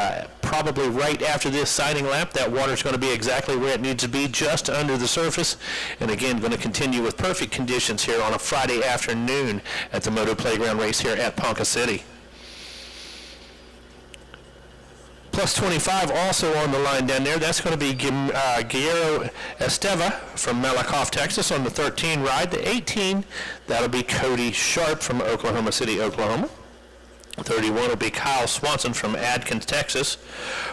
probably right after this sighting lap, that water is going to be exactly where it needs to be, just under the surface. And again, going to continue with perfect conditions here on a Friday afternoon at the Moto Playground Race here at Ponca City. Plus 25 also on the line down there. That's going to be Guillermo Esteva from Malakoff, Texas on the 13 ride. The 18, that'll be Cody Sharp from Oklahoma City, Oklahoma. 31 will be Kyle Swanson from Adkins, Texas.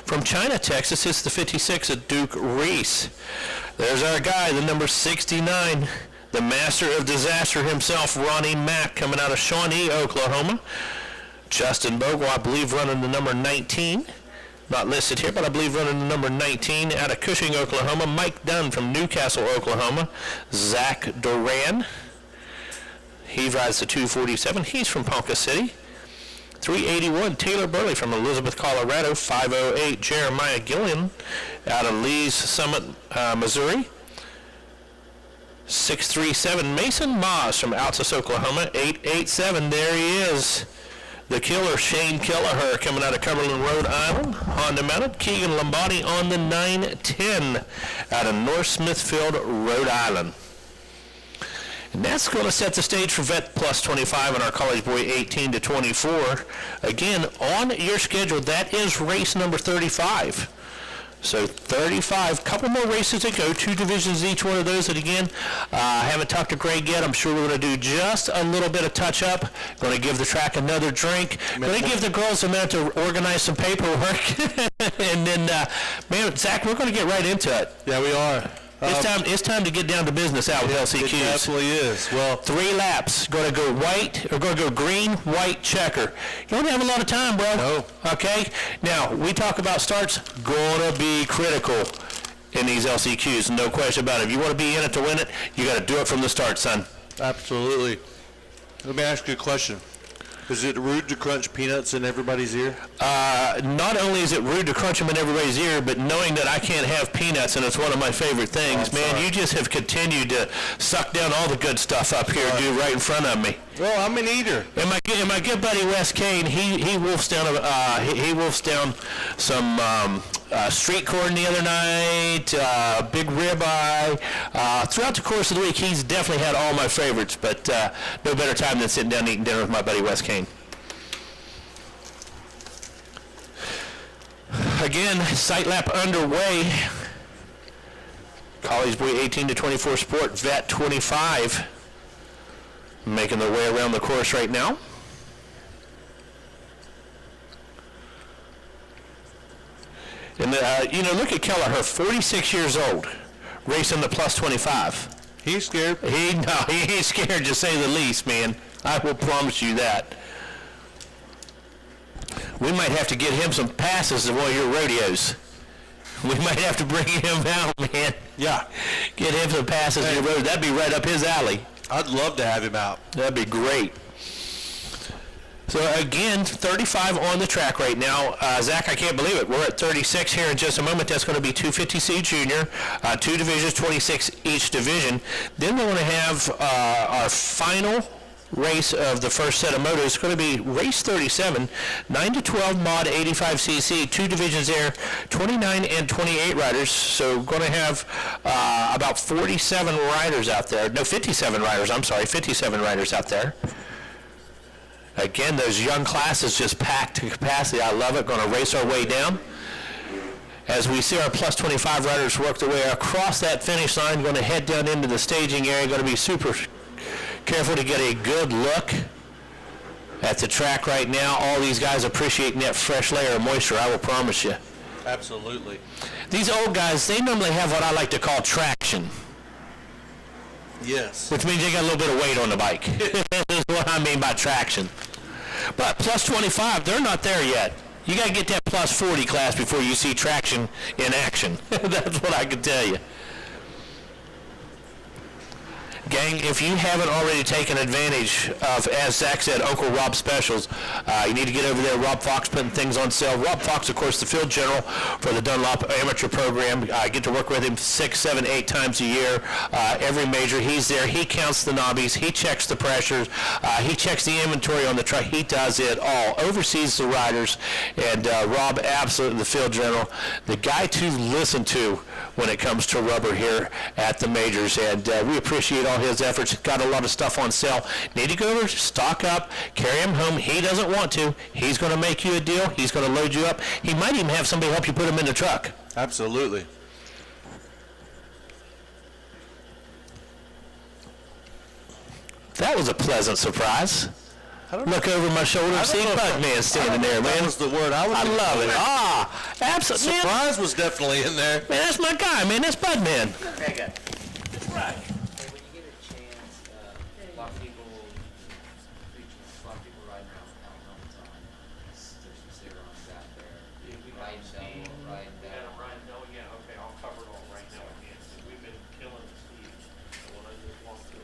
From China, Texas, it's the 56 at Duke Reese. There's our guy, the number 69, the master of disaster himself, Ronnie Mack, coming out of Shawnee, Oklahoma. Justin Bogle, I believe, running the number 19. Not listed here, but I believe running the number 19 out of Cushing, Oklahoma. Mike Dunn from Newcastle, Oklahoma. Zach Duran, he rides the 247. He's from Ponca City. 381, Taylor Burley from Elizabeth, Colorado. 508, Jeremiah Gillian out of Lee's Summit, Missouri. 637, Mason Moss from Altus, Oklahoma. 887, there he is, the killer, Shane Kelleher, coming out of Cumberland, Rhode Island. Honda mounted. Keegan Lombardi on the 910 out of North Smithfield, Rhode Island. And that's going to set the stage for Vet Plus 25 and our College Boy 18 to 24. Again, on your schedule, that is race number 35. So 35, couple more races to go, 2 divisions each one of those. And again, I haven't talked to Greg yet. I'm sure we're going to do just a little bit of touch-up. Going to give the track another drink. Going to give the girls a minute to organize some paperwork. And then, man, Zach, we're going to get right into it. Yeah, we are. It's time to get down to business out with LCQs. It absolutely is. Well, 3 laps. Going to go white, or going to go green, white, checker. You don't have a lot of time, bro. No. Okay? Now, we talk about starts. Going to be critical in these LCQs. No question about it. If you want to be in it to win it, you got to do it from the start, son. Absolutely. Let me ask you a question. Is it rude to crunch peanuts in everybody's ear? Not only is it rude to crunch them in everybody's ear, but knowing that I can't have peanuts, and it's one of my favorite things, you just have continued to suck down all the good stuff up here, dude, right in front of me. Well, I'm an eater. And my good buddy Wes Kane, he wolfs down some street corn the other night, big ribeye. Throughout the course of the week, he's definitely had all my favorites, but no better time than sitting down and eating dinner with my buddy Wes Kane. Again, sight lap underway. College Boy 18 to 24 Sport, Vet 25. Making their way around the course right now. And look at Kelleher, 46 years old, racing the plus 25. He's scared. He ain't scared, to say the least, man. I will promise you that. We might have to get him some passes to one of your rodeos. We might have to bring him out, man. Yeah. Get him some passes to your rodeo. That'd be right up his alley. I'd love to have him out. That'd be great. So again, 35 on the track right now. Zach, I can't believe it. We're at 36 here in just a moment. That's going to be 250C junior, 2 divisions, 26 each division. Then we're going to have our final race of the first set of motos. It's going to be race 37, 9 to 12 mod 85cc, 2 divisions there, 29 and 28 riders. So going to have about 47 riders out there. No, 57 riders. I'm sorry, 57 riders out there. Again, those young classes just packed to capacity. I love it. Going to race our way down. As we see our plus 25 riders work their way across that finish line, going to head down into the staging area. Going to be super careful to get a good look at the track right now. All these guys appreciating that fresh layer of moisture, I will promise you. Absolutely. These old guys, they normally have what I like to call traction. Yes. Which means they got a little bit of weight on the bike. That's what I mean by traction. But plus 25, they're not there yet. You got to get that plus 40 class before you see traction in action. That's what I can tell you. Gang, if you haven't already taken advantage of, as Zach said, Uncle Rob specials, you need to get over there. Rob Fox putting things on sale. Rob Fox, of course, the field general for the Dunlop Amateur Program. I get to work with him 6, 7, 8 times a year. Every major, he's there. He counts the knobbies. He checks the pressures. He checks the inventory on the truck. He does it all. Oversees the riders. And Rob, absolutely the field general. The guy to listen to when it comes to rubber here at the majors. And we appreciate all his efforts. Got a lot of stuff on sale. Need to go over, stock up, carry him home. He doesn't want to. He's going to make you a deal. He's going to load you up. He might even have somebody help you put him in the truck. Absolutely. That was a pleasant surprise. Look over my shoulder and see Budman standing there, man. That was the word I was I love it. Absolutely. Surprise was definitely in there. Man, that's my guy, man. That's Budman. Very good. That's right. When you get a chance, a lot of people riding around without helmets on. There's some steroids out there. Ryan Bell, Ryan Bell. Ryan Bell, yeah, okay, I'll cover it all right now again. We've been killing Steve. So when I just want to,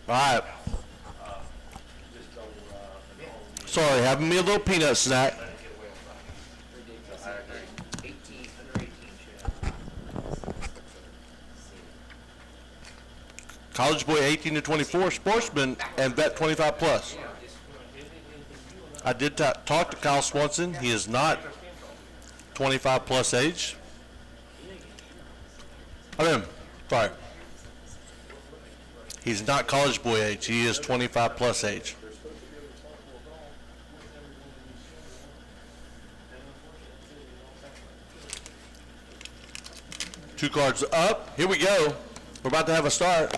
All right. Sorry, having me a little peanut snack. College boy 18 to 24, sportsman, and vet 25 plus. I did talk to Kyle Swanson. He is not 25 plus age. Sorry. He's not college boy age. He is 25 plus age. Two cards up. Here we go. We're about to have a start.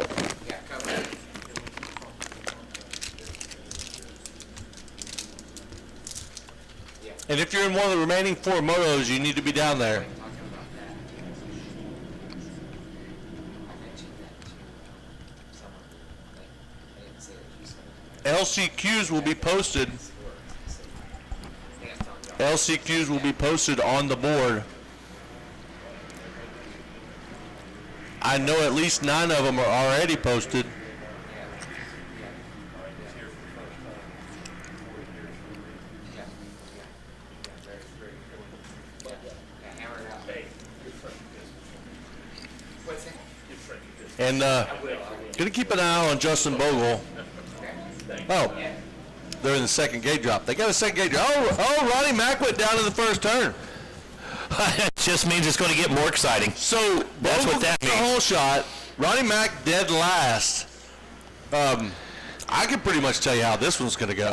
And if you're in one of the remaining 4 motos, you need to be down there. LCQs will be posted. LCQs will be posted on the board. I know at least 9 of them are already posted. And gonna keep an eye on Justin Bogle. Oh, they're in the second gate drop. They got a second gate drop. Oh, Ronnie Mack went down in the first turn. It just means it's going to get more exciting. So that's what that means. The whole shot. Ronnie Mack dead last. I can pretty much tell you how this one's going to go.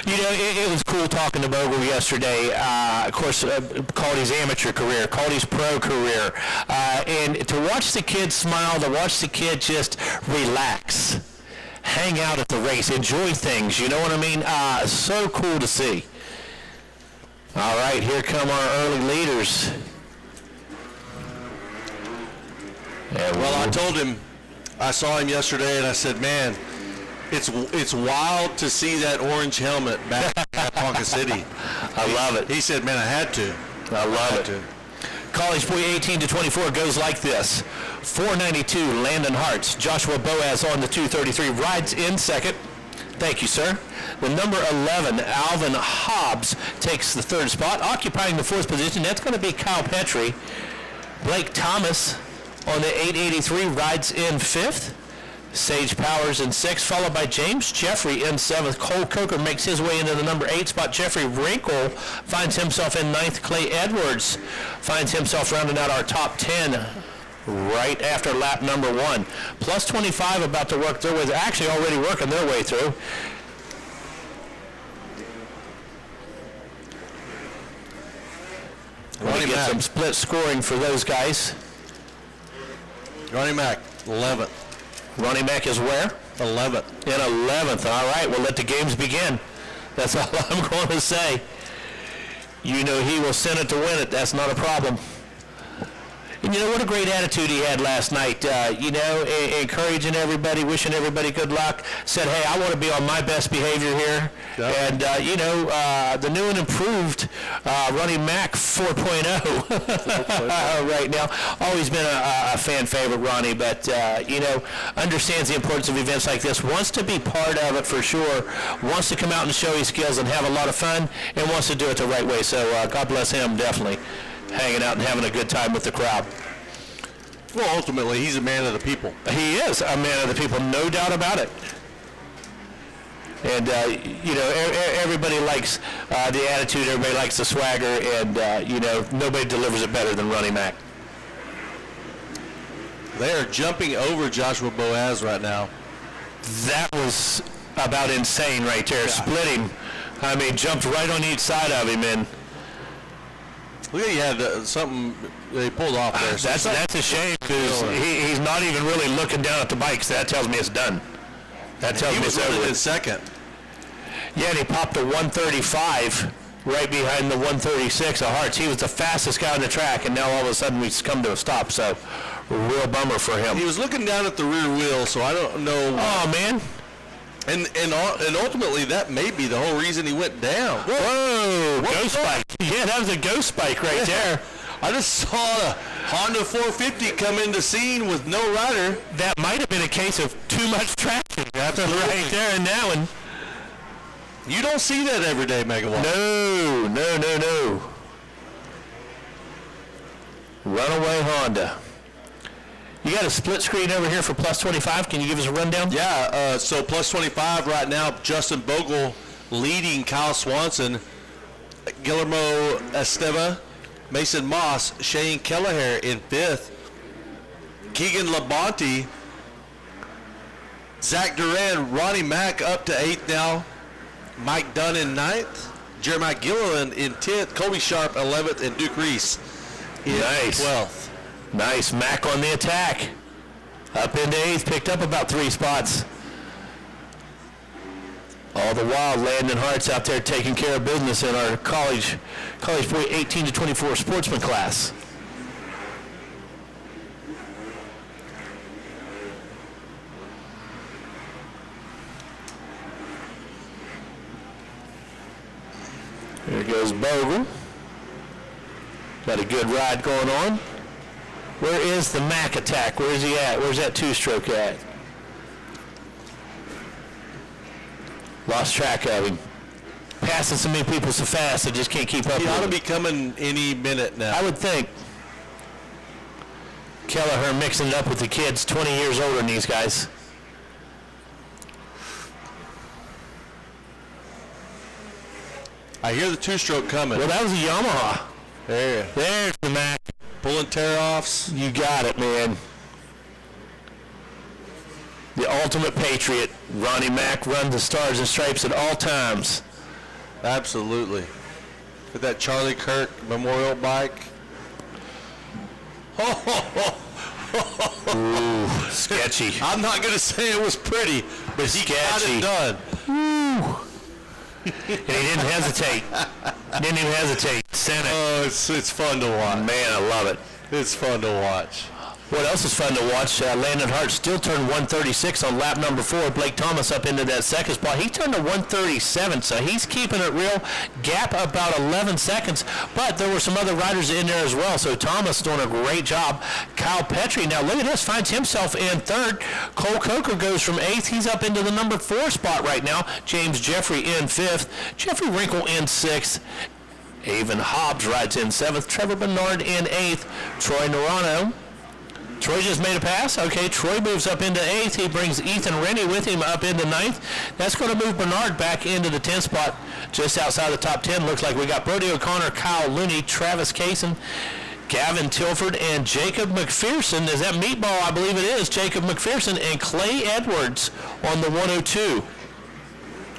You know, it was cool talking to Bogle yesterday. Of course, Caldy's amateur career, Caldy's pro career, and to watch the kid smile, to watch the kid just relax, hang out at the race, enjoy things. You know what I mean? So cool to see. All right, here come our early leaders. Well, I told him, I saw him yesterday, and I said, man, it's wild to see that orange helmet back at Ponca City. I love it. He said, man, I had to. I love it. College boy 18 to 24 goes like this. 492, Landon Hartz. Joshua Boaz on the 233, rides in second. Thank you, sir. The number 11, Alvin Hobbs, takes the third spot. Occupying the fourth position, that's going to be Kyle Petrie. Blake Thomas on the 883 rides in fifth. Sage Powers in sixth, followed by James Jeffrey in seventh. Cole Coker makes his way into the number 8 spot. Jeffrey Wrinkle finds himself in ninth. Clay Edwards finds himself rounding out our top 10 right after lap number 1. Plus 25 about to work their way. They're actually already working their way through. Ronnie Mack. Some split scoring for those guys. Ronnie Mack, 11th. Ronnie Mack is where? 11th. In 11th. All right, well, let the games begin. That's all I'm going to say. You know he will send it to win it. That's not a problem. And you know, what a great attitude he had last night. Encouraging everybody, wishing everybody good luck. Said, hey, I want to be on my best behavior here. Yep. And, the new and improved Ronnie Mac 4.0 right now. Always been a fan favorite, Ronnie, but, understands the importance of events like this. Wants to be part of it for sure. Wants to come out and show his skills and have a lot of fun, and wants to do it the right way. So God bless him, definitely. Hanging out and having a good time with the crowd. Well, ultimately, he's a man of the people. He is a man of the people, no doubt about it. And, everybody likes the attitude, everybody likes the swagger, and, nobody delivers it better than Ronnie Mac. They are jumping over Joshua Boaz right now. That was about insane right there, splitting. I mean, jumped right on each side of him, and look, he had something they pulled off there. That's a shame because he's not even really looking down at the bikes. That tells me it's done. That tells me it's over. He was in second. Yeah, and he popped a 135 right behind the 136 of Hearts. He was the fastest guy on the track, and now all of a sudden we've come to a stop. So, a real bummer for him. He was looking down at the rear wheel, so I don't know. Oh, man. And ultimately, that may be the whole reason he went down. Whoa, ghost spike. Yeah, that was a ghost spike right there. I just saw a Honda 450 come into scene with no rider. That might have been a case of too much traction. That's right there and now. And you don't see that every day, Megawatt. No. Runaway Honda. You got a split screen over here for plus 25. Can you give us a rundown? Yeah, so plus 25 right now, Justin Bogle leading Kyle Swanson, Guillermo Esteva, Mason Moss, Shane Kelleher in 5th, Keegan Labonte, Zach Duran, Ronnie Mack up to 8th now, Mike Dunn in 9th, Jeremiah Gilliland in 10th, Colby Sharp 11th, and Duke Reese in 12th. Nice. Mac on the attack. Up into 8th, picked up about 3 spots. All the while, Landon Hart's out there taking care of business in our college boy 18 to 24 sportsman class. There goes Bogle. Got a good ride going on. Where is the Mac attack? Where is he at? Where's that 2-stroke at? Lost track of him. Passing so many people so fast, I just can't keep up with him. He ought to be coming any minute now. I would think. Kelleher mixing it up with the kids 20 years older than these guys. I hear the 2-stroke coming. Well, that was a Yamaha. There's the Mac. Pulling tear-offs. You got it, man. The ultimate patriot. Ronnie Mack runs the stars and stripes at all times. Absolutely. With that Charlie Kirk Memorial bike. Ooh, sketchy. I'm not going to say it was pretty, but he got it done. Ooh. And he didn't hesitate. Didn't even hesitate. Sent it. Oh, it's fun to watch. Man, I love it. It's fun to watch. What else is fun to watch? Landon Hart still turned 136 on lap number 4. Blake Thomas up into that second spot. He turned to 137, so he's keeping it real. Gap about 11 seconds, but there were some other riders in there as well, so Thomas doing a great job. Kyle Petrie, now look at this, finds himself in 3rd. Cole Coker goes from 8th. He's up into the number 4 spot right now. James Jeffrey in 5th. Jeffrey Wrinkle in 6th. Avon Hobbs rides in 7th. Trevor Bernard in 8th. Troy Norano. Troy just made a pass. Okay, Troy moves up into 8th. He brings Ethan Rennie with him up into 9th. That's going to move Bernard back into the 10th spot just outside the top 10. Looks like we got Brody O'Connor, Kyle Looney, Travis Kaysen, Gavin Tilford, and Jacob McPherson. Is that Meatball? I believe it is. Jacob McPherson and Clay Edwards on the 102.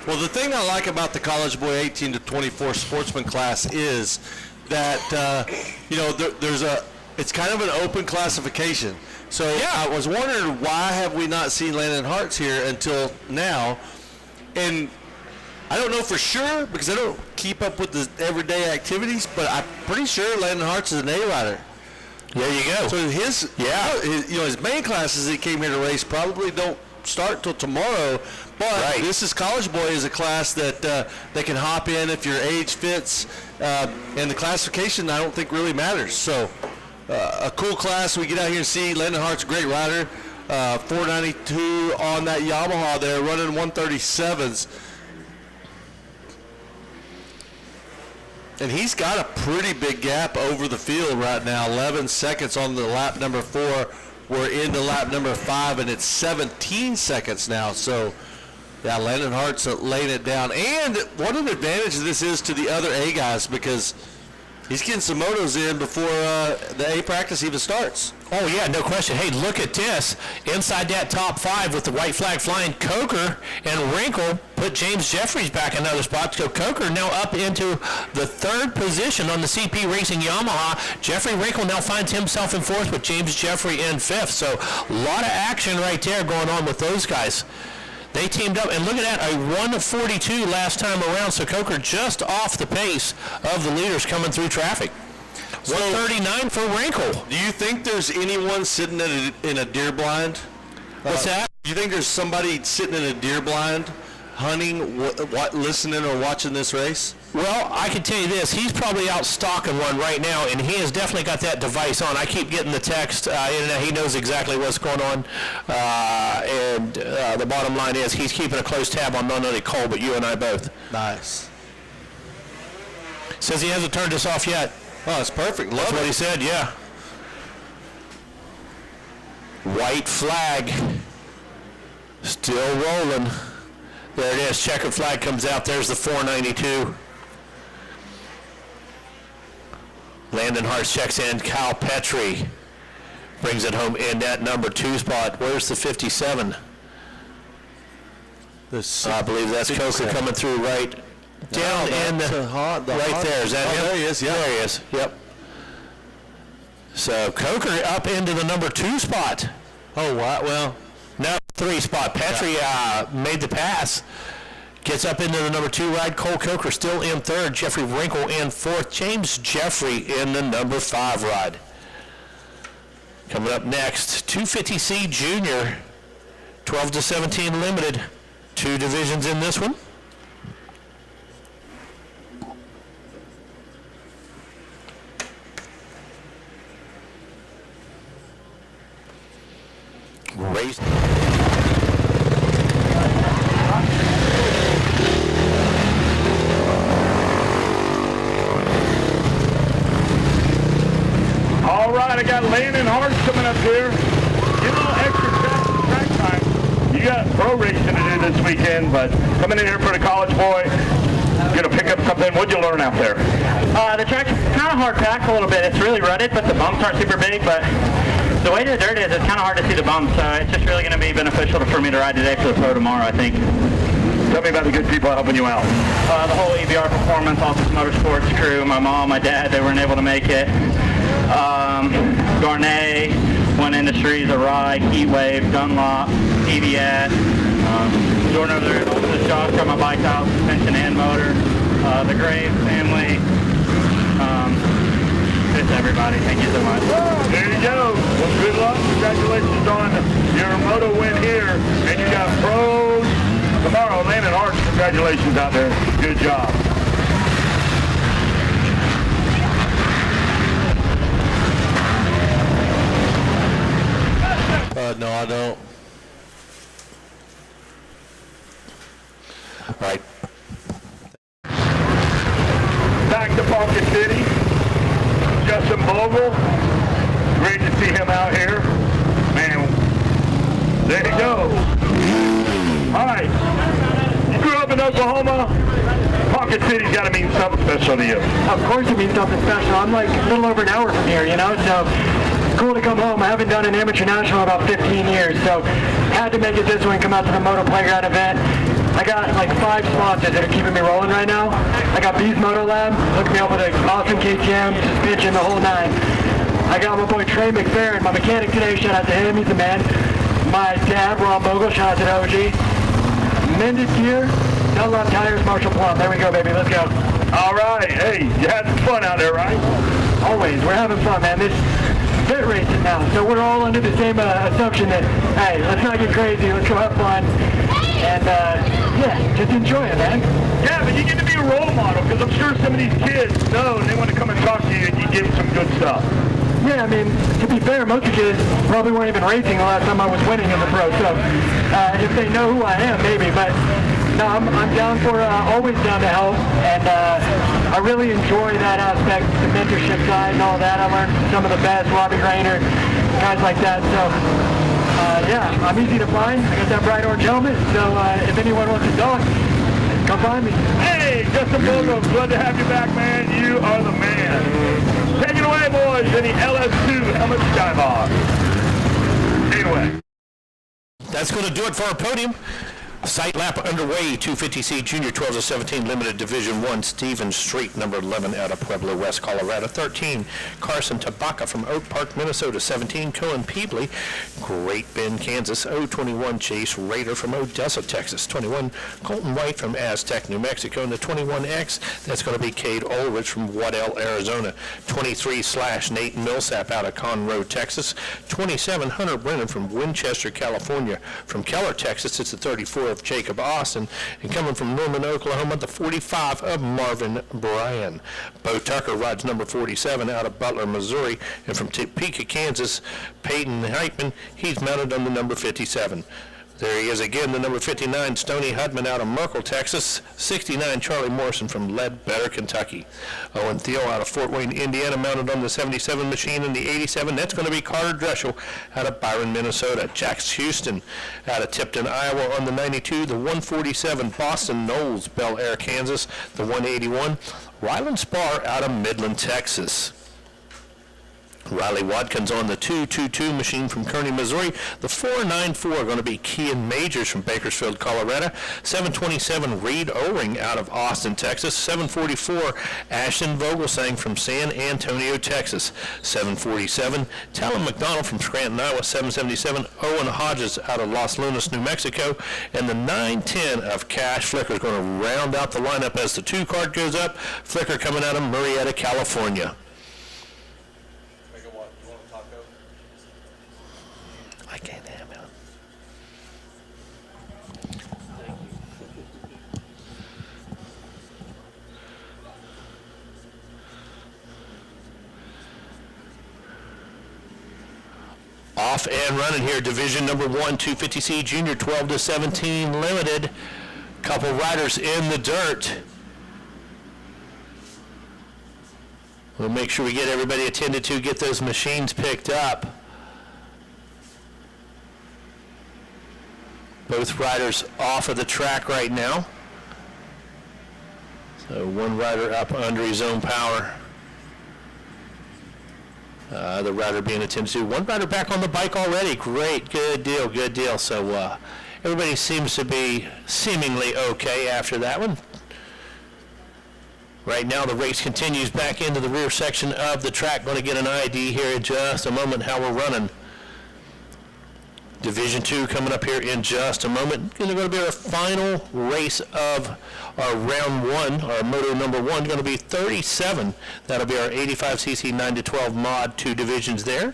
Well, the thing I like about the College Boy 18 to 24 sportsman class is that, there's it's kind of an open classification. So I was wondering, why have we not seen Landon Hartz here until now? And I don't know for sure because I don't keep up with the everyday activities, but I'm pretty sure Landon Hartz is an A rider. There you go. So his main classes he came here to race probably don't start till tomorrow. But this is College Boy is a class that they can hop in if your age fits, and the classification I don't think really matters. So a cool class. We get out here and see Landon Hart's a great rider. 492 on that Yamaha there, running 137s. And he's got a pretty big gap over the field right now. 11 seconds on the lap number 4. We're into lap number 5, and it's 17 seconds now. So, yeah, Landon Hart's laying it down. And what an advantage this is to the other A guys, because he's getting some motos in before the A practice even starts. Oh, yeah, no question. Hey, look at this. Inside that top 5 with the white flag flying, Coker and Wrinkle put James Jeffries back another spot. So Coker now up into the 3rd position on the CP Racing Yamaha. Jeffrey Wrinkle now finds himself in 4th with James Jeffrey in 5th. So a lot of action right there going on with those guys. They teamed up, and look at that, a 1:42 last time around. So Coker just off the pace of the leaders coming through traffic. 139 for Wrinkle. Do you think there's anyone sitting in a deer blind? What's that? Do you think there's somebody sitting in a deer blind, hunting, listening, or watching this race? Well, I can tell you this. He's probably out stalking one right now, and he has definitely got that device on. I keep getting the text, and he knows exactly what's going on. And the bottom line is he's keeping a close tab on not only Cole, but you and I both. Nice. Says he hasn't turned this off yet. Oh, it's perfect. That's what he said, yeah. White flag. Still rolling. There it is. Checkered flag comes out. There's the 492. Landon Hartz checks in. Kyle Petrie brings it home in that number 2 spot. Where's the 57? I believe that's Coker coming through right down in right there. Is that him? There he is. Yeah. There he is. Yep. So Coker up into the number 2 spot. Oh, wow. Well, no, 3 spot. Petrie made the pass. Gets up into the number 2 ride. Cole Coker still in 3rd. Jeffrey Wrinkle in 4th. James Jeffrey in the number 5 ride. Coming up next, 250C Junior, 12 to 17 limited. 2 divisions in this one. Race. All right, I got Landon Hartz coming up here. Get a little extra track time. You got pro racing to do this weekend, but coming in here for the College Boy, gonna pick up something. What'd you learn out there? The track's kind of hard packed a little bit. It's really rutted, but the bumps aren't super big. But the way the dirt is, it's kind of hard to see the bumps. So it's just really going to be beneficial for me to ride today for the pro tomorrow, I think. Tell me about the good people helping you out. The whole EBR Performance, Office Motorsports crew, my mom, my dad, they weren't able to make it. Garnet, One Industries, Arai, Heatwave, Dunlop, TVS. Jordan over there at the shop, got my bike out, suspension and motor. The Graves family. It's everybody. Thank you so much. There you go. Well, good luck. Congratulations on your moto win here. And you got pros tomorrow. Landon Hartz, congratulations out there. Good job. No, I don't. All right. Back to Ponca City. Justin Bogle. Great to see him out here. Man, there you go. All right. You grew up in Oklahoma. Ponca City's got to mean something special to you. Of course it means something special. I'm like a little over an hour from here, you know, so cool to come home. I haven't done an amateur national in about 15 years, so had to make it this one, come out to the Moto Playground event. I got like 5 sponsors that are keeping me rolling right now. I got Bees Moto Lab, hooked me up with an awesome KTM, suspension, the whole 9. I got my boy Trey McFerrin, my mechanic today. Shout out to him, he's the man. My dad, Ron Bogle, shout out to the OG. Mended gear, Dunlop tires, Marshall Plum. There we go, baby, let's go. All right, hey, you had some fun out there, right? Always, we're having fun, man. This vit racing now, so we're all under the same assumption that, hey, let's not get crazy, let's go have fun. And yeah, just enjoy it, man. Yeah, but you get to be a role model, because I'm sure some of these kids know and they want to come and talk to you and you give them some good stuff. Yeah, I mean, to be fair, most of the kids probably weren't even racing the last time I was winning in the pro, so if they know who I am, maybe, but no, I'm down for, always down to help, and I really enjoy that aspect, the mentorship side and all that. I learned from some of the best, Robbie Rayner, guys like that, so yeah, I'm easy to find. I got that bright orange helmet, so if anyone wants to talk, come find me. Hey, Justin Bogo, glad to have you back, man. You are the man. Take it away, boys, in the LS2 Helmet Skybox. Anyway. That's going to do it for our podium. Sight lap underway, 250C Junior 12 to 17 Limited Division 1, Stephen Street, number 11 out of Pueblo West, Colorado. 13, Carson Tabaka from Oak Park, Minnesota. 17, Cohen Peebley, Great Bend, Kansas. 021, Chase Rader from Odessa, Texas. 21, Colton White from Aztec, New Mexico. And the 21X, that's going to be Cade Ulrich from Waddell, Arizona. 23, Nate Millsap out of Conroe, Texas. 27, Hunter Brennan from Winchester, California. From Keller, Texas, it's the 34 of Jacob Austin, and coming from Norman, Oklahoma, the 45 of Marvin Bryan. Bo Tucker rides number 47 out of Butler, Missouri, and from Topeka, Kansas, Peyton Heitman, he's mounted on the number 57. There he is again, the number 59, Stoney Hudman out of Merkel, Texas. 69, Charlie Morrison from Ledbetter, Kentucky. Owen Thiel out of Fort Wayne, Indiana, mounted on the 77 machine and the 87. That's going to be Carter Dreschel out of Byron, Minnesota. Jax Houston out of Tipton, Iowa on the 92. The 147, Boston Knowles, Bel Air, Kansas. The 181, Ryland Spar out of Midland, Texas. Riley Watkins on the 222 machine from Kearney, Missouri. The 494 going to be Kean Majors from Bakersfield, Colorado. 727 Reed O-Ring out of Austin, Texas. 744 Ashton Vogelsang from San Antonio, Texas. 747 Talon McDonald from Scranton, Iowa. 777 Owen Hodges out of Los Lunas, New Mexico. And the 910 of Cash Flicker is going to round out the lineup as the 2 card goes up. Flicker coming out of Murrieta, California. I can't have it. Off and running here, division number 1, 250C Junior 12 to 17 Limited. Couple riders in the dirt. We'll make sure we get everybody attended to, get those machines picked up. Both riders off of the track right now. So one rider up under his own power. The rider being attended to. One rider back on the bike already. Great, good deal, good deal. So everybody seems to be seemingly okay after that one. Right now the race continues back into the rear section of the track. Going to get an ID here in just a moment how we're running. Division 2 coming up here in just a moment. Going to be our final race of our round 1, our moto number 1, going to be 37. That'll be our 85cc 9-12 mod, 2 divisions there.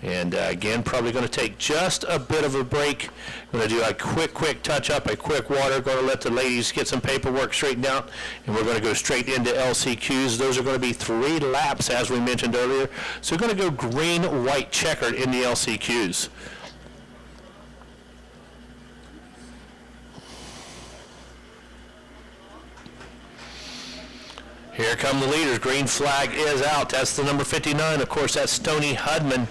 And again, probably going to take just a bit of a break. Going to do a quick touch up, a quick water. Going to let the ladies get some paperwork straightened out. And we're going to go straight into LCQs. Those are going to be 3 laps, as we mentioned earlier. So we're going to go green, white, checkered in the LCQs. Here come the leaders. Green flag is out. That's the number 59. Of course, that's Stoney Hudman.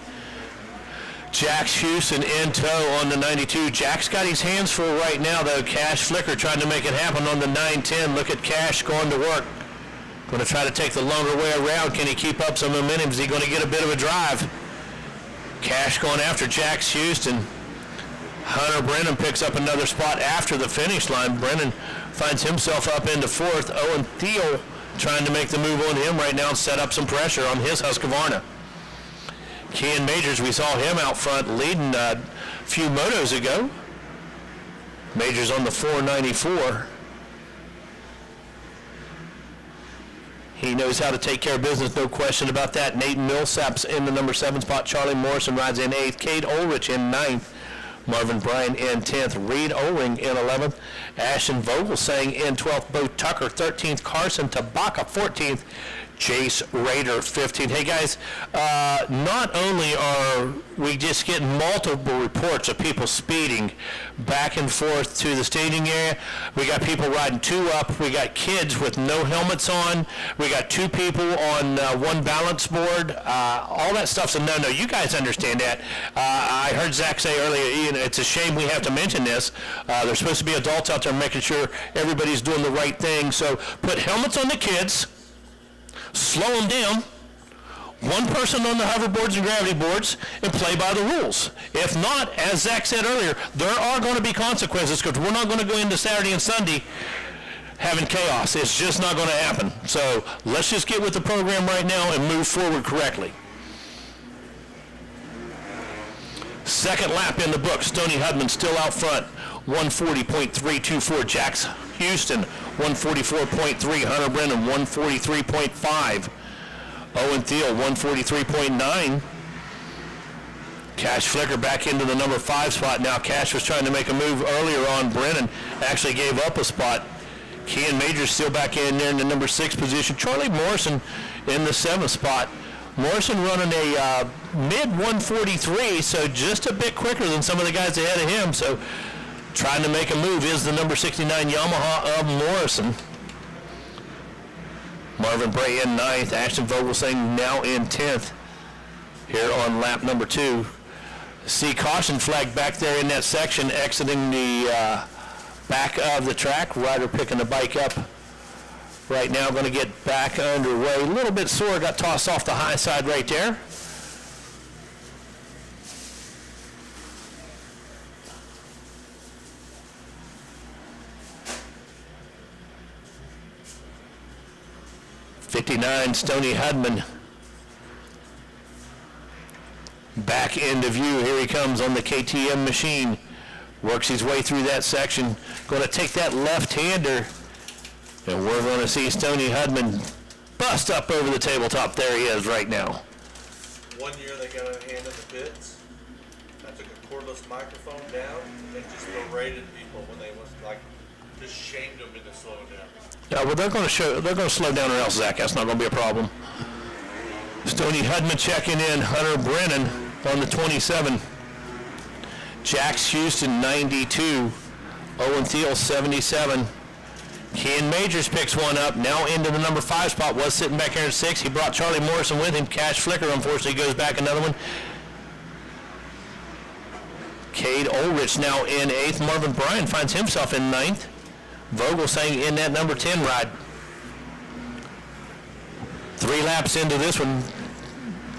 Jax Houston in tow on the 92. Jack's got his hands full right now, though. Cash Flicker trying to make it happen on the 910. Look at Cash going to work. Going to try to take the longer way around. Can he keep up some momentum? Is he going to get a bit of a drive? Cash going after Jax Houston. Hunter Brennan picks up another spot after the finish line. Brennan finds himself up into 4th. Owen Thiel trying to make the move on him right now and set up some pressure on his Husqvarna. Ken Majors, we saw him out front leading a few motos ago. Majors on the 494. He knows how to take care of business, no question about that. Nathan Millsap's in the number 7 spot. Charlie Morrison rides in 8th. Cade Ulrich in 9th. Marvin Bryan in 10th. Reed Oling in 11th. Ashton Vogelsang in 12th. Bo Tucker 13th. Carson Tabaka 14th. Chase Rader 15th. Hey guys, not only are we just getting multiple reports of people speeding back and forth to the staging area, we got people riding 2 up, we got kids with no helmets on, we got 2 people on one balance board, all that stuff's a no-no. You guys understand that. I heard Zach say earlier, it's a shame we have to mention this. There's supposed to be adults out there making sure everybody's doing the right thing, so put helmets on the kids, slow them down, one person on the hoverboards and gravity boards, and play by the rules. If not, as Zach said earlier, there are going to be consequences because we're not going to go into Saturday and Sunday having chaos. It's just not going to happen. So let's just get with the program right now and move forward correctly. Second lap in the book. Stoney Hudman still out front. 140.324. Jax Houston, 144.3. Hunter Brennan, 143.5. Owen Thiel, 143.9. Cash Flicker back into the number 5 spot. Now Cash was trying to make a move earlier on. Brennan actually gave up a spot. Ken Majors still back in there in the number 6 position. Charlie Morrison in the 7th spot. Morrison running a mid 143, so just a bit quicker than some of the guys ahead of him. So trying to make a move is the number 69 Yamaha of Morrison. Marvin Bray in 9th. Ashton Vogelsang now in 10th here on lap number 2. See caution flag back there in that section exiting the back of the track. Rider picking the bike up right now, going to get back underway. A little bit sore, got tossed off the high side right there. '59 Stoney Hudman back into view. Here he comes on the KTM machine. Works his way through that section. Going to take that left-hander, and we're going to see Stoney Hudman bust up over the tabletop. There he is right now. One year they got a hand in the pits. I took a cordless microphone down and just berated people when they was like, just shamed them into slowing down. Yeah, well, they're going to slow down or else, Zach. That's not going to be a problem. Stoney Hudman checking in. Hunter Brennan on the 27. Jax Houston 92. Owen Thiel 77. Ken Majors picks one up. Now into the number 5 spot. Was sitting back here in 6. He brought Charlie Morrison with him. Cash Flicker unfortunately goes back another one. Cade Ulrich now in 8th. Marvin Bryan finds himself in 9th. Vogelsang in that number 10 ride. 3 laps into this one.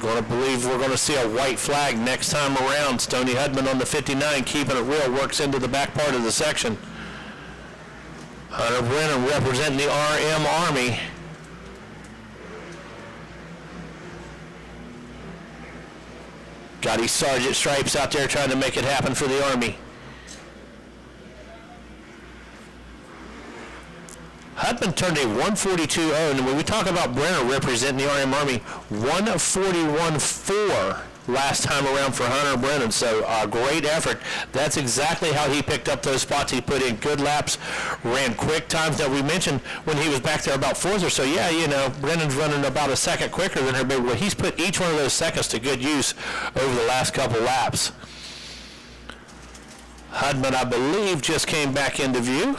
Going to believe we're going to see a white flag next time around. Stoney Hudman on the 59, keeping it real, works into the back part of the section. Hunter Brennan representing the RM Army. Got his sergeant stripes out there trying to make it happen for the Army. Hudman turned a 142.0, and when we talk about Brenner representing the RM Army, 141.4 last time around for Hunter Brennan, so a great effort. That's exactly how he picked up those spots. He put in good laps, ran quick times. Now, we mentioned when he was back there about 4th or so, yeah, you know, Brennan's running about a second quicker than her, but well, he's put each one of those seconds to good use over the last couple laps. Hudman, I believe, just came back into view.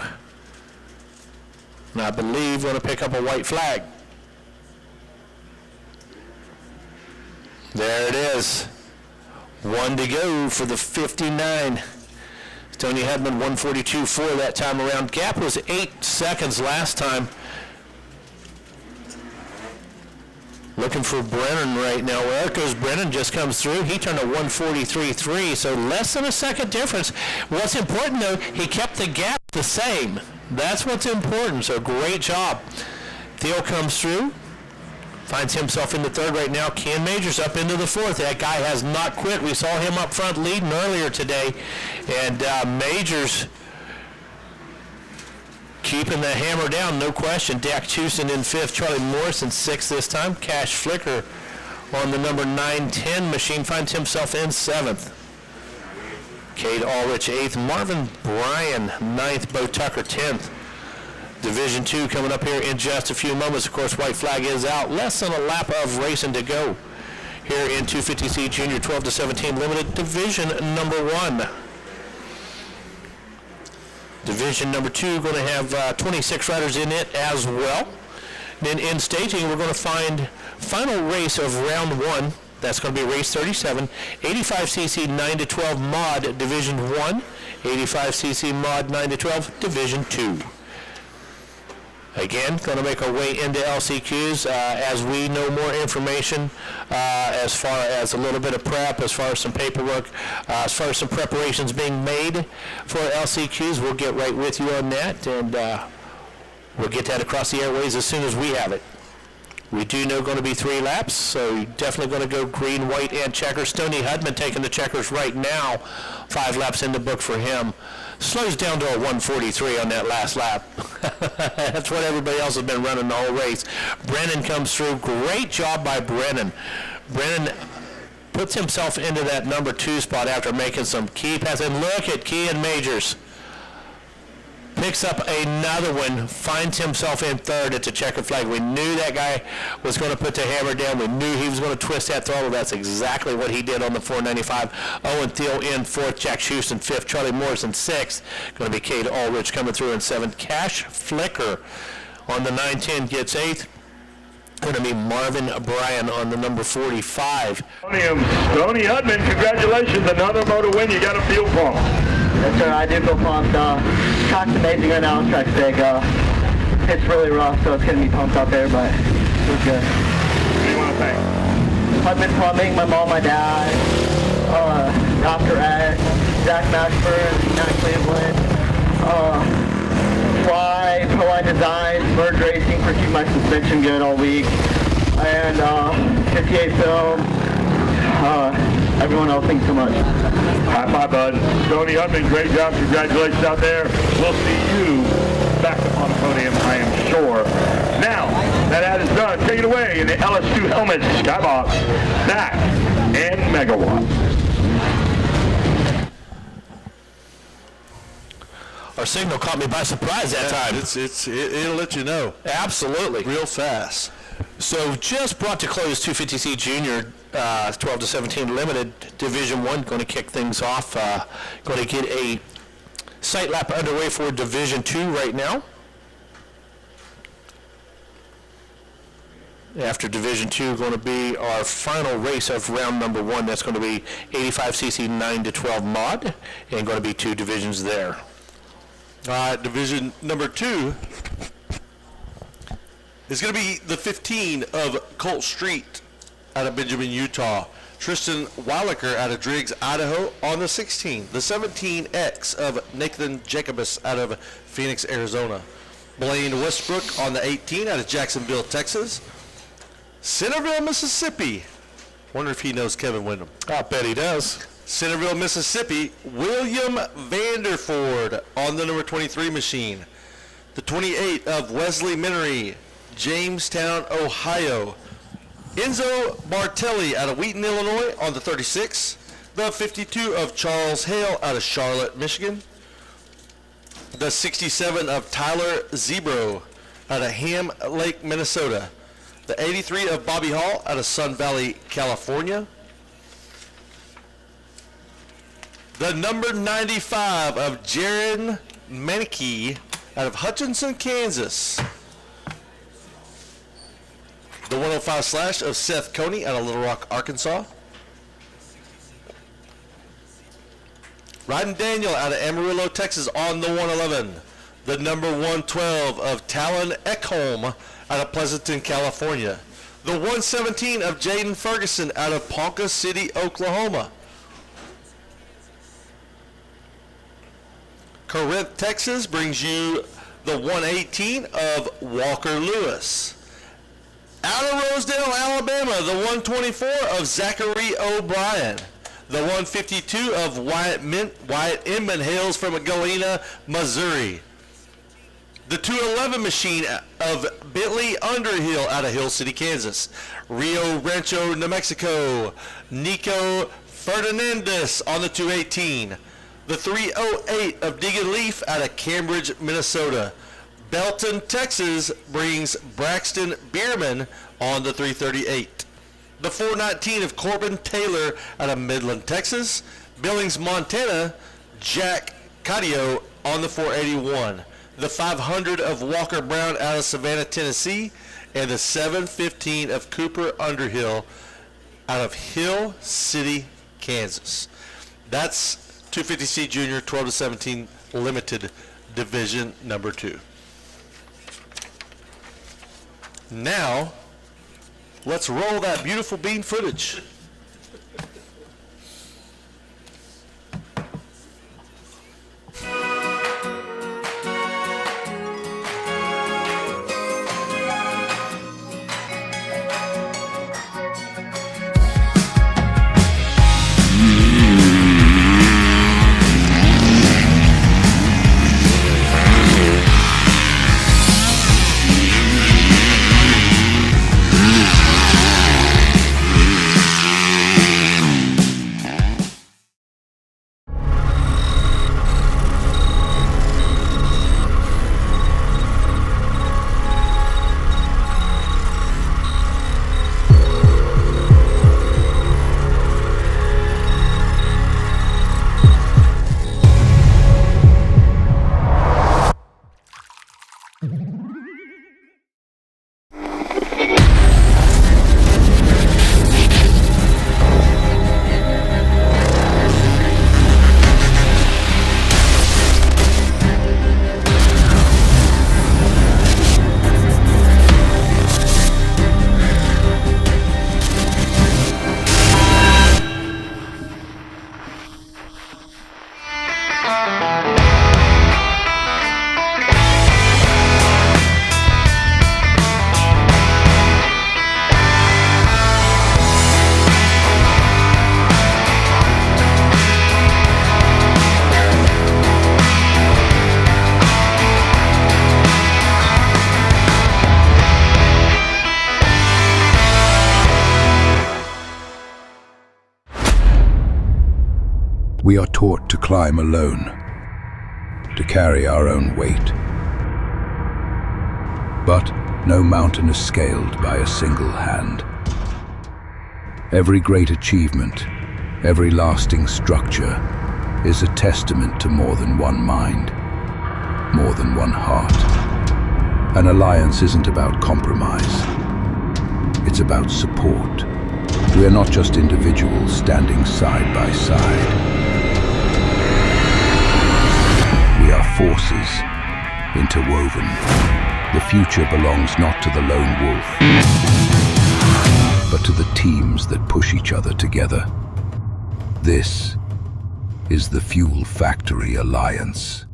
And I believe going to pick up a white flag. There it is. 1 to go for the 59. Stoney Hudman 142.4 that time around. Gap was 8 seconds last time. Looking for Brennan right now. Well, there goes Brennan, just comes through. He turned a 143.3, so less than a second difference. What's important, though, he kept the gap the same. That's what's important, so great job. Theo comes through. Finds himself in the third right now. Ken Majors up into the fourth. That guy has not quit. We saw him up front leading earlier today. And Majors keeping the hammer down, no question. Dak Chewson in fifth. Charlie Morris in sixth this time. Cash Flicker on the number 910 machine finds himself in seventh. Cade Ulrich eighth. Marvin Bryan ninth. Bo Tucker 10th. Division 2 coming up here in just a few moments. Of course, white flag is out. Less than a lap of racing to go here in 250C Junior 12 to 17 Limited Division number 1. Division number 2 going to have 26 riders in it as well. Then in staging, we're going to find final race of round 1. That's going to be race 37, 85cc 9 to 12 mod Division 1, 85cc mod 9 to 12 Division 2. Again, going to make our way into LCQs as we know more information as far as a little bit of prep, as far as some paperwork, as far as some preparations being made for LCQs. We'll get right with you on that, and we'll get that across the airways as soon as we have it. We do know going to be 3 laps, so you're definitely going to go green, white, and checkers. Stoney Hudman taking the checkers right now. 5 laps in the book for him. Slows down to a 1:43 on that last lap. That's what everybody else has been running the whole race. Brennan comes through. Great job by Brennan. Brennan puts himself into that number 2 spot after making some key passes. And look at Kean Majors. Picks up another one, finds himself in third at the checkered flag. We knew that guy was going to put the hammer down. We knew he was going to twist that throttle. That's exactly what he did on the 495. Owen Thiel in fourth, Jack Houston fifth, Charlie Morris in sixth. Going to be Cade Ulrich coming through in seventh. Cash Flicker on the 910 gets eighth. Going to be Marvin Bryan on the number 45. Tony Hudman, congratulations, another moto win. You got a fuel pump. Yes, sir, I do feel pumped. Track's amazing right now. Track's big. It's really rough, so it's going to be pumped out there, but it was good. Who do you want to thank? Hudman Plumbing, my mom, my dad, Dr. Ed, Zach Mashburn, Matt Cleveland, Fly, Proline Designs, Merge Racing for keeping my suspension good all week, and 58 Film. Everyone else, thanks so much. High five, bud. Tony Hudman, great job. Congratulations out there. We'll see you back on the podium, I am sure. Now, that is done. Take it away in the LS2 helmets, Skybox, Zach, and Megawatt. Our signal caught me by surprise that time. It'll let you know. Absolutely. Real fast. So just brought to close 250C Junior 12 to 17 Limited Division 1. Going to kick things off. Going to get a sight lap underway for Division 2 right now. After Division 2, going to be our final race of round number 1. That's going to be 85cc 9 to 12 mod, and going to be 2 divisions there. Division number 2 is going to be the 15 of Colt Street out of Benjamin, Utah. Tristan Weilacher out of Driggs, Idaho on the 16. The 17X of Nathan Jacobus out of Phoenix, Arizona. Blaine Westbrook on the 18 out of Jacksonville, Texas. Centerville, Mississippi. Wonder if he knows Kevin Windham. I bet he does. Centerville, Mississippi, William Vanderford on the number 23 machine. The 28 of Wesley Minery, Jamestown, Ohio. Enzo Bartelli out of Wheaton, Illinois on the 36. The 52 of Charles Hale out of Charlotte, Michigan. The 67 of Tyler Zebro out of Ham Lake, Minnesota. The 83 of Bobby Hall out of Sun Valley, California. The number 95 of Jaron Manicki out of Hutchinson, Kansas. The 105 slash of Seth Coney out of Little Rock, Arkansas. Ryden Daniel out of Amarillo, Texas on the 111. The number 112 of Talon Ekholm out of Pleasanton, California. The 117 of Jaden Ferguson out of Ponca City, Oklahoma. Corinth, Texas brings you the 118 of Walker Lewis Out of Rosedale, Alabama, the 124 of Zachary O'Brien. The 152 of Wyatt Inman hails from Galena, Missouri. The 211 machine of Bentley Underhill out of Hill City, Kansas. Rio Rancho, New Mexico, Nico Fernandez on the 218. The 308 of Deegan Leaf out of Cambridge, Minnesota. Belton, Texas brings Braxton Bierman on the 338. The 419 of Corbin Taylor out of Midland, Texas. Billings, Montana, Jack Cadio on the 481. The 500 of Walker Brown out of Savannah, Tennessee, and the 715 of Cooper Underhill out of Hill City, Kansas. That's 250C Junior 12 to 17 Limited Division number 2. Now, let's roll that beautiful bean footage. We are taught to climb alone, to carry our own weight. But no mountain is scaled by a single hand. Every great achievement, every lasting structure is a testament to more than one mind, more than one heart. An alliance isn't about compromise. It's about support. We are not just individuals standing side by side. We are forces interwoven. The future belongs not to the lone wolf, but to the teams that push each other together. This is the Fuel Factory Alliance.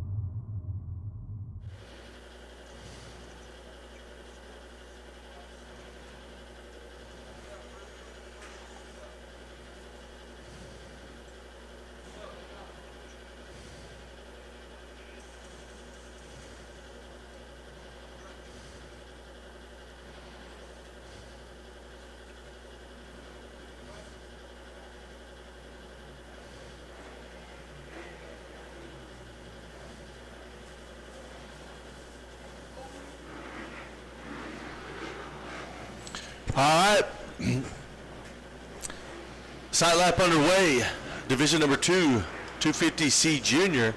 All right. Sight lap underway. Division number 2, 250C Junior.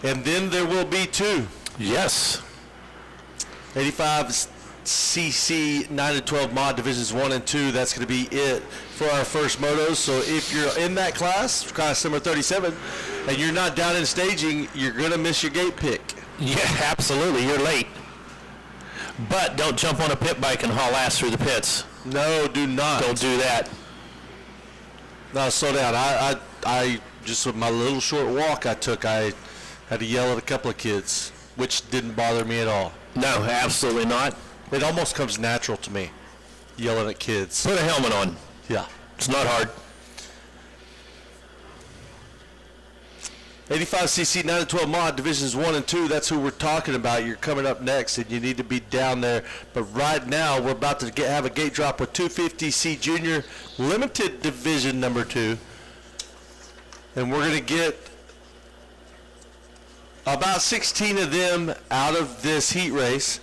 And then there will be 2. Yes. 85cc 9 to 12 mod divisions 1 and 2. That's going to be it for our first motos. So if you're in that class number 37, and you're not down in staging, you're going to miss your gate pick. Yeah, absolutely. You're late. But don't jump on a pit bike and haul ass through the pits. No, do not. Don't do that. No, slow down. I just with my little short walk I took, I had to yell at a couple of kids, which didn't bother me at all. No, absolutely not. It almost comes natural to me, yelling at kids. Put a helmet on. Yeah. It's not hard. 85cc 9 to 12 mod divisions 1 and 2. That's who we're talking about. You're coming up next, and you need to be down there. But right now, we're about to have a gate drop with 250C junior limited division number 2, and we're going to get about 16 of them out of this heat race.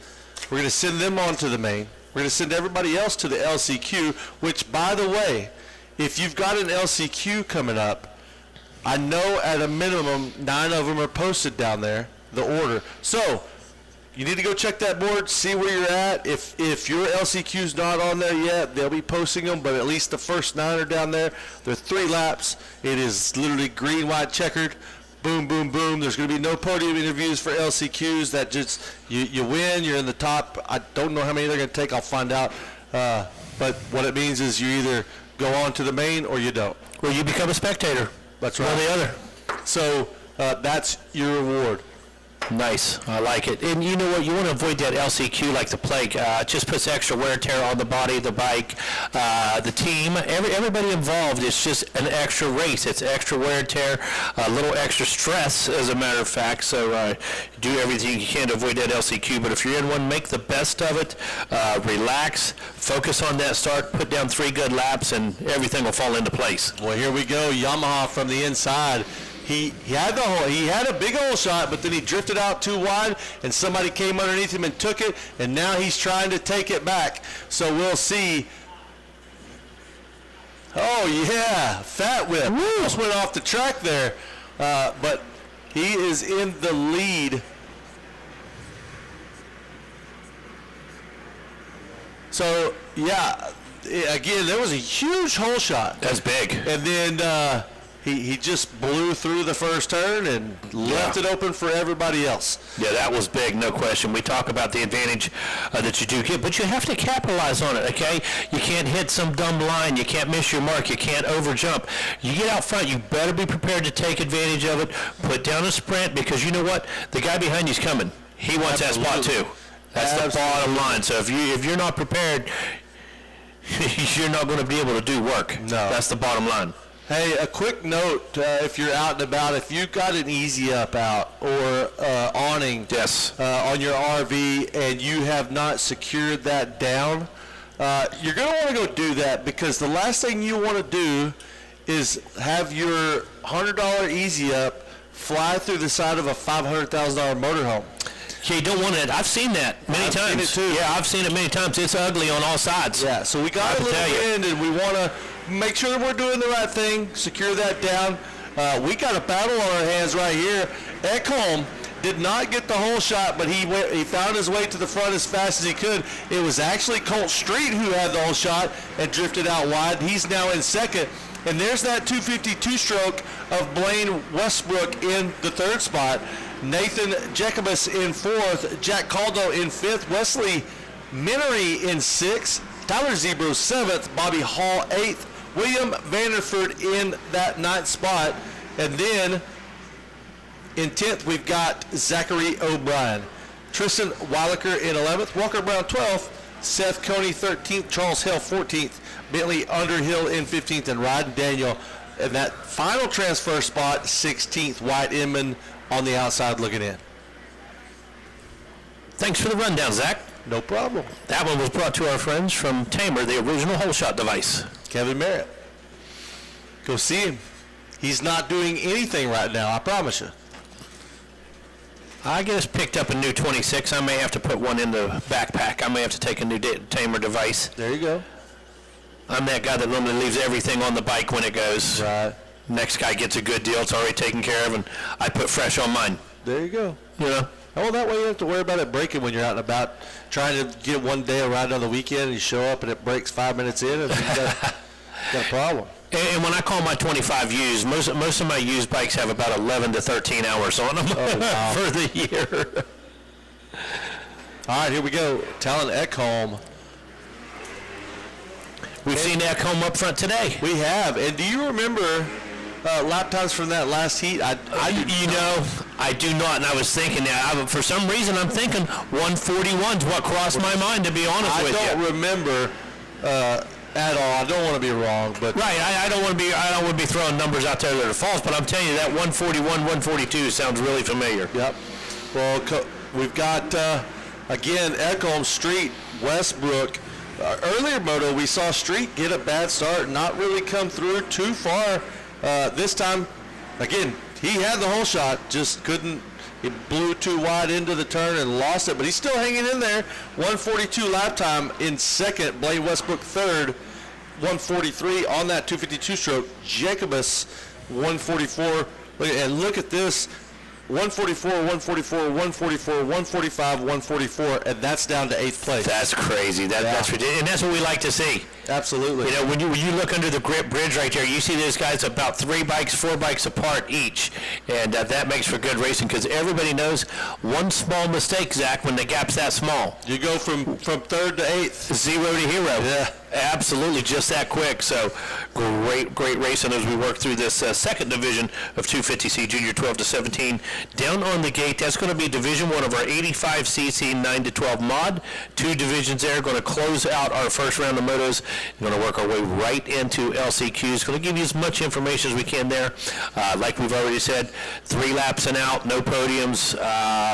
We're going to send them on to the main. We're going to send everybody else to the LCQ, which, by the way, if you've got an LCQ coming up, I know at a minimum 9 of them are posted down there, the order. So you need to go check that board, see where you're at. If your LCQ's not on there yet, they'll be posting them, but at least the first 9 are down there. They're 3 laps. It is literally green, white, checkered. Boom, boom, boom. There's going to be no podium interviews for LCQs. That just, you win, you're in the top. I don't know how many they're going to take. I'll find out. But what it means is you either go on to the main or you don't. Well, you become a spectator. That's right. One or the other. So that's your reward. Nice. I like it. And you know what? You want to avoid that LCQ like the plague. It just puts extra wear and tear on the body, the bike, the team. Everybody involved. It's just an extra race. It's extra wear and tear, a little extra stress, as a matter of fact. So do everything you can to avoid that LCQ. But if you're in one, make the best of it. Relax. Focus on that start. Put down 3 good laps, and everything will fall into place. Well, here we go. Yamaha from the inside. He had a big hole shot, but then he drifted out too wide, and somebody came underneath him and took it, and now he's trying to take it back. So we'll see. Oh, yeah, fat whip. Almost went off the track there, but he is in the lead. So, yeah, again, there was a huge hole shot. That's big. And then he just blew through the first turn and left it open for everybody else. Yeah, that was big, no question. We talk about the advantage that you do get, but you have to capitalize on it, okay? You can't hit some dumb line. You can't miss your mark. You can't overjump. You get out front, you better be prepared to take advantage of it. Put down a sprint, because you know what? The guy behind you's coming. He wants that spot too. That's the bottom line. So if you're not prepared, you're not going to be able to do work. No. That's the bottom line. Hey, a quick note, if you're out and about, if you've got an easy up out or awning on your RV and you have not secured that down, you're going to want to go do that, because the last thing you want to do is have your $100 easy up fly through the side of a $500,000 motorhome. Yeah, you don't want it. I've seen that many times. Seen it too. Yeah, I've seen it many times. It's ugly on all sides. Yeah, so we got a little wind, and we want to make sure that we're doing the right thing, secure that down. We got a battle on our hands right here. Ekholm did not get the whole shot, but he found his way to the front as fast as he could. It was actually Colt Street who had the whole shot and drifted out wide. He's now in second. And there's that 252 stroke of Blaine Westbrook in the 3rd spot. Nathan Jacobus in 4th. Jack Caldo in 5th. Wesley Minery in 6th. Tyler Zebro 7th. Bobby Hall 8th. William Vanderford in that 9th spot. And then in 10th, we've got Zachary O'Brien. Tristan Weilacher in 11th. Walker Brown 12th. Seth Coney 13th. Charles Hill 14th. Bentley Underhill in 15th. And Ryan Daniel in that final transfer spot, 16th. Wyatt Inman on the outside looking in. Thanks for the rundown, Zach. No problem. That one was brought to our friends from Tamer, the original hole shot device. Kevin Merritt. Go see him. He's not doing anything right now, I promise you. I just picked up a new 26. I may have to put one in the backpack. I may have to take a new Tamer device. There you go. I'm that guy that normally leaves everything on the bike when it goes. Right. Next guy gets a good deal. It's already taken care of, and I put fresh on mine. There you go. You know? Oh, that way you don't have to worry about it breaking when you're out and about trying to get one day around on the weekend, and you show up and it breaks 5 minutes in, and you got a problem. And when I call my 25 used, most of my used bikes have about 11 to 13 hours on them for the year. All right, here we go. Talon Ekholm. We've seen Ekholm up front today. We have. And do you remember lap times from that last heat? I do not, and I was thinking that. For some reason, I'm thinking 141's what crossed my mind, to be honest with you. I don't remember at all. I don't want to be wrong, but right. I don't want to be throwing numbers out there that are false, but I'm telling you that 141, 142 sounds really familiar. Yep. Well, we've got again Echolm, Street, Westbrook. Earlier moto, we saw Street get a bad start, not really come through too far. This time, again, he had the whole shot, just couldn't. It blew too wide into the turn and lost it, but he's still hanging in there. 142 lap time in second. Blaine Westbrook third. 143 on that 252 stroke. Jacobus 144. And look at this. 144, 144, 144, 145, 144, and that's down to 8th place. That's crazy. That's ridiculous, and that's what we like to see. Absolutely. You know, when you look under the grip bridge right there, you see those guys about 4 bikes apart each, and that makes for good racing because everybody knows one small mistake, Zach, when the gap's that small. You go from 3rd to 8th. 0 to hero. Yeah. Absolutely, just that quick. So great racing as we work through this second division of 250C Junior 12 to 17. Down on the gate, that's going to be Division 1 of our 85cc 9 to 12 mod. 2 divisions there. Going to close out our first round of motos. We're going to work our way right into LCQs. Going to give you as much information as we can there. Like we've already said, 3 laps and out, no podiums.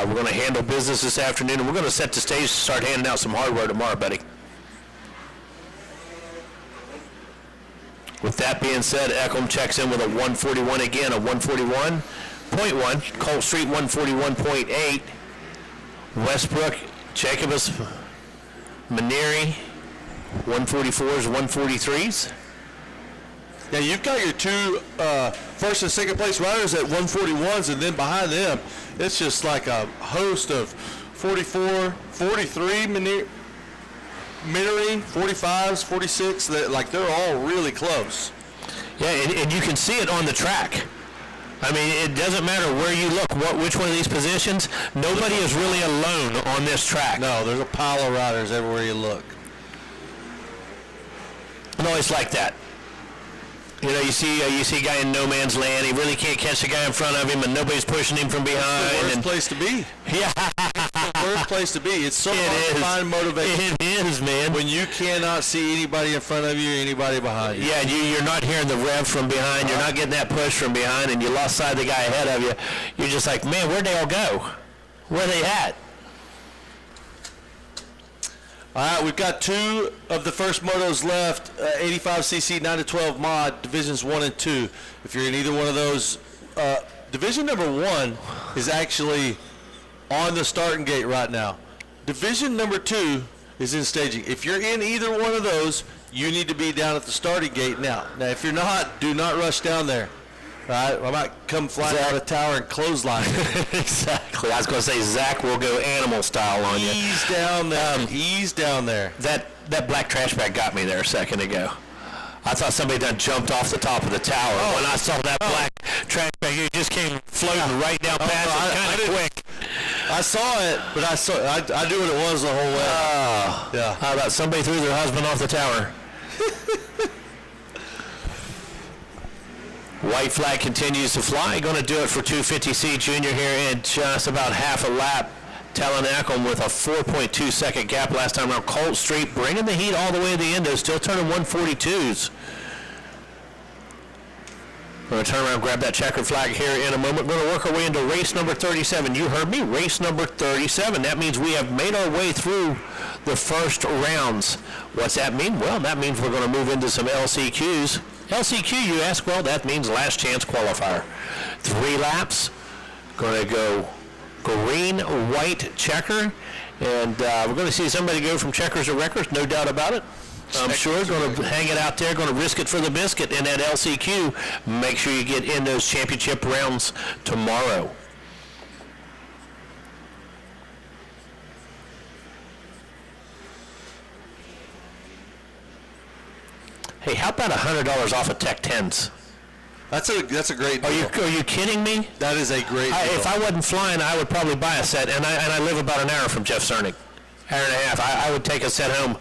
We're going to handle business this afternoon, and we're going to set the stage to start handing out some hardware tomorrow, buddy. With that being said, Echolm checks in with a 141 again, a 141.1. Colt Street 141.8. Westbrook, Jacobus, Maneri, 144s, 143s. Yeah, you've got your 2 first and second place riders at 141s, and then behind them, it's just like a host of 44, 43, Minnery, 45s, 46, they're all really close. Yeah, and you can see it on the track. I mean, it doesn't matter where you look, which one of these positions, nobody is really alone on this track. No, there's a pile of riders everywhere you look. No, it's like that. You know, you see a guy in no man's land. He really can't catch the guy in front of him, and nobody's pushing him from behind. It's the worst place to be. Yeah. Worst place to be. It's so hard to find motivation. It is, man. When you cannot see anybody in front of you, anybody behind you. Yeah, and you're not hearing the rev from behind. You're not getting that push from behind, and you lost sight of the guy ahead of you. You're just like, man, where'd they all go? Where are they at? All right, we've got 2 of the first motos left, 85cc 9 to 12 mod, divisions 1 and 2. If you're in either one of those, division number 1 is actually on the starting gate right now. Division number 2 is in staging. If you're in either one of those, you need to be down at the starting gate now. Now, if you're not, do not rush down there. All right, I might come flying out of the tower and clothesline. Exactly. I was going to say, Zach will go animal style on you. Ease down there. Ease down there. That black trash bag got me there a second ago. I thought somebody done jumped off the top of the tower. When I saw that black trash bag, it just came floating right down past it, kind of quick. I saw it, but I knew what it was the whole way. Yeah. How about somebody threw their husband off the tower? White flag continues to fly. Going to do it for 250C Junior here in just about half a lap. Talon Echolm with a 4.2 second gap last time around. Colt Street bringing the heat all the way to the end, though, still turning 142s. We're going to turn around, grab that checkered flag here in a moment. We're going to work our way into race number 37. You heard me, race number 37. That means we have made our way through the first rounds. What's that mean? Well, that means we're going to move into some LCQs. LCQ, you ask? Well, that means last chance qualifier. 3 laps. Going to go green, white, checker. And we're going to see somebody go from checkers to wreckers, no doubt about it. I'm sure going to hang it out there, going to risk it for the biscuit in that LCQ. Make sure you get in those championship rounds tomorrow. Hey, how about $100 off of Tech 10s? That's a great deal. Are you kidding me? That is a great deal. If I wasn't flying, I would probably buy a set, and I live about an hour from Jeff Cernick. Hour and a half. I would take a set home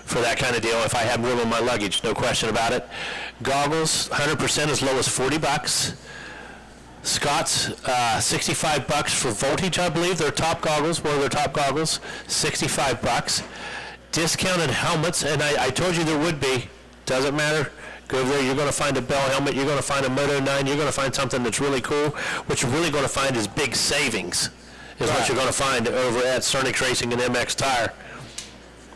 for that kind of deal if I had room in my luggage, no question about it. Goggles, 100% as low as $40. Scott's $65 for Voltage, I believe. Their top goggles, one of their top goggles, $65. Discounted helmets, and I told you there would be. Doesn't matter. Go over there. You're going to find a Bell helmet. You're going to find a Moto 9. You're going to find something that's really cool. What you're really going to find is big savings. Is what you're going to find over at Cernix Racing and MX Tire.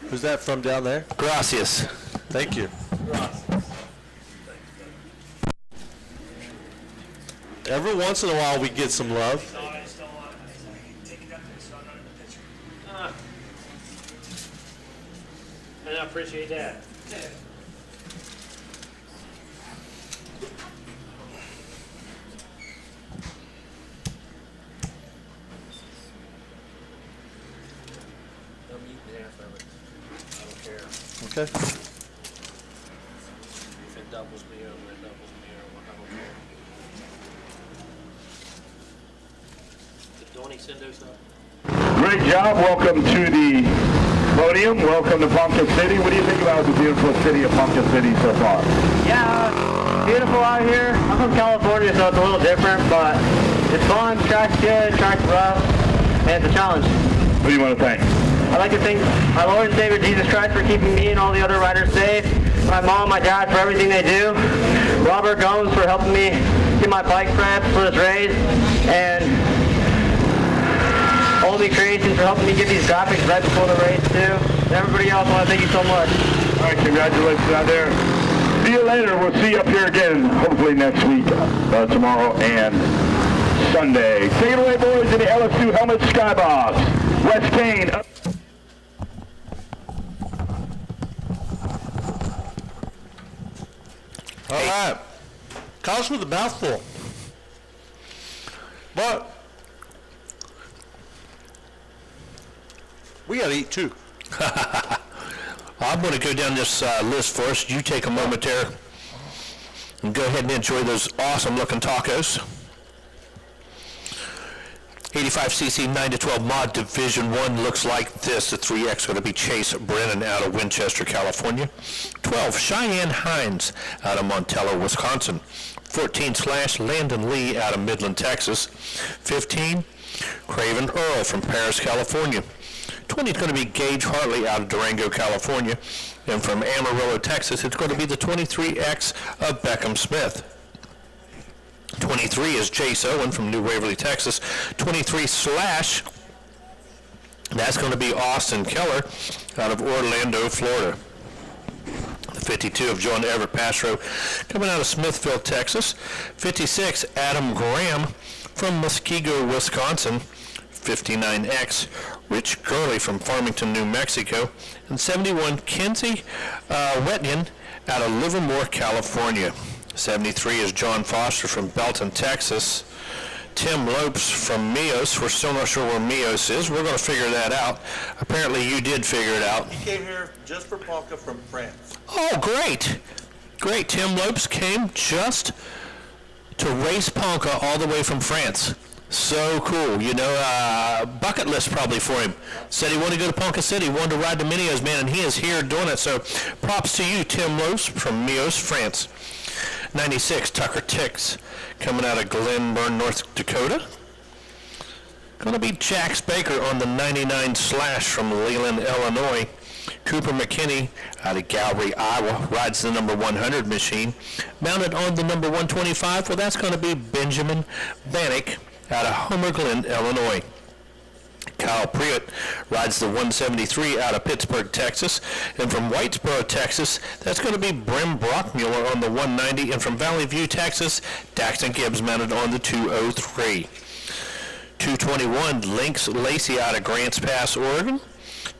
Who's that from down there? Gracias. Thank you. Every once in a while we get some love. And I appreciate that. I'm eating half of it. I don't care. Okay. If it doubles me over, it doubles me over. I don't care. Did Donnie send those up? Great job. Welcome to the podium. Welcome to Ponca City. What do you think about the beautiful city of Ponca City so far? Yeah, beautiful out here. I'm from California, so it's a little different, but it's fun. Track's good, track's rough, and it's a challenge. Who do you want to thank? I'd like to thank my Lord and Savior Jesus Christ for keeping me and all the other riders safe, my mom, my dad for everything they do, Robert Gomes for helping me get my bike prepped for this race, and Oldie Creations for helping me get these graphics right before the race too. And everybody else, I want to thank you so much. All right, congratulations out there. See you later. We'll see you up here again, hopefully next week, tomorrow and Sunday. Take it away, boys, in the LS2 Helmet Skybox. Wes Kane up. All right. Comes with a mouthful. But we got to eat too. I'm going to go down this list first. You take a moment there and go ahead and enjoy those awesome looking tacos. 85cc 9-12 mod Division 1 looks like this. The 3X going to be Chase Brennan out of Winchester, California. 12, Cheyenne Hines out of Montello, Wisconsin. 14 / Landon Lee out of Midland, Texas. 15, Craven Earl from Paris, California. 20 is going to be Gage Hartley out of Durango, California. And from Amarillo, Texas, it's going to be the 23X of Beckham Smith. 23 is Jace Owen from New Waverly, Texas. 23 / that's going to be Austin Keller out of Orlando, Florida. The 52 of John Everett Pastro coming out of Smithville, Texas. 56, Adam Graham from Muskego, Wisconsin. 59X, Rich Gurley from Farmington, New Mexico. And 71, Kenzie Wetnian out of Livermore, California. 73 is John Foster from Belton, Texas. Tim Lopes from Mios. We're still not sure where Mios is. We're going to figure that out. Apparently you did figure it out. He came here just for Ponca from France. Oh, great. Great. Tim Lopes came just to race Ponca all the way from France. So cool. You know, bucket list probably for him. Said he wanted to go to Ponca City, wanted to ride the Minios, man, and he is here doing it. So props to you, Tim Lopes from Mios, France. 96, Tucker Tix, coming out of Glenburn, North Dakota. Going to be Jax Baker on the 99 / from Leland, Illinois. Cooper McKinney out of Gallery, Iowa, rides the number 100 machine. Mounted on the number 125, well, that's going to be Benjamin Bannock out of Homer Glen, Illinois. Kyle Pruitt rides the 173 out of Pittsburgh, Texas. And from Whitesboro, Texas, that's going to be Brim Brockmuller on the 190. And from Valley View, Texas, Daxton Gibbs mounted on the 203. 221, Lynx Lacey out of Grants Pass, Oregon.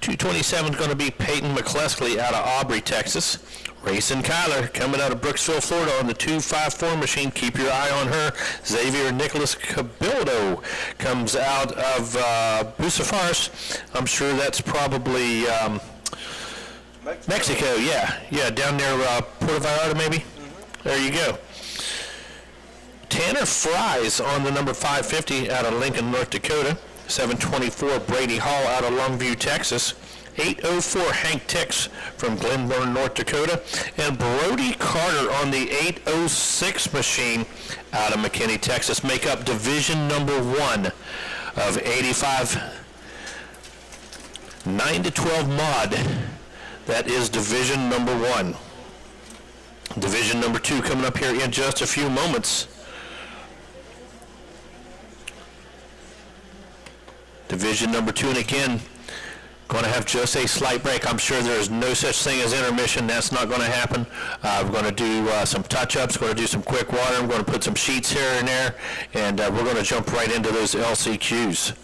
227 is going to be Peyton McCleskey out of Aubrey, Texas. Racing Kyler coming out of Brooksville, Florida on the 254 machine. Keep your eye on her. Xavier Nicholas Cabildo comes out of Bucephorus. I'm sure that's probably Mexico. Yeah, down near Puerto Vallarta maybe. There you go. Tanner Fries on the number 550 out of Lincoln, North Dakota. 724 Brady Hall out of Longview, Texas. 804 Hank Tix from Glenburn, North Dakota, and Brody Carter on the 806 machine out of McKinney, Texas, make up division number 1 of 85 9-12 mod. That is division number 1. Division number 2 coming up here in just a few moments. Division number 2, and again, going to have just a slight break. I'm sure there is no such thing as intermission. That's not going to happen. We're going to do some touch-ups, going to do some quick water. I'm going to put some sheets here and there, and we're going to jump right into those LCQs.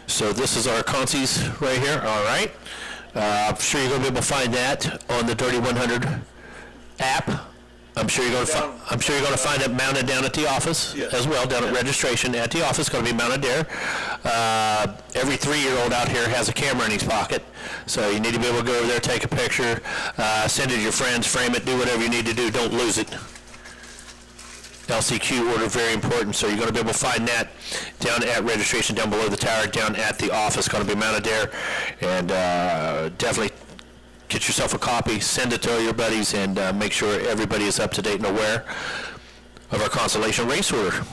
So this is our consies right here. All right. I'm sure you're going to be able to find that on the Dirty 100 app. I'm sure you're going to find it mounted down at the office as well, down at registration at the office. Going to be mounted there. Every 3-year-old out here has a camera in his pocket, so you need to be able to go over there, take a picture, send it to your friends, frame it, do whatever you need to do. Don't lose it. LCQ order, very important, so you're going to be able to find that down at registration, down below the tower, down at the office, going to be mounted there, and definitely get yourself a copy, send it to all your buddies, and make sure everybody is up to date and aware of our consolation race order.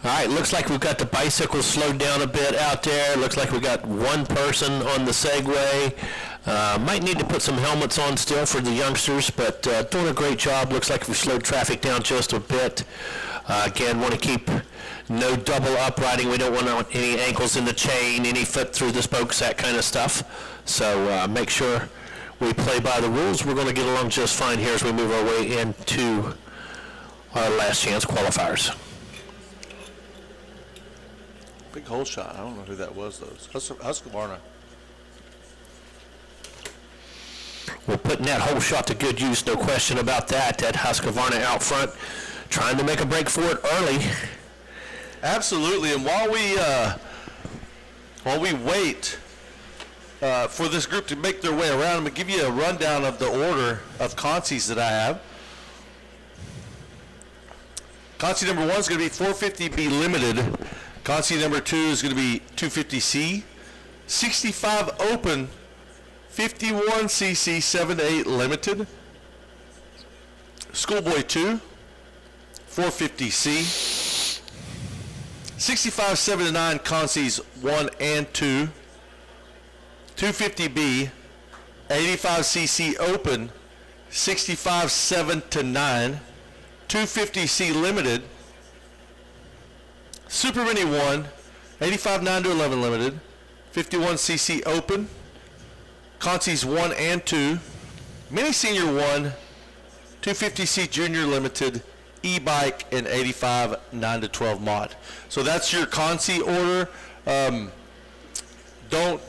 All right, looks like we've got the bicycles slowed down a bit out there. Looks like we got one person on the Segway. Might need to put some helmets on still for the youngsters, but doing a great job. Looks like we've slowed traffic down just a bit. Again, want to keep no double uprighting. We don't want any ankles in the chain, any foot through the spokes, that kind of stuff. So make sure we play by the rules. We're going to get along just fine here as we move our way into our last chance qualifiers. Big hole shot. I don't know who that was, though. Husqvarna. We're putting that hole shot to good use, no question about that. That Husqvarna out front, trying to make a break for it early. Absolutely, and while we wait for this group to make their way around, I'm going to give you a rundown of the order of consies that I have. Consi number 1 is going to be 450B limited. Consi number 2 is going to be 250C. 65 open, 51cc 7-8 limited. Schoolboy 2, 450C. 65 7-9 consies 1 and 2. 250B, 85cc open, 65 7-9. 250C limited. Super Mini 1, 85 9-11 limited. 51cc open. Consies 1 and 2. Mini Senior 1, 250C Junior Limited, e-bike, and 85 9-12 mod. So that's your consi order. Don't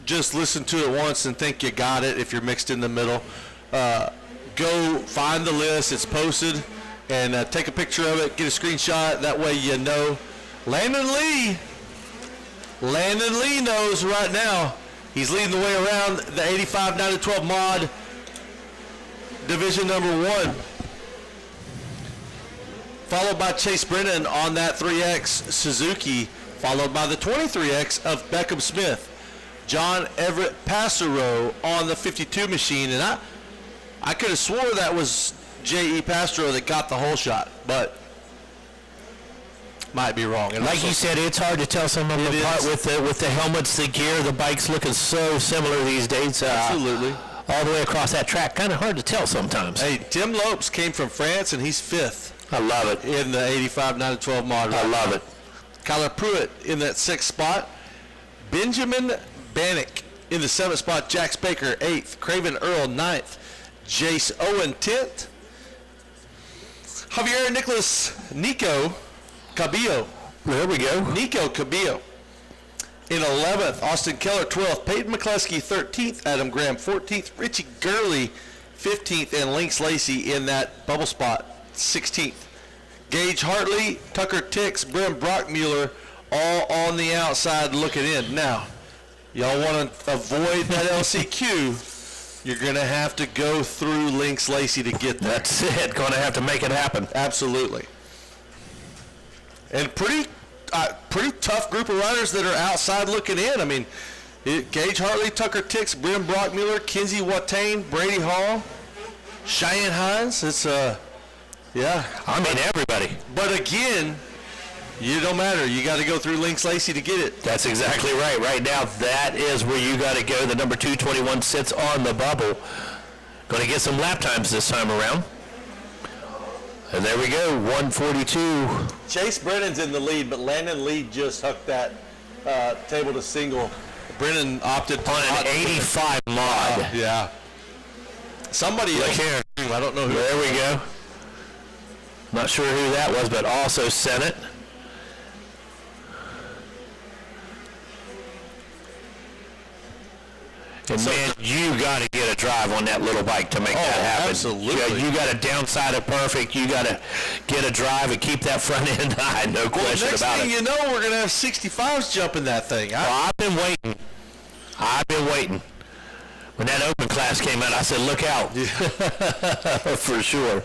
just listen to it once and think you got it if you're mixed in the middle. Go find the list. It's posted, and take a picture of it, get a screenshot. That way you know. Landon Lee knows right now. He's leading the way around the 85 9-12 mod division number 1. Followed by Chase Brennan on that 3X Suzuki, followed by the 23X of Beckham Smith. John Everett Passero on the 52 machine, and I could have swore that was J.E. Passero that got the whole shot, but might be wrong. And like you said, it's hard to tell some of them apart with the helmets, the gear, the bikes looking so similar these days. Absolutely. All the way across that track, kind of hard to tell sometimes. Hey, Tim Lopes came from France, and he's 5th. I love it. In the 85 9-12 mod. I love it. Kyler Pruitt in that 6th spot. Benjamin Bannock in the 7th spot. Jax Baker 8th. Craven Earl 9th. Jace Owen 10th. Javier Nicholas Nico Cabillo. There we go. Nico Cabillo in 11th. Austin Keller 12th. Peyton McCluskey 13th. Adam Graham 14th. Richie Gurley 15th. And Lynx Lacey in that bubble spot 16th. Gage Hartley, Tucker Tix, Brim Brockmuller all on the outside looking in. Now, y'all want to avoid that LCQ, you're going to have to go through Lynx Lacey to get there. That's it. Going to have to make it happen. Absolutely. And pretty tough group of riders that are outside looking in. I mean, Gage Hartley, Tucker Tix, Brim Brockmuller, Kinsey Watain, Brady Hall, Cheyenne Hines. It's yeah. I mean, everybody. But again, you don't matter. You got to go through Lynx Lacey to get it. That's exactly right. Right now, that is where you got to go. The number 221 sits on the bubble. Going to get some lap times this time around. And there we go, 142. Chase Brennan's in the lead, but Landon Lee just hooked that table to single. Brennan opted on an 85 mod. Yeah. Somebody Look else. here. I don't know who. There we go. Not sure who that was, but also sent it. And man, you got to get a drive on that little bike to make that happen. Absolutely. You got to downside it perfect. You got to get a drive and keep that front end high. No question about it. Next thing you know, we're going to have 65s jumping that thing. I've been waiting. When that open class came out, I said, look out. Yeah. For sure.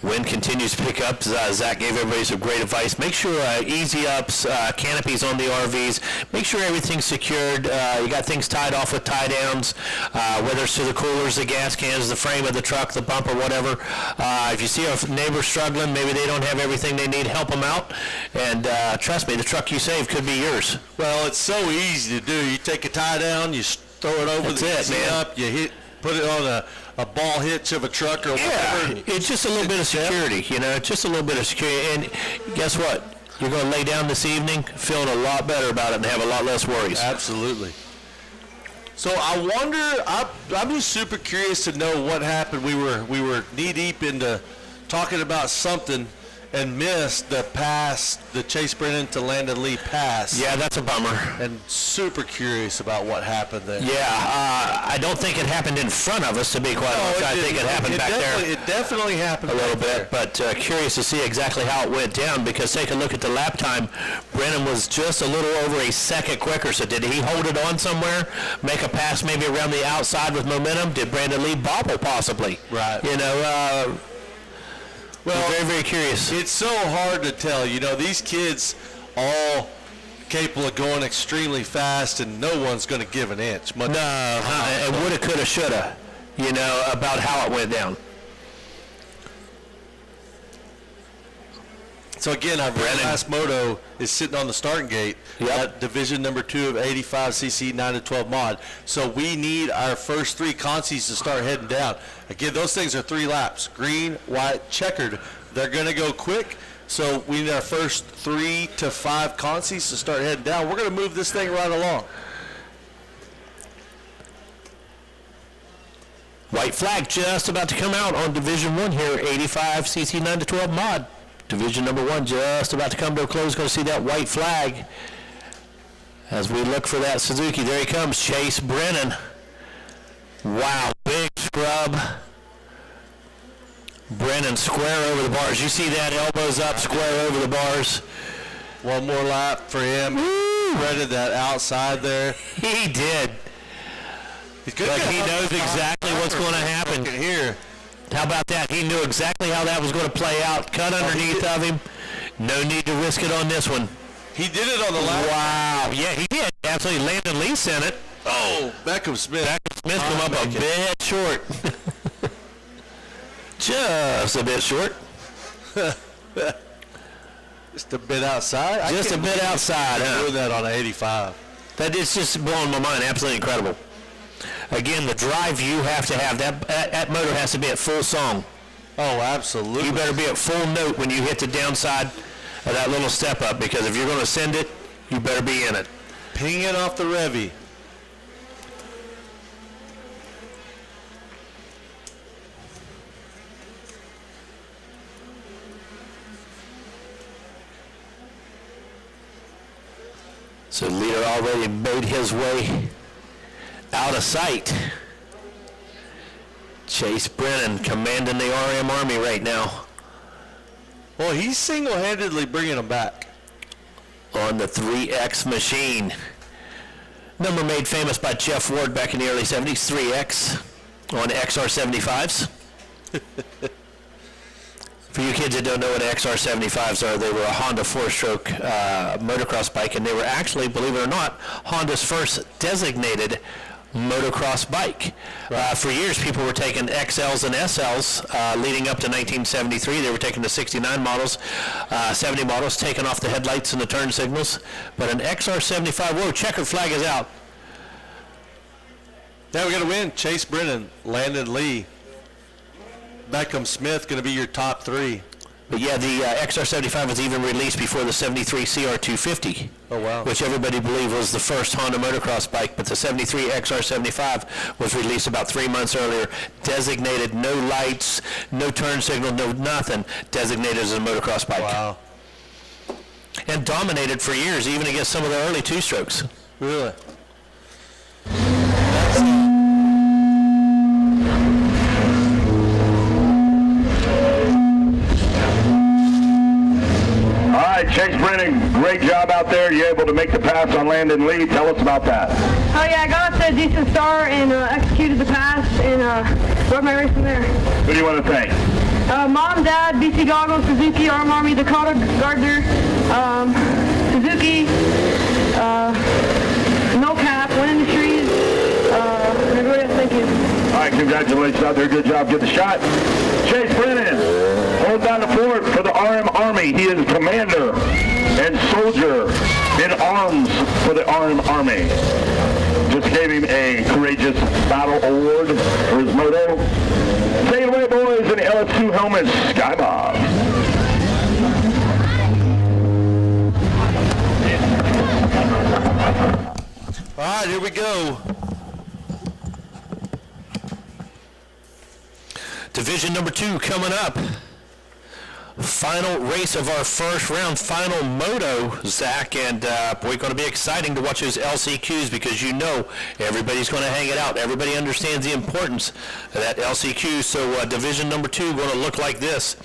Wind continues to pick up. Zach gave everybody some great advice. Make sure easy ups, canopies on the RVs. Make sure everything's secured. You got things tied off with tie downs, whether it's to the coolers, the gas cans, the frame of the truck, the bumper, whatever. If you see a neighbor struggling, maybe they don't have everything they need, help them out. And trust me, the truck you save could be yours. Well, it's so easy to do. You take a tie down, you throw it over the easy up, you put it on a ball hitch of a truck or whatever. Yeah, it's just a little bit of security, you know, just a little bit of security. And guess what? You're going to lay down this evening feeling a lot better about it and have a lot less worries. Absolutely. So I wonder, I'm just super curious to know what happened. We were knee deep into talking about something and missed the pass, the Chase Brennan to Landon Lee pass. Yeah, that's a bummer. And super curious about what happened there. Yeah, I don't think it happened in front of us, to be quite honest. I think it happened back there. It definitely happened a little bit, but curious to see exactly how it went down, because take a look at the lap time. Brennan was just a little over a second quicker, so did he hold it on somewhere, make a pass maybe around the outside with momentum? Did Brandon Lee bobble possibly? Right. You know, well, very, very curious. It's so hard to tell. You know, these kids all capable of going extremely fast, and no one's going to give an inch. And woulda, coulda, shoulda, you know, about how it went down. So again, our last moto is sitting on the starting gate at division number 2 of 85cc 9 to 12 mod. So we need our first 3 consies to start heading down. Again, those things are 3 laps: green, white, checkered. They're going to go quick. So we need our first 3 to 5 consies to start heading down. We're going to move this thing right along. White flag just about to come out on division 1 here, 85cc 9 to 12 mod. Division number 1 just about to come to a close. Going to see that white flag as we look for that Suzuki. There he comes, Chase Brennan. Wow, big scrub. Brennan square over the bars. You see that, elbows up, square over the bars. One more lap for him. Threaded that outside there. He did. Like he knows exactly what's going to happen here. How about that? He knew exactly how that was going to play out. Cut underneath of him. No need to risk it on this one. He did it on the last. Wow. Yeah, he did. Absolutely. Landon Lee sent it. Oh, Beckham Smith. Beckham Smith come up a bit short. Just a bit short. Just a bit outside? Just a bit outside, huh? Doing that on an 85. That is just blowing my mind. Absolutely incredible. Again, the drive you have to have, that motor has to be at full song. Oh, absolutely. You better be at full note when you hit the downside of that little step up, because if you're going to send it, you better be in it. Ping it off the Revy. So the leader already made his way out of sight. Chase Brennan commanding the RM Army right now. Well, he's single-handedly bringing them back. On the 3X machine. Number made famous by Jeff Ward back in the early 70s, 3X on XR75s. For you kids that don't know what XR75s are, they were a Honda four-stroke motocross bike, and they were actually, believe it or not, Honda's first designated motocross bike. For years, people were taking XLs and SLs leading up to 1973. They were taking the 69 models, 70 models, taking off the headlights and the turn signals. But an XR75, whoa, checkered flag is out. Now we're going to win. Chase Brennan, Landon Lee, Beckham Smith going to be your top three. But yeah, the XR75 was even released before the 73 CR250. Oh, wow. Which everybody believed was the first Honda motocross bike, but the 73 XR75 was released about 3 months earlier, designated no lights, no turn signal, no nothing, designated as a motocross bike. Wow. And dominated for years, even against some of the early two-strokes. Really? All right, Chase Brennan, great job out there. You're able to make the pass on Landon Lee. Tell us about that. Oh yeah, I got off to a decent start and executed the pass and rode my race from there. Who do you want to thank? Mom, Dad, BC Goggles, Suzuki, Arm Army, Dakota Gardner, Suzuki, No Cap, Wind Industries, everybody else, thank you. All right, congratulations out there. Good job. Get the shot. Chase Brennan, hold down the fort for the RM Army. He is commander and soldier in arms for the RM Army. Just gave him a Courageous Battle Award for his moto. Take it away, boys, in the LS2 helmets, Sky Bob. All right, here we go. Division number 2 coming up. Final race of our first round, final moto, Zach, and boy, going to be exciting to watch those LCQs because you know everybody's going to hang it out. Everybody understands the importance of that LCQ, so division number 2 going to look like this.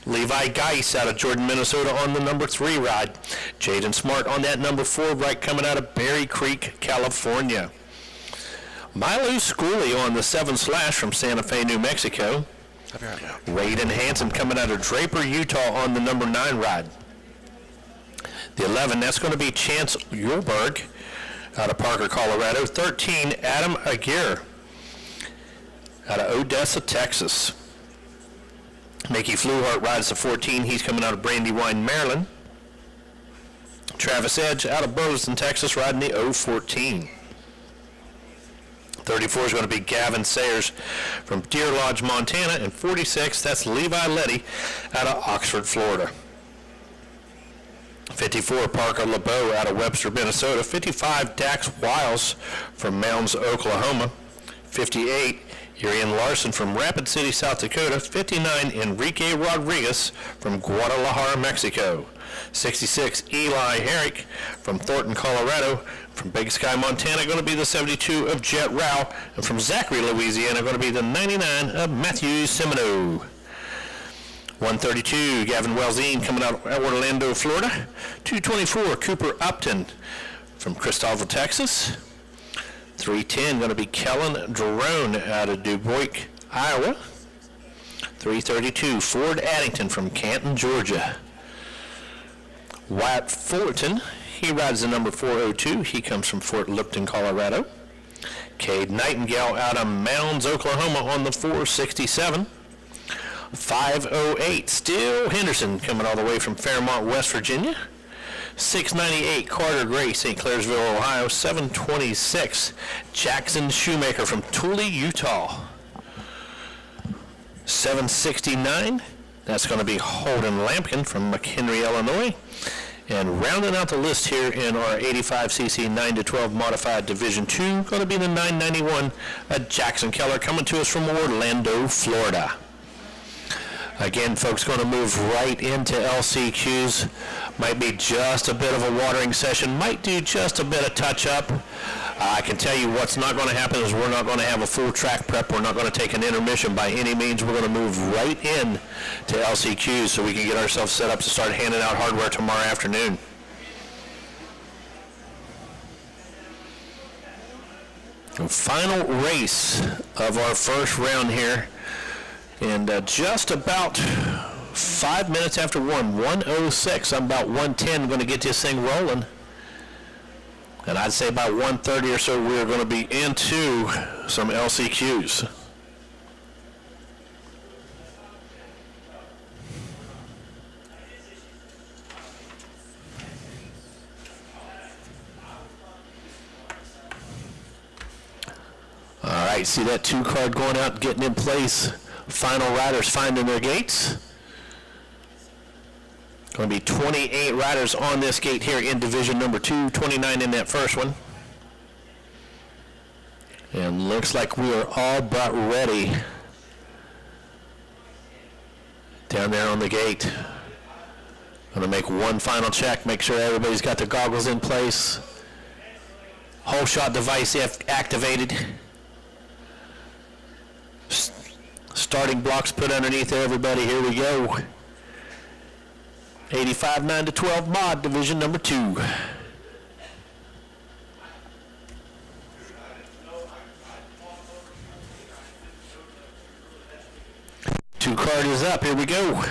Levi Geis out of Jordan, Minnesota on the number 3 ride. Jaden Smart on that number 4 ride coming out of Berry Creek, California. Milo Schooley on the 7/ from Santa Fe, New Mexico. Raiden Hansen coming out of Draper, Utah on the number 9 ride. The 11, that's going to be Chance Uhlberg out of Parker, Colorado. 13, Adam Aguirre out of Odessa, Texas. Mickey Fluhart rides the 14. He's coming out of Brandywine, Maryland. Travis Edge out of Burleson, Texas, riding the 014. 34 is going to be Gavin Sayers from Deer Lodge, Montana. And 46, that's Levi Letty out of Oxford, Florida. 54, Parker LeBeau out of Webster, Minnesota. 55, Dax Wiles from Mounds, Oklahoma. 58, Urian Larson from Rapid City, South Dakota. 59, Enrique Rodriguez from Guadalajara, Mexico. 66, Eli Herrick from Thornton, Colorado. From Big Sky, Montana, going to be the 72 of Jet Rao. And from Zachary, Louisiana, going to be the 99 of Matthew Semino. 132, Gavin Welzine coming out of Orlando, Florida. 224, Cooper Upton from Christoffel, Texas. 310, going to be Kellen Drone out of Dubois, Iowa. 332, Ford Addington from Canton, Georgia. Wyatt Fullerton, he rides the number 402. He comes from Fort Lupton, Colorado. Cade Nightingale out of Mounds, Oklahoma on the 467. 508, Still Henderson coming all the way from Fairmont, West Virginia. 698, Carter Gray, St. Clairsville, Ohio. 726, Jackson Shoemaker from Thule, Utah. 769, that's going to be Holden Lampkin from McHenry, Illinois. And rounding out the list here in our 85cc 9-12 modified Division 2, going to be the 991, Jackson Keller coming to us from Orlando, Florida. Again, folks, going to move right into LCQs. Might be just a bit of a watering session. Might do just a bit of touch-up. I can tell you what's not going to happen is we're not going to have a full track prep. We're not going to take an intermission by any means. We're going to move right in to LCQ so we can get ourselves set up to start handing out hardware tomorrow afternoon. The final race of our first round here. And just about 5 minutes after 1:06, I'm about 1:10 going to get this thing rolling. And I'd say by 1:30 or so, we're going to be into some LCQs. All right, see that 2 card going out, getting in place. Final riders finding their gates. Going to be 28 riders on this gate here in division number 2, 29 in that first one. And looks like we are all but ready down there on the gate. Going to make one final check, make sure everybody's got their goggles in place. Whole shot device activated. Starting blocks put underneath everybody. Here we go. 85 9 to 12 mod division number 2. Two card is up. Here we go.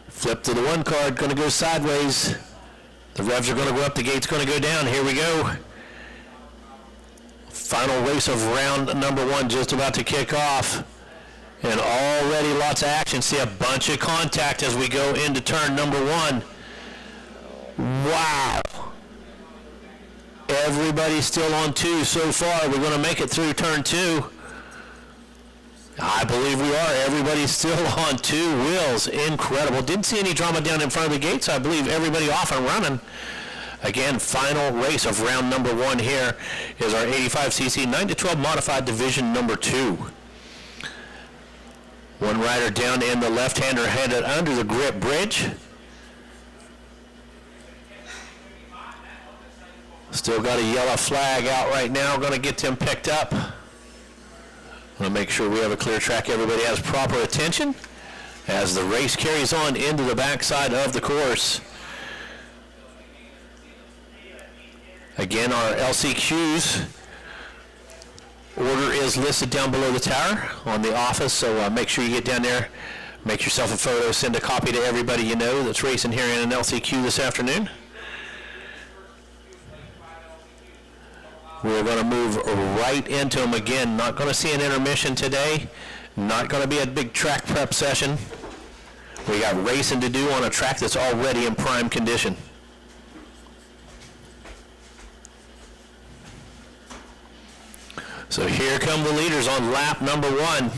Flip to the 1 card. Going to go sideways. The revs are going to go up. The gate's going to go down. Here we go. Final race of round number 1 just about to kick off. And already lots of action. See a bunch of contact as we go into turn number 1. Wow. Everybody's still on 2 so far. We're going to make it through turn 2. I believe we are. Everybody's still on 2 wheels. Incredible. Didn't see any drama down in front of the gates. I believe everybody off and running. Again, final race of round number 1 here is our 85cc 9 to 12 modified division number 2. One rider down in the left-hander headed under the grip bridge. Still got a yellow flag out right now. Going to get them picked up. Want to make sure we have a clear track. Everybody has proper attention as the race carries on into the backside of the course. Again, our LCQs order is listed down below the tower on the office, so make sure you get down there, make yourself a photo, send a copy to everybody you know that's racing here in an LCQ this afternoon. We're going to move right into them again. Not going to see an intermission today. Not going to be a big track prep session. We got racing to do on a track that's already in prime condition. So here come the leaders on lap number 1.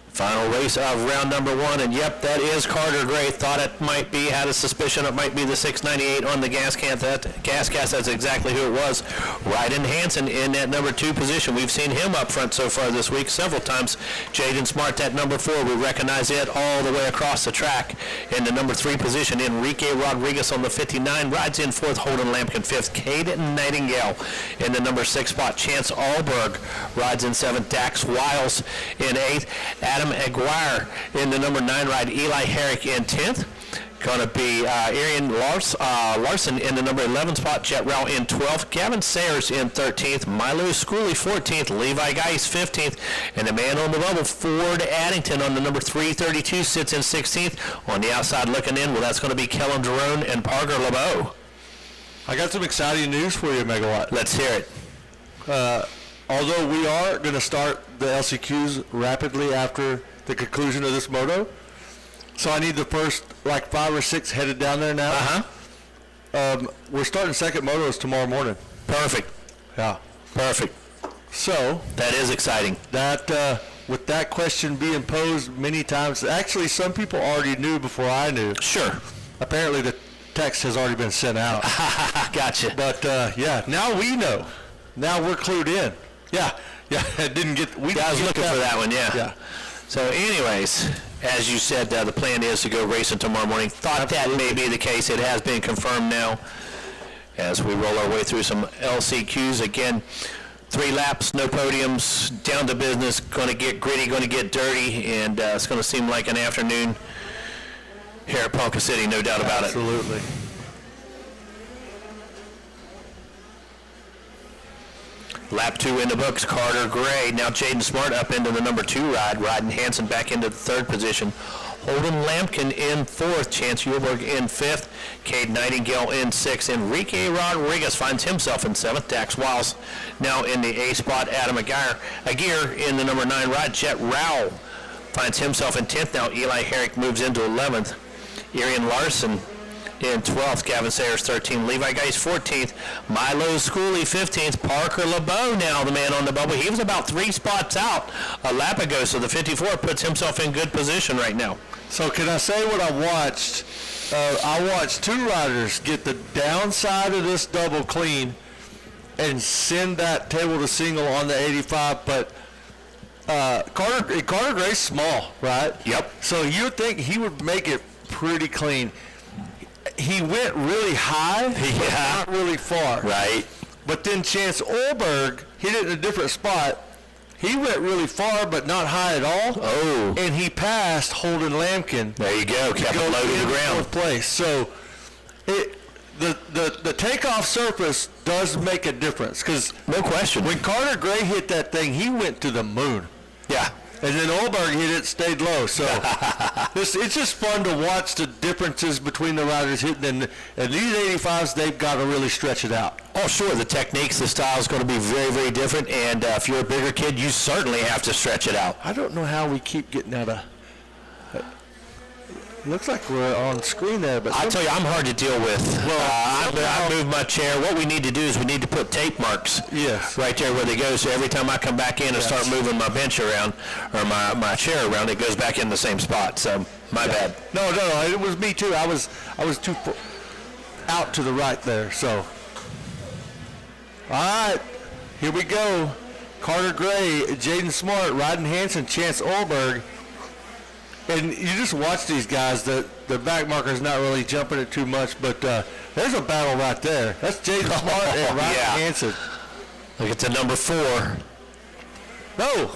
Final race of round number 1, and yep, that is Carter Gray. Thought it might be, had a suspicion it might be the 698 on the gas cast. That's exactly who it was. Ryden Hansen in that number 2 position. We've seen him up front so far this week several times. Jaden Smart, that number 4, we recognize it all the way across the track. In the number 3 position, Enrique Rodriguez on the 59, rides in 4th, Holden Lampkin 5th, Caden Nightingale in the number 6 spot. Chance Allberg rides in 7th, Dax Wiles in 8th, Adam Aguirre in the number 9 ride, Eli Herrick in 10th. Going to be Arian Larson in the number 11 spot, Jet Rao in 12th, Gavin Sayers in 13th, Milo Schooley 14th, Levi Geis 15th, and the man on the bubble, Ford Addington on the number 332 sits in 16th. On the outside looking in, well, that's going to be Kellen Jerome and Parker LeBeau. I got some exciting news for you, Megawatt. Let's hear it. Although we are going to start the LCQs rapidly after the conclusion of this moto, so I need the first like 5 or 6 headed down there now. We're starting second motos tomorrow morning. Perfect. Yeah. Perfect. So that is exciting. That with that question being posed many times, actually some people already knew before I knew. Sure. Apparently the text has already been sent out. Gotcha. But yeah, now we know. now we're clued in. Yeah, I didn't get. I was looking for that one. Yeah. So, anyways, as you said, the plan is to go racing tomorrow morning. Thought that may be the case. It has been confirmed now. As we roll our way through some LCQs again, 3 laps, no podiums, down to business. Going to get gritty, going to get dirty, and it's going to seem like an afternoon here at Ponca City, no doubt about it. Absolutely. Lap 2 in the books, Carter Gray. Now Jaden Smart up into the number 2 ride. Rodden Hansen back into the 3rd position. Holden Lampkin in 4th. Chance Uhlberg in 5th. Cade Nightingale in 6th. Enrique Rodriguez finds himself in 7th. Dax Wiles now in the A spot. Adam Aguirre in the number 9 ride. Chet Rowell finds himself in 10th. Now Eli Herrick moves into 11th. Irian Larson in 12th, Gavin Sayers 13th, Levi Geis 14th, Milo Schooley 15th, Parker LeBeau now the man on the bubble. He was about 3 spots out a lap ago, so the 54 puts himself in good position right now. So can I say what I watched? I watched 2 riders get the downside of this double clean and send that table to single on the 85, but Carter Gray's small, right? Yep. So you would think he would make it pretty clean. He went really high, but not really far. Right. But then Chance Uhlberg hit it in a different spot. He went really far, but not high at all. Oh. And he passed Holden Lampkin. There you go. Kept it low to the ground. 4th place. So the takeoff surface does make a difference. Because no question. When Carter Gray hit that thing, he went to the moon. Yeah. And then Uhlberg hit it, stayed low. So it's just fun to watch the differences between the riders hitting. And these 85s, they've got to really stretch it out. Oh, sure. The techniques, the style is going to be very, very different. And if you're a bigger kid, you certainly have to stretch it out. I don't know how we keep getting out of... Looks like we're on screen there, but... I tell you, I'm hard to deal with. Well, I moved my chair. What we need to do is we need to put tape marks right there where they go, so every time I come back in and start moving my bench around, or my chair around, it goes back in the same spot, so my bad. No, it was me too. I was too out to the right there, so... All right, here we go. Carter Gray, Jaden Smart, Rodden Hansen, Chance Uhlberg. And you just watch these guys. The back marker's not really jumping it too much, but there's a battle right there. That's Jaden Smart and Rodden Hansen. Look at the number 4. No,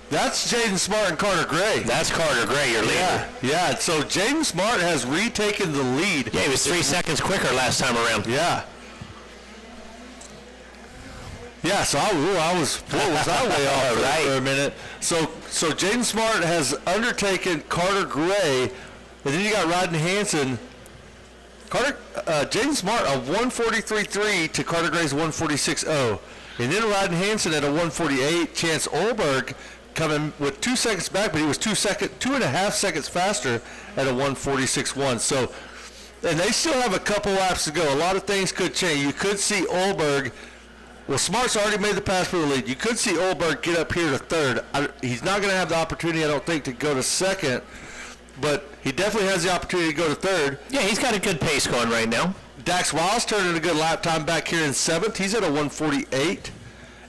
that's Jaden Smart and Carter Gray. That's Carter Gray, your leader. Yeah. So Jaden Smart has retaken the lead. Yeah, he was 3 seconds quicker last time around. Yeah. Yeah, so I was way off for a minute. So Jaden Smart has undertaken Carter Gray, and then you got Rodden Hansen. Jaden Smart a 143.3 to Carter Gray's 146.0, and then Rodden Hansen at a 148. Chance Uhlberg coming with 2 seconds back, but he was 2.5 seconds faster at a 146.1. So, and they still have a couple laps to go. A lot of things could change. You could see Uhlberg. Well, Smart's already made the pass for the lead. You could see Uhlberg get up here to 3rd. He's not going to have the opportunity, I don't think, to go to 2nd, but he definitely has the opportunity to go to 3rd. Yeah, he's got a good pace going right now. Dax Wiles turning a good lap time back here in 7th. He's at a 148.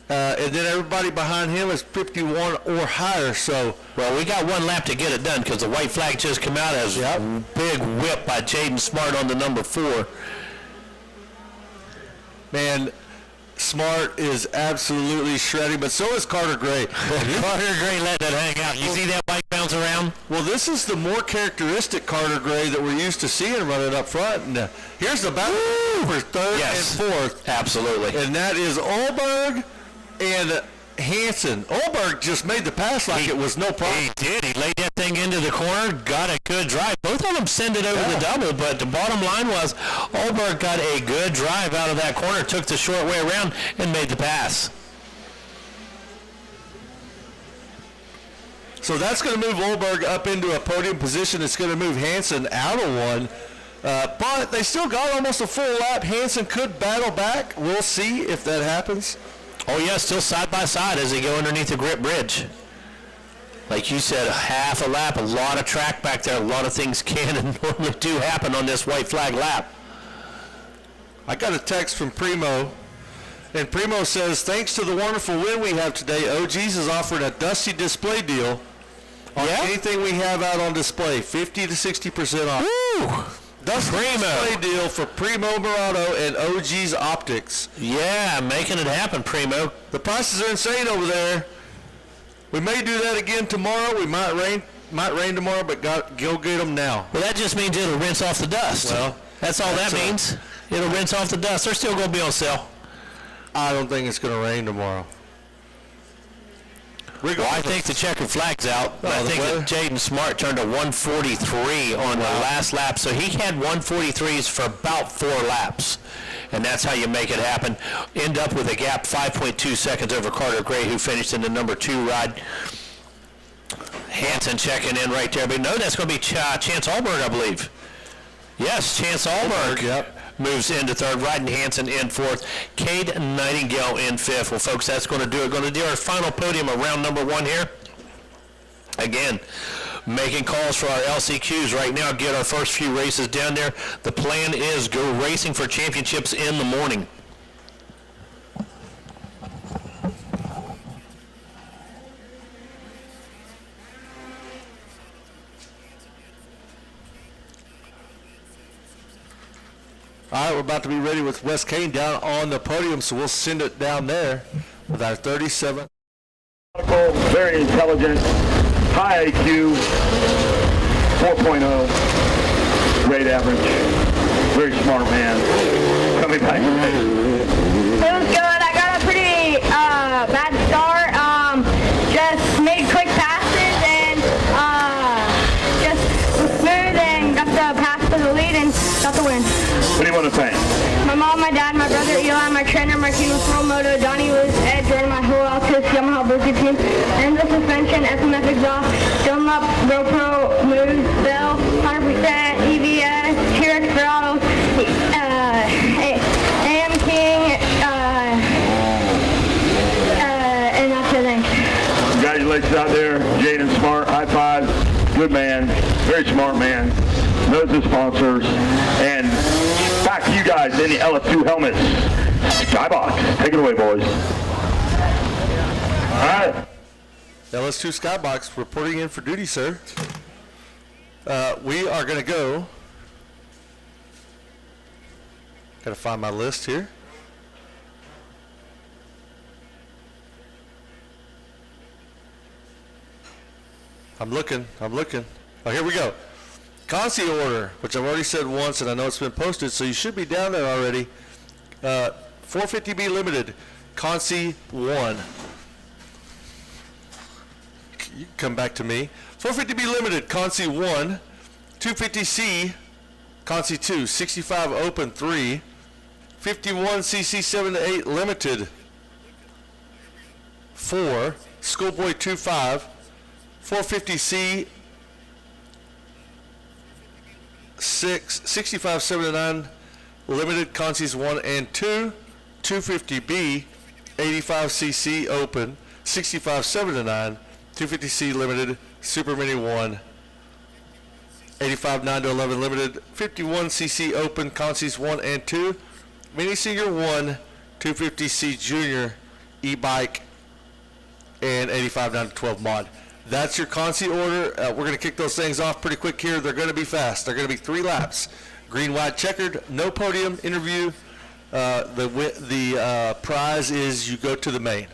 And then everybody behind him is 51 or higher. So, well, we got 1 lap to get it done because the white flag just came out as a big whip by Jaden Smart on the number 4. Man, Smart is absolutely shredding, but so is Carter Gray. Carter Gray letting it hang out. You see that white bounce around? Well, this is the more characteristic Carter Gray that we're used to seeing running up front. And here's the battle for 3rd and 4th. Absolutely. And that is Uhlberg and Hansen. Uhlberg just made the pass like it was no problem. He did. He laid that thing into the corner, got a good drive. Both of them send it over the double, but the bottom line was Uhlberg got a good drive out of that corner, took the short way around, and made the pass. So that's going to move Uhlberg up into a podium position. It's going to move Hansen out of one. But they still got almost a full lap. Hansen could battle back. We'll see if that happens. Oh, yeah, still side by side as they go underneath the grip bridge. Like you said, half a lap, a lot of track back there. A lot of things can and normally do happen on this white flag lap. I got a text from Primo, And Primo says, thanks to the wonderful win we have today, OG's is offering a Dusty display deal on anything we have out on display, 50 to 60% off. Woo! Dusty display deal for Primo Murado and OG's Optics. Yeah, making it happen, Primo. The prices are insane over there. We may do that again tomorrow. We might rain tomorrow, but go get them now. Well, that just means it'll rinse off the dust. Well, that's all that means. It'll rinse off the dust. They're still going to be on sale. I don't think it's going to rain tomorrow. Well, I think the checkered flag's out. I think that Jaden Smart turned a 143 on the last lap, so he had 143s for about 4 laps. And that's how you make it happen. End up with a gap 5.2 seconds over Carter Gray, who finished in the number 2 ride. Hansen checking in right there. But no, that's going to be Chance Allberg, I believe. Yes, Chance Allberg moves into 3rd, riding Hansen in 4th, Cade Nightingale in 5th. Well, folks, that's going to do it. Going to do our final podium of round number 1 here. Again, making calls for our LCQs right now, get our first few races down there. The plan is go racing for championships in the morning. All right, we're about to be ready with Wes Kane down on the podium, so we'll send it down there with our 37. Very intelligent, high IQ, 4.0, great average, very smart man. Coming back. It was good. I got a pretty bad start. Just made quick passes and just was smooth and got the pass to the lead and got the win. What do you want to thank? My mom, my dad, my brother Eli, my trainer Martino Pro Moto, Donnie Lewis, Ed Jordan, my whole Altus Yamaha Blizzard team, and the suspension, FMF exhaust, Dunlop, GoPro, Moose, Bell, 100% EVS, T-Rex throttles, AM King, and that's it. Thanks. Congratulations out there, Jaden Smart, high five, good man, very smart man, knows his sponsors, and back to you guys in the LF2 helmets. Skybox, take it away, boys. All right. LS2 Skybox reporting in for duty, sir. We are going to go. Got to find my list here. I'm looking. Oh, here we go. Consi order, which I've already said once, and I know it's been posted, so you should be down there already. 450B Limited, Consi 1. You can come back to me. 450B Limited, Consi 1. 250C, Consi 2. 65 Open 3. 51cc 7 to 8 Limited 4. Schoolboy 25. 450C 6, 65 7 to 9 Limited Consis 1 and 2, 250B 85cc Open 65 7 to 9, 250C Limited Super Mini 1, 85 9 to 11 Limited 51cc Open Consis 1 and 2, Mini Senior 1, 250C Junior E-Bike, and 85 9 to 12 Mod. That's your Consi order. We're going to kick those things off pretty quick here. They're going to be fast. They're going to be 3 laps. Green, white, checkered, no podium, interview. The prize is you go to the main.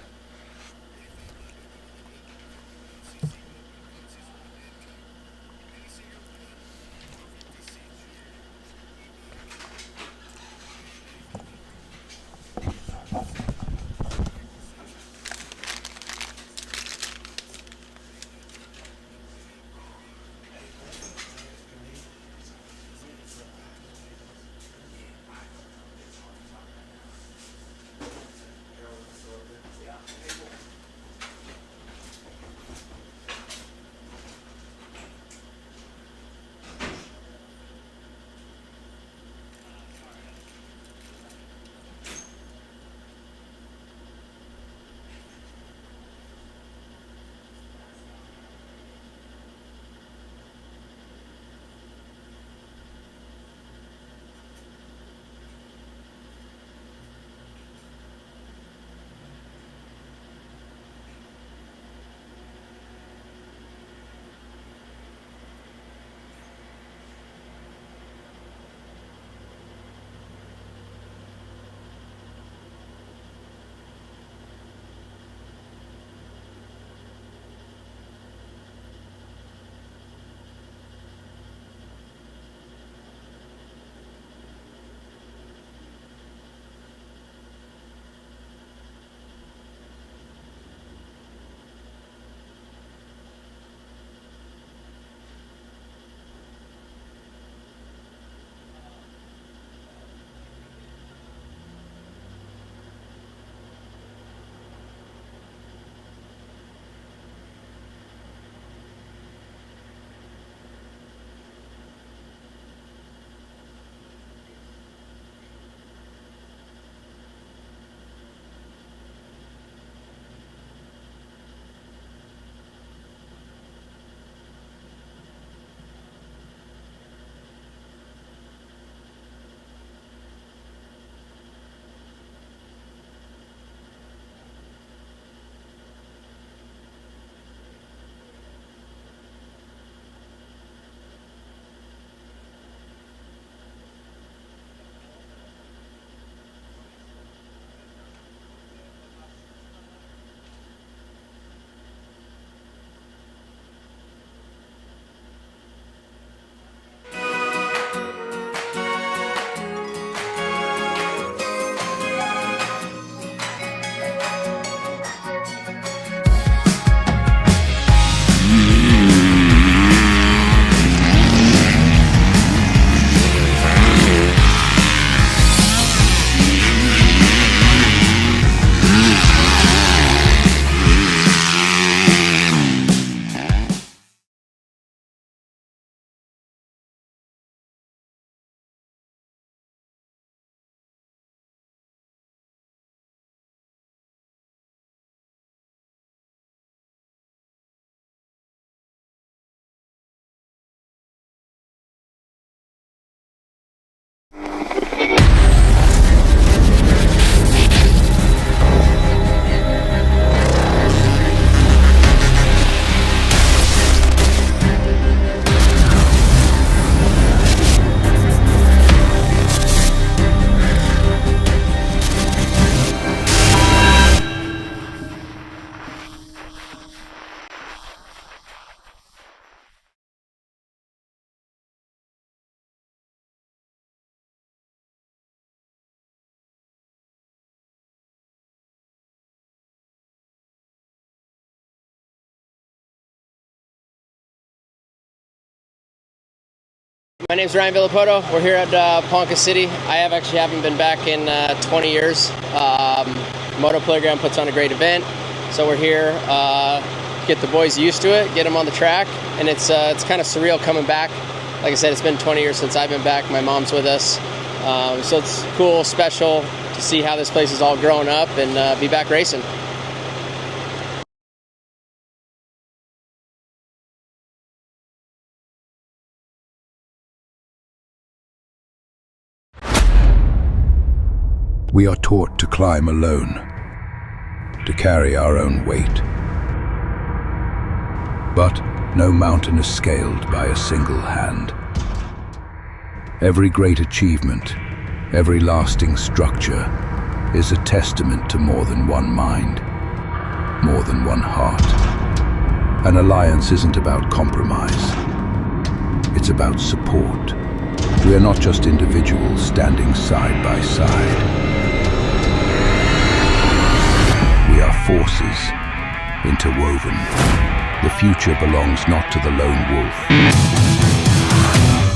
My name's Ryan Villapoto. We're here at Ponca City. I haven't been back in 20 years. Moto Playground puts on a great event, so we're here, get the boys used to it, get them on the track, and it's kind of surreal coming back. Like I said, it's been 20 years since I've been back. My mom's with us, so it's cool, special to see how this place is all growing up and be back racing. We are taught to climb alone, to carry our own weight. But no mountain is scaled by a single hand. Every great achievement, every lasting structure is a testament to more than one mind, more than one heart. An alliance isn't about compromise. It's about support. We are not just individuals standing side by side. We are forces interwoven. The future belongs not to the lone wolf,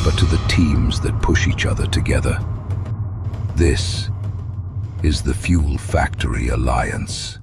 but to the teams that push each other together. This is the Fuel Factory Alliance.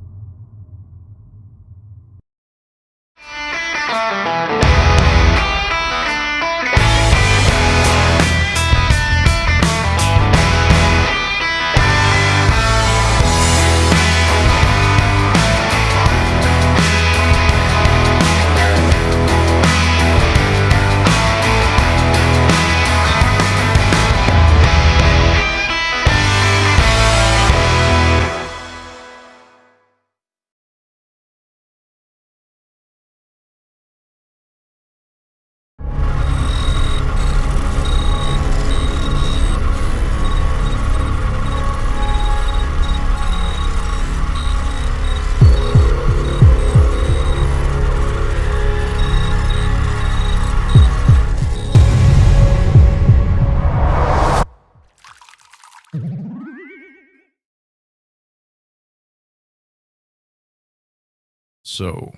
So,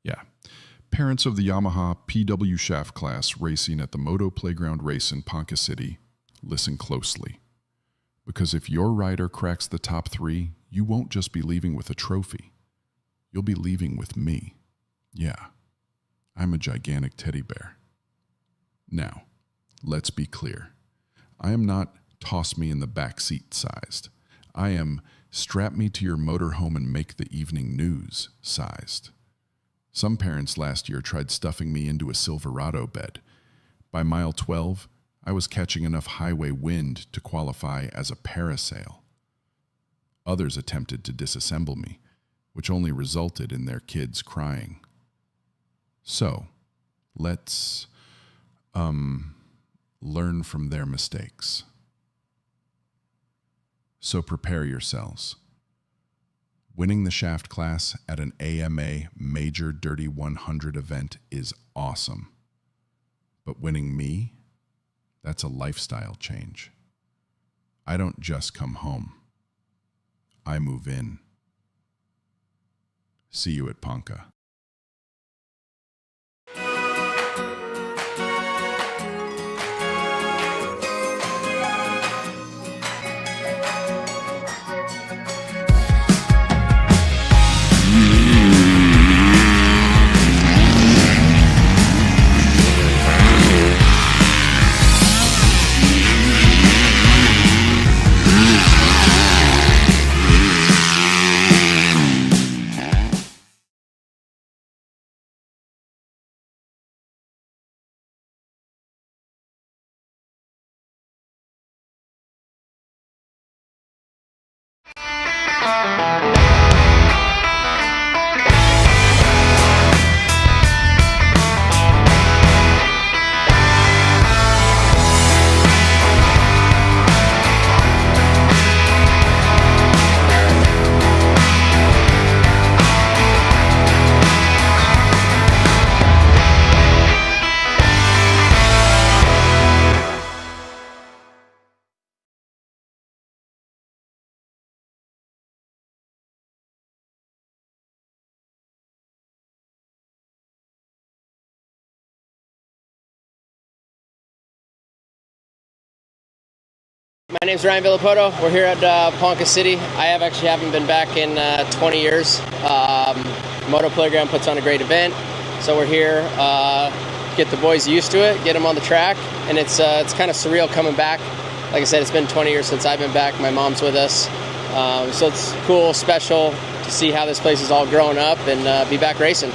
yeah, parents of the Yamaha PW shaft class racing at the Moto Playground Race in Ponca City, listen closely. Because if your rider cracks the top 3, you won't just be leaving with a trophy. You'll be leaving with me. Yeah, I'm a gigantic teddy bear. Now, let's be clear. I am not toss me in the back seat sized. I am strap me to your motorhome and make the evening news sized. Some parents last year tried stuffing me into a Silverado bed. By mile 12, I was catching enough highway wind to qualify as a parasail. Others attempted to disassemble me, which only resulted in their kids crying. So, let's, learn from their mistakes. So prepare yourselves. Winning the shaft class at an AMA Major Dirty 100 event is awesome. But winning me, that's a lifestyle change. I don't just come home. I move in. See you at Ponca. My name's Ryan Villapoto. We're here at Ponca City. I haven't been back in 20 years. Moto Playground puts on a great event, so we're here get the boys used to it, get them on the track, and it's kind of surreal coming back. Like I said, it's been 20 years since I've been back. My mom's with us, so it's cool, special to see how this place is all growing up and be back racing.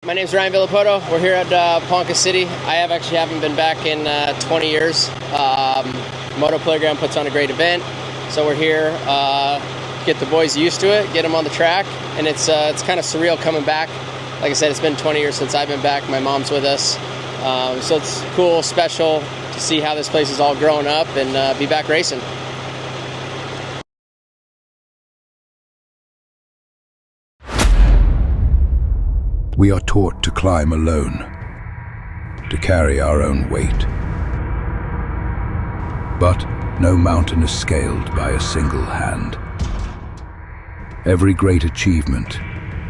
My name's Ryan Villapoto. We're here at Ponca City. I haven't been back in 20 years. Moto Playground puts on a great event, so we're here get the boys used to it, get them on the track, and it's kind of surreal coming back. Like I said, it's been 20 years since I've been back. My mom's with us, so it's cool, special to see how this place is all growing up and be back racing. We are taught to climb alone, to carry our own weight. But no mountain is scaled by a single hand. Every great achievement,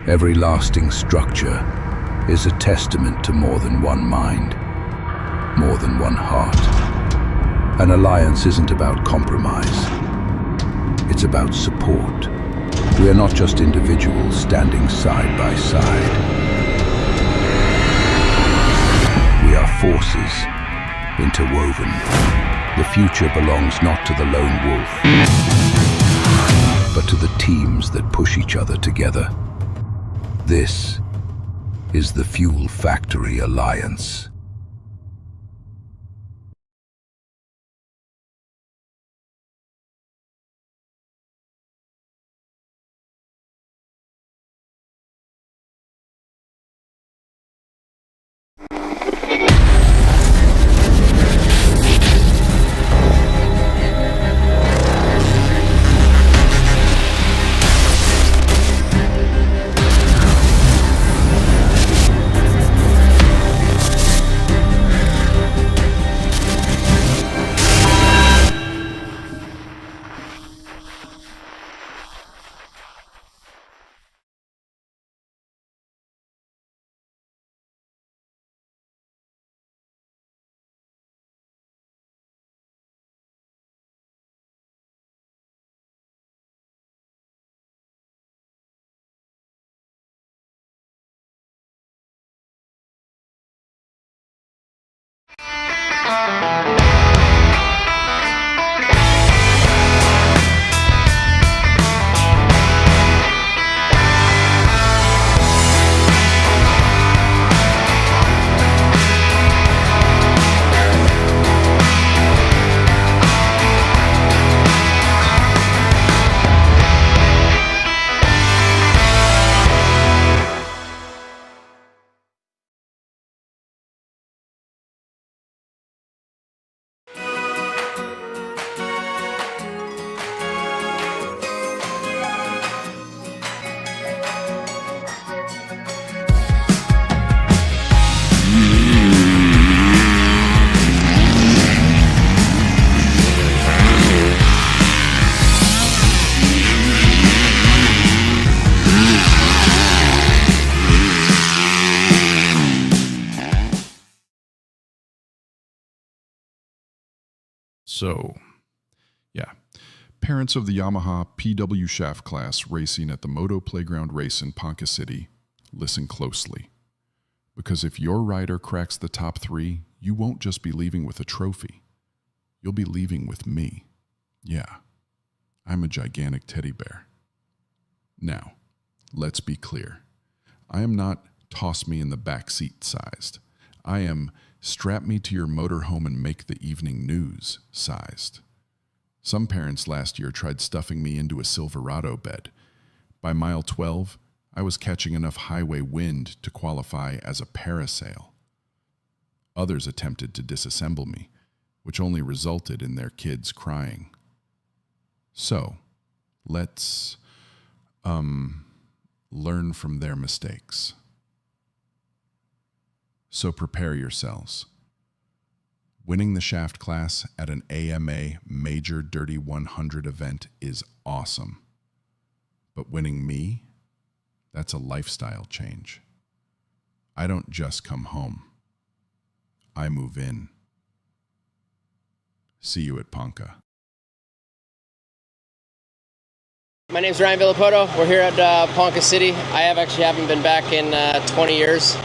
every lasting structure is a testament to more than one mind, more than one heart. An alliance isn't about compromise. It's about support. We are not just individuals standing side by side. We are forces interwoven. The future belongs not to the lone wolf, but to the teams that push each other together. This is the Fuel Factory Alliance. So, yeah, parents of the Yamaha PW shaft class racing at the Moto Playground Race in Ponca City, listen closely. Because if your rider cracks the top 3, you won't just be leaving with a trophy. You'll be leaving with me. Yeah, I'm a gigantic teddy bear. Now, let's be clear. I am not toss me in the back seat sized. I am strap me to your motorhome and make the evening news sized. Some parents last year tried stuffing me into a Silverado bed. By mile 12, I was catching enough highway wind to qualify as a parasail. Others attempted to disassemble me, which only resulted in their kids crying. So, let's, learn from their mistakes. So prepare yourselves. Winning the shaft class at an AMA Major Dirty 100 event is awesome. But winning me, that's a lifestyle change. I don't just come home. I move in. See you at Ponca. My name's Ryan Villapoto. We're here at Ponca City. I haven't been back in 20 years.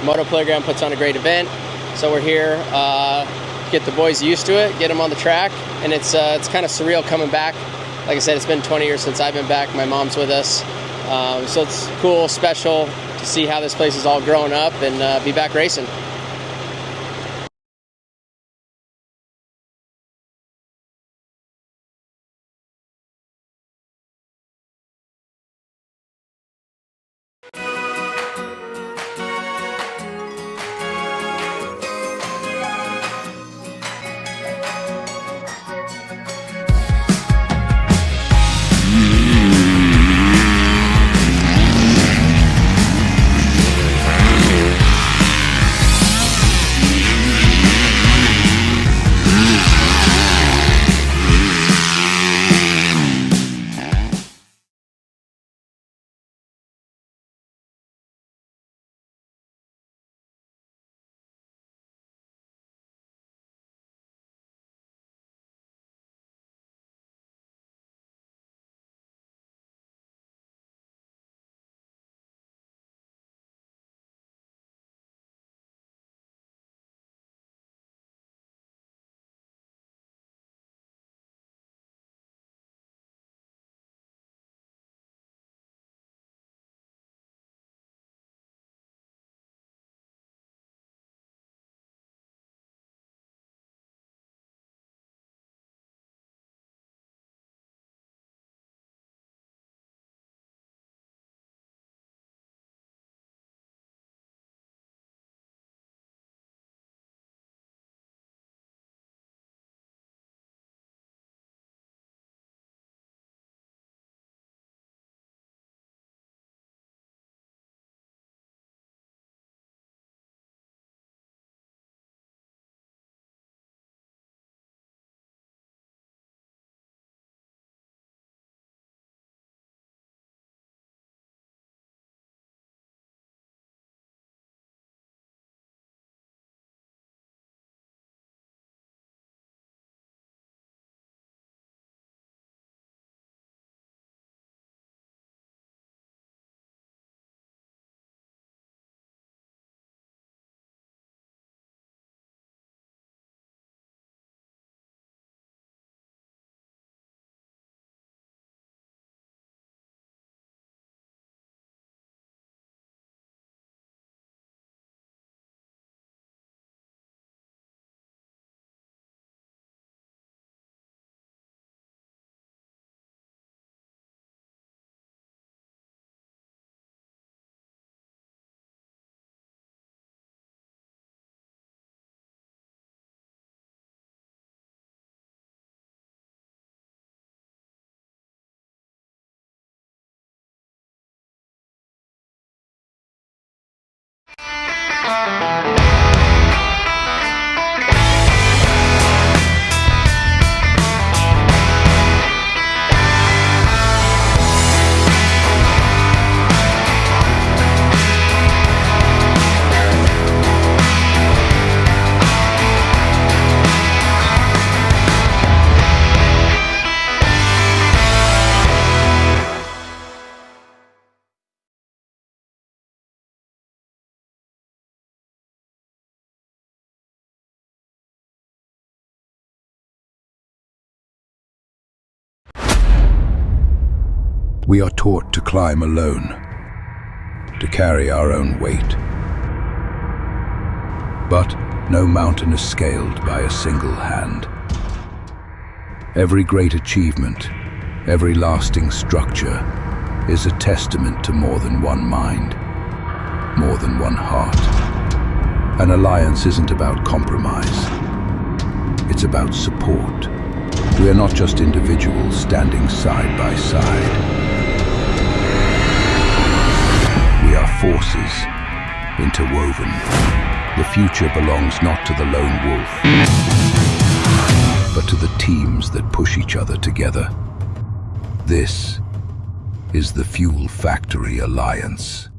Moto Playground puts on a great event, so we're here get the boys used to it, get them on the track, and it's kind of surreal coming back. Like I said, it's been 20 years since I've been back. My mom's with us, so it's cool, special to see how this place is all growing up and be back racing. We are taught to climb alone, to carry our own weight. But no mountain is scaled by a single hand. Every great achievement, every lasting structure is a testament to more than one mind, more than one heart. An alliance isn't about compromise. It's about support. We are not just individuals standing side by side. We are forces interwoven. The future belongs not to the lone wolf, but to the teams that push each other together. This is the Fuel Factory Alliance.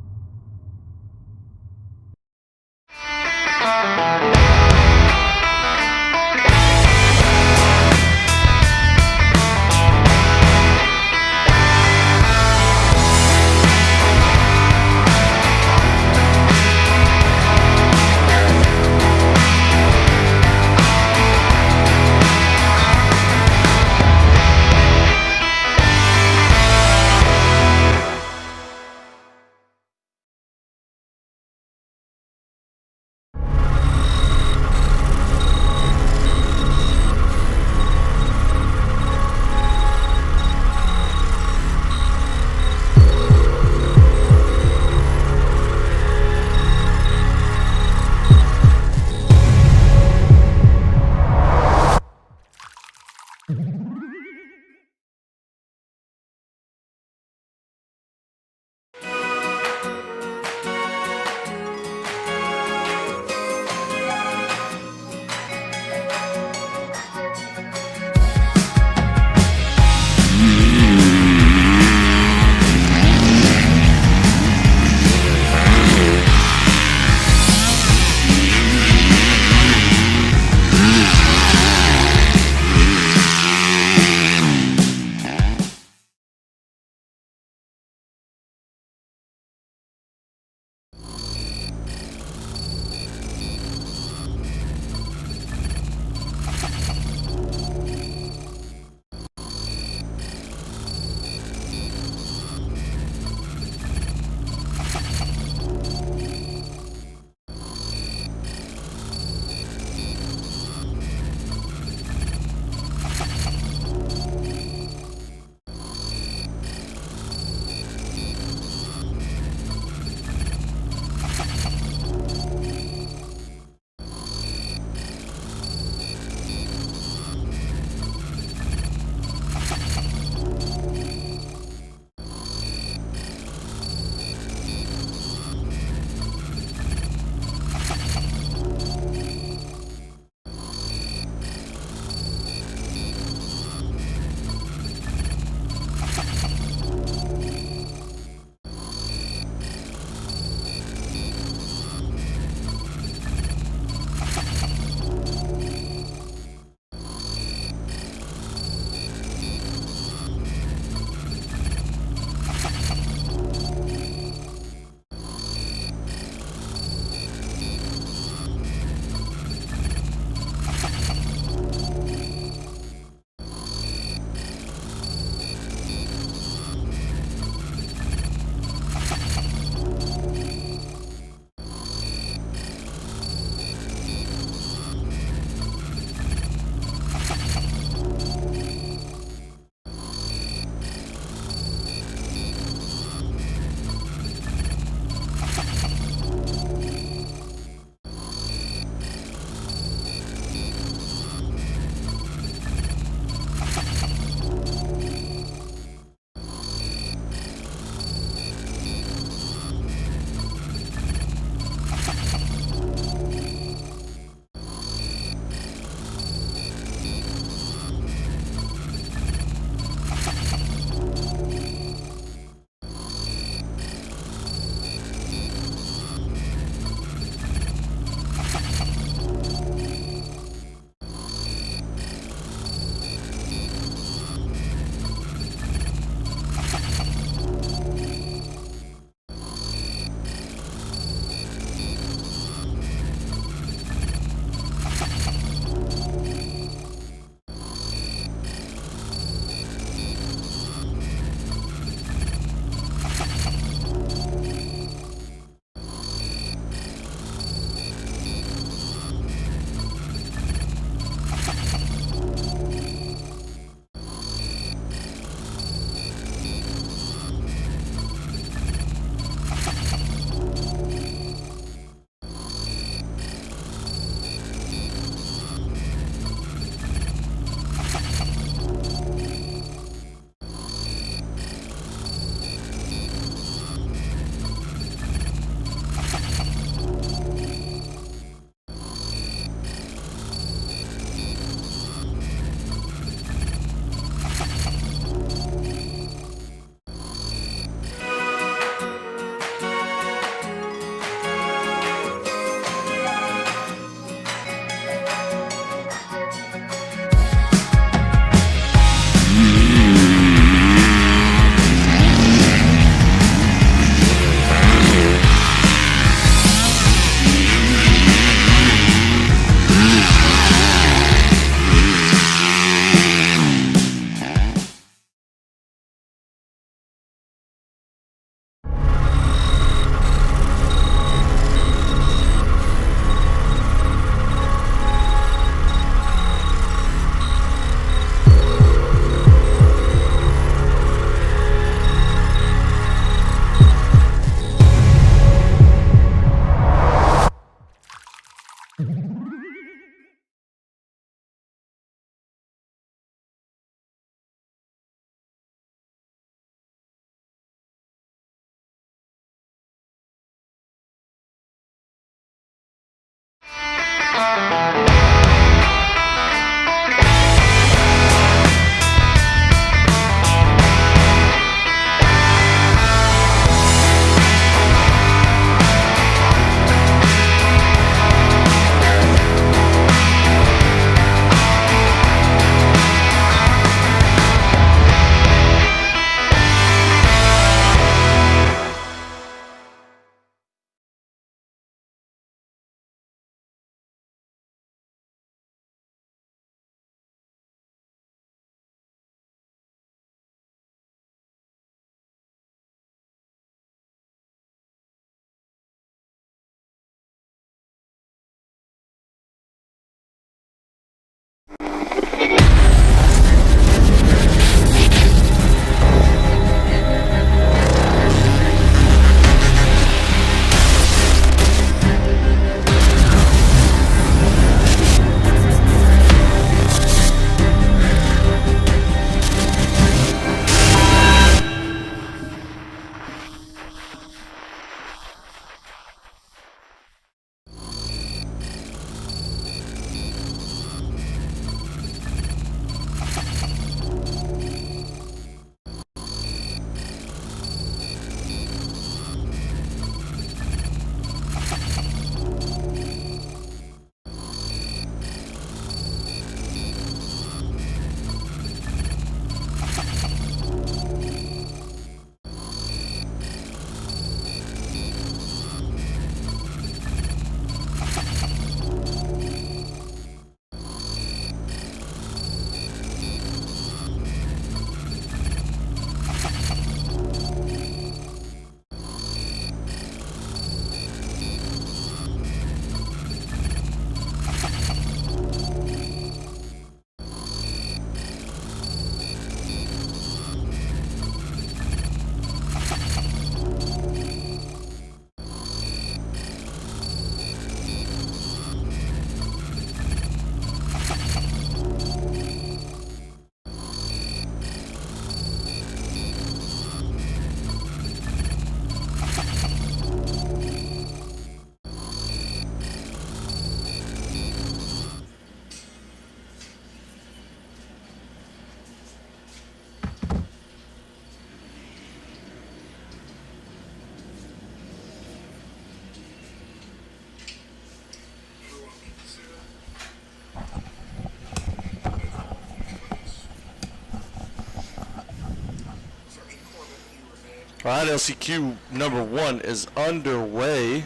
All right, LCQ number 1 is underway.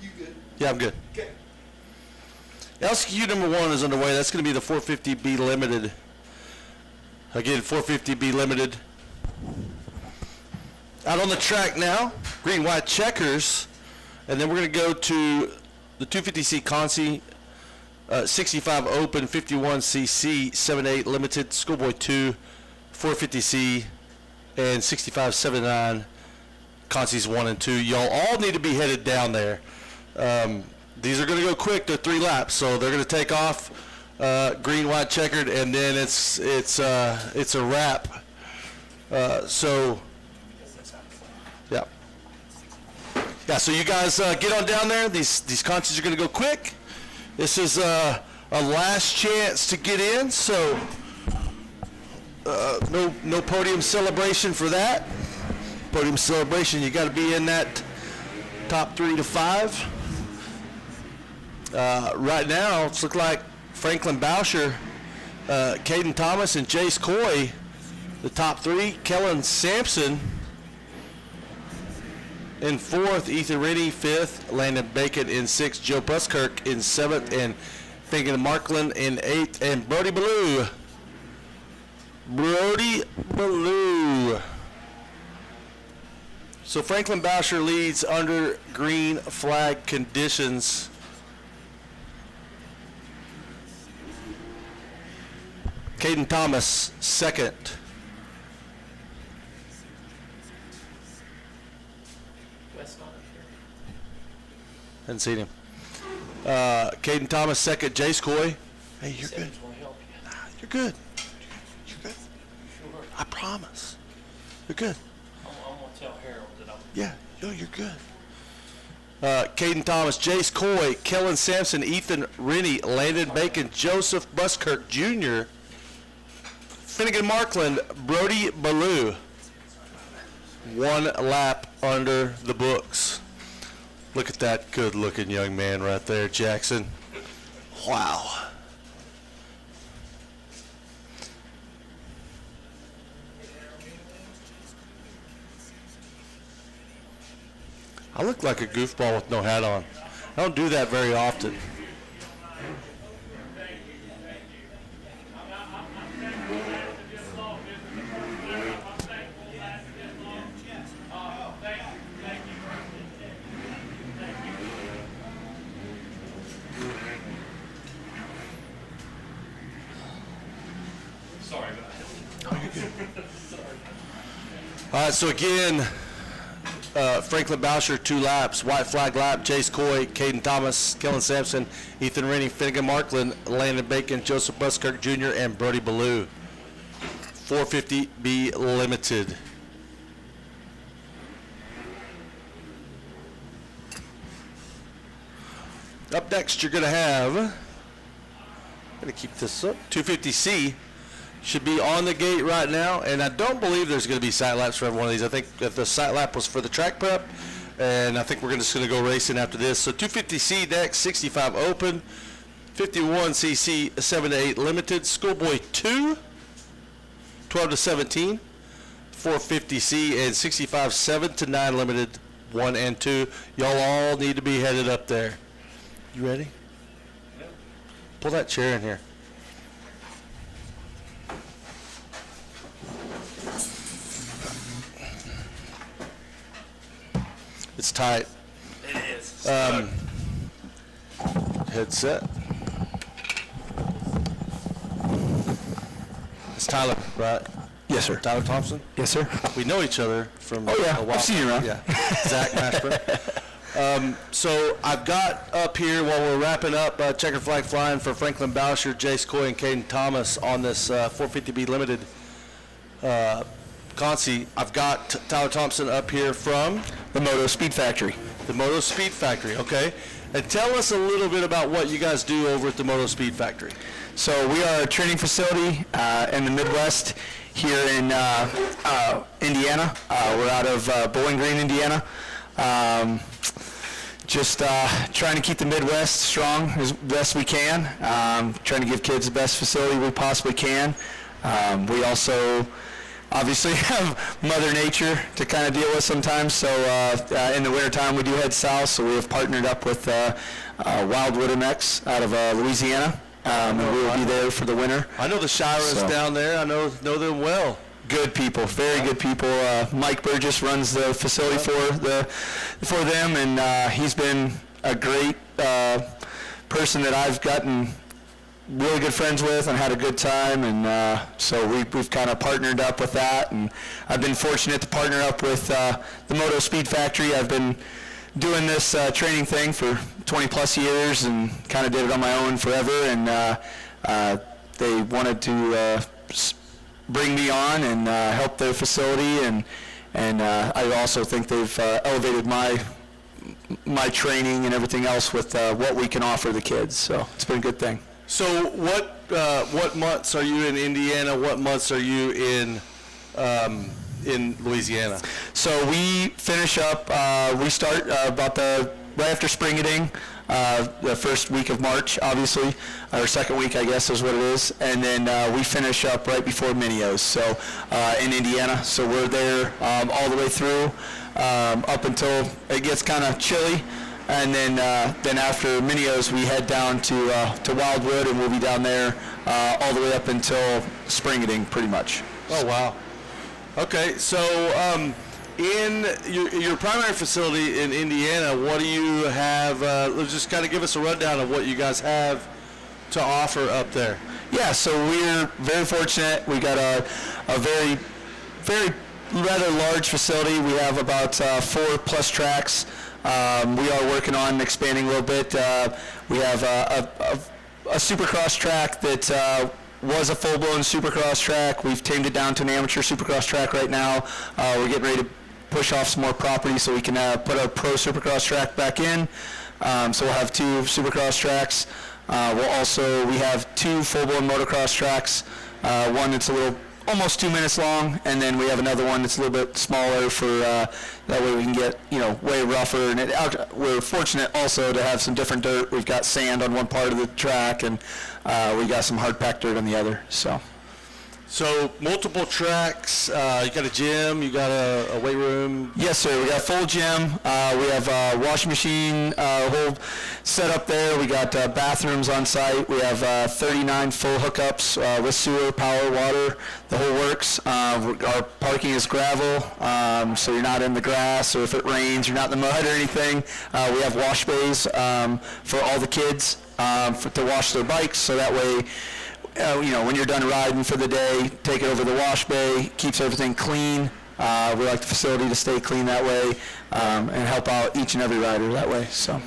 You good? Yeah, I'm good. Okay. LCQ number 1 is underway. That's going to be the 450B Limited. Again, 450B Limited. Out on the track now, green, white checkers. And then we're going to go to the 250C Consi, 65 Open, 51cc, 7-8 Limited, Schoolboy 2, 450C, and 65-79 Consi's 1 and 2. Y'all all need to be headed down there. These are going to go quick. They're 3 laps, so they're going to take off green, white, checkered, and then it's a wrap. So you guys get on down there. These contests are going to go quick. This is a last chance to get in, so no podium celebration for that. Podium celebration, you got to be in that top 3 to 5. Right now, it's looking like Franklin Boucher, Caden Thomas, and Jace Coy, the top 3. Kellen Sampson in 4th, Ethan Rennie 5th, Landon Bacon in 6th, Joe Buskirk in 7th, and Finnegan Markland in 8th, and Brody Ballou. So Franklin Boucher leads under green flag conditions. Caden Thomas, 2nd. Hadn't seen him. Caden Thomas, 2nd. Jace Coy. Hey, you're good. You're good. You're good. I promise. You're good. I'm going to tell Harold that I'm... Yeah, you're good. Caden Thomas, Jace Coy, Kellen Sampson, Ethan Rennie, Landon Bacon, Joseph Buskirk Jr., Finnegan Markland, Brody Ballou. 1 lap under the books. Look at that good-looking young man right there, Jackson. Wow. I look like a goofball with no hat on. I don't do that very often. Sorry about that. Oh, you're good. All right, so again, Franklin Boucher, 2 laps. White flag lap, Jace Coy, Caden Thomas, Kellen Sampson, Ethan Rennie, Finnegan Markland, Landon Bacon, Joseph Buskirk Jr., and Brody Ballou. 450B Limited. Up next, you're going to have, I'm going to keep this up, 250C. Should be on the gate right now, and I don't believe there's going to be sight laps for every one of these. I think that the sight lap was for the track prep, and I think we're just going to go racing after this. So 250C next, 65 Open, 51cc 7-8 Limited, Schoolboy 2, 12 to 17, 450C, and 65 7-9 Limited 1 and 2. Y'all all need to be headed up there. You ready? Pull that chair in here. It's tight. It is. Headset. It's Tyler, right? Yes, sir. Tyler Thompson? Yes, sir. We know each other from a while. I've seen you around. Yeah. Zach Mashburn. So I've got up here while we're wrapping up checker flag flying for Franklin Boucher, Jace Coy, and Caden Thomas on this 450B Limited Consi. I've got Tyler Thompson up here from the Moto Speed Factory. The Moto Speed Factory, okay. And tell us a little bit about what you guys do over at the Moto Speed Factory. So we are a training facility in the Midwest, here in Indiana. We're out of Bowling Green, Indiana. Just trying to keep the Midwest strong as best we can. Trying to give kids the best facility we possibly can. We also obviously have Mother Nature to kind of deal with sometimes, so in the wintertime we do head south, so we have partnered up with Wildwood MX out of Louisiana, and we will be there for the winter. I know the Shiras down there. I know them well. Good people, very good people. Mike Burgess runs the facility for them, and he's been a great person that I've gotten really good friends with and had a good time, and so we've kind of partnered up with that, and I've been fortunate to partner up with the Moto Speed Factory. I've been doing this training thing for 20 plus years and kind of did it on my own forever, and they wanted to bring me on and help their facility, and I also think they've elevated my training and everything else with what we can offer the kids, so it's been a good thing. So what months are you in Indiana? What months are you in Louisiana? So we finish up. We start right after springeting, the first week of March, obviously, or second week, I guess, is what it is, and then we finish up right before Minios. So in Indiana, so we're there all the way through up until it gets kind of chilly. And then after Minios, we head down to Wildwood, and we'll be down there all the way up until springeting, pretty much. Oh, wow. Okay, so in your primary facility in Indiana, what do you have? Let's just kind of give us a rundown of what you guys have to offer up there. Yeah, so we're very fortunate. We got a very, very rather large facility. We have about 4 plus tracks. We are working on expanding a little bit. We have a supercross track that was a full-blown supercross track. We've tamed it down to an amateur supercross track right now. We're getting ready to push off some more property so we can put a pro supercross track back in. So we'll have 2 supercross tracks. We have 2 full-blown motocross tracks. One that's almost 2 minutes long, and then we have another one that's a little bit smaller for that way we can get way rougher. And we're fortunate also to have some different dirt. We've got sand on one part of the track, and we got some hard packed dirt on the other. So multiple tracks. You got a gym. You got a weight room. Yes, sir. We got a full gym. We have a washing machine, whole setup there. We got bathrooms on site. We have 39 full hookups with sewer, power, water, the whole works. Our parking is gravel, so you're not in the grass, or if it rains, you're not in the mud or anything. We have wash bays for all the kids to wash their bikes, so that way, when you're done riding for the day, take it over the wash bay, keeps everything clean. We like the facility to stay clean that way, and help out each and every rider that way. So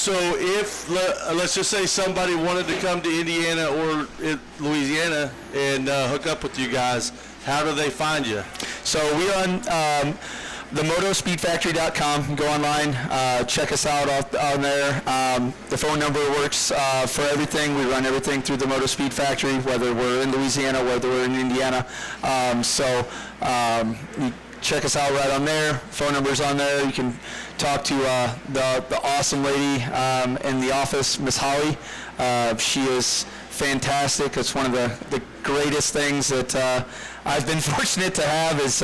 if, let's just say somebody wanted to come to Indiana or Louisiana and hook up with you guys, how do they find you? So we on themotospeedfactory.com. Go online, check us out on there. The phone number works for everything. We run everything through the Moto Speed Factory, whether we're in Louisiana, whether we're in Indiana. You check us out right on there. Phone number's on there. You can talk to the awesome lady in the office, Miss Holly. She is fantastic. It's one of the greatest things that I've been fortunate to have is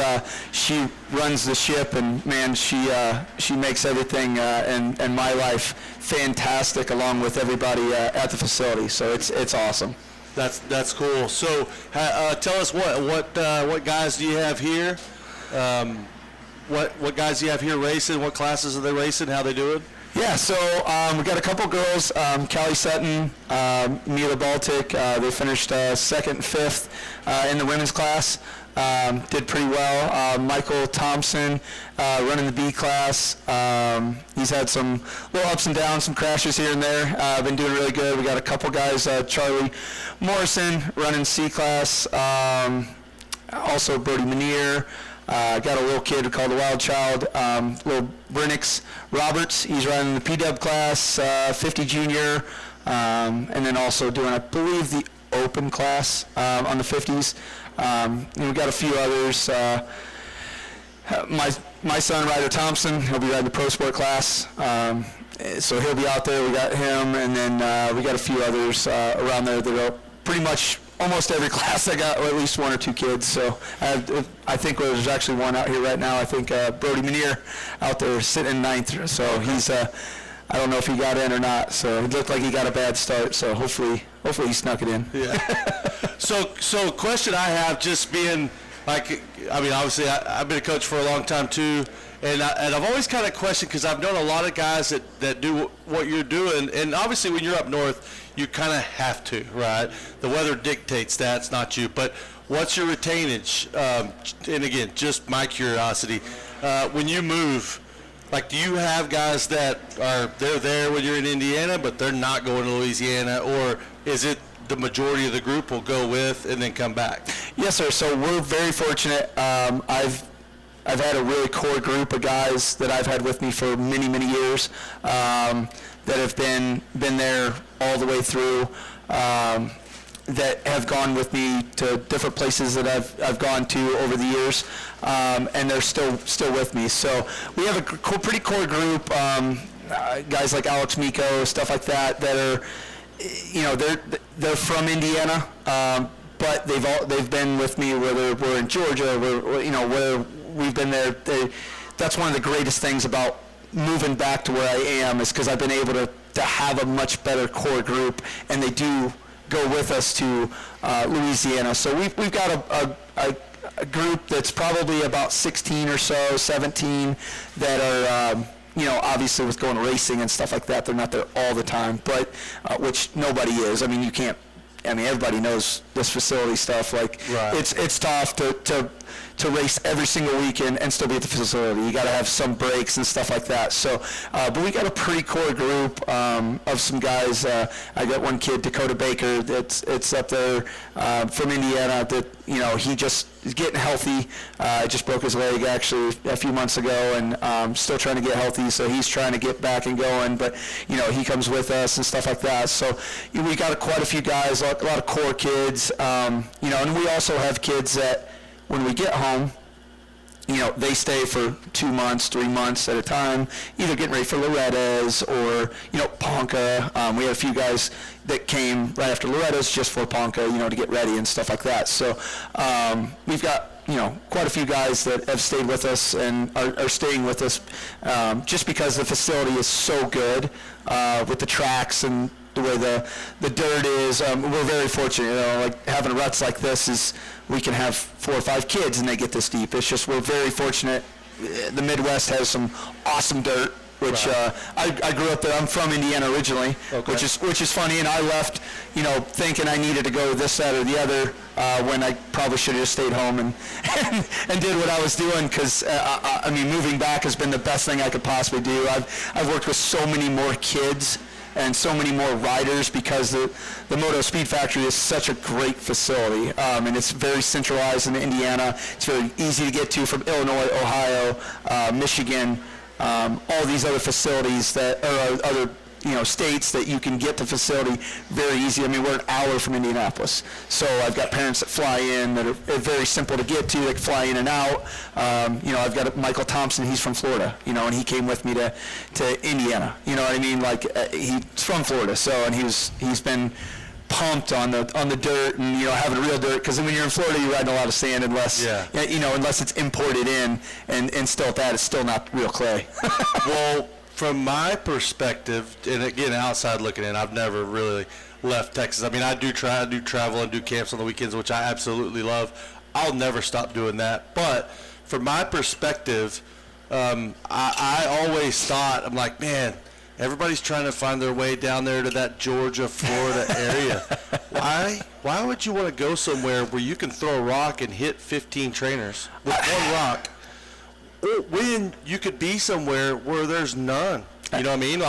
she runs the ship, and man, she makes everything in my life fantastic, along with everybody at the facility. So it's awesome. That's cool. So tell us what guys do you have here? What guys do you have here racing? What classes are they racing? How they doing? Yeah, so we got a couple girls, Callie Sutton, Mila Baltic. They finished 2nd and 5th in the women's class. Did pretty well. Michael Thompson running the B class. He's had some little ups and downs, some crashes here and there. Been doing really good. We got a couple guys, Charlie Morrison running C class. Also Brody Manier. Got a little kid called the Wild Child, little Brennix Roberts. He's running the P-Dub class, 50 junior, and then also doing, I believe, the open class on the 50s. And we've got a few others. My son, Ryder Thompson, he'll be riding the Pro Sport class. So he'll be out there. We got him, and then we got a few others around there that are pretty much almost every class I got at least one or two kids. So I think there's actually one out here right now. I think Brody Manier out there sitting in 9th. So he's I don't know if he got in or not. So it looked like he got a bad start. So hopefully he snuck it in. Yeah. So question I have, just being like, I mean, obviously I've been a coach for a long time too. And I've always kind of questioned, because I've known a lot of guys that do what you're doing, and obviously when you're up north, you kind of have to, right? The weather dictates that, it's not you. But what's your retainage? And again, just my curiosity, when you move, like, do you have guys that they're there when you're in Indiana, but they're not going to Louisiana, or is it the majority of the group will go with and then come back? Yes, sir. So we're very fortunate. I've had a really core group of guys that I've had with me for many, many years that have been there all the way through, that have gone with me to different places that I've gone to over the years, and they're still with me. So we have a pretty core group, guys like Alex Miko, stuff like that are, they're from Indiana, but they've been with me, whether we're in Georgia, where we've been there. That's one of the greatest things about moving back to where I am, is because I've been able to have a much better core group, and they do go with us to Louisiana. So we've got a group that's probably about 16 or so, 17 that are, obviously with going racing and stuff like that, they're not there all the time, but which nobody is. I mean, everybody knows this facility stuff. Like, right. It's tough to race every single weekend and still be at the facility. You got to have some breaks and stuff like that. So, but we got a pretty core group of some guys. I got one kid, Dakota Baker, it's up there from Indiana. That he just is getting healthy. Just broke his leg actually a few months ago, and still trying to get healthy. So he's trying to get back and going. But he comes with us and stuff like that. So we got quite a few guys, a lot of core kids. And we also have kids that, when we get home, they stay for 2 months, 3 months at a time, either getting ready for Loretta's or, Ponca. We had a few guys that came right after Loretta's just for Ponca, to get ready and stuff like that. So we've got, quite a few guys that have stayed with us and are staying with us just because the facility is so good with the tracks and the way the dirt is. We're very fortunate, like having ruts like this is, we can have 4 or 5 kids and they get this deep. It's just, we're very fortunate. The Midwest has some awesome dirt, which I grew up there. I'm from Indiana originally, okay. which is funny, and I left, thinking I needed to go this side or the other when I probably should have just stayed home and did what I was doing, because moving back has been the best thing I could possibly do. I've worked with so many more kids and so many more riders, because the Moto Speed Factory is such a great facility, and it's very centralized in Indiana. It's very easy to get to from Illinois, Ohio, Michigan, all these other facilities that are other states that you can get the facility very easy. We're an hour from Indianapolis, so I've got parents that fly in that are very simple to get to. They can fly in and out. I've got Michael Thompson. He's from Florida, and he came with me to Indiana. You know what I mean? Like, he's from Florida, so, and he's been pumped on the dirt and having real dirt, because when you're in Florida you're riding a lot of sand unless unless it's imported in, and still at that it's still not real clay. Well, from my perspective, and again, outside looking in, I've never really left Texas. I do travel and do camps on the weekends, which I absolutely love. I'll never stop doing that. But from my perspective, I always thought, I'm like, man, everybody's trying to find their way down there to that Georgia, Florida area. Why would you want to go somewhere where you can throw a rock and hit 15 trainers with one rock, when you could be somewhere where there's none? You know what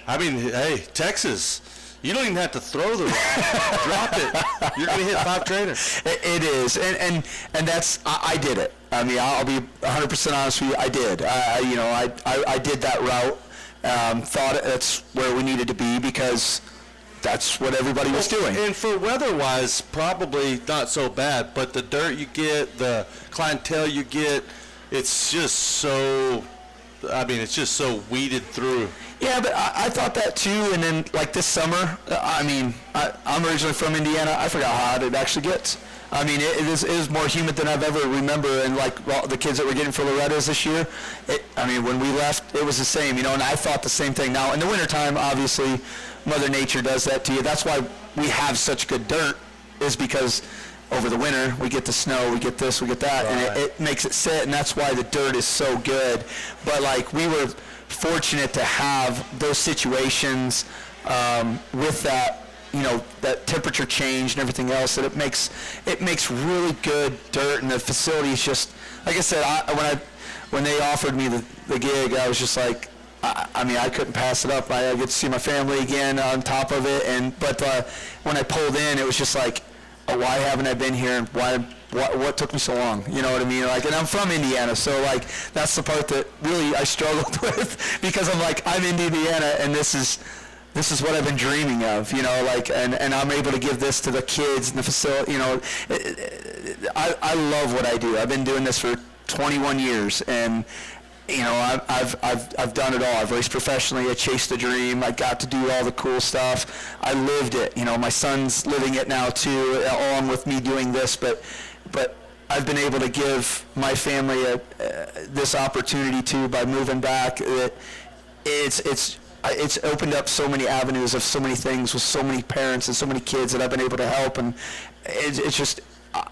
I mean? Hey, Texas, you don't even have to throw the rock. Drop it. You're going to hit 5 trainers. It is, and that's, I did it. I'll be 100% honest with you. I did. I did that route. Thought that's where we needed to be, because that's what everybody was doing. And for weather-wise, probably not so bad, but the dirt you get, the clientele you get, it's just so, it's just so weeded through. Yeah, but I thought that too, and then like this summer, I'm originally from Indiana. I forgot how hot it actually gets. It is more humid than I've ever remember, and like the kids that were getting for Loretta's this year, when we left, it was the same, and I thought the same thing. Now, in the wintertime, obviously, Mother Nature does that to you. That's why we have such good dirt, is because over the winter, we get the snow, we get this, we get that, and it makes it sit, and that's why the dirt is so good. But like, we were fortunate to have those situations with that, that temperature change and everything else, that it makes really good dirt, and the facility is just, like I said, when they offered me the gig, I was just like, I couldn't pass it up. I get to see my family again on top of it, but when I pulled in, it was just like, why haven't I been here, and what took me so long? You know what I mean? Like, and I'm from Indiana, so like that's the part that really I struggled with, because I'm like, I'm in Indiana, and this is what I've been dreaming of, and I'm able to give this to the kids in the facility. I love what I do. I've been doing this for 21 years, and I've done it all. I've raced professionally. I chased the dream. I got to do all the cool stuff. I lived it. My son's living it now too, along with me doing this. But I've been able to give my family this opportunity too by moving back. It's opened up so many avenues of so many things with so many parents and so many kids that I've been able to help, and it's just.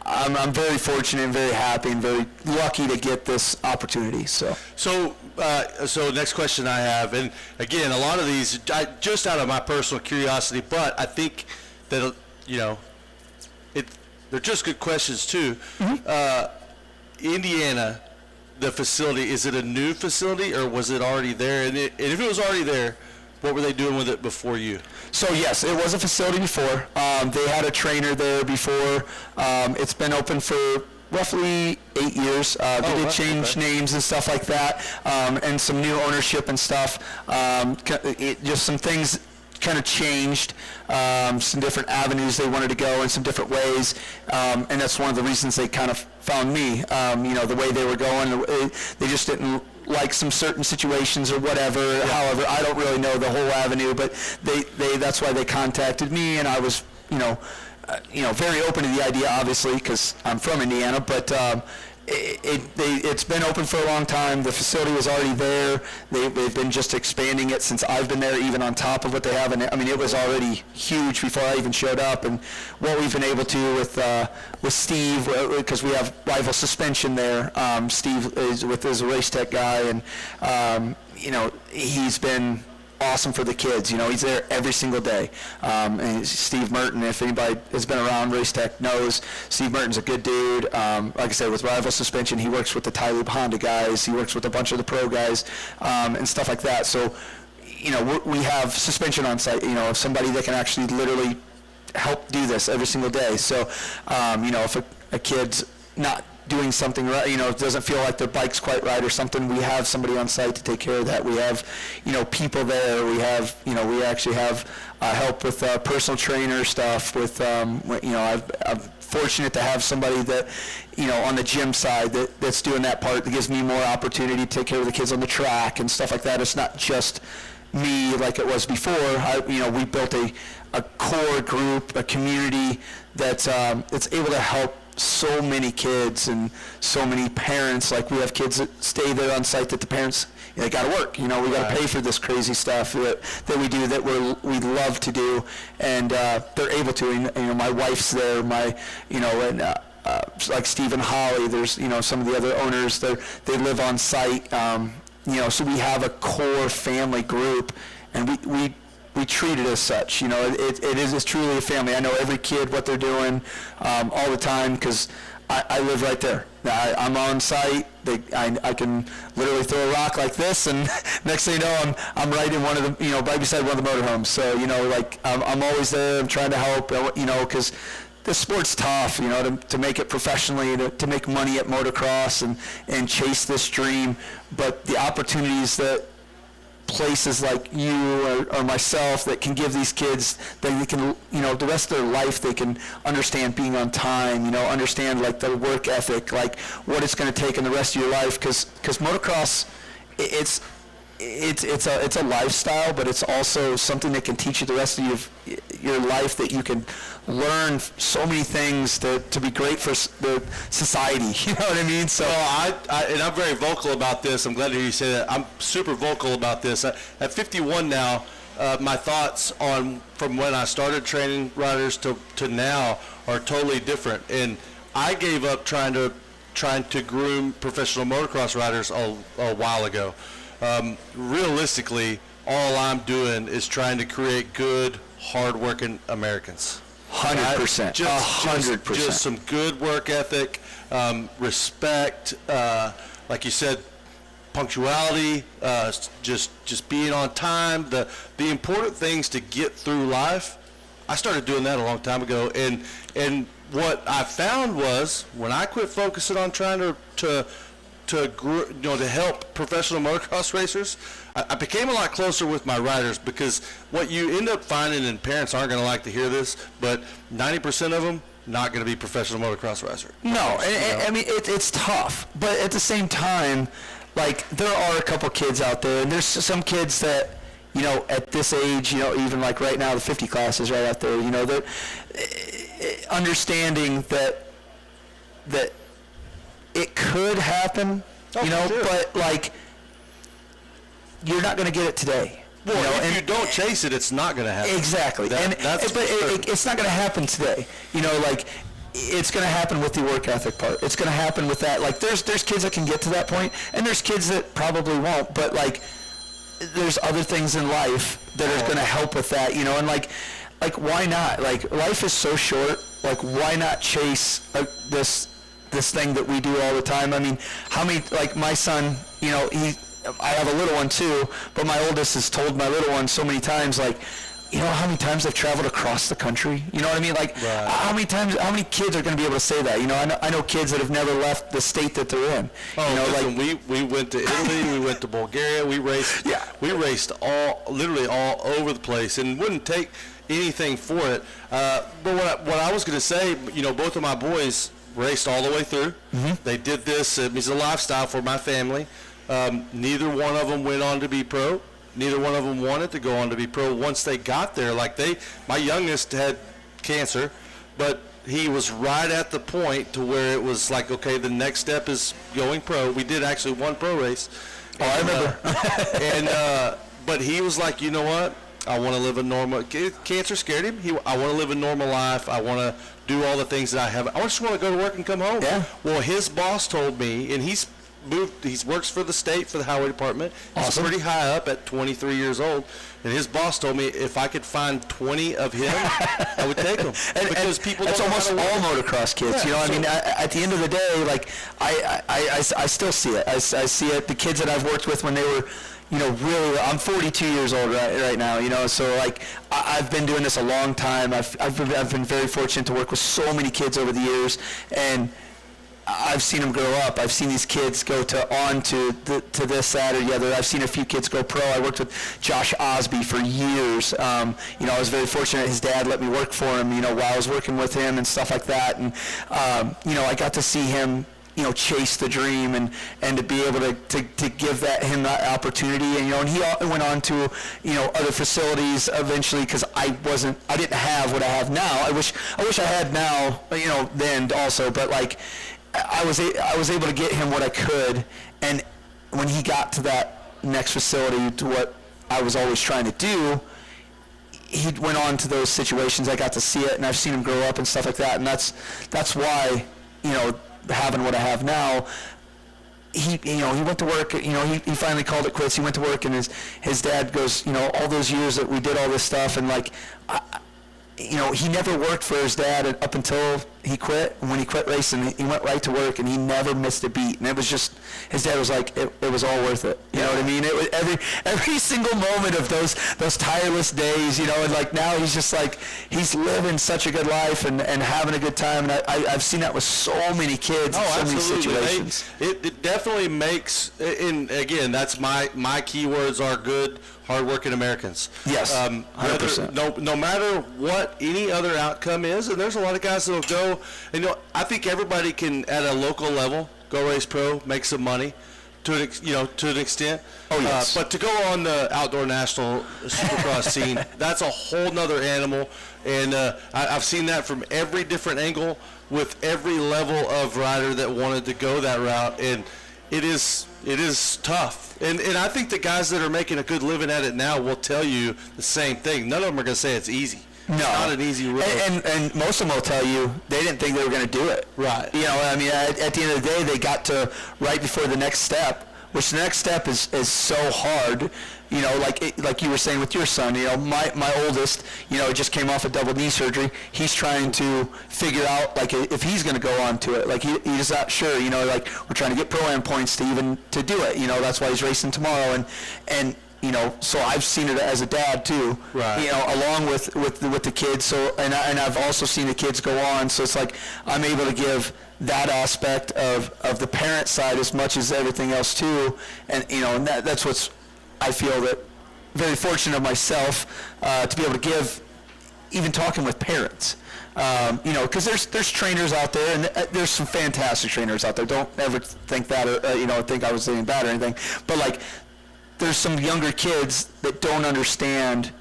I'm very fortunate and very happy and very lucky to get this opportunity. So next question I have, and again, a lot of these, just out of my personal curiosity, but I think that they're just good questions too. Mm-hmm. Indiana, the facility, is it a new facility or was it already there? And if it was already there, what were they doing with it before you? So yes, it was a facility before. They had a trainer there before. It's been open for roughly 8 years. They did change names and stuff like that, and some new ownership and stuff. Just some things kind of changed, some different avenues they wanted to go in some different ways, and that's one of the reasons they kind of found me. The way they were going, they just didn't like some certain situations or whatever. Yeah. However, I don't really know the whole avenue, but that's why they contacted me, and I was, very open to the idea, obviously, because I'm from Indiana, but it's been open for a long time. The facility was already there. They've been just expanding it since I've been there, even on top of what they have. And it was already huge before I even showed up. And what we've been able to with Steve, because we have rival suspension there. Steve is a race tech guy, and he's been awesome for the kids. He's there every single day. And Steve Merton, if anybody has been around Race Tech knows, Steve Merton's a good dude. Like I said, with rival suspension, he works with the Tyloob Honda guys. He works with a bunch of the pro guys and stuff like that. So, we have suspension on site, of somebody that can actually literally help do this every single day. So, if a kid's not doing something right, doesn't feel like their bike's quite right or something, we have somebody on site to take care of that. We have, people there. We have, we actually have help with personal trainer stuff. With, I'm fortunate to have somebody that, on the gym side that's doing that part, that gives me more opportunity to take care of the kids on the track and stuff like that. It's not just me like it was before. We built a core group, a community that's able to help so many kids and so many parents. Like, we have kids that stay there on site that the parents, they got to work. We got to pay for this crazy stuff that we do, that we love to do, and they're able to. And, my wife's there. Like Steve and Holly. There's some of the other owners. They live on site. So we have a core family group, and we treat it as such. It's truly a family. I know every kid, what they're doing all the time, because I live right there. I'm on site. I can literally throw a rock like this, and next thing you know, I'm right in one of the, right beside one of the motorhomes. So, I'm always there. I'm trying to help, because this sport's tough, to make it professionally, to make money at motocross and chase this dream. But the opportunities that places like you or myself that can give these kids, that they can, the rest of their life they can understand being on time, understand like the work ethic, like what it's going to take in the rest of your life, because motocross, it's a lifestyle, but it's also something that can teach you the rest of your life, that you can learn so many things to be great for the society. You know what I mean? So and I'm very vocal about this. I'm glad to hear you say that. I'm super vocal about this. At 51 now, my thoughts from when I started training riders to now are totally different. And I gave up trying to groom professional motocross riders a while ago. Realistically, all I'm doing is trying to create good, hard-working Americans. 100%. 100%. Just some good work ethic, respect, like you said, punctuality, just being on time. The important things to get through life. I started doing that a long time ago, and what I found was when I quit focusing on trying to help professional motocross racers, I became a lot closer with my riders, because what you end up finding, and parents aren't going to like to hear this, but 90% of them not going to be professional motocross racers. No, I mean, it's tough, but at the same time, like, there are a couple kids out there, and there's some kids that, at this age, even like right now, the 50 class is right out there, that understanding that it could happen, sure. But like, you're not going to get it today. Well, if you don't chase it, it's not going to happen. Exactly. But it's not going to happen today. Like, it's going to happen with the work ethic part. It's going to happen with that. Like, there's kids that can get to that point, and there's kids that probably won't. But like, there's other things in life that are going to help with that. And like, why not? Like, life is so short. Like, why not chase this thing that we do all the time? I mean, how many, like my son, I have a little one too, but my oldest has told my little one so many times, like, how many times I've traveled across the country? You know what I mean? Like, right. how many kids are going to be able to say that? I know kids that have never left the state that they're in. Listen, we went to Italy, we went to Bulgaria, we raced literally all over the place, and wouldn't take anything for it. But what I was going to say, both of my boys raced all the way through. Mm-hmm. They did this. It's a lifestyle for my family. Neither one of them went on to be pro. Neither one of them wanted to go on to be pro once they got there. Like, my youngest had cancer, but he was right at the point to where it was like, okay, the next step is going pro. We did actually one pro race. Oh, I remember. But he was like, you know what? I want to live a normal. Cancer scared him. I want to live a normal life. I want to do all the things that I have. I just want to go to work and come home. Yeah. Well, his boss told me, and he's moved. He works for the state, for the highway department. Awesome. He's pretty high up at 23 years old. And his boss told me if I could find 20 of him, I would take them. Because people. That's almost all motocross kids. Yeah, I mean, at the end of the day, like, I still see it. I see it. The kids that I've worked with when they were, really, I'm 42 years old right now, so like, I've been doing this a long time. I've been very fortunate to work with so many kids over the years, and I've seen them grow up. I've seen these kids go on to this, that, or the other. I've seen a few kids go pro. I worked with Josh Osby for years. I was very fortunate. His dad let me work for him, while I was working with him and stuff like that. And, I got to see him, chase the dream and to be able to give him that opportunity. And, he went on to, other facilities eventually, because I didn't have what I have now. I wish I had now, then also, but like, I was able to get him what I could, and when he got to that next facility, to what I was always trying to do, he went on to those situations. I got to see it, and I've seen him grow up and stuff like that, and that's why, having what I have now, he went to work, he finally called it quits. He went to work, and his dad goes, all those years that we did all this stuff, and like, he never worked for his dad up until he quit. And when he quit racing, he went right to work, and he never missed a beat. And it was just, his dad was like, it was all worth it. You know what I mean? It was every single moment of those tireless days, you know, and like now he's just like, he's living such a good life and having a good time. And I've seen that with so many kids in so many situations. It definitely makes, and again, that's my keywords are good, hardworking Americans. Yes, 100%. No matter what any other outcome is, and there's a lot of guys that'll go, and, you know, I think everybody can, at a local level, go race pro, make some money, to an extent. Oh, yes. But to go on the outdoor national supercross scene, that's a whole nother animal, and I've seen that from every different angle with every level of rider that wanted to go that route, and it is tough. And I think the guys that are making a good living at it now will tell you the same thing. None of them are going to say it's easy. No. It's not an easy road. And most of them will tell you they didn't think they were going to do it. Right. You know, I mean, at the end of the day, they got to right before the next step, which the next step is so hard. You know, like you were saying with your son, you know, my oldest, you know, just came off a double knee surgery. He's trying to figure out, like, if he's going to go on to it. Like, he's not sure, you know, like, we're trying to get Pro-Am points to do it. You know, that's why he's racing tomorrow. And you know, so I've seen it as a dad too, right. You know, along with the kids. So, and I've also seen the kids go on. So it's like I'm able to give that aspect of the parent side as much as everything else too. And, you know, and that's what's, I feel that very fortunate of myself to be able to give, even talking with parents. You know, because there's trainers out there, and there's some fantastic trainers out there. Don't ever think that, or, you know, think I was saying bad or anything. But, like, there's some younger kids that don't understand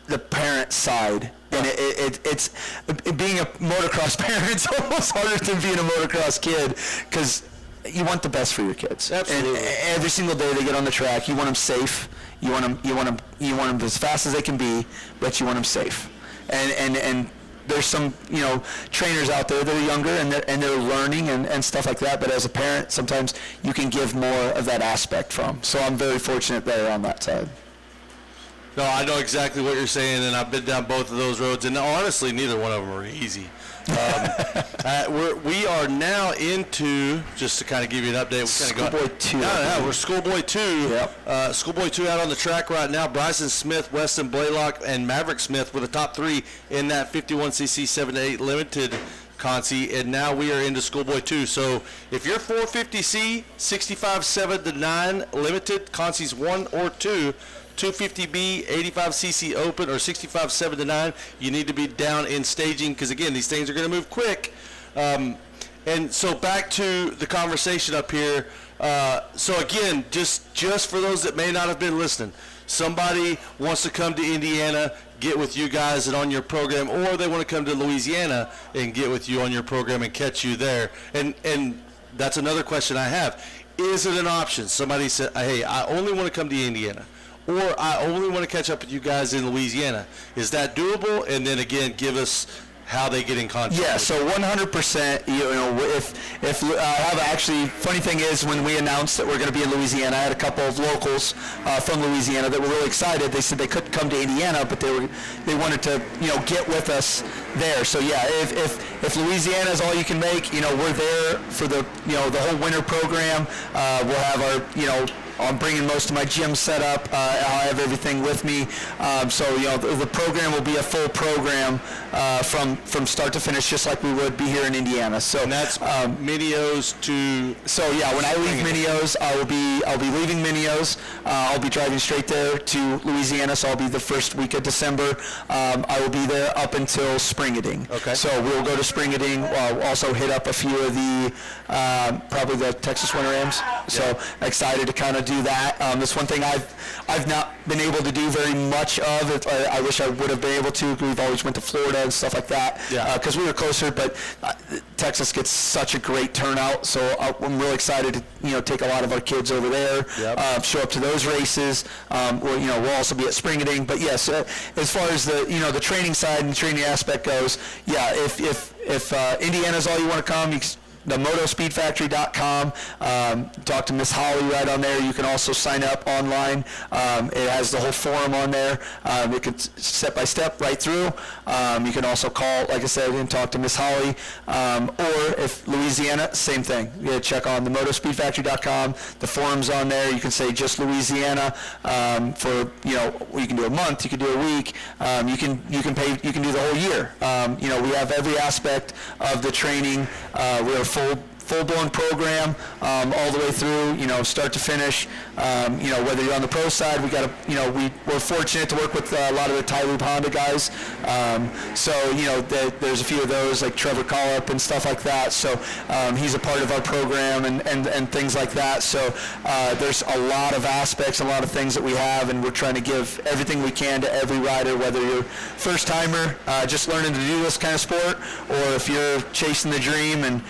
the parent side. And it's being a motocross parent, it's almost harder than being a motocross kid, because you want the best for your kids. Absolutely. And every single day they get on the track, you want them safe. You want them as fast as they can be, but you want them safe. And there's some, you know, trainers out there that are younger and they're learning and stuff like that. But as a parent, sometimes you can give more of that aspect from. So I'm very fortunate there on that side. No, I know exactly what you're saying, and I've been down both of those roads, and honestly, neither one of them are easy. We are now into, just to kind of give you an update. Schoolboy 2. Yeah, we're Schoolboy 2. Yep. Schoolboy 2 out on the track right now. Bryson Smith, Weston Blaylock, and Maverick Smith were the top three in that 51cc 7-8 limited Consi, and now we are into Schoolboy 2. So if you're 450C, 65 7-9 limited, Consi's 1 or 2, 250B, 85cc open, or 65 7-9, you need to be down in staging, because again, these things are going to move quick. And so back to the conversation up here. So again, just for those that may not have been listening, somebody wants to come to Indiana, get with you guys and on your program, or they want to come to Louisiana and get with you on your program and catch you there. And that's another question I have. Is it an option? Somebody said, hey, I only want to come to Indiana, or I only want to catch up with you guys in Louisiana. Is that doable? And then again, give us how they get in contact. Yeah, so 100%, you know, if I have actually, funny thing is, when we announced that we're going to be in Louisiana, I had a couple of locals from Louisiana that were really excited. They said they couldn't come to Indiana, but they wanted to, you know, get with us there. So yeah, if Louisiana is all you can make, you know, we're there for the, you know, the whole winter program. We'll have our, you know, I'm bringing most of my gym set up. I'll have everything with me. So, you know, the program will be a full program from start to finish, just like we would be here in Indiana. So, and that's Minios to. So yeah, when I leave Minios, I'll be leaving Minios. I'll be driving straight there to Louisiana. So I'll be the first week of December. I will be there up until Springading. Okay. So we'll go to Springading. We'll also hit up a few of the probably the Texas Winter Ams. So excited to kind of do that. That's one thing I've not been able to do very much of. I wish I would have been able to. We've always went to Florida and stuff like that because we were closer. But Texas gets such a great turnout, so I'm really excited to, you know, take a lot of our kids over there, show up to those races. We'll also be at Springading. But yes, as far as the, you know, the training side and the training aspect goes, yeah, if Indiana's all you want to come, the motospeedfactory.com. Talk to Miss Holly right on there. You can also sign up online. It has the whole forum on there. It can step by step right through. You can also call, like I said, and talk to Miss Holly. Or if Louisiana, same thing. You check on the motospeedfactory.com. The forum's on there. You can say just Louisiana for, you can do a month, you can do a week, you can do the whole year. We have every aspect of the training. We are full-blown program all the way through, start to finish. Whether you're on the pro side, we're fortunate to work with a lot of the Tyloob Honda guys. There's a few of those like Trevor Collup and stuff like that. So he's a part of our program and things like that. So there's a lot of aspects, a lot of things that we have, and we're trying to give everything we can to every rider, whether you're first timer, just learning to do this kind of sport, or if you're chasing the dream and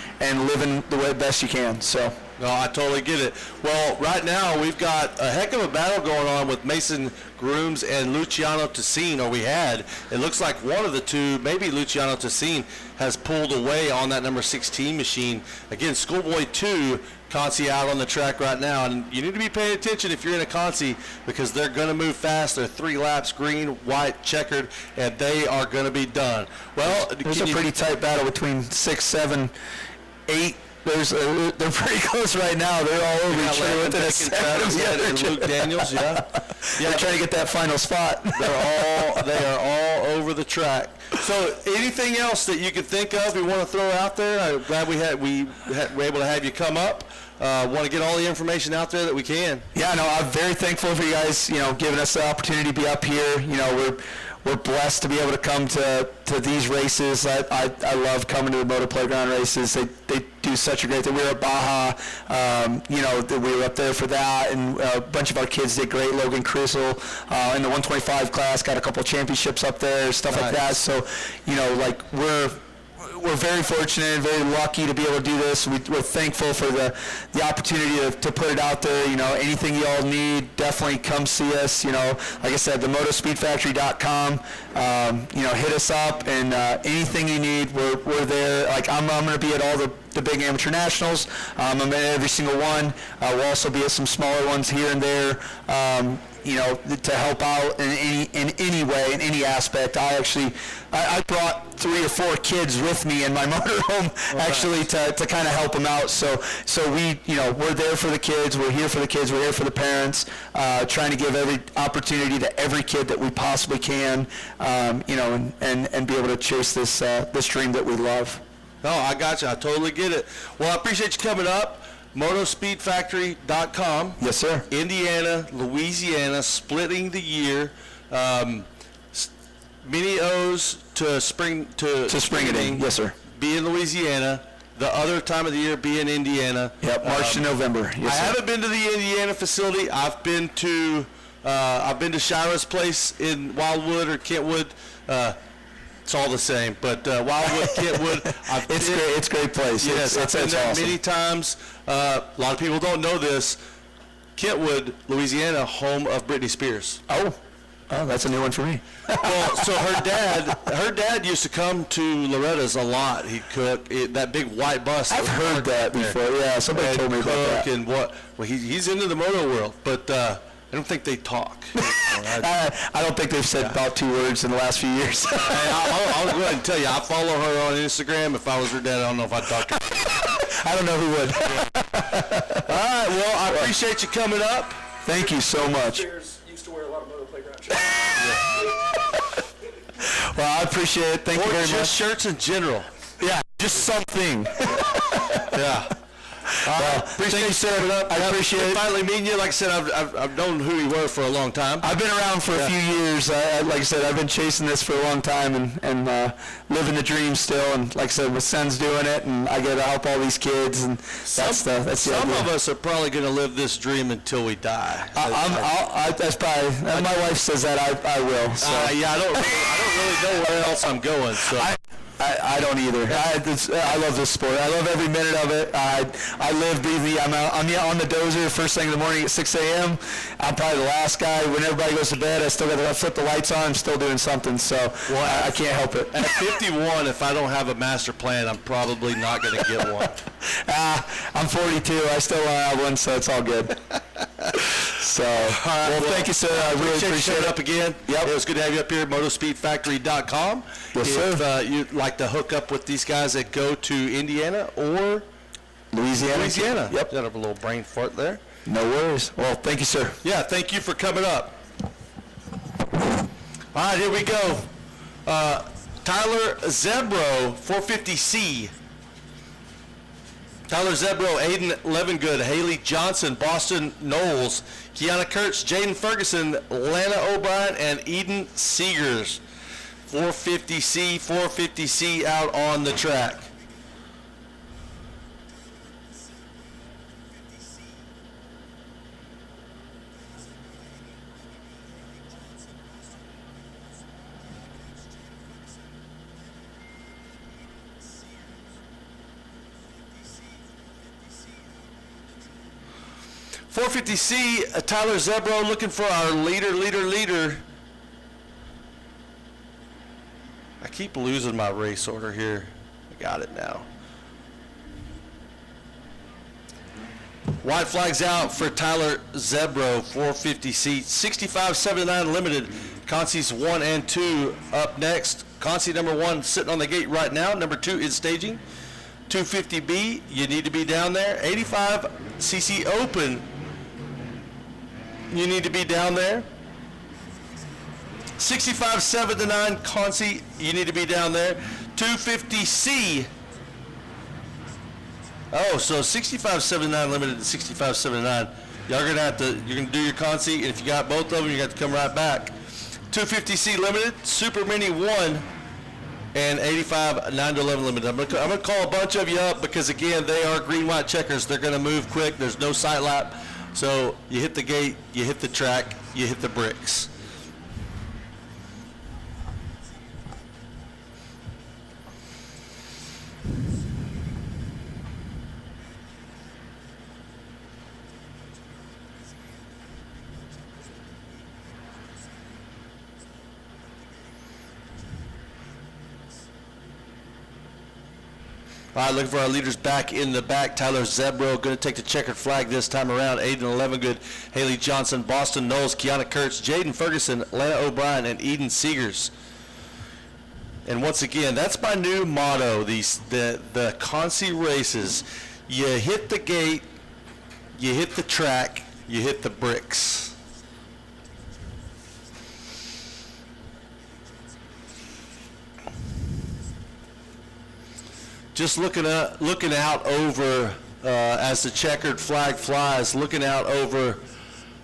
living the way best you can. So. No, I totally get it. Well, right now we've got a heck of a battle going on with Mason Grooms and Luciano Tessine, or we had. It looks like one of the two, maybe Luciano Tessine, has pulled away on that number 16 machine. Again, Schoolboy 2, Consi out on the track right now, and you need to be paying attention if you're in a Consi, because they're going to move fast. They're 3 laps, green, white, checkered, and they are going to be done. Well, there's a pretty tight battle between 6, 7, 8. They're pretty close right now. They're all over each other with this. And Luke Daniels, yeah. They're trying to get that final spot. They are all over the track. So, anything else that you could think of you want to throw out there? I'm glad we were able to have you come up. Want to get all the information out there that we can. Yeah, no, I'm very thankful for you guys, giving us the opportunity to be up here. We're blessed to be able to come to these races. I love coming to the Moto Playground races. They do such a great thing. We were at Baja, we were up there for that, and a bunch of our kids did great. Logan Crisel in the 125 class got a couple championships up there, stuff like that. So, we're very fortunate and very lucky to be able to do this. We're thankful for the opportunity to put it out there. Anything you all need, definitely come see us. Like I said, the motospeedfactory.com. Hit us up, and anything you need, we're there. Like I'm going to be at all the big amateur nationals. I'm at every single one. We'll also be at some smaller ones here and there. To help out in any way, in any aspect. I brought 3 or 4 kids with me in my motorhome, to kind of help them out. So we're there for the kids. We're here for the kids. We're here for the parents. Trying to give every opportunity to every kid that we possibly can. And be able to chase this dream that we love. No, I got you. I totally get it. Well, I appreciate you coming up. Motospeedfactory.com. Yes, sir. Indiana, Louisiana, splitting the year. Mini O's to spring to spring. Yes, sir. Be in Louisiana. The other time of the year be in Indiana. Yep, March to November. Yes, I haven't been to the Indiana facility. I've been to Shira's place in Wildwood or Kentwood. It's all the same, but Wildwood, Kentwood. It's a great place. Yes, I've been there awesome. many times. A lot of people don't know this. Kentwood, Louisiana, home of Britney Spears. Oh, that's a new one for me. Well, so her dad used to come to Loretta's a lot. He'd cook that big white bus. I've heard that before. Yeah, somebody told me about that. And he's into the moto world, but I don't think they talk. I don't think they've said about 2 words in the last few years. I'll go ahead and tell you, I follow her on Instagram. If I was her dad, I don't know if I'd talk to her. I don't know who would. All right, well, I appreciate you coming up. Thank you so much. Used to wear a lot of Moto Playground shirts. Well, I appreciate it. Thank you very much. Just shirts in general. Yeah, just something. Yeah. Thank you, sir. I appreciate it. Finally meeting you. Like I said, I've known who you were for a long time. I've been around for a few years. Like I said, I've been chasing this for a long time and living the dream still. And like I said, my son's doing it, and I get to help all these kids. And that's the idea. Some of us are probably going to live this dream until we die. That's probably. My wife says that I will. So. I don't really know where else I'm going. So. I don't either. I love this sport. I love every minute of it. I live, breathe, I'm on the dozer first thing in the morning at 6 a.m. I'm probably the last guy. When everybody goes to bed, I still got to flip the lights on. I'm still doing something, so I can't help it. At 51, if I don't have a master plan, I'm probably not going to get one. I'm 42. I still don't have one, so it's all good. So, well, thank you, sir. I really appreciate you showing it. up again. Yep. It was good to have you up here at MotoSpeedFactory.com. Yes, sir. If you'd like to hook up with these guys that go to Indiana or Louisiana. Yep. Got a little brain fart there. No worries. Well, thank you, sir. Yeah, thank you for coming up. All right, here we go. Tyler Zebro, 450C. Tyler Zebro, Aiden Levengood, Haley Johnson, Boston Knowles, Kiana Kurtz, Jaden Ferguson, Lana O'Brien, and Eden Seegers. 450C out on the track. .450C, Tyler Zebro looking for our leader. I keep losing my race order here. I got it now. White flags out for Tyler Zebro, 450C. 65.79 limited. Consi's 1 and 2 up next. Consi number 1 sitting on the gate right now. Number 2 is staging. 250B, you need to be down there. 85cc open, you need to be down there. 65.79 Consi, you need to be down there. 250C. Oh, so 65.79 limited to 65.79. Y'all gonna have to, you're gonna do your Consi, and if you got both of them, you got to come right back. 250C limited, Super Mini 1, and 85 9 to 11 limited. I'm gonna call a bunch of you up because again, they are green white checkers. They're gonna move quick. There's no sight lap. So you hit the gate, you hit the track, you hit the bricks. All right, looking for our leaders back in the back. Tyler Zebro going to take the checkered flag this time around. Aiden Levengood, Haley Johnson, Boston Knowles, Kiana Kurtz, Jaden Ferguson, Lana O'Brien, and Eden Seegers. And once again, that's my new motto, the Consi races. You hit the gate, you hit the track, you hit the bricks. Just looking out over as the checkered flag flies, looking out over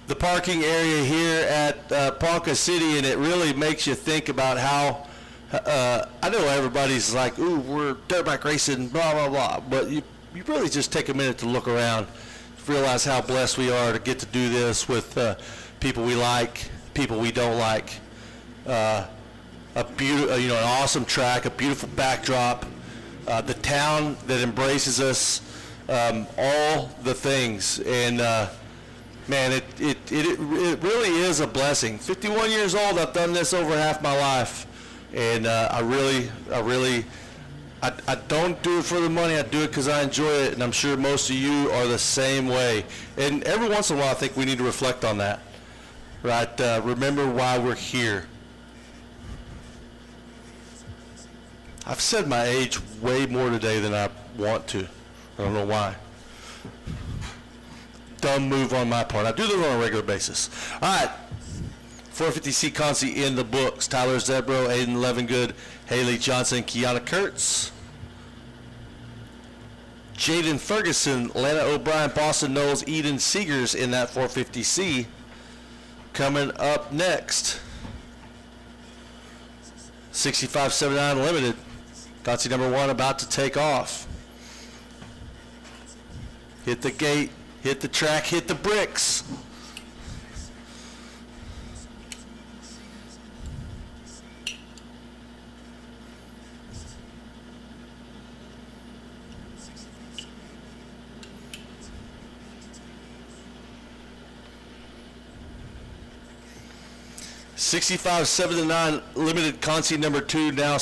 the parking area here at Ponca City, and it really makes you think about how I know everybody's like, ooh, we're dirt bike racing, blah, blah, blah, but you really just take a minute to look around, realize how blessed we are to get to do this with people we like, people we don't like, an awesome track, a beautiful backdrop, the town that embraces us, all the things, and man, it really is a blessing. 51 years old, I've done this over half my life, and I don't do it for the money. I do it because I enjoy it, and I'm sure most of you are the same way. And every once in a while, I think we need to reflect on that, right? Remember why we're here. I've said my age way more today than I want to. I don't know why. Dumb move on my part. I do this on a regular basis. All right. 450C Consi in the books. Tyler Zebro, Aiden Levengood, Haley Johnson, Kiana Kurtz, Jaden Ferguson, Lana O'Brien, Boston Knowles, Eden Seegers in that 450C. Coming up next, 65.79 limited. Consi number 1 about to take off. Hit the gate, hit the track, hit the bricks. 65-79 limited Consi number 2 now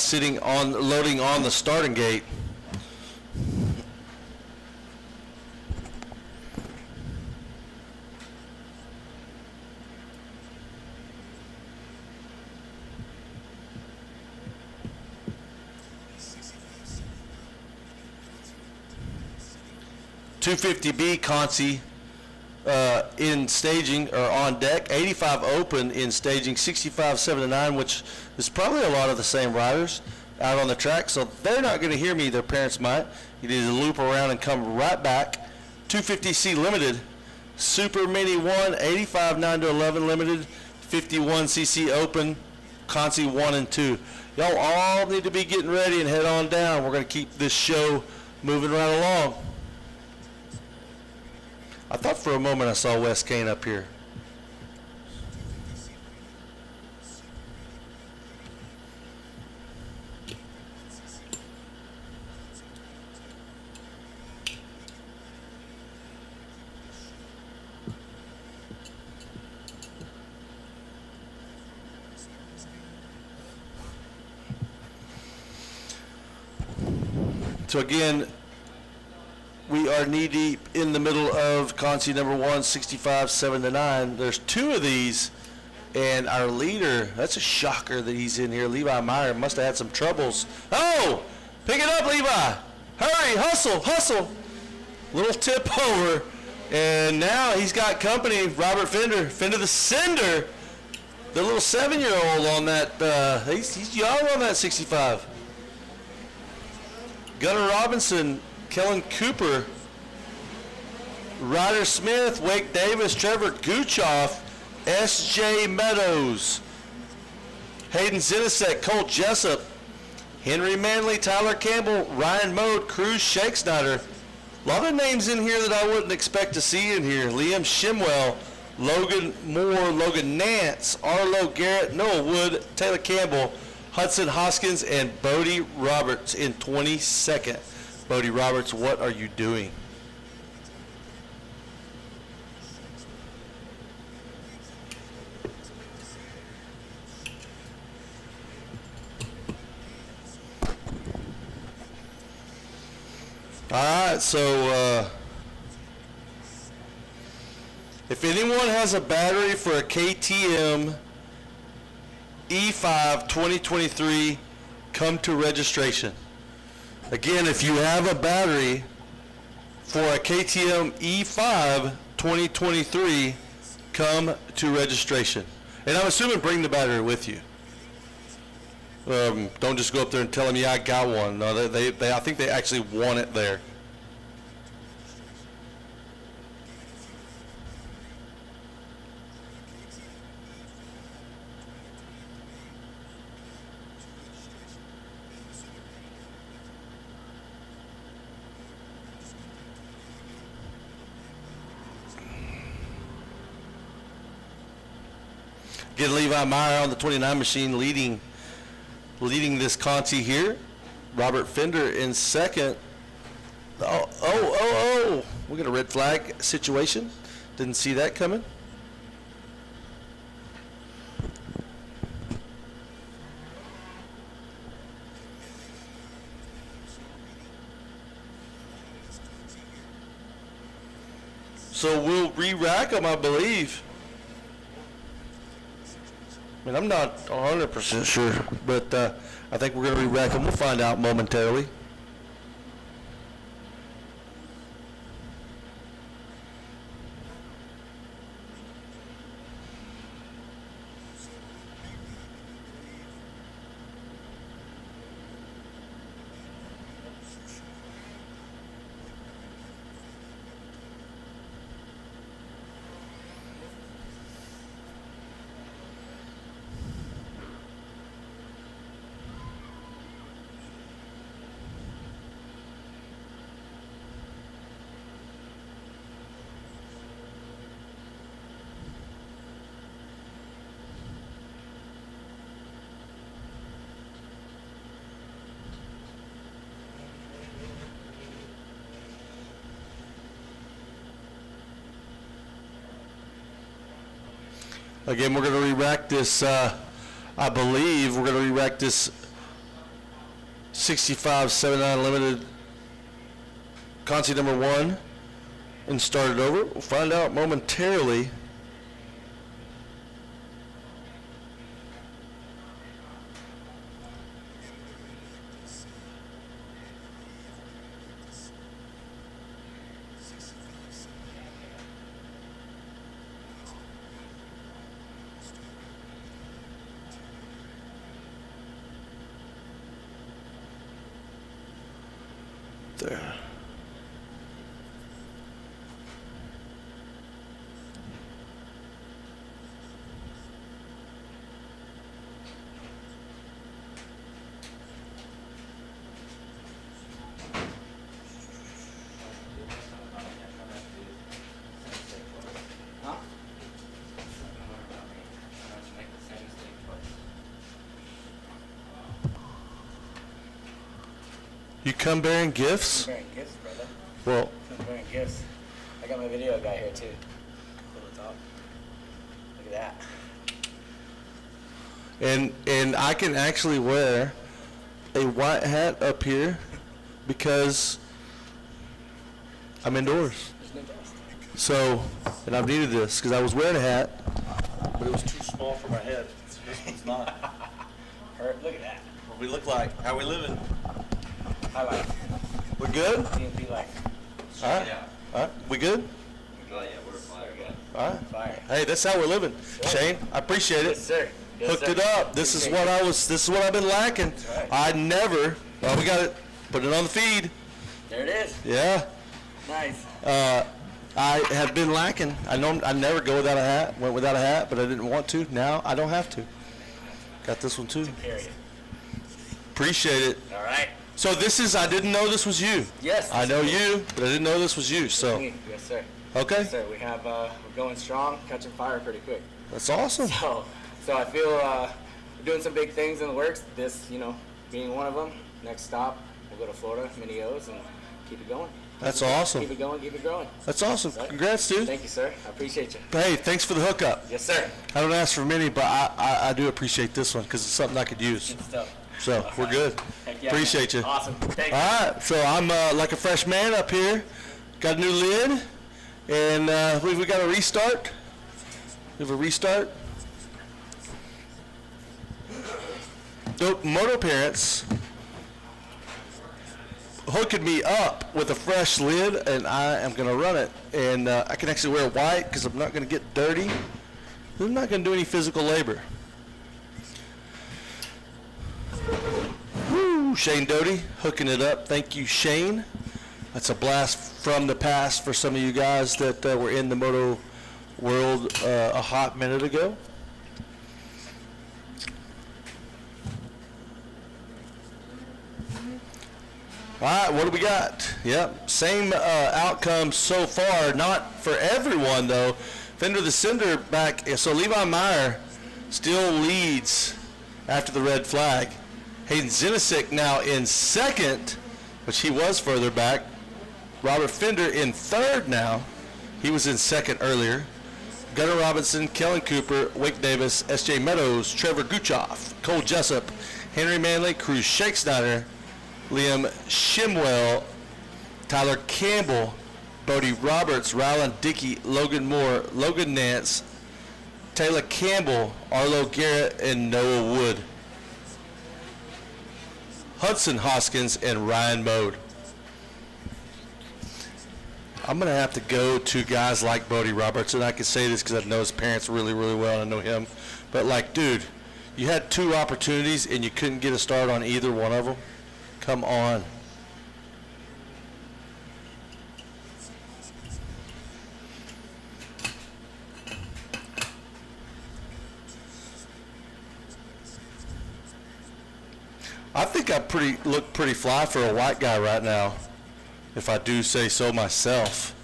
loading on the starting gate. $250B Consi in staging or on deck, 85 open in staging, 65-79, which is probably a lot of the same riders out on the track, so they're not going to hear me. Their parents might. You need to loop around and come right back. 250C limited, Super Mini 1, 85 9-11 limited, 51cc open, Consi 1 and 2. Y'all all need to be getting ready and head on down. We're going to keep this show moving right along. I thought for a moment I saw Wes Kane up here. So again, we are knee-deep in the middle of Consi number 1, 65-7-9. There's 2 of these, and our leader, that's a shocker that he's in here. Levi Meyer must have had some troubles. Oh, pick it up, Levi. Hurry, hustle, hustle. Little tip over, and now he's got company. Robert Fender the Cinder, the little 7-year-old on that. He's young on that 65. Gunnar Robinson, Kellen Cooper, Ryder Smith, Wake Davis, Trevor Guchoff, S.J. Meadows, Hayden Zinasek, Cole Jessup, Henry Manley, Tyler Campbell, Ryan Mode, Cruz Shakesnyder. A lot of names in here that I wouldn't expect to see in here. Liam Shimwell, Logan Moore, Logan Nance, Arlo Garrett, Noah Wood, Taylor Campbell, Hudson Hoskins, and Bodie Roberts in 22nd. Bodie Roberts, what are you doing? All right, so if anyone has a battery for a KTM E5 2023, come to registration. Again, if you have a battery for a KTM E5 2023, come to registration. And I'm assuming bring the battery with you. Don't just go up there and tell them, yeah, I got one. No, I think they actually want it there. Get Levi Meyer on the 29 machine leading this Conti here. Robert Fender in second. Oh. We got a red flag situation. Didn't see that coming. So we'll re-rack them, I believe. I mean, I'm not 100% sure, but I think we're going to re-rack them. We'll find out momentarily. Again, we're going to re-rack this, I believe, we're going to re-rack this 65-79 limited Conti number 1 and start it over. We'll find out momentarily. There. You come bearing gifts? I'm bearing gifts, brother. Well, I'm bearing gifts. I got my video guy here too. Little top. Look at that. and I can actually wear a white hat up here because I'm indoors. There's no dust. So, and I've needed this because I was wearing a hat, But it was too small for my head. This one's not. Look at that. What we look like. How we living. I like it. We're good? DMP like All right. All right. We good? Oh, yeah, we're fire. All right. fire. Hey, that's how we're living. Shane, I appreciate it. Yes, sir. Yes, Hooked sir. it up. This is what this is what I've been lacking. right. I never, well, we got it, put it on the feed. There it is. Yeah. Nice. I have been lacking. I know I never go without a hat, went without a hat, but I didn't want to. Now I don't have to. Got this one too. Carry it. Appreciate it. All right. So this is, I didn't know this was you. Yes. I know you, but I didn't know this was you, so. Yes, sir. Okay. Yes, sir. We have, we're going strong, catching fire pretty quick. That's awesome. So I feel we're doing some big things in the works. This, being one of them. Next stop, we'll go to Florida, Mini O's, and keep it going. That's awesome. Keep it going, keep it growing. That's awesome. Right. Congrats, dude. Thank you, sir. I appreciate you. Hey, thanks for the hookup. Yes, sir. I don't ask for many, but I do appreciate this one because it's something I could use. Good stuff. So we're good. Heck yeah, Appreciate man. you. Awesome. Thank you. All right, so I'm like a fresh man up here. Got a new lid, and I believe we got a restart. We have a restart. So Moto parents hooking me up with a fresh lid, and I am going to run it. And I can actually wear white because I'm not going to get dirty. I'm not going to do any physical labor. Woo, Shane Doty hooking it up. Thank you, Shane. That's a blast from the past for some of you guys that were in the moto world a hot minute ago. All right, what do we got? Yep, same outcome so far. Not for everyone, though. Fender the Cinder back. So Levi Meyer still leads after the red flag. Hayden Zinisic now in second, which he was further back. Robert Fender in third now. He was in second earlier. Gunnar Robinson, Kellen Cooper, Wake Davis, S.J. Meadows, Trevor Guchoff, Cole Jessup, Henry Manley, Cruz Shakespeare, Liam Shimwell, Tyler Campbell, Bodie Roberts, Rylan Dickey, Logan Moore, Logan Nance, Taylor Campbell, Arlo Garrett, and Noah Wood. Hudson Hoskins and Ryan Mode. I'm going to have to go to guys like Bodie Roberts, and I can say this because I know his parents really, really well, and I know him. But, like, dude, you had 2 opportunities, and you couldn't get a start on either one of them. Come on. I think I look pretty fly for a white guy right now, if I do say so myself.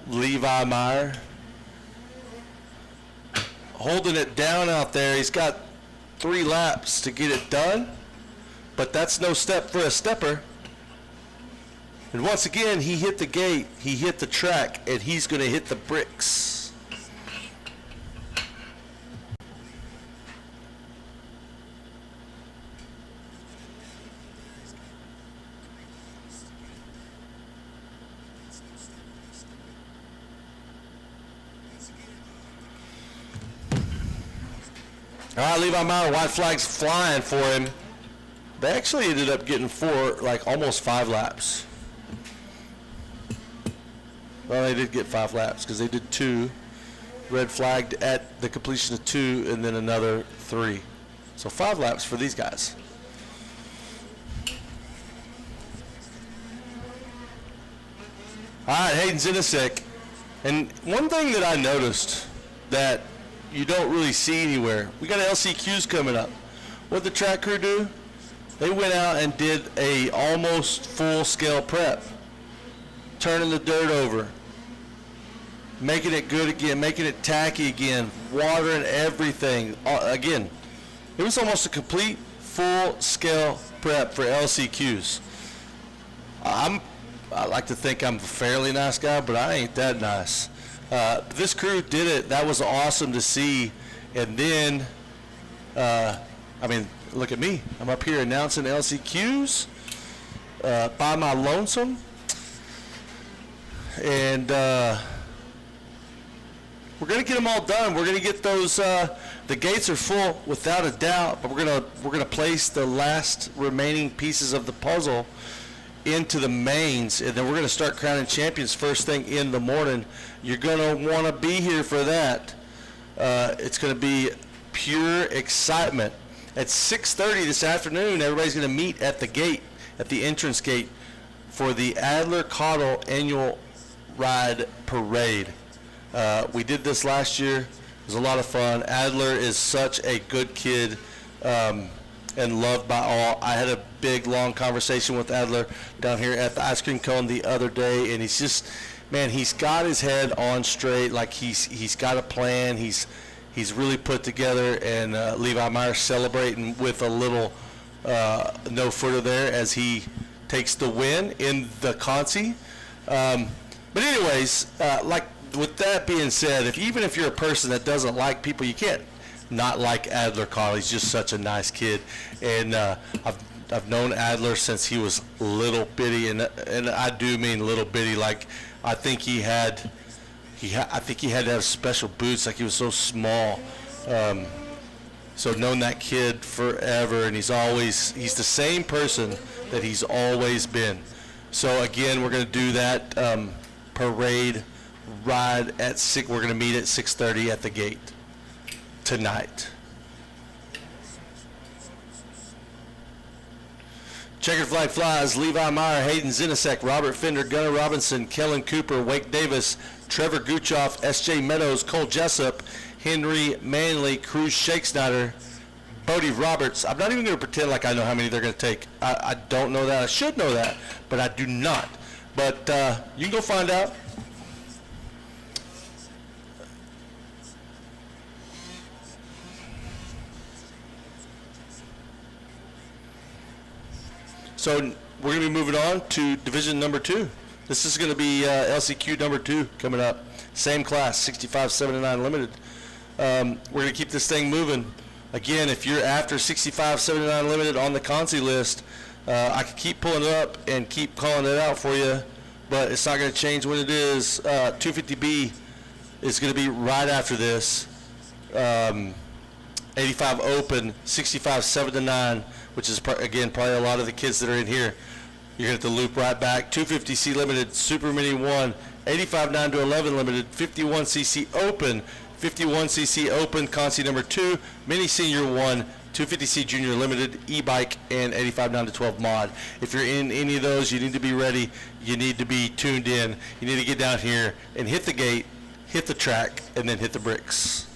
Levi Meyer holding it down out there. He's got 3 laps to get it done, but that's no step for a stepper. And once again, he hit the gate, he hit the track, and he's going to hit the bricks. All right, Levi Meyer, white flag's flying for him. They actually ended up getting almost 5 laps. Well, they did get 5 laps because they did 2. Red flagged at the completion of 2 and then another 3. So 5 laps for these guys. All right, Hayden Zinasek. And one thing that I noticed that you don't really see anywhere, we got LCQs coming up. What did the track crew do? They went out and did a almost full-scale prep, turning the dirt over, making it good again, making it tacky again, watering everything. Again, it was almost a complete full-scale prep for LCQs. I like to think I'm a fairly nice guy, but I ain't that nice. This crew did it. That was awesome to see. And then, I mean, look at me. I'm up here announcing LCQs by my lonesome. And we're going to get them all done. We're going to get those, the gates are full without a doubt, but we're going to place the last remaining pieces of the puzzle into the mains, and then we're going to start crowning champions first thing in the morning. You're going to want to be here for that. It's going to be pure excitement. At 6:30 this afternoon, everybody's going to meet at the gate, at the entrance gate, for the Adler Cottle Annual Ride Parade. We did this last year. It was a lot of fun. Adler is such a good kid. And loved by all. I had a big, long conversation with Adler down here at the ice cream cone the other day, and he's just, man, he's got his head on straight. Like he's got a plan. He's really put together, and Levi Meyer celebrating with a little no-footer there as he takes the win in the Consi. But anyways, like with that being said, even if you're a person that doesn't like people, you can't not like Adler Cottle. He's just such a nice kid, and I've known Adler since he was little bitty, and I do mean little bitty. Like I think he had to have special boots. Like he was so small. So known that kid forever, and he's the same person that he's always been. So again, we're gonna do that parade ride at 6. We're gonna meet at 6:30 at the gate tonight. Checkered flag flies. Levi Meyer, Hayden Zinasek, Robert Fender, Gunnar Robinson, Kellen Cooper, Wake Davis, Trevor Guchoff, S.J. Meadows, Cole Jessup, Henry Manley, Cruz Shakesnyder, Bodie Roberts. I'm not even going to pretend like I know how many they're going to take. I don't know that. I should know that, but I do not. But you can go find out. So we're going to be moving on to division number 2. This is going to be LCQ number 2 coming up. Same class, 65, 79 limited. We're going to keep this thing moving. Again, if you're after 65, 79 limited on the Consi list, I could keep pulling it up and keep calling it out for you, but it's not going to change when it is. 250B is going to be right after this. 85 open, 65, 79, which is, again, probably a lot of the kids that are in here. You're going to have to loop right back. 250C limited, Super Mini 1, 85 9 to 11 limited, 51cc open, 51cc open, Consi number 2, Mini Senior 1, 250C Junior limited, e-bike, and 85 9 to 12 mod. If you're in any of those, you need to be ready. You need to be tuned in. You need to get down here and hit the gate, hit the track, and then hit the bricks.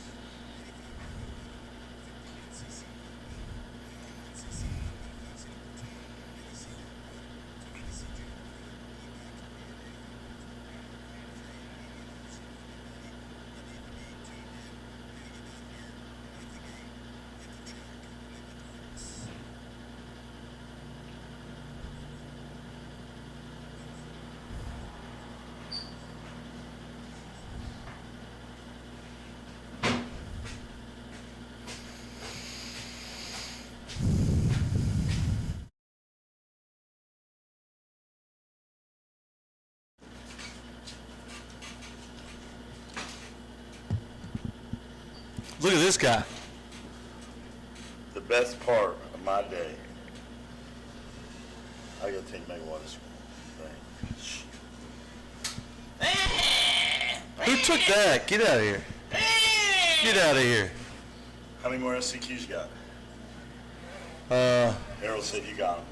Look at this guy. best part of my day. I gotta take Meg Waters thing. Who took that? Get out of here. Get out of here. How many more LCQs you got? Harold said you got them.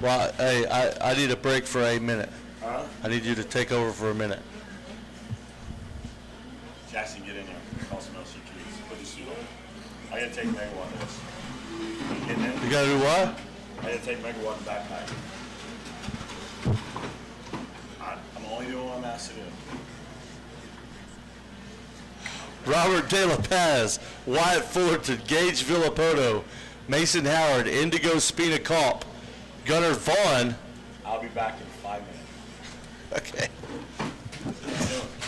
Well, hey, I need a break for a minute. Huh? I need you to take over for a minute. Jackson, get in there. Call some LCQs. Put the suit on. I gotta take Meg Waters. Getting in? You gotta do what? I gotta take Meg Waters backpack. I'm only doing what I'm asked to do. Robert De La Paz, Wyatt Fullerton, Gage Villapoto, Mason Howard, Indigo Spina Comp, Gunnar Vaughn. I'll be back in 5 minutes. Okay.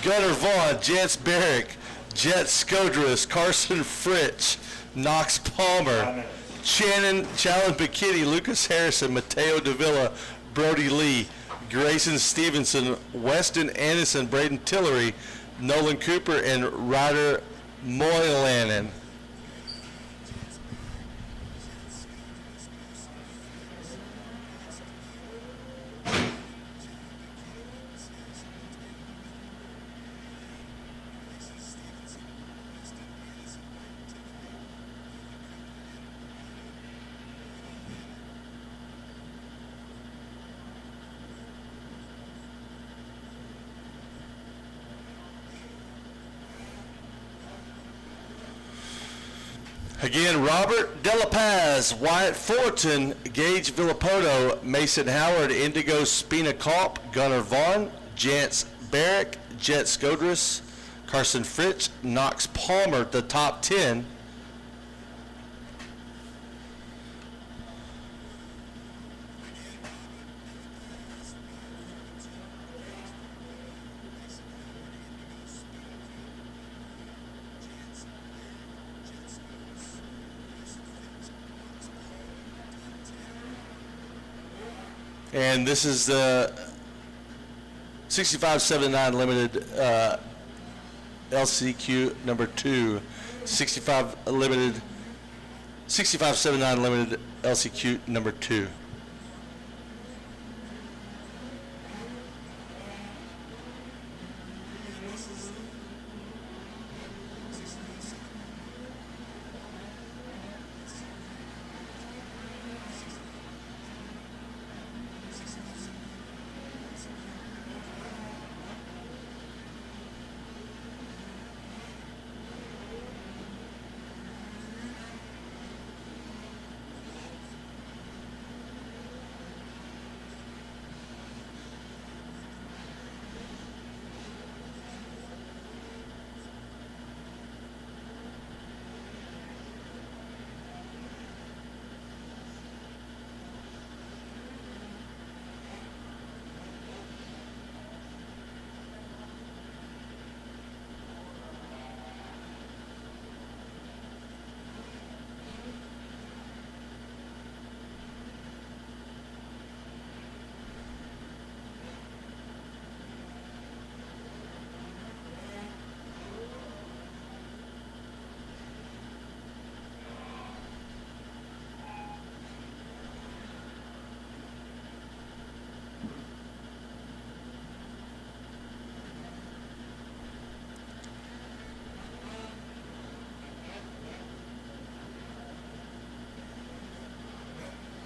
Gunnar Vaughn, Jance Barrick, Jet Skodras, Carson Fritch, Knox Palmer, Challen Bikini, Lucas Harrison, Mateo Davila, Brody Lee, Grayson Stevenson, Weston Anderson, Braden Tillery, Nolan Cooper, and Ryder Moylanen. Again, Robert De La Paz, Wyatt Fullerton, Gage Villapoto, Mason Howard, Indigo Spina Comp, Gunnar Vaughn, Jance Barrick, Jet Skodras, Carson Fritch, Knox Palmer, the top 10. And this is the 6579 limited LCQ number 2, 6579 limited LCQ number 2.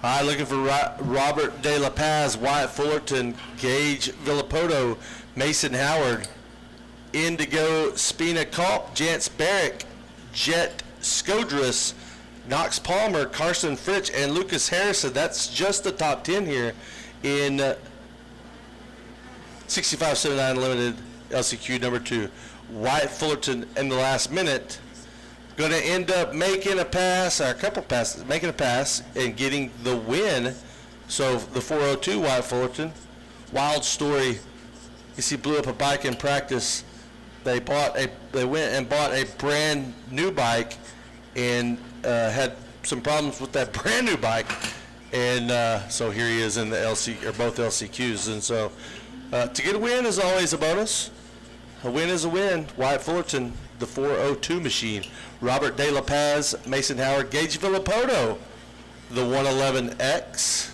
All right, looking for Robert De La Paz, Wyatt Fullerton, Gage Villapoto, Mason Howard, Indigo Spina Comp, Jance Barrick, Jet Skodras, Knox Palmer, Carson Fritch, and Lucas Harrison. That's just the top 10 here in 6579 limited LCQ number 2. Wyatt Fullerton in the last minute. Going to end up making a pass, or a couple passes, making a pass and getting the win. So the 402 Wyatt Fullerton. Wild story. You see, blew up a bike in practice. They went and bought a brand new bike and had some problems with that brand new bike. And so here he is in the both LCQs. And so to get a win is always a bonus. A win is a win. Wyatt Fullerton, the 402 machine. Robert De La Paz, Mason Howard, Gage Villapoto, the 111X.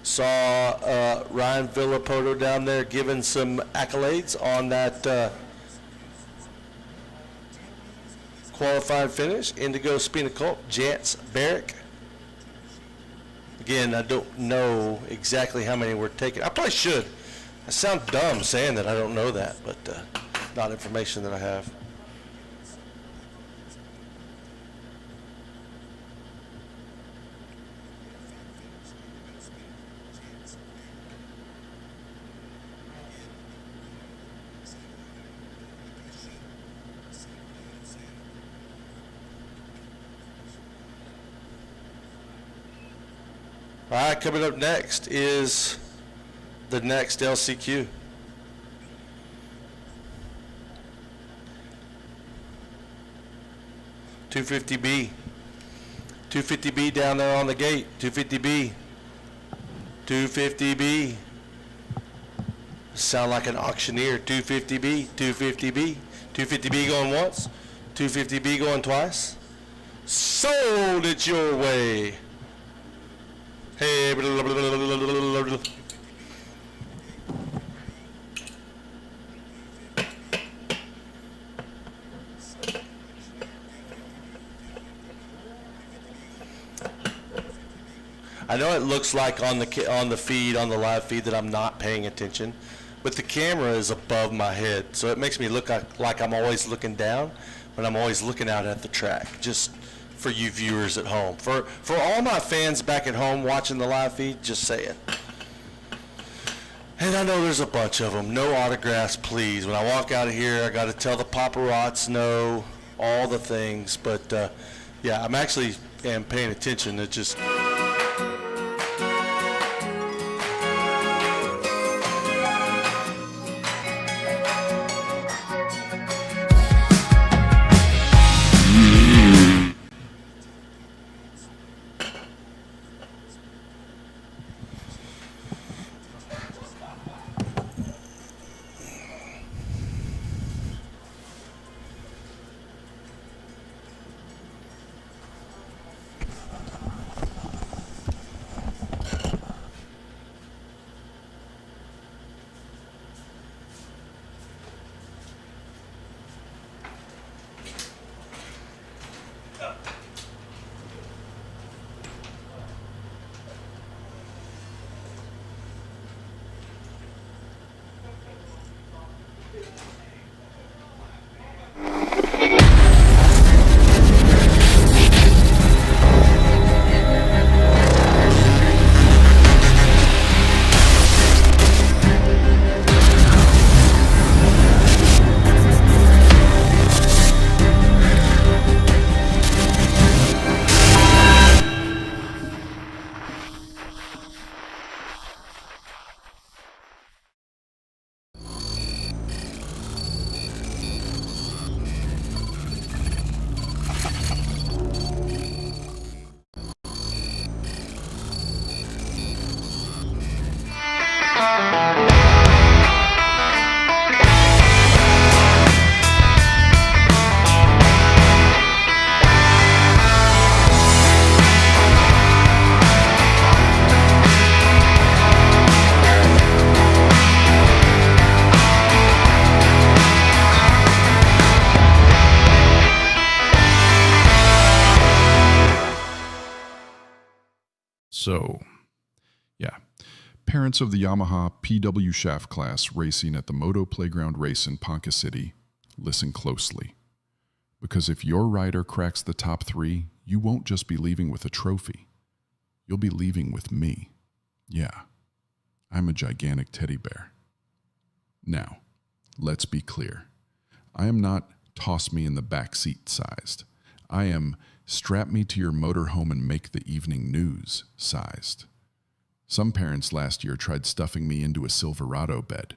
Saw Ryan Villapoto down there giving some accolades on that qualified finish. Indigo Spinacult, Jance Barrick. Again, I don't know exactly how many we're taking. I probably should. I sound dumb saying that I don't know that, but not information that I have. All right, coming up next is the next LCQ. $250B. $250B down there on the gate. $250B. $250B. Sound like an auctioneer. $250B. $250B. $250B going once. $250B going twice. Sold it your way. Hey, blah, blah, blah, blah, blah, blah. I know it looks like on the feed, on the live feed, that I'm not paying attention, but the camera is above my head, so it makes me look like I'm always looking down, but I'm always looking out at the track. Just for you viewers at home, for all my fans back at home watching the live feed, just saying. And I know there's a bunch of them. No autographs, please. When I walk out of here, I got to tell the paparazzi no, all the things. But yeah, I'm actually paying attention. It just. So, yeah. Parents of the Yamaha PW Shaft class racing at the Moto Playground Race in Ponca City, listen closely. Because if your rider cracks the top 3, you won't just be leaving with a trophy. You'll be leaving with me. Yeah, I'm a gigantic teddy bear. Now, let's be clear. I am not toss me in the back seat sized. I am strap me to your motorhome and make the evening news sized. Some parents last year tried stuffing me into a Silverado bed.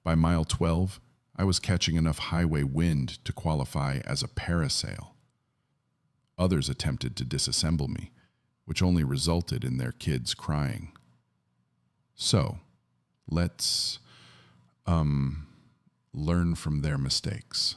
By mile 12, I was catching enough highway wind to qualify as a parasail. Others attempted to disassemble me, which only resulted in their kids crying. So, let's learn from their mistakes.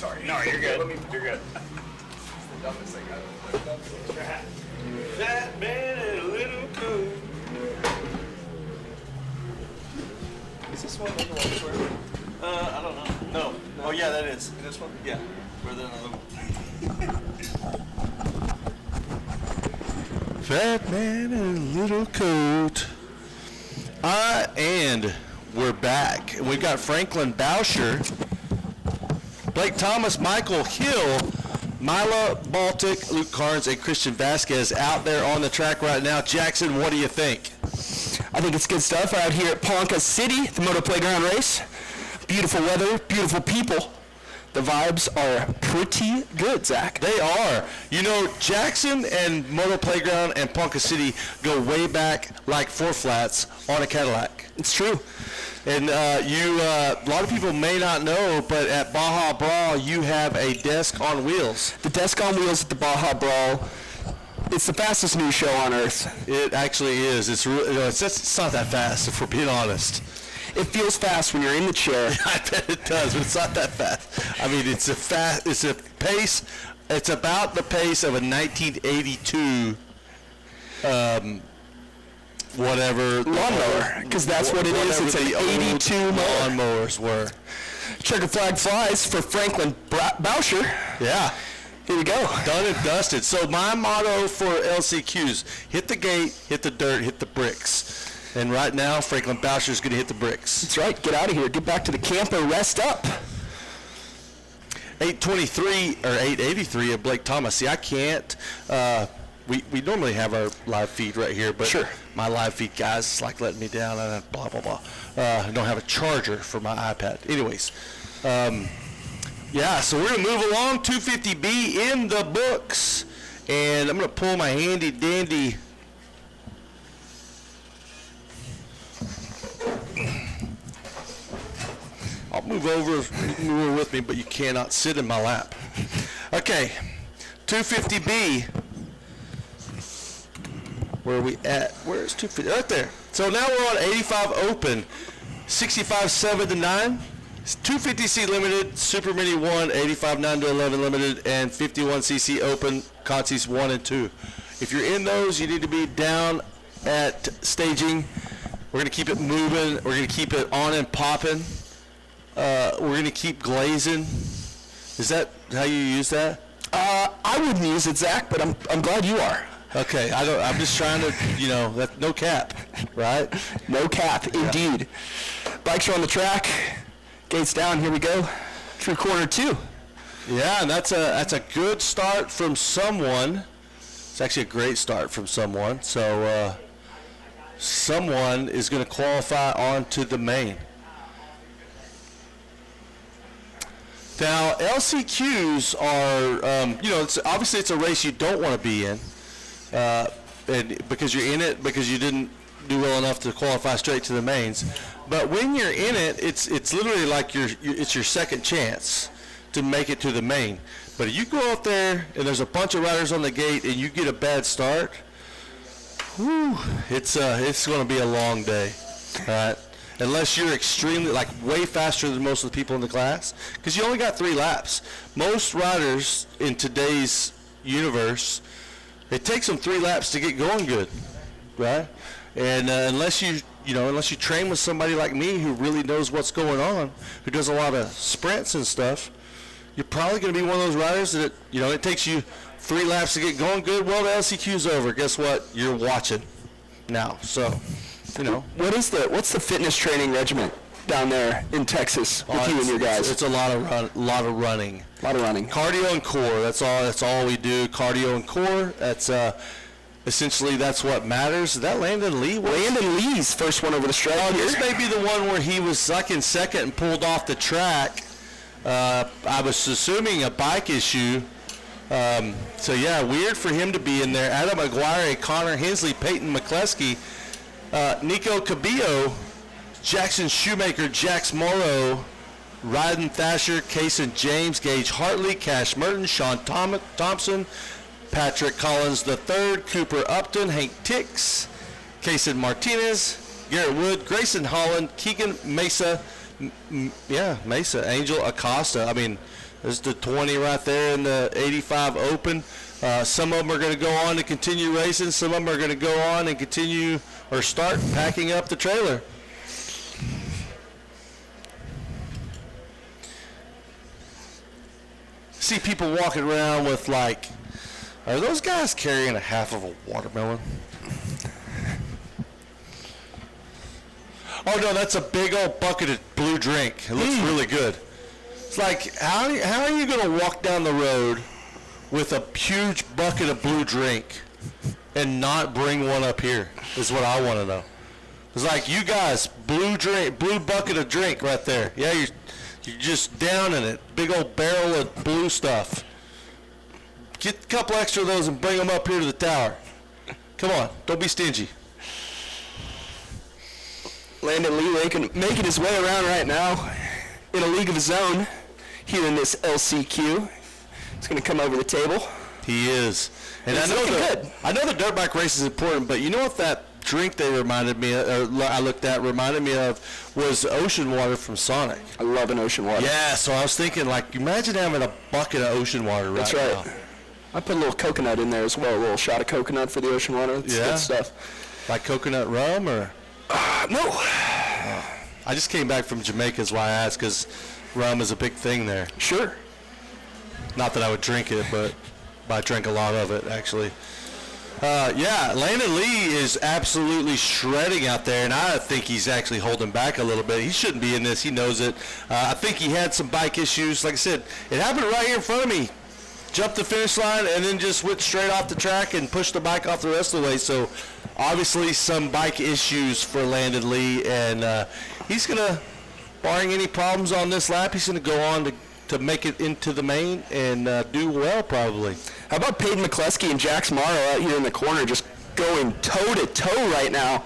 Sorry. No, you're good. You're good. That man in a little coat. Is this one in the one square? I don't know. No. Oh yeah, that is. This one? Yeah. Further than another one. Fat man in a little coat. And we're back. And we've got Franklin Boucher, Blake Thomas, Michael Hill, Mila Baltic, Luke Carnes, and Christian Vasquez out there on the track right now. Jackson, what do you think? I think it's good stuff out here at Ponca City, the Moto Playground Race. Beautiful weather, beautiful people. The vibes are pretty good, Zach. They are. You know, Jackson and Moto Playground and Ponca City go way back like 4 flats on a Cadillac. It's true. And a lot of people may not know, but at Baja Brawl, you have a desk on wheels. The desk on wheels at the Baja Brawl, it's the fastest new show on earth. It actually is. It's not that fast, if we're being honest. It feels fast when you're in the chair. I bet it does, but it's not that fast. I mean, it's a pace. It's about the pace of a 1982 whatever lawnmower, because that's what it is. It's an 82 lawnmowers were. Checker flag flies for Franklin Boucher. Yeah. Here we go. Done and dusted. So my motto for LCQs: hit the gate, hit the dirt, hit the bricks. And right now, Franklin Boucher is going to hit the bricks. That's right. Get out of here. Get back to the camper. Rest up. 823 or 883 of Blake Thomas. See, I can't. We normally have our live feed right here, but sure. My live feed guys like letting me down. And blah blah blah. I don't have a charger for my iPad. Anyways, yeah. So we're gonna move along. 250B in the books, and I'm gonna pull my handy dandy. I'll move over with me, but you cannot sit in my lap. Okay, 250B. Where are we at? Where's 250? Right there. So now we're on 85 open, 65 7 to 9, 250C limited, Super Mini 1, 85 9 to 11 limited, and 51cc open, Contis 1 and 2. If you're in those, you need to be down at staging. We're going to keep it moving. We're going to keep it on and popping. We're going to keep glazing. Is that how you use that? I wouldn't use it, Zach, but I'm glad you are. Okay, I'm just trying to, no cap, right? No cap, indeed. Bikes are on the track. Gates down. Here we go. Through corner 2. Yeah, and that's a good start from someone. It's actually a great start from someone. So someone is going to qualify onto the main. Now, LCQs are, obviously it's a race you don't want to be in, and because you're in it because you didn't do well enough to qualify straight to the mains. But when you're in it, it's literally like it's your second chance to make it to the main. But if you go out there and there's a bunch of riders on the gate and you get a bad start, whew, it's going to be a long day, all right? Unless you're extremely, way faster than most of the people in the class, because you only got 3 laps. Most riders in today's universe, it takes them 3 laps to get going good, right? And unless you train with somebody like me who really knows what's going on, who does a lot of sprints and stuff, you're probably going to be one of those riders that, it takes you 3 laps to get going good. Well, the LCQ's over. Guess what? You're watching now, so... What's the fitness training regimen down there in Texas with you and your guys? It's a lot of running. A lot of running. Cardio and core. That's all we do. Cardio and core. That's essentially that's what matters. Is that Landon Lee? Landon Lee's first one over the stretch. Oh, this may be the one where he was stuck in second and pulled off the track. I was assuming a bike issue. So yeah, weird for him to be in there. Adam Aguirre, Connor Hensley, Peyton McCleskey. Nico Cabillo, Jackson Shoemaker, Jax Morrow, Ryden Thrasher, Kaysen James, Gage Hartley, Cash Merton, Sean Thompson, Patrick Collins III, Cooper Upton, Hank Tix, Kaysen Martinez, Garrett Wood, Grayson Holland, Keegan Mesa, Angel Acosta. I mean, There's the 20 right there in the 85 Open. Some of them are going to go on to continue racing. Some of them are going to go on and continue or start packing up the trailer. See people walking around with like, are those guys carrying a half of a watermelon? Oh no, that's a big old bucket of blue drink. It looks really good. It's like, how are you going to walk down the road with a huge bucket of blue drink and not bring one up here, is what I want to know. It's like, you guys, blue bucket of drink right there. Yeah, you're just down in it. Big old barrel of blue stuff. Get a couple extra of those and bring them up here to the tower. Come on, don't be stingy. Landon Lee making his way around right now in a league of his own here in this LCQ. He's going to come over the table. He is. And I know the dirt bike race is important, but you know what that drink they reminded me of, or I looked at, reminded me of, was ocean water from Sonic. I love an ocean water. Yeah, so I was thinking, like, imagine having a bucket of ocean water right now. That's right. I put a little coconut in there as well, a little shot of coconut for the ocean water. It's good stuff. Like coconut rum, or? No. I just came back from Jamaica, is why I asked, because rum is a big thing there. Sure. Not that I would drink it, but I drink a lot of it, actually. Yeah, Landon Lee is absolutely shredding out there, and I think he's actually holding back a little bit. He shouldn't be in this. He knows it. I think he had some bike issues. Like I said, it happened right here in front of me. Jumped the finish line and then just went straight off the track and pushed the bike off the rest of the way. So, obviously, some bike issues for Landon Lee, and he's going to, barring any problems on this lap, he's going to go on to make it into the main and do well, probably. How about Peyton McCleskey and Jax Morrow out here in the corner just going toe-to-toe right now?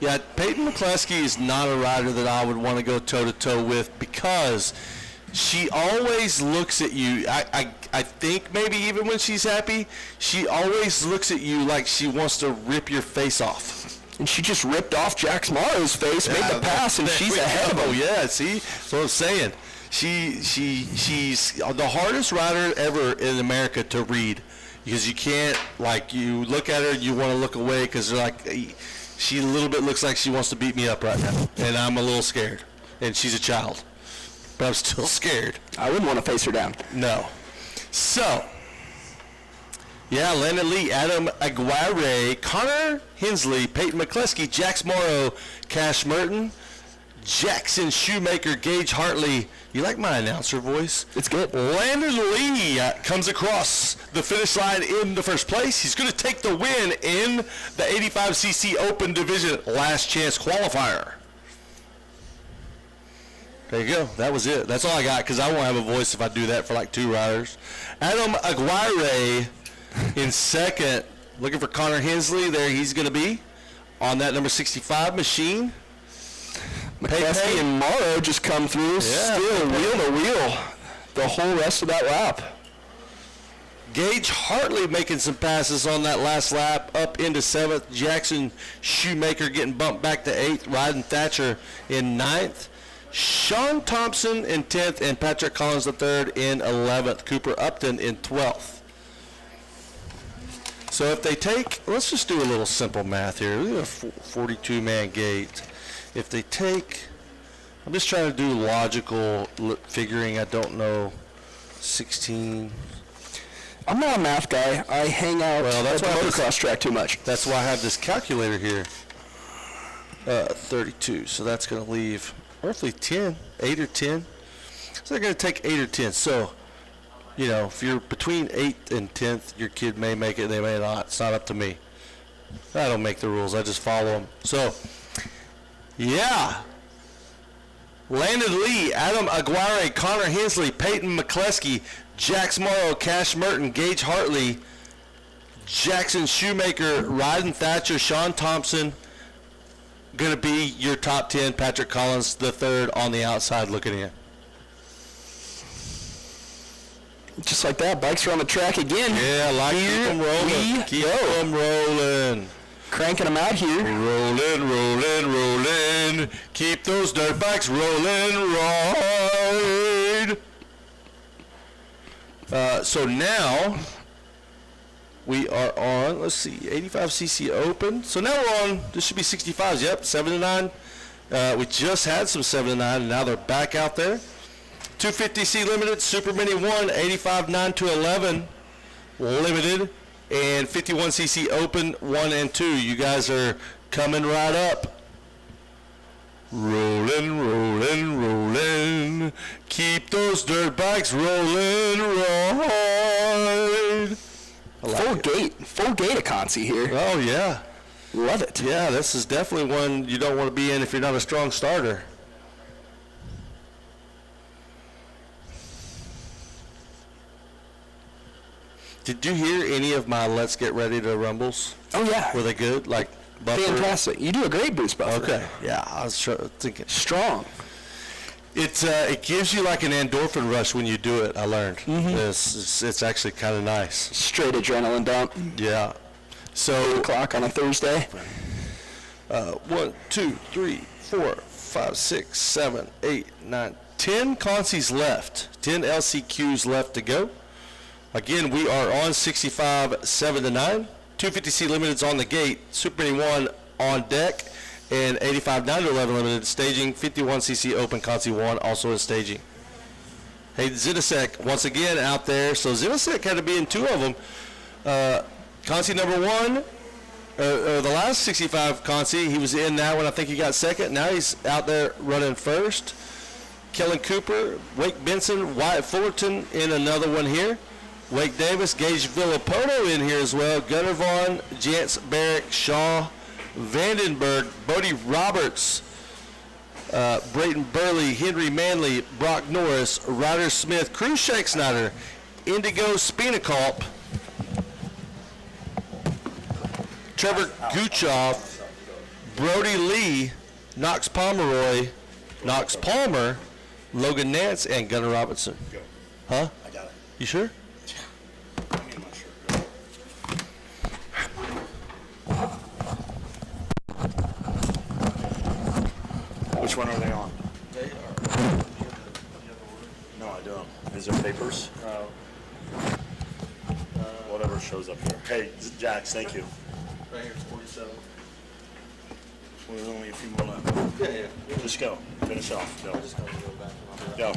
Yeah, Peyton McCleskey is not a rider that I would want to go toe-to-toe with, because she always looks at you. I think maybe even when she's happy, she always looks at you like she wants to rip your face off. And she just ripped off Jax Morrow's face, made the pass, and she's ahead of him. Oh, yeah, see? That's what I'm saying. She's the hardest rider ever in America to read, because you can't, like, you look at her and you want to look away because they're like, she a little bit looks like she wants to beat me up right now, and I'm a little scared. And she's a child, but I'm still scared. I wouldn't want to face her down. No. So, yeah, Landon Lee, Adam Aguirre, Connor Hensley, Peyton McCleskey, Jax Morrow, Cash Merton, Jackson Shoemaker, Gage Hartley. You like my announcer voice? It's good. Landon Lee comes across the finish line in the first place. He's going to take the win in the 85cc Open Division Last Chance Qualifier. There you go. That was it. That's all I got, because I won't have a voice if I do that for like two riders. Adam Aguirre in second. Looking for Connor Hensley. There he's going to be on that number 65 machine. McCleskey and Morrow just come through, still wheel to wheel the whole rest of that lap. Gage Hartley making some passes on that last lap, up into 7th. Jackson Shoemaker getting bumped back to 8th. Ryden Thatcher in 9th. Sean Thompson in 10th, and Patrick Collins III in 11th. Cooper Upton in 12th. So if they take, let's just do a little simple math here. We have a 42-man gate. If they take, I'm just trying to do logical figuring. I don't know, 16. I'm not a math guy. I hang out at the motocross track too much. That's why I have this calculator here. 32. So that's going to leave roughly 10, 8 or 10. So they're going to take 8 or 10. So, you know, if you're between 8th and 10th, your kid may make it, they may not. It's not up to me. I don't make the rules. I just follow them. So, yeah. Landon Lee, Adam Aguirre, Connor Hensley, Peyton McCleskey, Jax Morrow, Cash Merton, Gage Hartley, Jackson Shoemaker, Ryden Thatcher, Sean Thompson, going to be your top 10. Patrick Collins, the third on the outside looking in. Just like that, bikes are on the track again. Yeah, keep them rolling. Keep them rolling. Cranking them out here. Rolling, rolling, rolling. Keep those dirt bikes rolling, ride. So now we are on, let's see, 85cc open. So now we're on, this should be 65s, yep, 7 to 9. We just had some 7 to 9, and now they're back out there. 250C limited, Super Mini 1, 85 9 to 11 limited, and 51cc open 1 and 2. You guys are coming right up. Rolling, rolling, rolling. Keep those dirt bikes rolling, ride. Full gate of Concy here. Oh, yeah. Love it. Yeah, this is definitely one you don't want to be in if you're not a strong starter. Did you hear any of my Let's Get Ready to Rumbles? Oh, yeah. Were they good? Like, buffer? Fantastic. You do a great boost buffer. Okay. Yeah, I was thinking. Strong. It gives you like an endorphin rush when you do it, I learned. It's actually kind of nice. Straight adrenaline dump. Yeah. So 8 o'clock on a Thursday. 1, 2, 3, 4, 5, 6, 7, 8, 9, 10 consies left. 10 LCQs left to go. Again, we are on 65 7 to 9. 250C limited's on the gate. Super Mini 1 on deck. And 85 9 to 11 limited staging. 51cc open consi 1 also in staging. Hey, Zinasek once again out there. So Zinasek had to be in 2 of them. Consi number 1, the last 65 consi, he was in that one. I think he got second. Now he's out there running first. Kellen Cooper, Wake Benson, Wyatt Fullerton in another one here. Wake Davis, Gage Villapoto in here as well. Gunnar Vaughn, Jance Barrick, Shaw Vandenberg, Bodie Roberts, Brayton Burley, Henry Manley, Brock Norris, Ryder Smith, Cruz Shanksnyder, Indigo Spinakalp, Trevor Guchoff, Brody Lee, Knox Pomeroy, Knox Palmer, Logan Nance, and Gunnar Robinson. Huh? I got it. You sure? Which one are they on? They are. No, I don't. Is there papers? Whatever shows up here. Hey, Jax, thank you. Right here, 47. There's only a few more left. Yeah. Just go. Finish off. Go. I'm just going to go back and I'll be Go.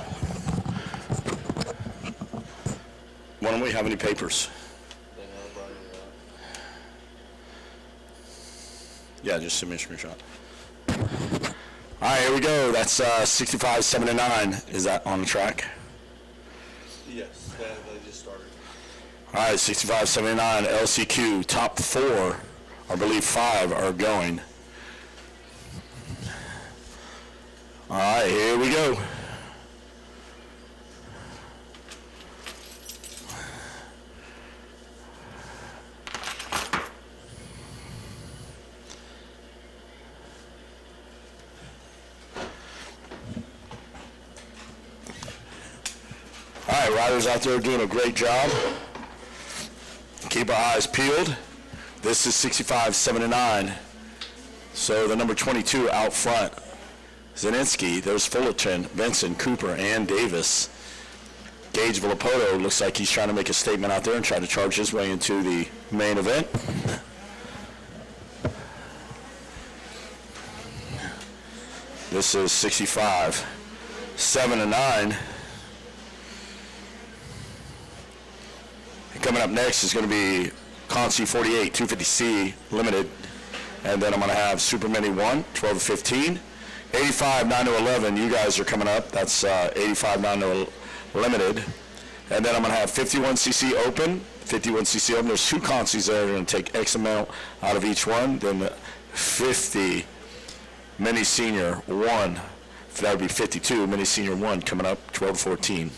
Why don't we have any papers? Yeah, just send me a screenshot. All right, here we go. That's 65 7 to 9. Is that on the track? Yes, they just started. All right, 65 7 to 9. LCQ top 4, I believe 5 are going. All right, here we go. All right, riders out there doing a great job. Keep our eyes peeled. This is 65 7 to 9. So the number 22 out front. Zielinski, there's Fullerton, Benson, Cooper, and Davis. Gage Villapoto looks like he's trying to make a statement out there and try to charge his way into the main event. This is 65 7 to 9. Coming up next is going to be Consi 48, 250C Limited. And then I'm going to have Super Mini 1, 12 to 15. 85 9 to 11, you guys are coming up. That's 85 9 to Limited. And then I'm going to have 51cc Open. 51cc Open, there's 2 consies there. They're going to take X amount out of each one. Then 50 Mini Senior 1. That would be 52. Mini Senior 1 coming up, 12 to 14.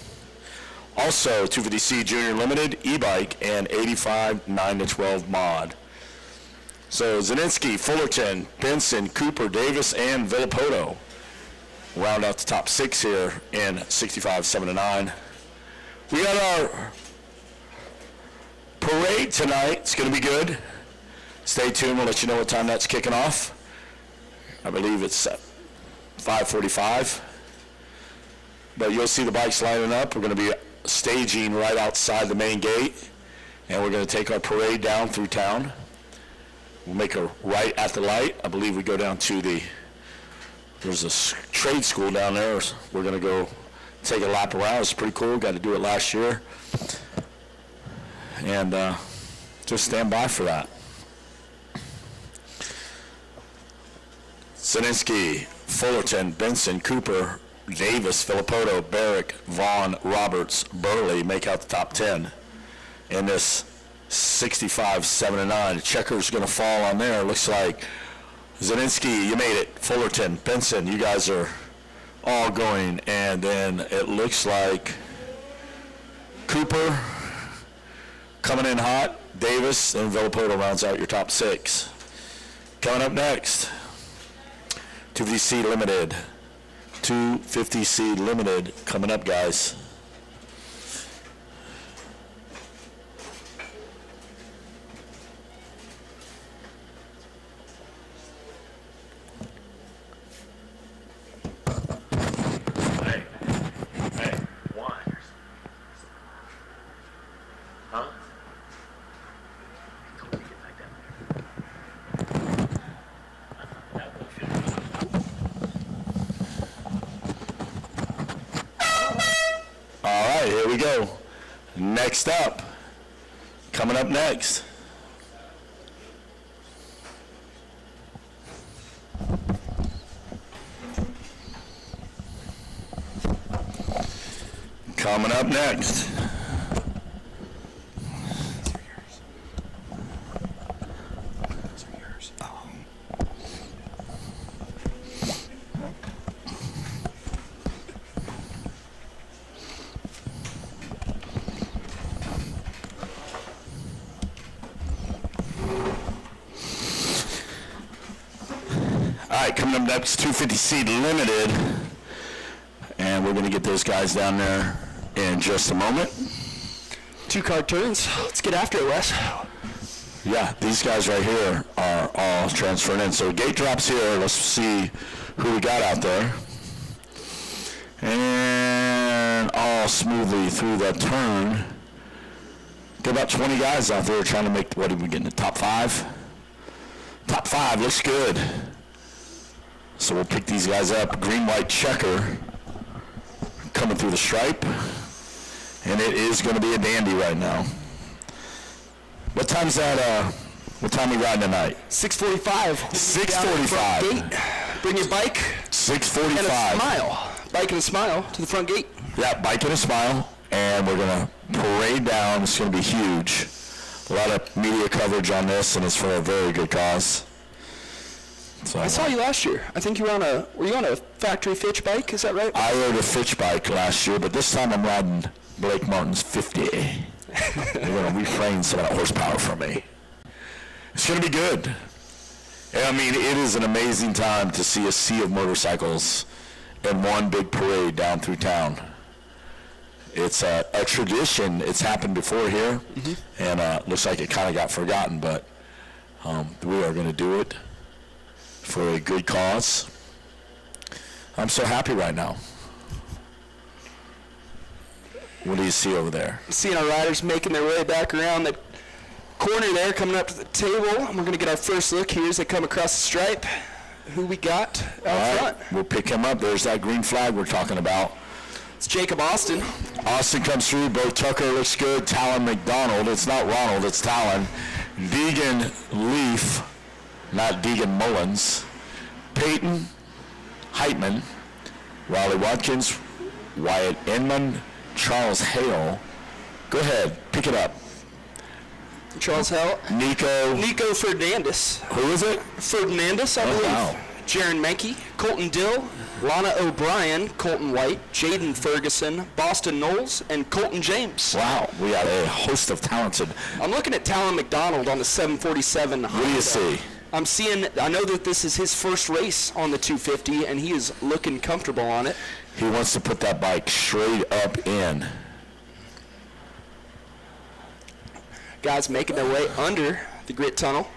Also, 250C Junior Limited, e-bike, and 85 9 to 12 mod. So Zielinski, Fullerton, Benson, Cooper, Davis, and Villapoto round out the top 6 here in 65 7 to 9. We got our parade tonight. It's going to be good. Stay tuned. We'll let you know what time that's kicking off. I believe it's 5:45. But you'll see the bikes lining up. We're going to be staging right outside the main gate, and we're going to take our parade down through town. We'll make a right at the light. I believe we go down to there's a trade school down there. We're going to go take a lap around. It's pretty cool. Got to do it last year. And just stand by for that. Zielinski, Fullerton, Benson, Cooper, Davis, Filippoto, Barrick, Vaughn, Roberts, Burley make out the top 10 in this 65-7-9. Checker's going to fall on there. Looks like Zielinski, you made it. Fullerton, Benson, you guys are all going. And then it looks like Cooper coming in hot. Davis and Filippoto rounds out your top 6. Coming up next, 250C Limited. 250C Limited coming up, guys. Hey, why? Huh? All right, here we go. Next up, coming up next. Coming up next. All right, coming up next, 250C Limited, and we're going to get those guys down there in just a moment. 2-card turns. Let's get after it, Wes. Yeah, these guys right here are all transferring in. So gate drops here. Let's see who we got out there. And all smoothly through that turn. Got about 20 guys out there trying to make, what did we get in the top 5? Top 5 looks good. So we'll pick these guys up. Green, white checker coming through the stripe. And it is going to be a dandy right now. What time's that? What time are we riding tonight? 6:45. 6:45. Bring your bike. 6:45. And a smile. Bike and a smile to the front gate. Yeah, bike and a smile. And we're going to parade down. It's going to be huge. A lot of media coverage on this, and it's for a very good cause. So I saw you last year. I think you were were you on a factory Fitch bike? Is that right? I rode a Fitch bike last year, but this time I'm riding Blake Martin's 50. They're going to refrain some of that horsepower from me. It's going to be good. I mean, it is an amazing time to see a sea of motorcycles in one big parade down through town. It's a tradition. It's happened before here, and looks like it kind of got forgotten, but we are going to do it for a good cause. I'm so happy right now. What do you see over there? Seeing our riders making their way back around the corner there, coming up to the table. And we're going to get our first look here as they come across the stripe. Who we got out front? We'll pick him up. There's that green flag we're talking about. It's Jacob Austin. Austin comes through. Bo Tucker looks good. Talon McDonald. It's not Ronald, it's Talon. Deegan Leaf, not Deegan Mullins. Peyton Heitman. Riley Watkins. Wyatt Inman. Charles Hale. Go ahead, pick it up. Charles Hale. Nico Fernandez. Who is it? Fernandez, I believe. Wow. Jaron Menke, Colton Dill, Lana O'Brien, Colton White, Jaden Ferguson, Boston Knowles, and Colton James. Wow, we got a host of talented. I'm looking at Talon McDonald on the 747. What do you see? I'm seeing, I know that this is his first race on the 250, and he is looking comfortable on it. He wants to put that bike straight up in. Guys making their way under the grit tunnel.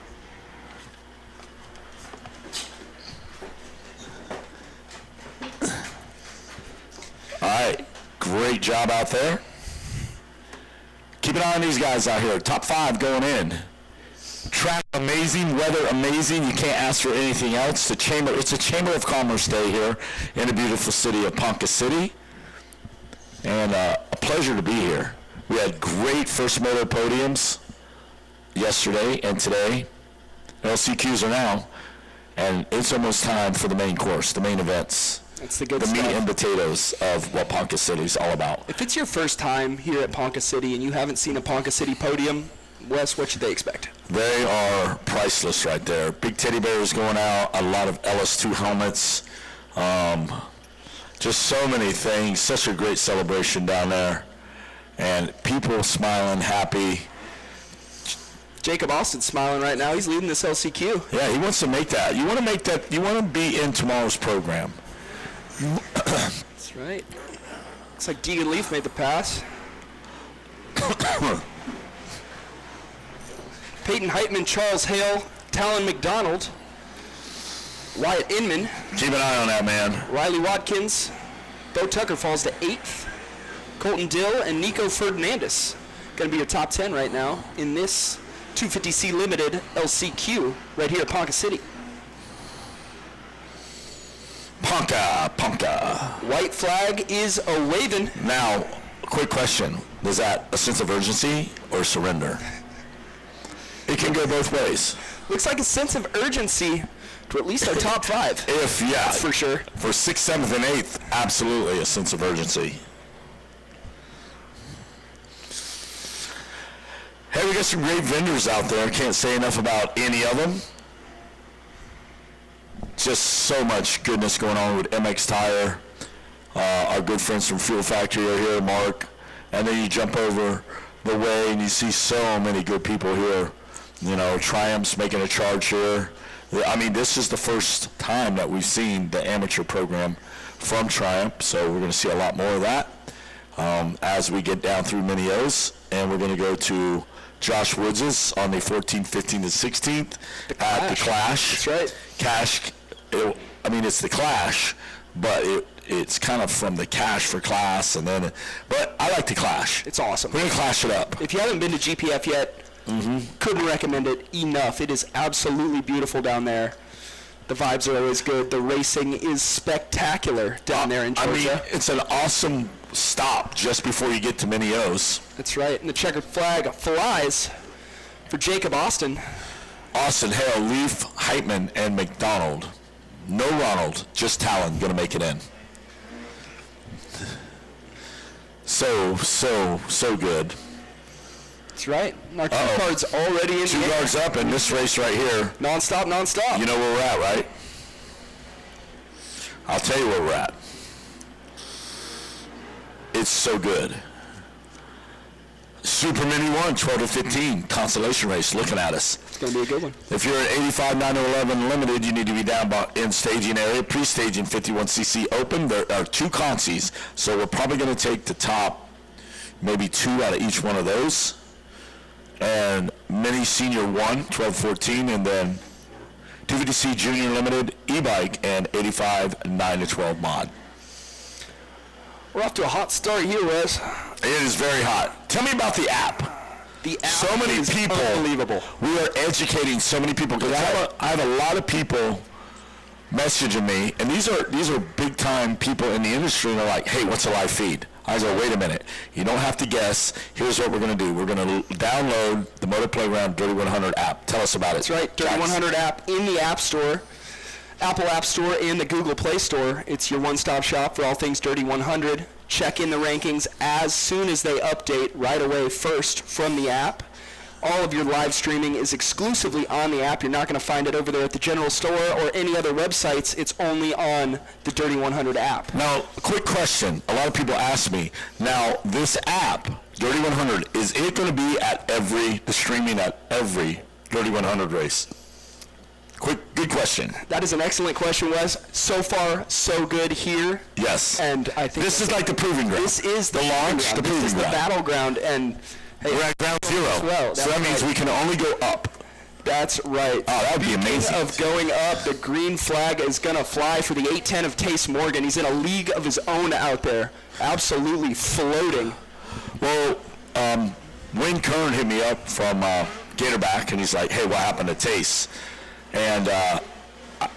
All right, great job out there. an eye on these guys out here. Top 5 going in. Track amazing, weather amazing. You can't ask for anything else. It's a Chamber of Commerce day here in the beautiful city of Ponca City. And a pleasure to be here. We had great First Moto podiums yesterday and today. LCQs are now. And it's almost time for the main course, the main events. That's the good stuff. The meat and potatoes of what Ponca City is all about. If it's your first time here at Ponca City and you haven't seen a Ponca City podium, Wes, what should they expect? They are priceless right there. Big teddy bears going out, a lot of LS2 helmets, just so many things. Such a great celebration down there. And people smiling, happy. Jacob Austin's smiling right now. He's leading this LCQ. Yeah, he wants to make that. You want to make that. You want to be in tomorrow's program. That's right. Looks like Deegan Leaf made the pass. Peyton Heitman, Charles Hale, Talon McDonald, Wyatt Inman. Keep an eye on that, man. Riley Watkins. Bo Tucker falls to 8th. Colton Dill and Nico Ferdinandez. Going to be your top 10 right now in this 250C Limited LCQ right here at Ponca City. Ponca. White flag is a waving. Now, quick question. Was that a sense of urgency or surrender? It can go both ways. Looks like a sense of urgency to at least our top 5. That's for sure. For 6th, 7th, and 8th, absolutely a sense of urgency. Hey, we got some great vendors out there. I can't say enough about any of them. Just so much goodness going on with MX Tire. Our good friends from Fuel Factory are here, Mark. And then you jump over the way and you see so many good people here. You know, Triumph's making a charge here. I mean, this is the first time that we've seen the amateur program from Triumph, so we're going to see a lot more of that as we get down through many O's. And we're going to go to Josh Woods' on the 14th, 15th, and 16th at the Clash. That's right. Cash, it's the Clash, but it's kind of from the Cash for Class, and then, but I like the Clash. It's awesome. We're going to clash it up. If you haven't been to GPF yet, couldn't recommend it enough. It is absolutely beautiful down there. The vibes are always good. The racing is spectacular down there in Georgia. I mean, it's an awesome stop just before you get to Mini O's. That's right. And the checkered flag flies for Jacob Austin. Austin, Hale, Leaf, Heitman, and McDonald. No Ronald, just Talon going to make it in. So good. That's right. Our cue card's already in. 2 yards up in this race right here. Non-stop. You know where we're at, right? I'll tell you where we're at. It's so good. Super Mini 1, 12 to 15, consolation race, looking at us. It's going to be a good one. If you're at 85, 9 to 11 limited, you need to be down in staging area. Pre-staging 51cc open. There are 2 consies, so we're probably going to take the top, maybe 2 out of each one of those. And Mini Senior 1, 12 14, and then 250C Junior Limited, e-bike, and 85, 9 to 12 mod. We're off to a hot start here, Wes. It is very hot. Tell me about the app. The app so many is people. Unbelievable. We are educating so many people. Because I have a lot of people messaging me, and these are big time people in the industry, and they're like, "Hey, what's a live feed?" I go, "Wait a minute. You don't have to guess. Here's what we're going to do. We're going to download the Moto Playground Dirty 100 app. Tell us about it." That's right. Dirty 100 app in the App Store. Apple App Store and the Google Play Store. It's your one-stop shop for all things Dirty 100. Check in the rankings as soon as they update right away first from the app. All of your live streaming is exclusively on the app. You're not going to find it over there at the general store or any other websites. It's only on the Dirty 100 app. Now, a quick question. A lot of people ask me, now this app, Dirty 100, is it going to be at the streaming at every Dirty 100 race? Good question. That is an excellent question, Wes. So far, so good here. Yes. And I think this is like the proving ground. This is the launch, the proving ground. This is the battleground, and hey, we're at ground zero. Well, so that means we can only go up. That's right. Oh, that would be amazing. Speaking of going up, the green flag is going to fly for the 810 of Tace Morgan. He's in a league of his own out there, absolutely floating. Well, Wayne Kern hit me up from Gatorback, and he's like, hey, what happened to Tace? And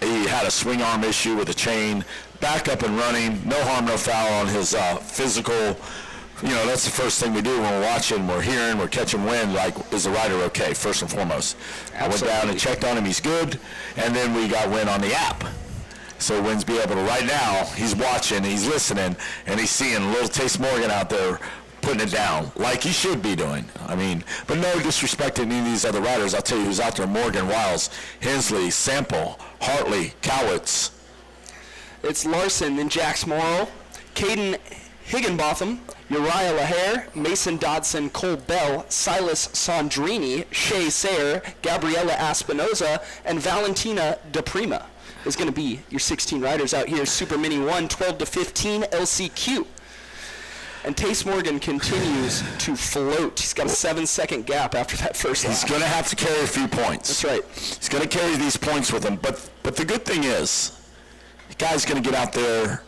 he had a swing arm issue with a chain, back up and running, no harm, no foul on his physical. You know, that's the first thing we do when we're watching, we're hearing, we're catching wind, like, is the rider okay, first and foremost. I went down and checked on him, he's good, and then we got Wynn on the app. So Wynn's be able to, right now, he's watching, he's listening, and he's seeing little Tace Morgan out there putting it down, like he should be doing. I mean, but no disrespect to any of these other riders. I'll tell you who's out there: Morgan, Wiles, Hensley, Sample, Hartley, Cowitz. It's Larson, then Jax Morrow, Caden Higginbotham, Uriah LaHare, Mason Dodson, Cole Bell, Silas Sandrini, Shay Sayre, Gabriela Espinoza, and Valentina DePrima is going to be your 16 riders out here. Super Mini 1, 12 to 15, LCQ. And Tace Morgan continues to float. He's got a 7-second gap after that first lap. He's going to have to carry a few points. That's right. He's going to carry these points with him. But the good thing is, the guy's going to get out there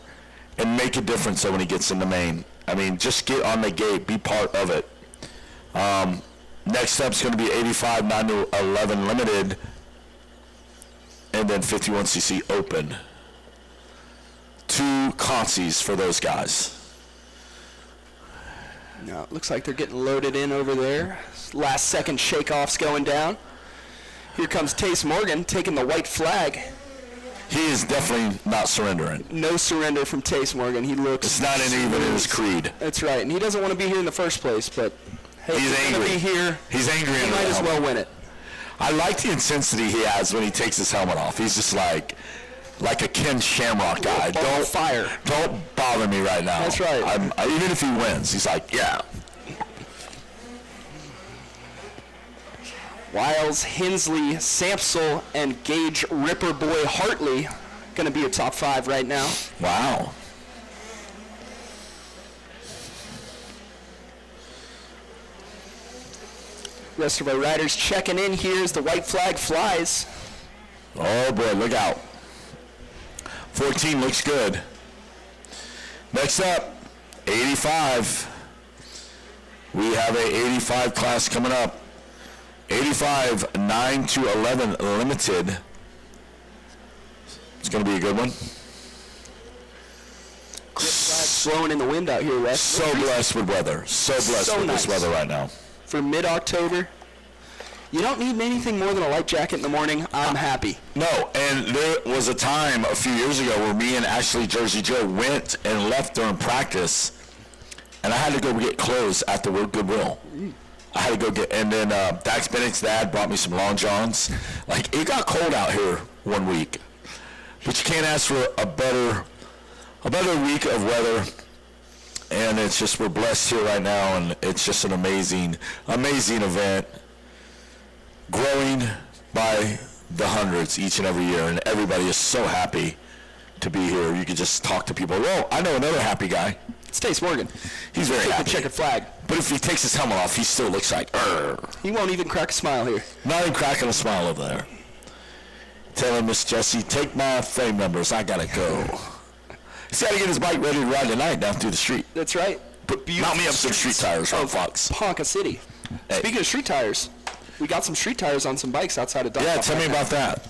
and make a difference when he gets in the main. I mean, just get on the gate, be part of it. Next up is going to be 85 9-11 limited, and then 51cc open. 2 consies for those guys. Now it looks like they're getting loaded in over there. Last second shake-offs going down. Here comes Tace Morgan taking the white flag. He is definitely not surrendering. No surrender from Tace Morgan. He looks... It's not even in his creed. That's right. And he doesn't want to be here in the first place, but hey, he's angry. Be here. He's angry. He might as well win it. I like the intensity he has when he takes his helmet off. He's just like a Ken Shamrock guy. Don't fire. Don't bother me right now. That's right. Even if he wins, he's like, yeah. Wiles, Hensley, Sampsell, and Gage Ripper Boy Hartley going to be a top 5 right now. Wow. Rest of our riders checking in here as the white flag flies. Oh boy, look out. 14 looks good. Next up, 85. We have a 85 class coming up. 85 9-11 limited. It's going to be a good one. Blowing in the wind out here, Wes. So blessed with weather. So blessed with this weather right now. For mid-October, you don't need anything more than a light jacket in the morning. I'm happy. No, and there was a time a few years ago where me and actually Jersey Joe went and left during practice, and I had to go get clothes at the Goodwill. I had to go get, and then Dax Bennett's dad brought me some long johns. Like, it got cold out here one week, but you can't ask for a better week of weather. And it's just, we're blessed here right now, and it's just an amazing, amazing event. Growing by the hundreds each and every year, and everybody is so happy to be here. You can just talk to people. Well, I know another happy guy. It's Tace Morgan. He's very happy. The checkered flag. But if he takes his helmet off, he still looks like, He won't even crack a smile here. Not even cracking a smile over there. Telling Miss Jessie, take my frame numbers, I gotta go. He's got to get his bike ready to ride tonight down through the street. That's right. Mount me up some street tires on Fox. Ponca City. Hey. Speaking of street tires, we got some street tires on some bikes outside of Duck. Yeah, tell me about that.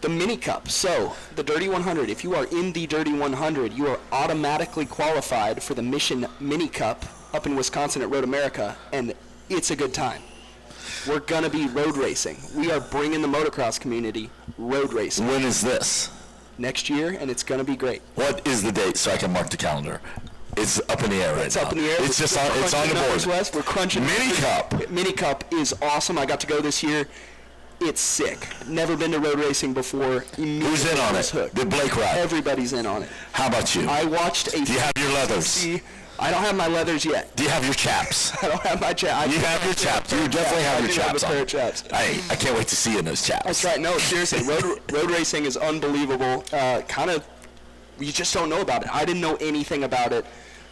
The Mini Cup. So, the Dirty 100. If you are in the Dirty 100, you are automatically qualified for the Mission Mini Cup up in Wisconsin at Road America, and it's a good time. We're going to be road racing. We are bringing the motocross community road racing. When is this? Next year, and it's going to be great. What is the date so I can mark the calendar? It's up in the air right now. It's up in the air. It's just on, it's on the board. West. We're crunching. Mini Cup. Mini Cup is awesome. I got to go this year. It's sick. Never been to road racing before. Who's in on it? Did Blake ride? Everybody's in on it. How about you? I watched a... Do you have your leathers? I don't have my leathers yet. Do you have your chaps? I don't have my chaps. You have your chaps. You definitely have your chaps on. I do have a pair of chaps. I can't wait to see you in those chaps. That's right. No, seriously, road racing is unbelievable. You just don't know about it. I didn't know anything about it.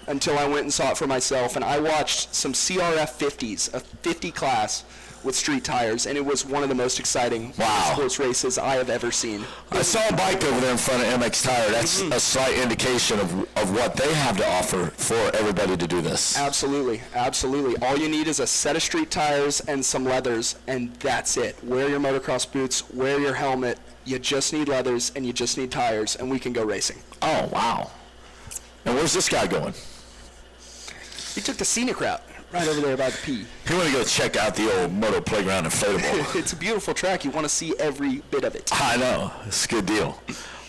until I went and saw it for myself, and I watched some CRF 50s, a 50 class with street tires, and it was one of the most exciting sports races I have ever seen. I saw a bike over there in front of MX Tire. That's a slight indication of what they have to offer for everybody to do this. Absolutely, absolutely. All you need is a set of street tires and some leathers, and that's it. Wear your motocross boots, wear your helmet. You just need leathers, and you just need tires, and we can go racing. Oh, wow. And where's this guy going? He took the scenic route. Right over there by the P. You want to go check out the old Moto Playground inflatable. It's a beautiful track. You want to see every bit of it. I know. It's a good deal.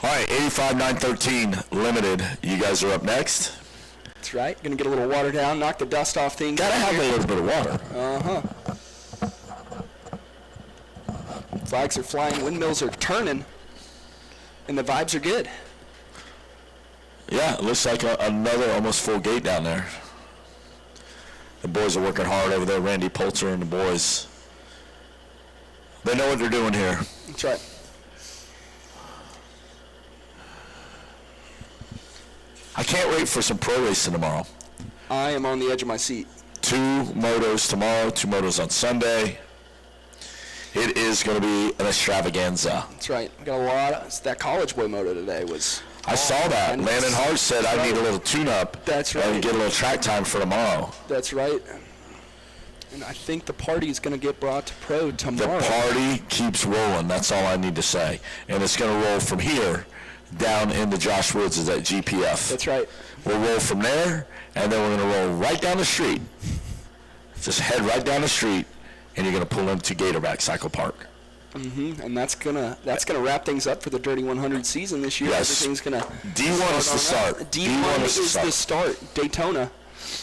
All right, 85-913 limited. You guys are up next. That's right. Going to get a little water down, knock the dust off things. Got to have a little bit of water. Flags are flying, windmills are turning, and the vibes are good. Yeah, it looks like another almost full gate down there. The boys are working hard over there. Randy Poulter and the boys. They know what they're doing here. That's right. I can't wait for some pro racing tomorrow. I am on the edge of my seat. 2 motos tomorrow, 2 motos on Sunday. It is going to be an extravaganza. That's right. We got a lot. That college boy moto today was. I saw that. Landon Hart said I need a little tune-up. That's right. And get a little track time for tomorrow. That's right. And I think the party is going to get brought to pro tomorrow. The party keeps rolling. That's all I need to say. And it's going to roll from here down into Josh Woods' at GPF. That's right. We'll roll from there, and then we're going to roll right down the street. Just head right down the street, and you're going to pull into Gatorback Cycle Park. And that's gonna wrap things up for the Dirty 100 season this year. Yes. Everything's gonna. D1 is the start. D1 is the start. Daytona.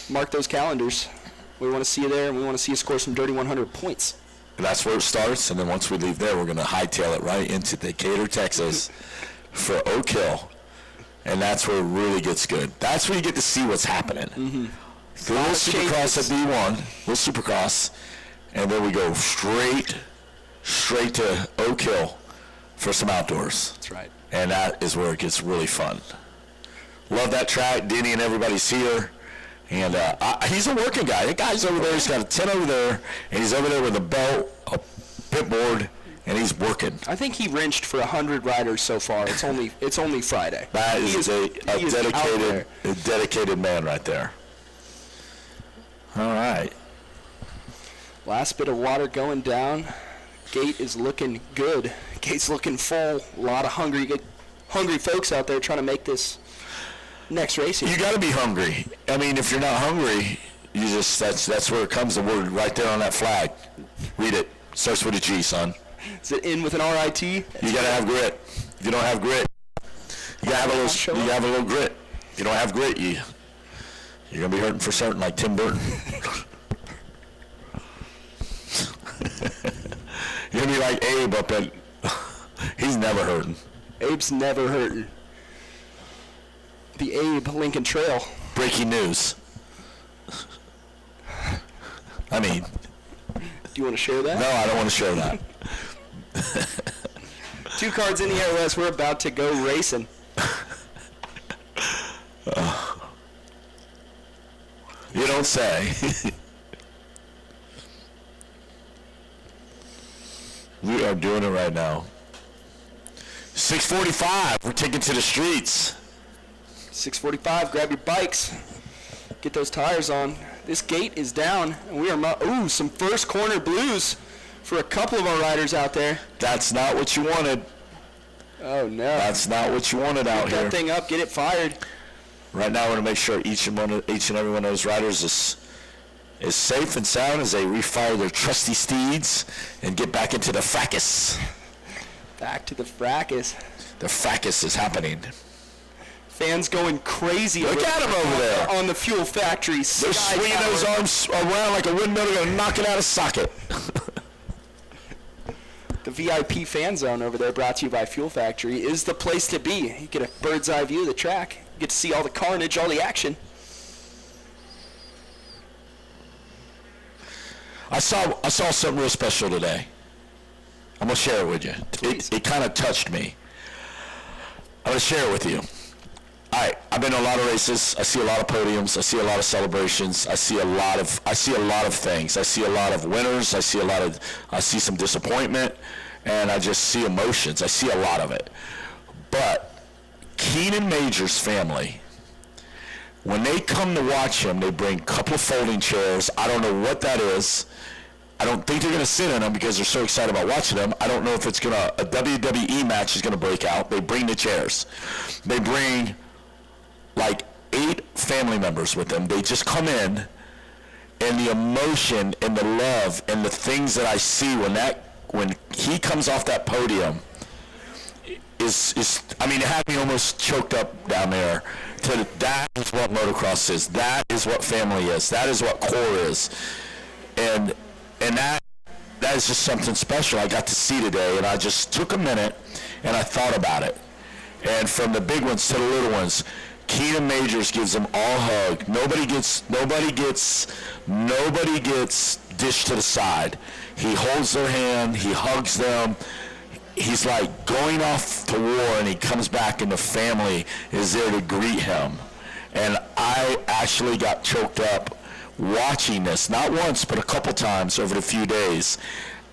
Mark those calendars. We want to see you there, and we want to see you score some Dirty 100 points. And that's where it starts, and then once we leave there, we're going to hightail it right into Decatur, Texas for Oak Hill. And that's where it really gets good. That's where you get to see what's happening. The little Supercross at D1, little Supercross, and then we go straight to Oak Hill for some outdoors. That's right. And that is where it gets really fun. Love that track. Denny and everybody's here. And he's a working guy. That guy's over there. He's got a tent over there, and he's over there with a belt, a pit board, and he's working. I think he wrenched for 100 riders so far. It's only Friday. That is a dedicated man right there. All right. Last bit of water going down. Gate is looking good. Gate's looking full. A lot of hungry folks out there trying to make this next race here. You got to be hungry. I mean, if you're not hungry, you just that's where it comes. The word right there on that flag. Read it. Starts with a G, son. Is it in with an RIT? You got to have grit. If you don't have grit, you got to have a little. You have a little grit. If you don't have grit, you're gonna be hurting for certain, like Tim Burton. You're gonna be like Abe up at. He's never hurting. Abe's never hurting. The Abe Lincoln Trail. Breaking news. I mean. Do you want to share that? No, I don't want to share that. 2 cards in the air, Wes. We're about to go racing. You don't say. We are doing it right now. 6:45. We're taking to the streets. 6:45. Grab your bikes. Get those tires on. This gate is down, and we are some first corner blues for a couple of our riders out there. That's not what you wanted. Oh no. That's not what you wanted out here. Get that thing up. Get it fired. Right now, we're going to make sure each and every one of those riders is safe and sound as they refire their trusty steeds and get back into the fracas. Back to the fracas. The fracas is happening. Fans going crazy. Look at him over there. On the Fuel Factory. They're swinging those arms around like a windmill. They're going to knock it out of socket. The VIP fan zone over there, brought to you by Fuel Factory, is the place to be. You get a bird's eye view of the track. You get to see all the carnage, all the action. I saw something real special today. I'm going to share it with you. It kind of touched me. I'm going to share it with you. I've been to a lot of races. I see a lot of podiums. I see a lot of celebrations. I see a lot of things. I see a lot of winners. I see some disappointment, and I just see emotions. I see a lot of it. But Keenan Major's family, when they come to watch him, they bring a couple of folding chairs. I don't know what that is. I don't think they're going to sit in them because they're so excited about watching them. I don't know if a WWE match is going to break out. They bring the chairs. They bring like 8 family members with them. They just come in, and the emotion and the love and the things that I see when he comes off that podium is I mean, it had me almost choked up down there. That is what motocross is. That is what family is. That is what core is. And that is just something special I got to see today, and I just took a minute and I thought about it. And from the big ones to the little ones, Keenan Majors gives them all a hug. Nobody gets dished to the side. He holds their hand, he hugs them. He's like going off to war, and he comes back and the family is there to greet him. And I actually got choked up watching this, not once, but a couple times over the few days.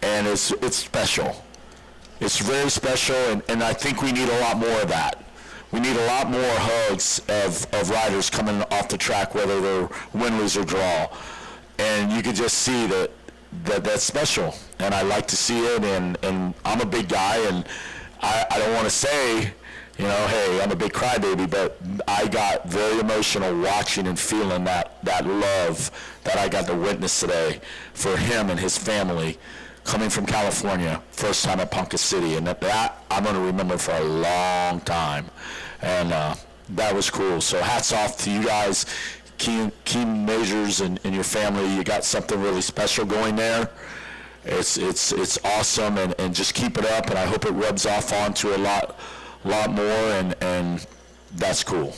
And it's special. It's very special, and I think we need a lot more of that. We need a lot more hugs of riders coming off the track, whether they're win, lose, or draw. And you can just see that's special. And I like to see it, and I'm a big guy, and I don't want to say, hey, I'm a big crybaby, but I got very emotional watching and feeling that love that I got to witness today for him and his family coming from California, first time at Ponca City, and that I'm going to remember for a long time. And that was cool. So hats off to you guys, Keen Majors and your family. You got something really special going there. It's awesome, and just keep it up, and I hope it rubs off onto a lot more, and that's cool.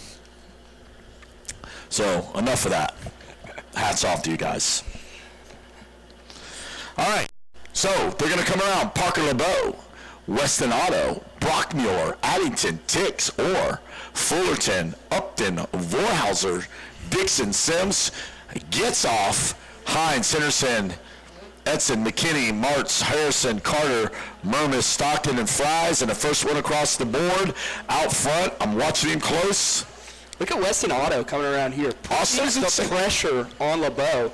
So enough of that. Hats off to you guys. All right, so they're going to come around. Parker LeBeau, Weston Auto, Brockmuir, Addington, Tix, Orr, Fullerton, Upton, Vorhauser, Dixon, Sims, Gets Off, Hines, Henderson, Edson, McKinney, Martz, Harrison, Carter, Murmis, Stockton, and Fries, and the first one across the board out front. I'm watching him close. Look at Weston Auto coming around here. Putting the pressure on LeBeau.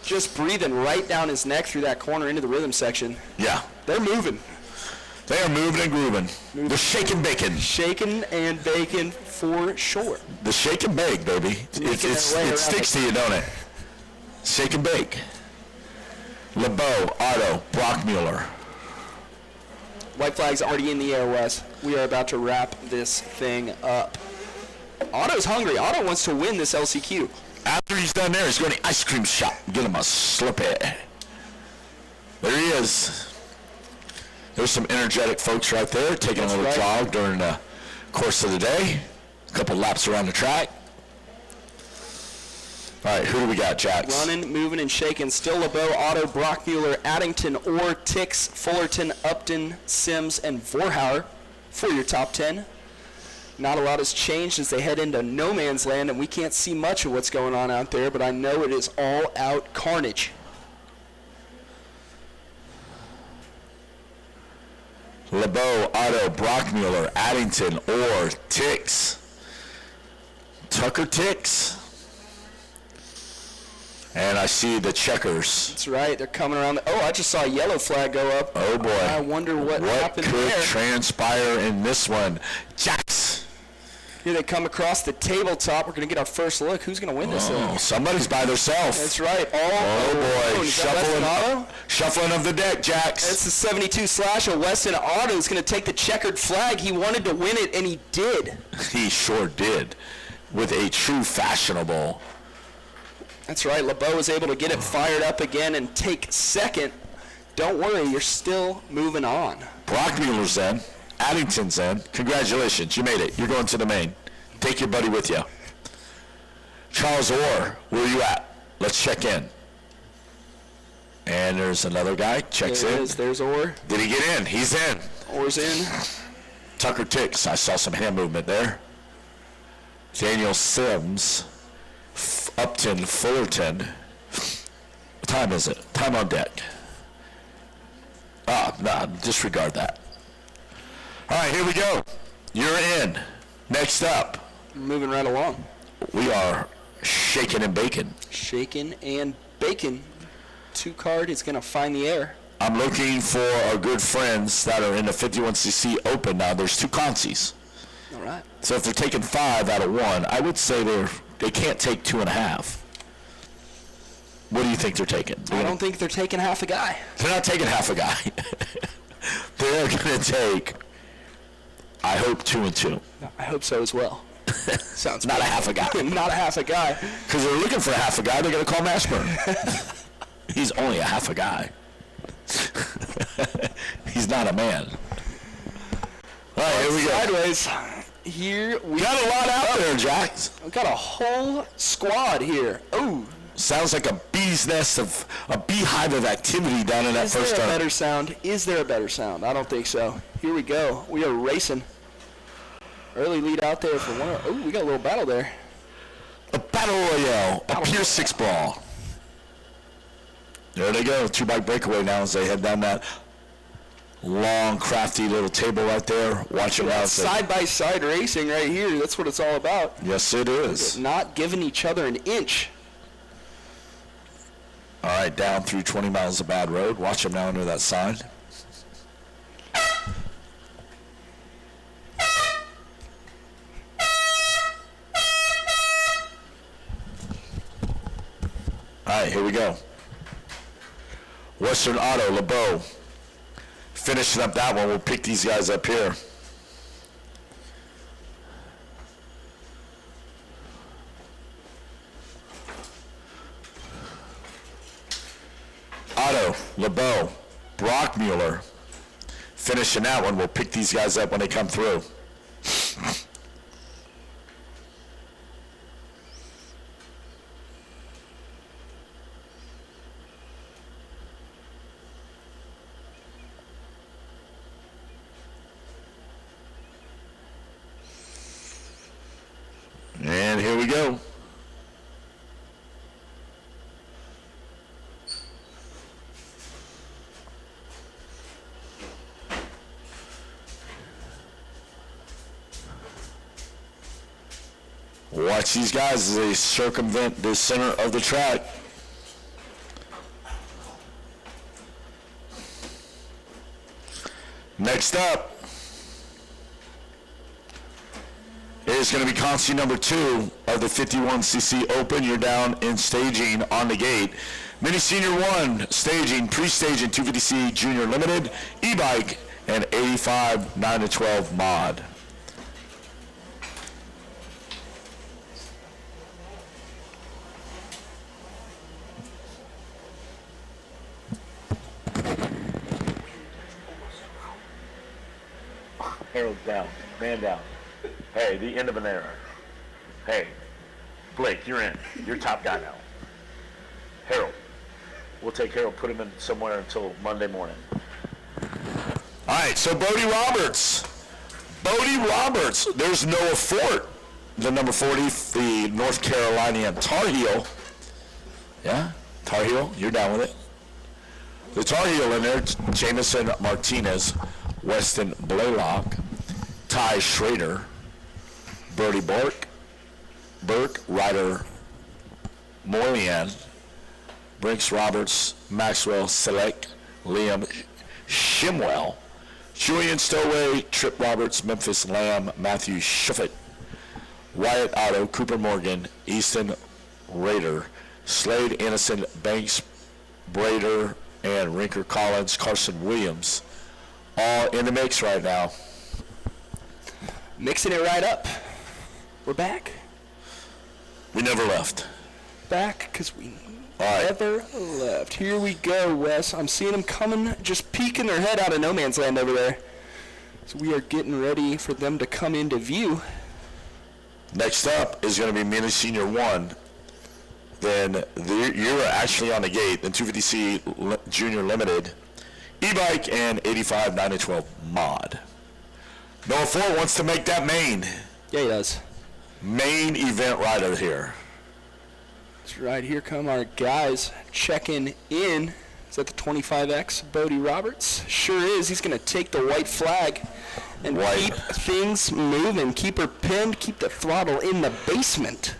Just breathing right down his neck through that corner into the rhythm section. Yeah. They're moving. They are moving and grooving. They're shaking bacon. Shaking and bacon for sure. The shake and bake, baby. It sticks to you, don't it? Shake and bake. LeBeau, Otto, Brockmuir. White flag's already in the air, Wes. We are about to wrap this thing up. Otto's hungry. Otto wants to win this LCQ. After he's done there, he's going to the ice cream shop. Get him a slippy. There he is. There's some energetic folks right there taking a little jog during the course of the day. A couple laps around the track. All right, who do we got, Jax? Running, moving, and shaking. Still LeBeau, Otto, Brockmuir, Addington, Orr, Tix, Fullerton, Upton, Sims, and Vorhauer for your top 10. Not a lot has changed as they head into no man's land, and we can't see much of what's going on out there, but I know it is all out carnage. LeBeau, Otto, Brockmuir, Addington, Orr, Tix, Tucker Tix. And I see the checkers. That's right. They're coming around. I just saw a yellow flag go up. Oh, boy. I wonder what happened there. What could transpire in this one? Jax. Here they come across the tabletop. We're going to get our first look. Who's going to win this thing? Somebody's by themselves. That's right. Oh, boy. Shuffling of the deck, Jax. It's the 72 slash of Weston Auto. Is going to take the checkered flag. He wanted to win it, and he did. He sure did. With a true fashionable. That's right. LeBeau was able to get it fired up again and take second. Don't worry, you're still moving on. Brockmuir's in. Addington's in. Congratulations, you made it. You're going to the main. Take your buddy with you. Charles Orr, where are you at? Let's check in. And there's another guy. Checks in. There's Orr. Did he get in? He's in. Orr's in. Tucker Tix. I saw some hand movement there. Daniel Sims, Upton Fullerton. What time is it? Time on deck. Disregard that. All right, here we go. You're in. Next up. Moving right along. We are shaking and baking. Shaking and baking. 2-card is going to find the air. I'm looking for our good friends that are in the 51cc Open now. There's 2 consies. All right. So if they're taking 5 out of 1, I would say they can't take 2.5. What do you think they're taking? I don't think they're taking half a guy. They're not taking half a guy. They're going to take, I hope, 2 and 2. I hope so as well. Sounds not a half a guy. Not a half a guy. Because they're looking for a half a guy. They're going to call Mashburn. He's only a half a guy. He's not a man. All right, here we go. Sideways. Here we got a lot out there, Jack. We got a whole squad here. Oh. Sounds like a bee's nest of a beehive of activity down in that first turn. Is there a better sound? Is there a better sound? I don't think so. Here we go. We are racing. Early lead out there for one. Oh, we got a little battle there. A battle royale. A pure 6 ball. There they go. 2-bike breakaway now as they head down that long, crafty little table right there. Watch them out. Side-by-side racing right here. That's what it's all about. Yes, it is. Not giving each other an inch. All right, down through 20 miles of bad road. Watch them now under that sign. All right, here we go. Western Auto, LeBeau. Finishing up that one. We'll pick these guys up here. Otto, LeBeau, Brockmuller. Finishing that one. We'll pick these guys up when they come through. And here we go. Watch these guys as they circumvent the center of the track. Next up is going to be consi number 2 of the 51cc Open. You're down in staging on the gate. Mini Senior 1 staging, pre-staging 250C Junior Limited, e-bike, and 85 9-12 mod. Harold's down, man down. Hey, the end of an era. Hey, Blake, you're in. You're top guy now. Harold, we'll take Harold, put him in somewhere until Monday morning. All right, so Bodie Roberts. There's Noah Fort, the number 40, the North Carolinian Tar Heel. Yeah, Tar Heel, you're down with it. The Tar Heel in there, Jamison Martinez, Weston Blaylock, Ty Schrader, Brody Burke, Ryder Moynihan, Brinks Roberts, Maxwell Select, Liam Shimwell, Julian Stowaway, Trip Roberts, Memphis Lamb, Matthew Schuffett, Wyatt Otto, Cooper Morgan, Easton Rader, Slade Innocent, Banks Brader, and Rinker Collins, Carson Williams, all in the mix right now. Mixing it right up. We're back. We never left. Back because we never left. Here we go, Wes. I'm seeing them coming, just peeking their head out of no man's land over there. So we are getting ready for them to come into view. Next up is going to be Mini Senior 1. Then you're actually on the gate. Then 250C Junior Limited, e-bike, and 85 9-12 mod. Noah Ford wants to make that main. Yeah, he does. main event rider here. That's right. Here come our guys checking in. Is that the 25X, Bodie Roberts? Sure is. He's going to take the white flag and keep things moving. Keep her pinned. Keep the throttle in the basement.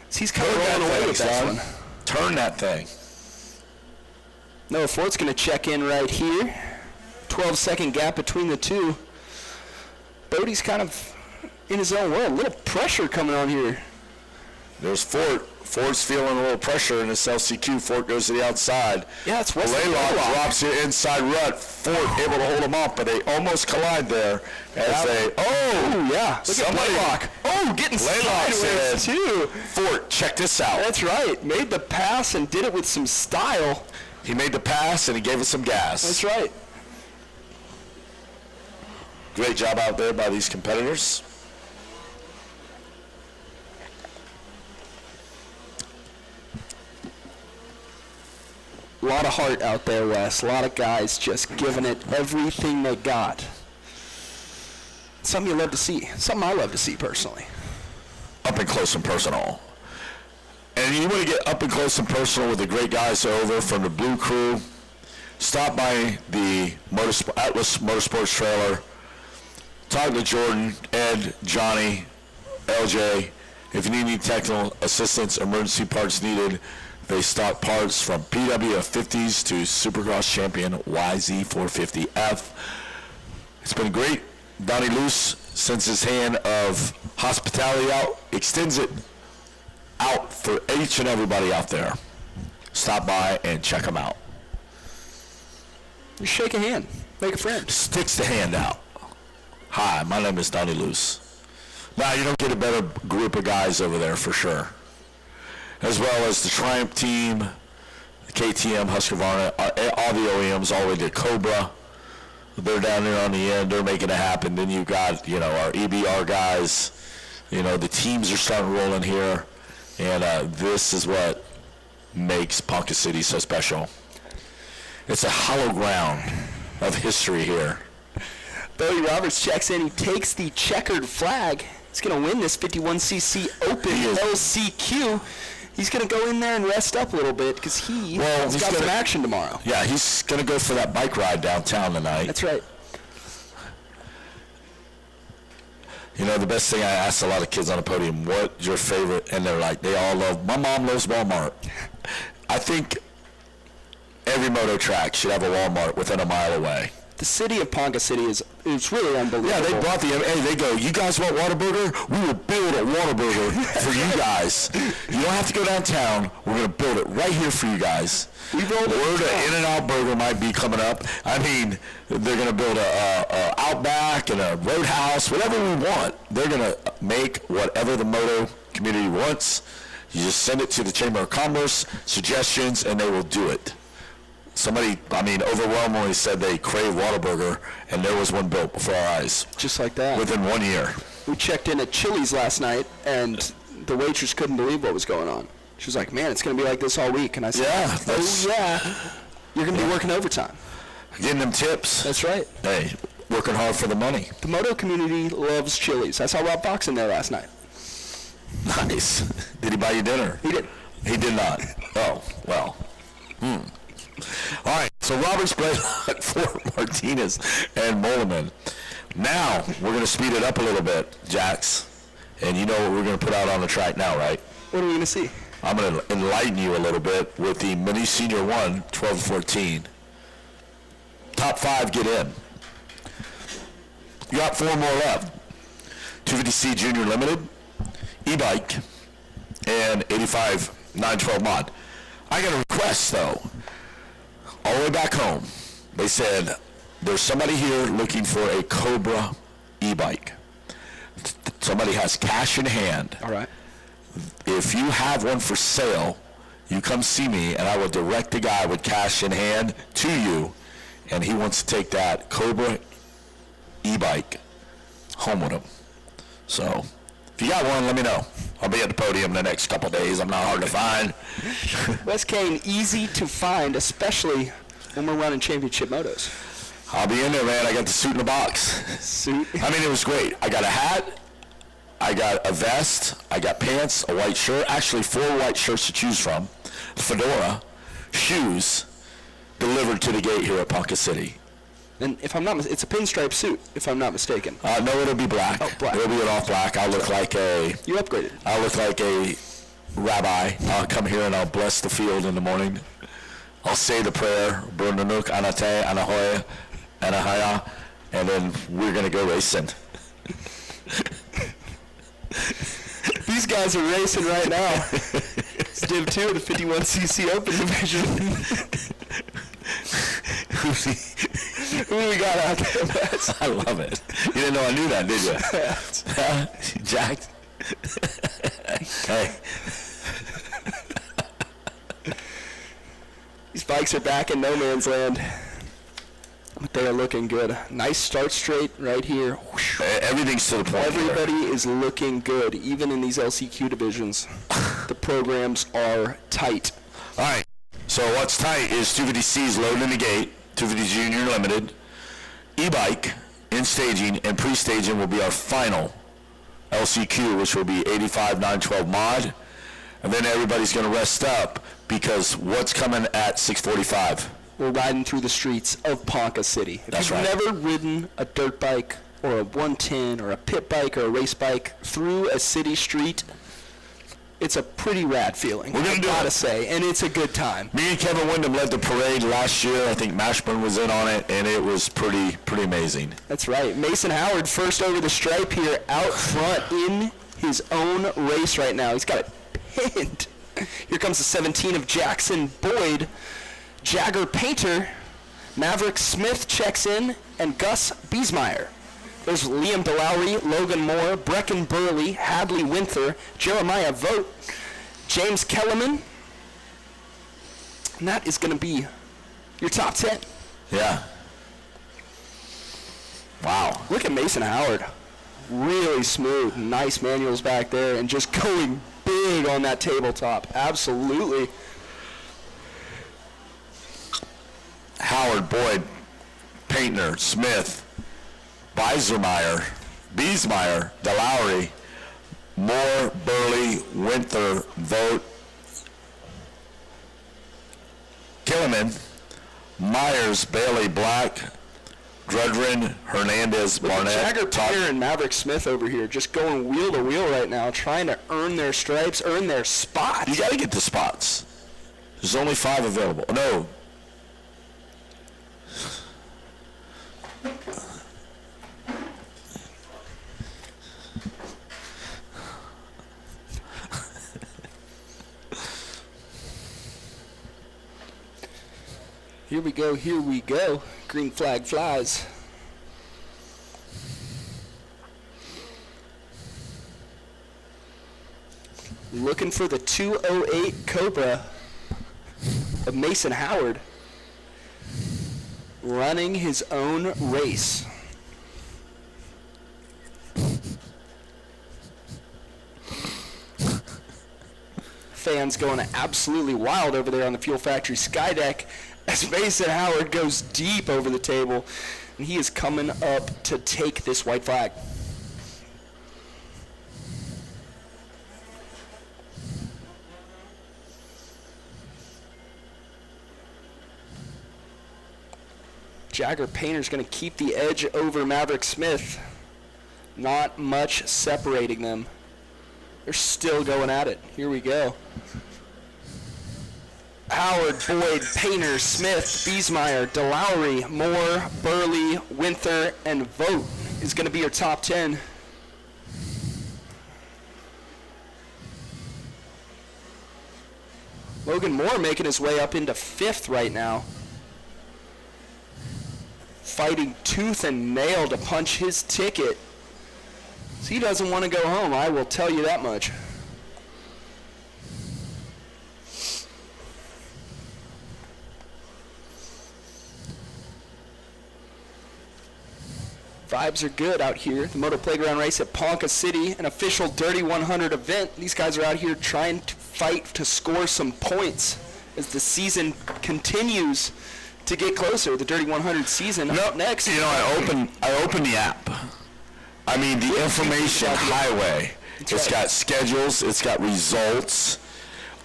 So he's kind of rolling away with that one. Turn that thing. Noah Fort's going to check in right here. 12-second gap between the two. Bodie's kind of in his own world. A little pressure coming on here. There's Fort. Fort's feeling a little pressure in this LCQ. Fort goes to the outside. Yeah, it's Wesley. Laylock drops here inside rut. Fort able to hold him up, but they almost collide there as they. Oh, yeah. Look at Laylock. Oh, getting sideways too. Fort, check this out. That's right. Made the pass and did it with some style. He made the pass and he gave us some gas. That's right. Great job out there by these competitors. A lot of heart out there, Wes. A lot of guys just giving it everything they got. Something you love to see. Something I love to see personally. Up and close and personal. And you want to get up and close and personal with the great guys over from the Blue Crew, stop by the Atlas Motorsports trailer. Talk to Jordan, Ed, Johnny, LJ. If you need any technical assistance, emergency parts needed, they stock parts from PWF50s to Supercross champion YZ450F. It's been great. Donnie Luce sends his hand of hospitality out, extends it out for each and everybody out there. Stop by and check them out. Just shake a hand. Make a friend. Sticks the hand out. Hi, my name is Donnie Luce. Now, you don't get a better group of guys over there for sure. As well as the Triumph team, the KTM, Husqvarna, all the OEMs, all the way to Cobra. They're down there on the end. They're making it happen. Then you've got, our EBR guys. The teams are starting rolling here. And this is what makes Ponca City so special. It's a hollow ground of history here. Bodie Roberts checks in. He takes the checkered flag. He's going to win this 51cc Open LCQ. He's going to go in there and rest up a little bit because he's got some action tomorrow. Yeah, he's going to go for that bike ride downtown tonight. That's right. The best thing, I asked a lot of kids on the podium, what's your favorite? And they're like, they all love, my mom loves Walmart. I think every moto track should have a Walmart within a mile away. The city of Ponca City is really unbelievable. Yeah, they brought they go, you guys want Whataburger? We will build a Whataburger for you guys. You don't have to go downtown. We're going to build it right here for you guys. Word of In-N-Out Burger might be coming up. I mean, they're going to build a Outback and a Roadhouse, whatever we want. They're going to make whatever the moto community wants. You just send it to the Chamber of Commerce, suggestions, and they will do it. Somebody, overwhelmingly said they crave Whataburger, and there was one built before our eyes. Just like that. Within 1 year. We checked in at Chili's last night, and the waitress couldn't believe what was going on. She was like, man, it's going to be like this all week. And I said, you're going to be working overtime. Getting them tips. That's right. Hey, working hard for the money. The moto community loves Chili's. I saw Rob Fox in there last night. Nice. Did he buy you dinner? He did. He did not. Oh, well. All right, so Roberts, Blaylock, Fort, Martinez, and Moleman. Now, we're going to speed it up a little bit, Jax. And you know what we're going to put out on the track now, right? What are we going to see? I'm going to enlighten you a little bit with the Mini Senior 1, 12-14. Top 5 get in. You got 4 more left. 250C Junior Limited, e-bike, and 85 912 mod. I got a request, though. All the way back home, they said, there's somebody here looking for a Cobra e-bike. Somebody has cash in hand. All right. If you have one for sale, you come see me, and I will direct the guy with cash in hand to you, and he wants to take that Cobra e-bike home with him. So, if you got one, let me know. I'll be at the podium the next couple days. I'm not hard to find. Wes Kane, easy to find, especially when we're running championship motos. I'll be in there, man. I got the suit in the box. Suit? It was great. I got a hat, I got a vest, I got pants, a white shirt, actually 4 white shirts to choose from, fedora, shoes, delivered to the gate here at Ponca City. And if I'm not, it's a pinstripe suit, if I'm not mistaken. No, it'll be black. Oh, black. It'll be an all black. I'll look like a... You upgraded. I'll look like a rabbi. I'll come here and I'll bless the field in the morning. I'll say the prayer, Brunanuk, Anate, Anahoya, Anahaya, and then we're going to go racing. These guys are racing right now. It's Div 2 of the 51cc Open Division. Who do we got out there, Matt? I love it. You didn't know I knew that, did you? Jack? Hey. These bikes are back in no man's land. But they are looking good. Nice start straight right here. Everything's to the point. Everybody is looking good, even in these LCQ divisions. The programs are tight. All right. So what's tight is 250C's loaded in the gate, 250 Junior Limited, e-bike, in staging, and pre-staging will be our final LCQ, which will be 85 912 mod. And then everybody's going to rest up because what's coming at 645? We're riding through the streets of Ponca City. If you've never ridden a dirt bike or a 110 or a pit bike or a race bike through a city street, it's a pretty rad feeling. We're going to do it. I gotta say, and it's a good time. Me and Kevin Wyndham led the parade last year. I think Mashburn was in on it, and it was pretty amazing. That's right. Mason Howard first over the stripe here out front in his own race right now. He's got it pinned. Here comes the 17 of Jackson Boyd. Jagger Painter, Maverick Smith checks in, and Gus Biesmeyer. There's Liam DeLowry, Logan Moore, Brecken Burley, Hadley Winther, Jeremiah Vogt, James Kellerman. And that is going to be your top 10. Yeah. Wow. Look at Mason Howard. Really smooth, nice manuals back there, and just going big on that tabletop. Absolutely. Howard, Boyd, Paintner, Smith, Biesmeyer, DeLowry, Moore, Burley, Winther, Vogt, Killiman, Myers, Bailey, Black, Drudrin, Hernandez, Barnett. Jagger Painter and Maverick Smith over here just going wheel to wheel right now, trying to earn their stripes, earn their spots. You got to get the spots. There's only 5 available. No. Here we go, here we go. Green flag flies. Looking for the 208 Cobra of Mason Howard. Running his own race. Fans going absolutely wild over there on the Fuel Factory Sky Deck as Mason Howard goes deep over the table, and he is coming up to take this white flag. Jagger Painter's going to keep the edge over Maverick Smith. Not much separating them. They're still going at it. Here we go. Howard, Boyd, Painter, Smith, Biesmeyer, DeLowry, Moore, Burley, Winther, and Vogt is going to be your top 10. Logan Moore making his way up into 5th right now. Fighting tooth and nail to punch his ticket. So he doesn't want to go home, I will tell you that much. Vibes are good out here. The Moto Playground Race at Ponca City, an official Dirty 100 event. These guys are out here trying to fight to score some points as the season continues to get closer. The Dirty 100 season up next. You know, I opened the app. I mean, the information highway. It's got schedules. It's got results.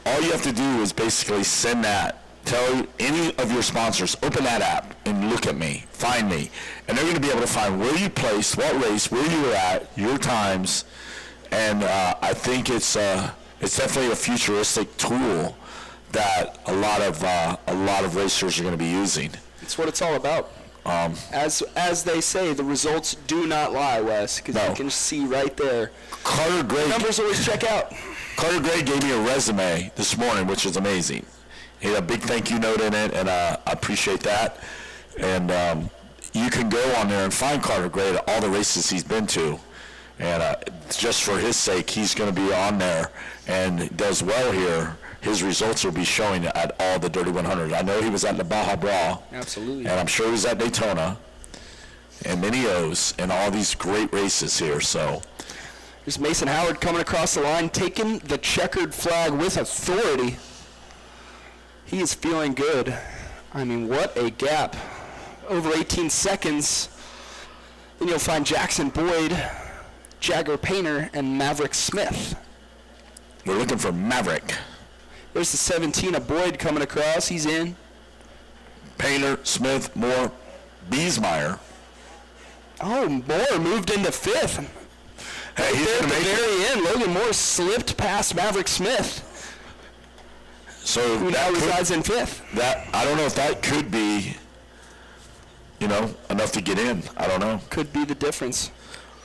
All you have to do is basically send that. Tell any of your sponsors, open that app and look at me, find me. And they're going to be able to find where you placed, what race, where you were at, your times. And I think it's definitely a futuristic tool that a lot of racers are going to be using. It's what it's all about. As they say, the results do not lie, Wes, because you can see right there. Carter Gray. Numbers always check out. Carter Gray gave me a resume this morning, which is amazing. He had a big thank you note in it, and I appreciate that. And you can go on there and find Carter Gray at all the races he's been to. And just for his sake, he's going to be on there and does well here. His results will be showing at all the Dirty 100. I know he was at the Baja Bra. Absolutely. And I'm sure he was at Daytona and many O's and all these great races here. So there's Mason Howard coming across the line, taking the checkered flag with authority. He is feeling good. I mean, what a gap. Over 18 seconds. Then you'll find Jackson Boyd, Jagger Painter, and Maverick Smith. We're looking for Maverick. There's the 17 of Boyd coming across. He's in. Painter, Smith, Moore, Biesmeyer. Oh, Moore moved into fifth. Hey, he's there at the very end. Logan Moore slipped past Maverick Smith, so who now resides in fifth. I don't know if that could be, enough to get in. I don't know. Could be the difference.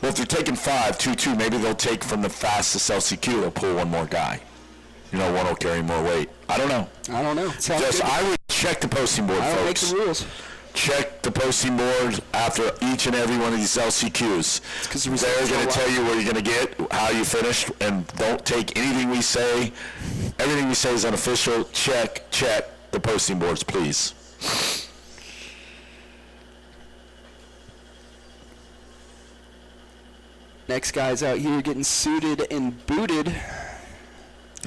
Well, if they're taking 5-2-2, maybe they'll take from the fastest LCQ. They'll pull one more guy. One will carry more weight. I don't know. I would check the posting board, folks. I don't make the rules. Check the posting board after each and every one of these LCQs. They're going to tell you where you're going to get, how you finished, and don't take anything we say. Everything we say is unofficial. Check the posting boards, please. Next guy's out here getting suited and booted.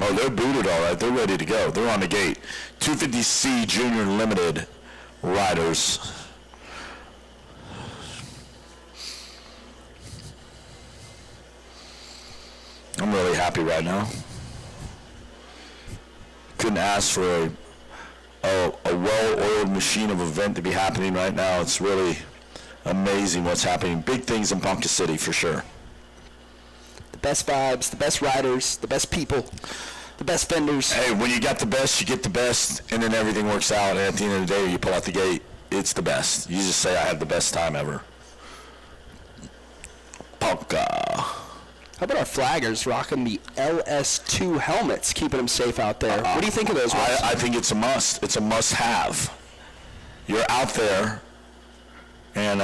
Oh, they're booted all right. They're ready to go. They're on the gate. 250C Junior Limited riders. I'm really happy right now. Couldn't ask for a well-oiled machine of event to be happening right now. It's really amazing what's happening. Big things in Ponca City for sure. The best vibes, the best riders, the best people, the best vendors. Hey, when you got the best, you get the best, and then everything works out. And at the end of the day, you pull out the gate, it's the best. You just say, I had the best time ever. Ponca. How about our flaggers rocking the LS2 helmets, keeping them safe out there? What do you think of those ones? I think it's a must. It's a must-have. You're out there, and,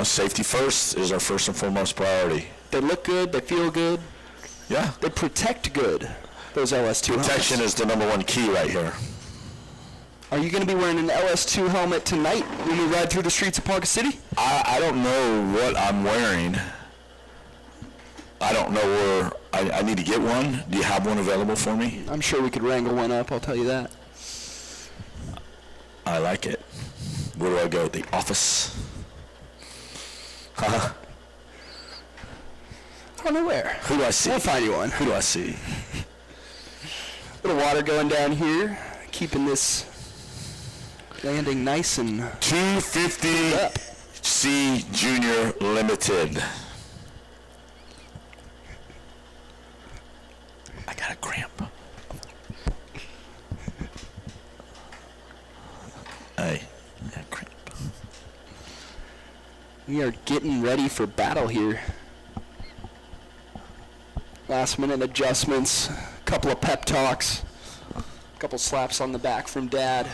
safety first is our first and foremost priority. They look good. They feel good. Yeah. They protect good, those LS2 Protection helmets. is the number one key right here. Are you going to be wearing an LS2 helmet tonight when we ride through the streets of Ponca City? I don't know what I'm wearing. I don't know where I need to get one. Do you have one available for me? I'm sure we could wrangle one up, I'll tell you that. I like it. Where do I go? The office? I don't know where. Who do I see? We'll find you one. Who do I see? Little water going down here, keeping this landing nice and 250C Junior Limited. I got a cramp. Hey, I got a cramp. We are getting ready for battle here. Last minute adjustments, couple of pep talks, couple slaps on the back from Dad.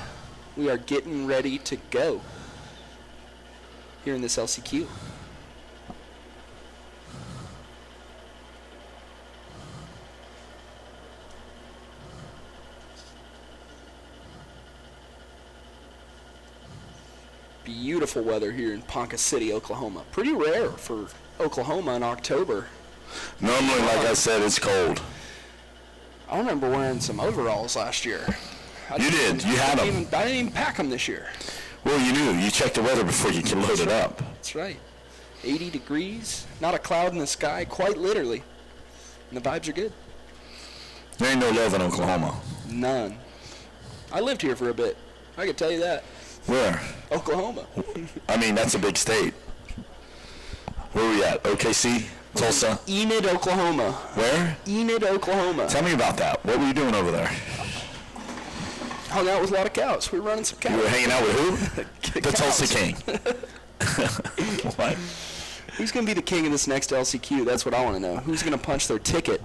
We are getting ready to go here in this LCQ. Beautiful weather here in Ponca City, Oklahoma. Pretty rare for Oklahoma in October. Normally, like I said, it's cold. I remember wearing some overalls last year. You did. You had them. I didn't even pack them this year. Well, you knew. You checked the weather before you can load it up. That's right. 80 degrees, not a cloud in the sky, quite literally. And the vibes are good. There ain't no love in Oklahoma. None. I lived here for a bit. I can tell you that. Where? Oklahoma. I mean, that's a big state. Where are we at? OKC? Tulsa? Enid, Oklahoma. Where? Enid, Oklahoma. Tell me about that. What were you doing over there? Hung out with a lot of cows. We were running some cows. You were hanging out with who? The Tulsa King. What? Who's going to be the king of this next LCQ? That's what I want to know. Who's going to punch their ticket?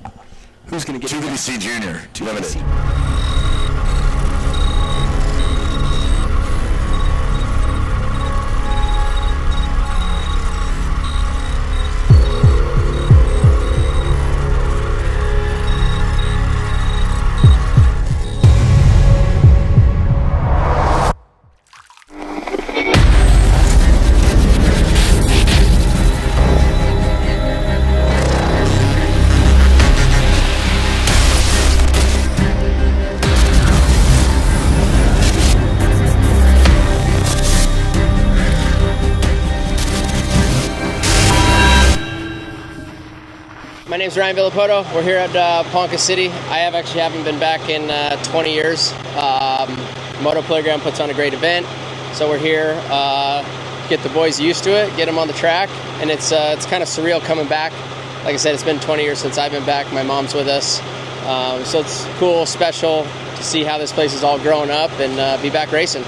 Who's going to get 250C Junior, limited. My name's Ryan Villapoto. We're here at Ponca City. I haven't been back in 20 years. Moto Playground puts on a great event, so we're here, get the boys used to it, get them on the track, and it's kind of surreal coming back. Like I said, it's been 20 years since I've been back. My mom's with us, so it's cool, special to see how this place is all growing up and be back racing.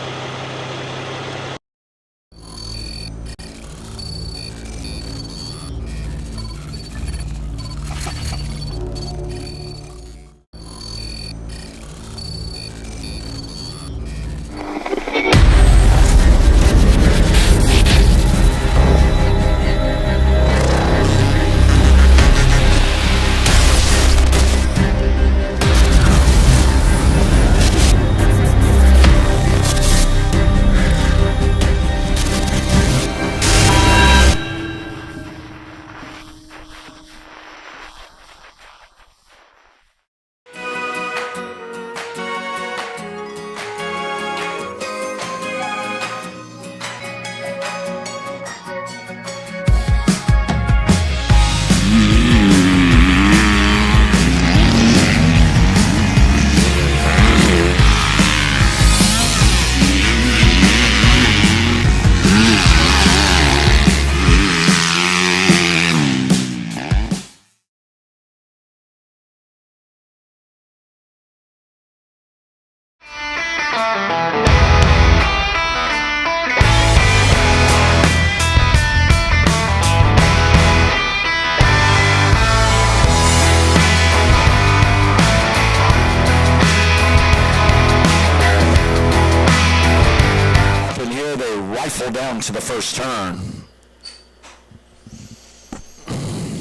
Down to the first turn.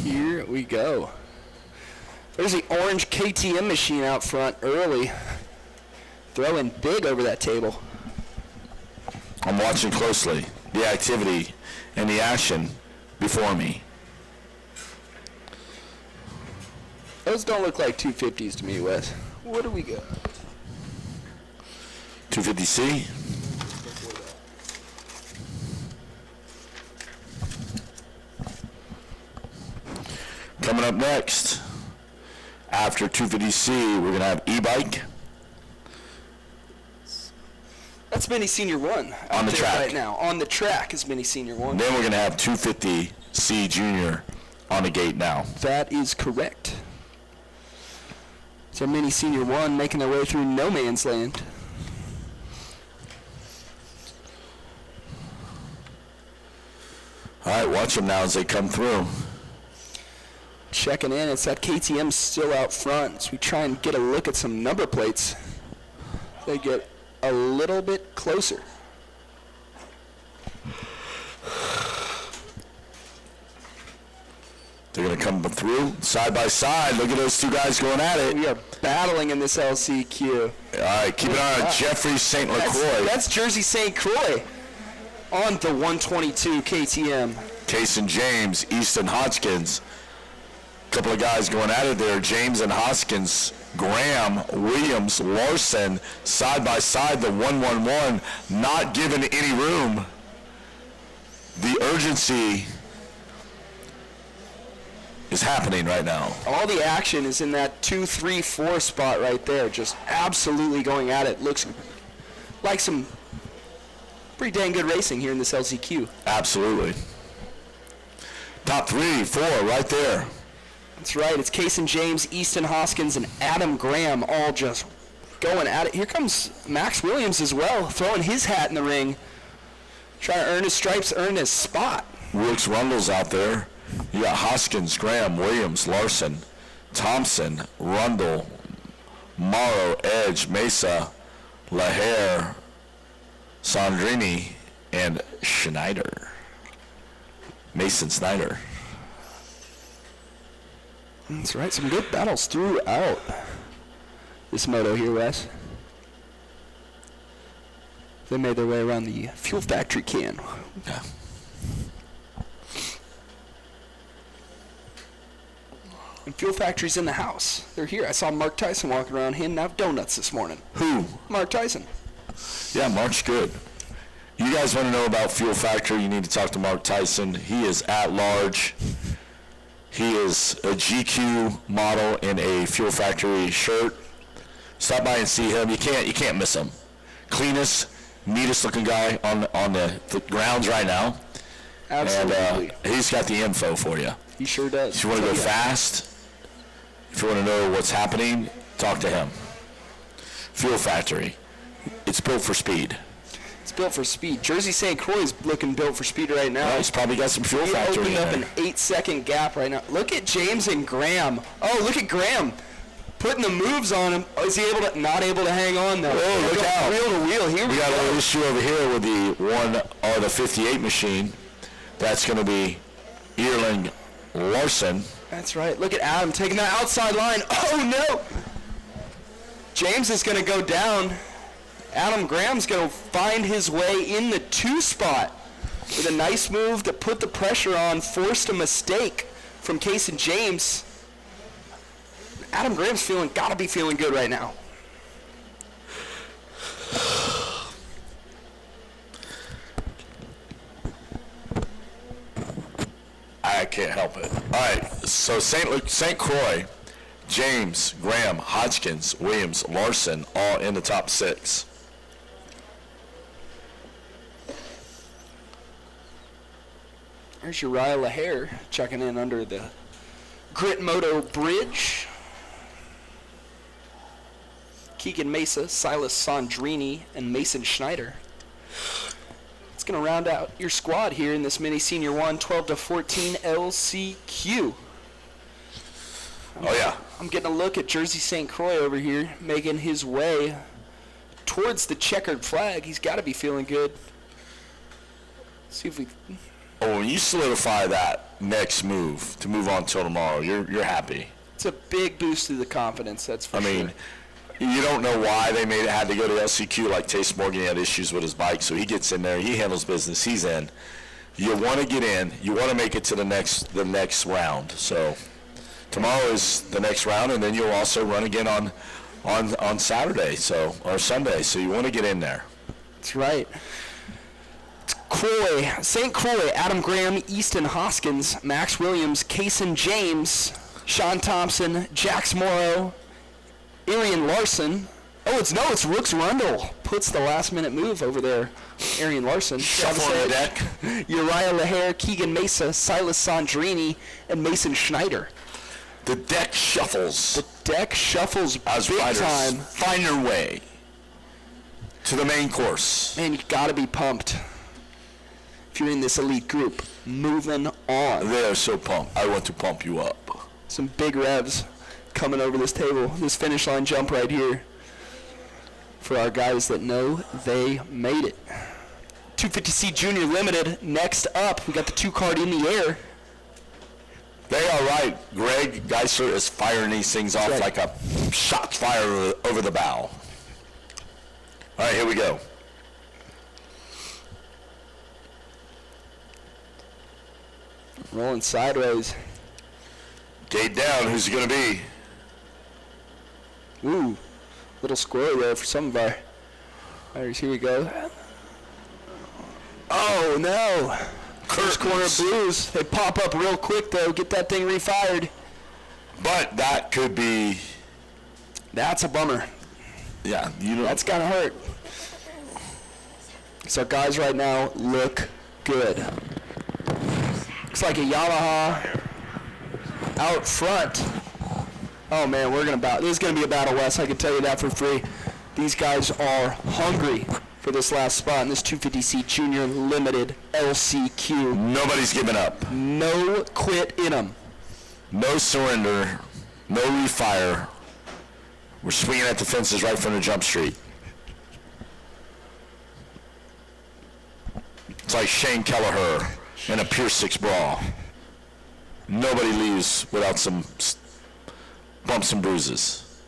Here we go. There's the orange KTM machine out front early. Throwing big over that table. I'm watching closely the activity and the action before me. Those don't look like 250s to me, Wes. What do we got? 250C. Coming up next, after 250C, we're going to have e-bike. That's Mini Senior 1 on the track right now. On the track is Mini Senior 1. Then we're going to have 250C Junior on the gate now. That is correct. So Mini Senior 1 making their way through no man's land. All right, watch them now as they come through. Checking in, it's that KTM still out front. So we try and get a look at some number plates. They get a little bit closer. They're going to come through side by side. Look at those two guys going at it. We are battling in this LCQ. All right, keep an eye on Jeffrey St. LaCroix. That's Jersey St. Croix on the 122 KTM. Case and James, Easton Hodgkins. Couple of guys going at it there. James and Hoskins, Graham, Williams, Larson, side by side, the 111, not given any room. The urgency is happening right now. All the action is in that 2, 3, 4 spot right there. Just absolutely going at it. Looks like some pretty dang good racing here in this LCQ. Absolutely. Top 3, 4 right there. That's right. It's Kason James, Easton Hoskins, and Adam Graham all just going at it. Here comes Max Williams as well, throwing his hat in the ring. Trying to earn his stripes, earn his spot. Wilkes Rundle's out there. You got Hoskins, Graham, Williams, Larson, Thompson, Rundle, Morrow, Edge, Mesa, LaHare, Sandrini, and Schneider. Mason Snyder. That's right. Some good battles throughout this moto here, Wes. They made their way around the fuel factory can. Yeah. And Fuel Factory's in the house. They're here. I saw Mark Tyson walking around handing out donuts this morning. Who? Mark Tyson. Yeah, Mark's good. You guys want to know about Fuel Factory, you need to talk to Mark Tyson. He is at large. He is a GQ model in a Fuel Factory shirt. Stop by and see him. You can't miss him. Cleanest, neatest looking guy on the grounds right now. Absolutely. And he's got the info for you. He sure does. If you want to go fast, if you want to know what's happening, talk to him. Fuel Factory. It's built for speed. It's built for speed. Jersey St. Croix's looking built for speed right now. Well, he's probably got some Fuel Factory in opening up there. an 8-second gap right now. Look at James and Graham. Oh, look at Graham putting the moves on him. Oh, is he not able to hang on though? Oh, look out. Wheel to wheel. Here we got go. a little issue over here with the 58 machine. That's going to be Earling Larson. That's right. Look at Adam taking that outside line. Oh, no. James is going to go down. Adam Graham's going to find his way in the 2 spot with a nice move to put the pressure on, forced a mistake from Kason James. Adam Graham's got to be feeling good right now. I can't help it. All right, so St. Croix, James, Graham, Hodgkins, Williams, Larson, all in the top 6. There's Uriah LaHare checking in under the Grit Moto Bridge. Keegan Mesa, Silas Sandrini, and Mason Schneider. It's going to round out your squad here in this Mini Senior 1 12-14 LCQ. Oh, yeah. I'm getting a look at Jersey St. Croix over here, making his way towards the checkered flag. He's got to be feeling good. Let's see if we... Oh, when you solidify that next move to move on till tomorrow, you're happy. It's a big boost to the confidence, that's for sure. I mean, you don't know why they had to go to LCQ. Like Tace Morgan, he had issues with his bike, so he gets in there, he handles business, he's in. You want to get in, you want to make it to the next round. So tomorrow is the next round, and then you'll also run again on Saturday, or Sunday. So you want to get in there. That's right. Croix, St. Croix, Adam Graham, Easton Hoskins, Max Williams, Kason James, Sean Thompson, Jax Morrow, Arian Larson. Oh, it's Rooks Rundle. Puts the last-minute move over there. Arian Larson. Shuffle on the deck. Uriah LaHare, Keegan Mesa, Silas Sandrini, and Mason Schneider. The deck shuffles. The deck shuffles as big riders time. Find your way to the main course. Man, you got to be pumped if you're in this elite group. Moving on. They are so pumped. I want to pump you up. Some big revs coming over this table. This finish line jump right here for our guys that know they made it. 250C Junior Limited next up. We got the 2 card in the air. They are right. Greg Geisler is firing these things off like a shot fire over the bow. All right, here we go. Rolling sideways. Gate down. Who's it going to be? Ooh, little squirrel there for some of our riders. Here we go. Oh, no. First corner blues. They pop up real quick, though. Get that thing refired. But that could be... That's a bummer. Yeah, you know. That's got to hurt. So guys right now look good. Looks like a Yamaha out front. Oh man, this is gonna be a battle, Wes. I can tell you that for free. These guys are hungry for this last spot in this 250C Junior Limited LCQ. Nobody's giving up. No quit in them. No surrender. No refire. We're swinging at the fences right from the jump street. It's like Shane Kelleher in a Pier 6 brawl. Nobody leaves without some bumps and bruises.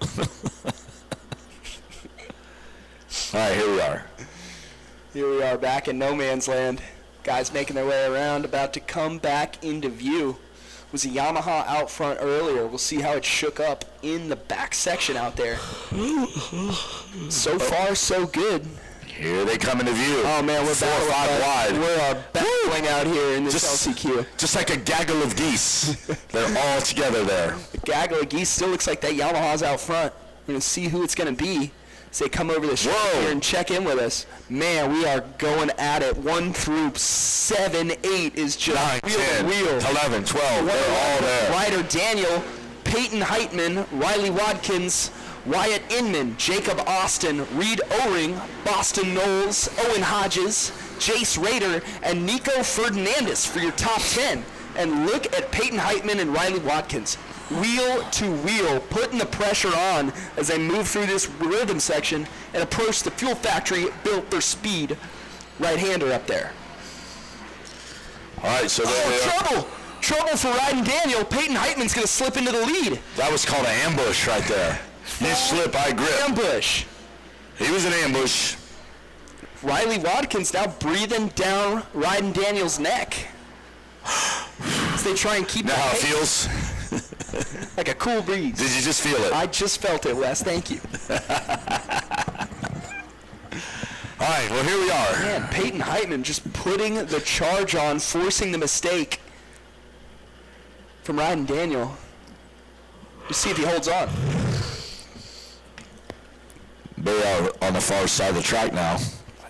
All right, here we are. Here we are back in no man's land. Guys making their way around, about to come back into view. Was a Yamaha out front earlier. We'll see how it shook up in the back section out there. So far, so good. Here they come into view. Oh man, we're 4 or 5 wide. We're battling out here in this LCQ. Just like a gaggle of geese. They're all together there. The gaggle of geese still looks like that Yamaha's out front. We're going to see who it's going to be as they come over the street here and check in with us. Man, we are going at it. 1 through 7, 8 is just 9, wheel 10, to wheel. 11, 12, they're all there. Ryder Daniel, Peyton Heitman, Riley Watkins, Wyatt Inman, Jacob Austin, Reed O-Ring, Boston Knowles, Owen Hodges, Jace Rader, and Nico Ferdinandez for your top 10. And look at Peyton Heitman and Riley Watkins. Wheel to wheel, putting the pressure on as they move through this rhythm section and approach the fuel factory built for speed right-hander up there. All right, so there Trouble for Ryden Daniel. Peyton Heitman's going to slip into the lead. That was called an ambush right there. You slip, I grip. Ambush. He was an ambush. Riley Watkins now breathing down Ryden Daniel's neck as they try and keep now how it feels? Like a cool breeze. Did you just feel it? I just felt it, Wes. Thank you. All right, well, here we are. Man, Peyton Heitman just putting the charge on, forcing the mistake from Ryden Daniel. Let's see if he holds on. They are on the far side of the track now.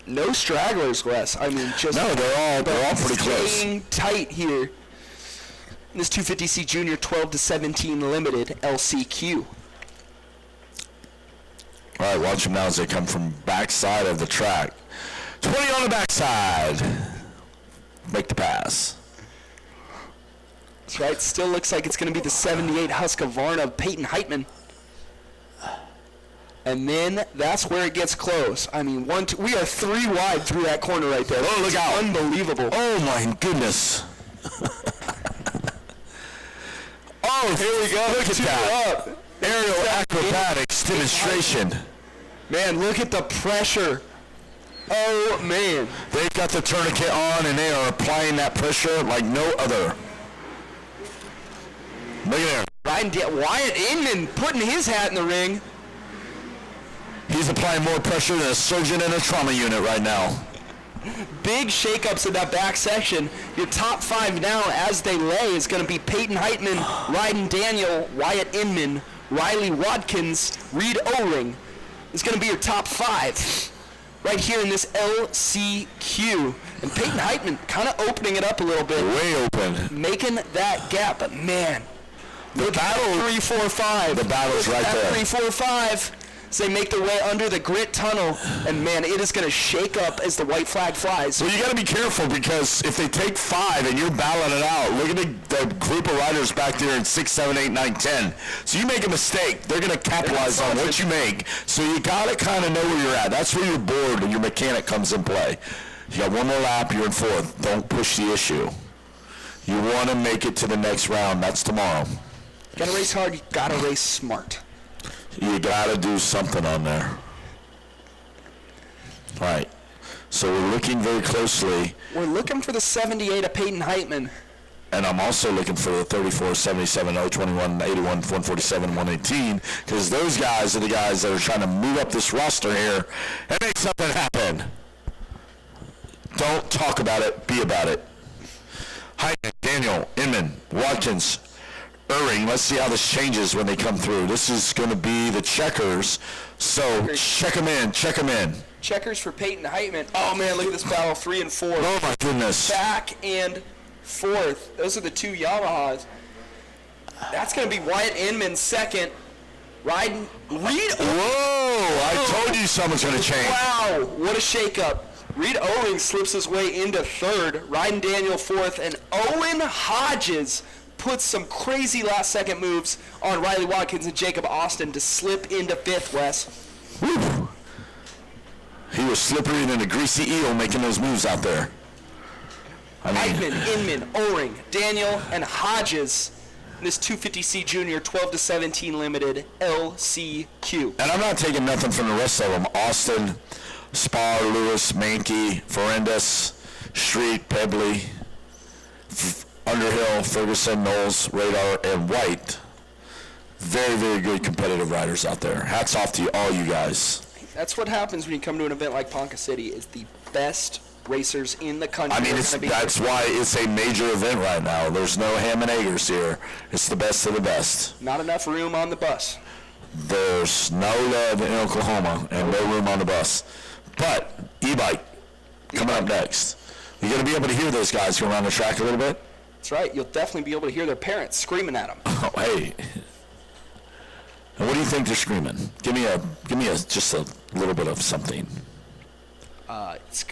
No stragglers, Wes. I mean, just no, they're all pretty close. Staying tight here. In this 250C Junior 12 to 17 Limited LCQ. All right, watch them now as they come from backside of the track. 20 on the backside. Make the pass. That's right. Still looks like it's going to be the 78 Husqvarna of Peyton Heitman. And then that's where it gets close. I mean, we are 3 wide through that corner right there. Oh, look out. Unbelievable. Oh, my goodness. Oh, here we go. Look at that. Aerial acrobatics demonstration. Man, look at the pressure. Oh, man. They've got the tourniquet on, and they are applying that pressure like no other. Look at there. Wyatt Inman putting his hat in the ring. He's applying more pressure than a surgeon in a trauma unit right now. Big shakeups in that back section. Your top 5 now as they lay is going to be Peyton Heitman, Ryden Daniel, Wyatt Inman, Riley Watkins, Reed O-Ring. It's going to be your top 5 right here in this LCQ. And Peyton Heitman kind of opening it up a little bit. Way open. Making that gap. But man, the battle. 3, 4, 5. The battle's right there. 3, 4, 5. As they make their way under the grit tunnel, and man, it is going to shake up as the white flag flies. Well, you got to be careful because if they take 5 and you're battling it out, look at the group of riders back there in 6, 7, 8, 9, 10. So you make a mistake, they're going to capitalize on what you make. So you got to kind of know where you're at. That's where your board and your mechanic comes in play. You got 1 more lap, you're in 4th. Don't push the issue. You want to make it to the next round. That's tomorrow. Got to race hard. You got to race smart. You gotta do something on there. All right, so we're looking very closely. We're looking for the 78 of Peyton Heitman. And I'm also looking for the 34, 77, 021, 81, 147, 118, because those guys are the guys that are trying to move up this roster here and make something happen. Don't talk about it, be about it. Hyman, Daniel, Inman, Watkins, Erring. Let's see how this changes when they come through. This is going to be the checkers. So check them in. Checkers for Peyton Heitman. Oh, man, look at this battle, 3 and 4. Oh, my goodness. Back and forth. Those are the two Yamahas. That's going to be Wyatt Inman second. Riding Reed. Whoa, I told you someone's going to change. Wow, what a shakeup. Reed Owing slips his way into third. Ryden Daniel fourth. And Owen Hodges puts some crazy last-second moves on Riley Watkins and Jacob Austin to slip into fifth, Wes. Woo. He was slippery than a greasy eel making those moves out there. Eichmann, Inman, O-ring, Daniel, and Hodges in this 250C Junior 12-17 limited LCQ. And I'm not taking nothing from the rest of them. Austin, Spar, Lewis, Mankey, Ferendis, Street, Pebley, Underhill, Ferguson, Knowles, Radar, and White. Very, very good competitive riders out there. Hats off to all you guys. That's what happens when you come to an event like Ponca City, is the best racers in the country. I mean, that's why it's a major event right now. There's no ham and eggers here. It's the best of the best. Not enough room on the bus. There's no love in Oklahoma and no room on the bus. But e-bike coming up next. You're going to be able to hear those guys go around the track a little bit? That's right. You'll definitely be able to hear their parents screaming at them. Oh, hey. And what do you think they're screaming? Give me just a little bit of something.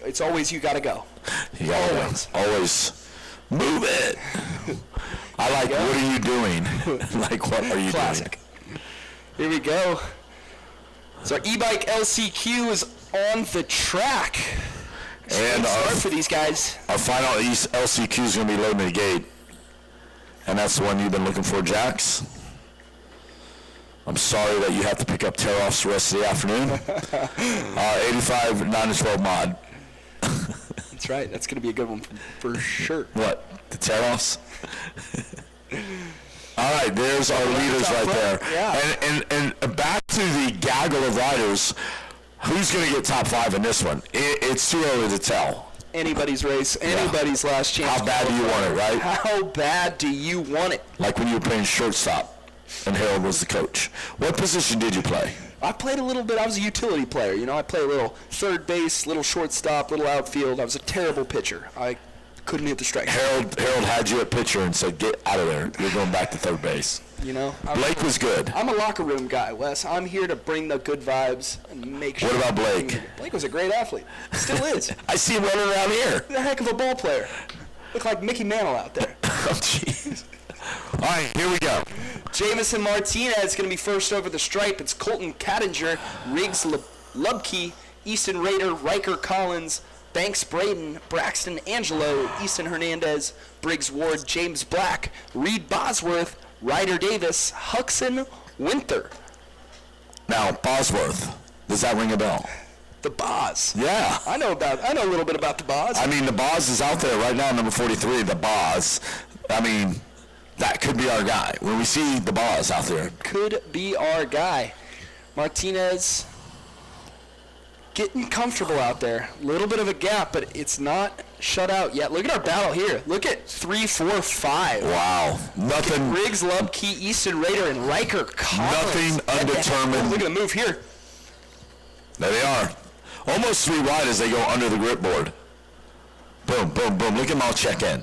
It's always you gotta go. You gotta always move it. I like, what are you doing? Like, what are you doing? Here we go. So our e-bike LCQ is on the track. And for these guys. Our final LCQ is going to be loading the gate. And that's the one you've been looking for, Jax. I'm sorry that you have to pick up tear-offs the rest of the afternoon. 85 9-12 mod. That's right. That's going to be a good one for sure. What? The tear-offs? All right, there's our leaders right there. Yeah. And back to the gaggle of riders. Who's going to get top 5 in this one? It's too early to tell. Anybody's race, anybody's last chance. How bad do you want it, right? How bad do you want it? Like when you were playing shortstop and Harold was the coach. What position did you play? I played a little bit. I was a utility player. You know, I played a little third base, little shortstop, little outfield. I was a terrible pitcher. I couldn't hit the strike. Harold had you at pitcher and said, get out of there. You're going back to third base. You know, Blake was good. I'm a locker room guy, Wes. I'm here to bring the good vibes and make sure. What about Blake? Blake was a great athlete. Still is. I see him running around here. He's a heck of a ball player. Look like Mickey Mantle out there. Oh, jeez. All right, here we go. Jamison Martinez is going to be first over the stripe. It's Colton Cattinger, Riggs Lubke, Easton Rader, Riker Collins, Banks Braden, Braxton Angelo, Easton Hernandez, Briggs Ward, James Black, Reed Bosworth, Ryder Davis, Huxon Winter. Now, Bosworth, does that ring a bell? The Boz. Yeah. I know a little bit about the Boz. I mean, the Boz is out there right now, number 43, the Boz. I mean, that could be our guy. When we see the Boz out there. Could be our guy. Martinez getting comfortable out there. A little bit of a gap, but it's not shut out yet. Look at our battle here. Look at 3, 4, 5. Wow. Nothing. Riggs, Lubke, Easton Rader, and Riker Collins. Nothing undetermined. Look at the move here. There they are. Almost 3 wide as they go under the grip board. Boom, boom, boom. Look at them all check in.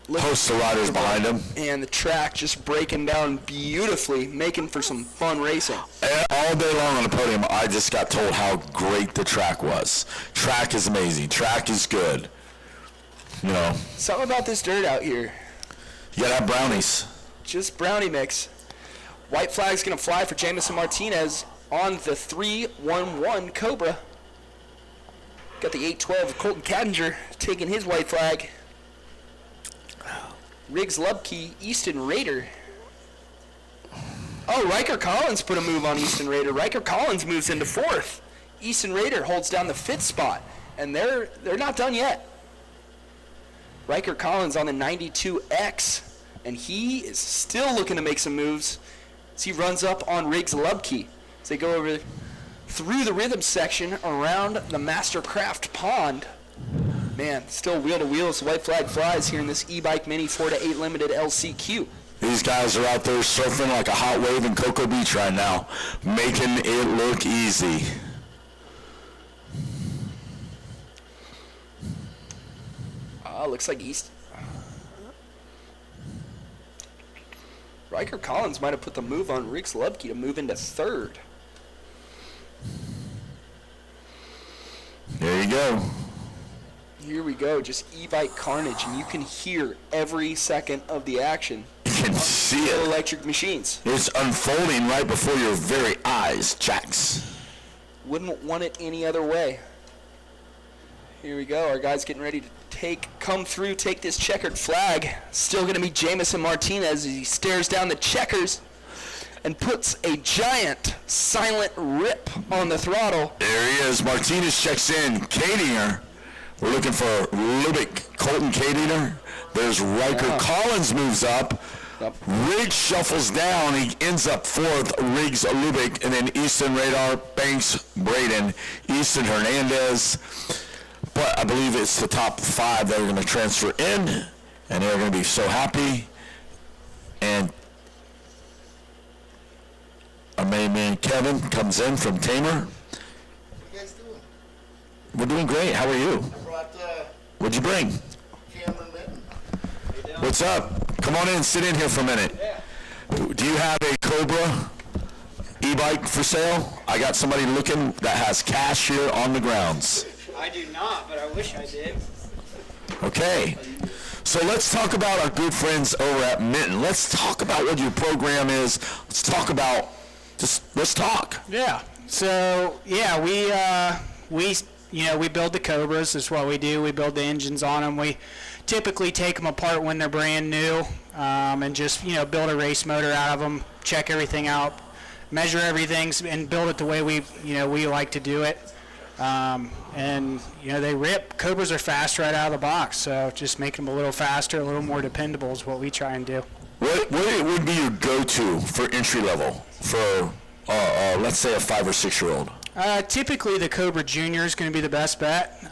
Host the riders behind them. And the track just breaking down beautifully, making for some fun racing. All day long on the podium, I just got told how great the track was. Track is amazing. Track is good. You know. Something about this dirt out here. You gotta have brownies. Just brownie mix. White flag's gonna fly for Jamison Martinez on the 3-1-1 Cobra. Got the 8-12 of Colton Cattinger taking his white flag. Riggs Lubke, Easton Rader. Oh, Riker Collins put a move on Easton Rader. Riker Collins moves into 4th. Easton Rader holds down the 5th spot, and they're not done yet. Riker Collins on the 92X, and he is still looking to make some moves as he runs up on Riggs Lubke. As they go over through the rhythm section around the Mastercraft pond. Man, still wheel to wheel as the white flag flies here in this e-bike mini 4-8 limited LCQ. These guys are out there surfing like a hot wave in Cocoa Beach right now, making it look easy. Looks like Riker Collins might have put the move on Riggs Lubke to move into third. There you go. Here we go, just e-bike carnage, and you can hear every second of the action. You can see it. Electric machines. It's unfolding right before your very eyes, Jax. Wouldn't want it any other way. Here we go, our guy's getting ready to come through, take this checkered flag. Still going to be Jamison Martinez as he stares down the checkers and puts a giant silent rip on the throttle. There he is. Martinez checks in. Kadinger. We're looking for Lubick, Colton Kadinger. There's Riker Collins moves up. Yep. Riggs shuffles down. He ends up fourth. Riggs Lubick, and then Easton Radar, Banks Braden, Easton Hernandez. But I believe it's the top 5 that are going to transfer in, and they're going to be so happy. And our main man Kevin comes in from Tamer. What are you guys doing? We're doing great. How are you? I brought What'd you bring? Cameron Mitten. What's up? Come on in. Sit in here for a minute. Yeah. Do you have a Cobra e-bike for sale? I got somebody looking that has cash here on the grounds. I do not, but I wish I did. Okay. So let's talk about our good friends over at Mitten. Let's talk about what your program is. Let's talk. Yeah. So yeah, we build the Cobras. That's what we do. We build the engines on them. We typically take them apart when they're brand new, and just build a race motor out of them, check everything out, measure everything, and build it the way we like to do it. And they rip. Cobras are fast right out of the box, so just making them a little faster, a little more dependable is what we try and do. What would be your go-to for entry level for, let's say, a 5 or 6 year old? Typically, the Cobra Junior is going to be the best bet.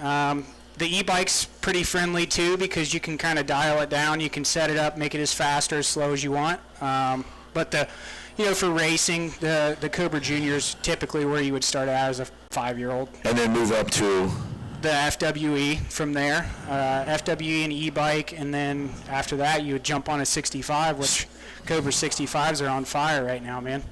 The e-bike's pretty friendly too because you can kind of dial it down. You can set it up, make it as fast or as slow as you want. But for racing, the Cobra Junior is typically where you would start out as a 5-year-old. And then move up to? The FWE from there. FWE and e-bike, and then after that you would jump on a 65, which Cobra 65s are on fire right now, man.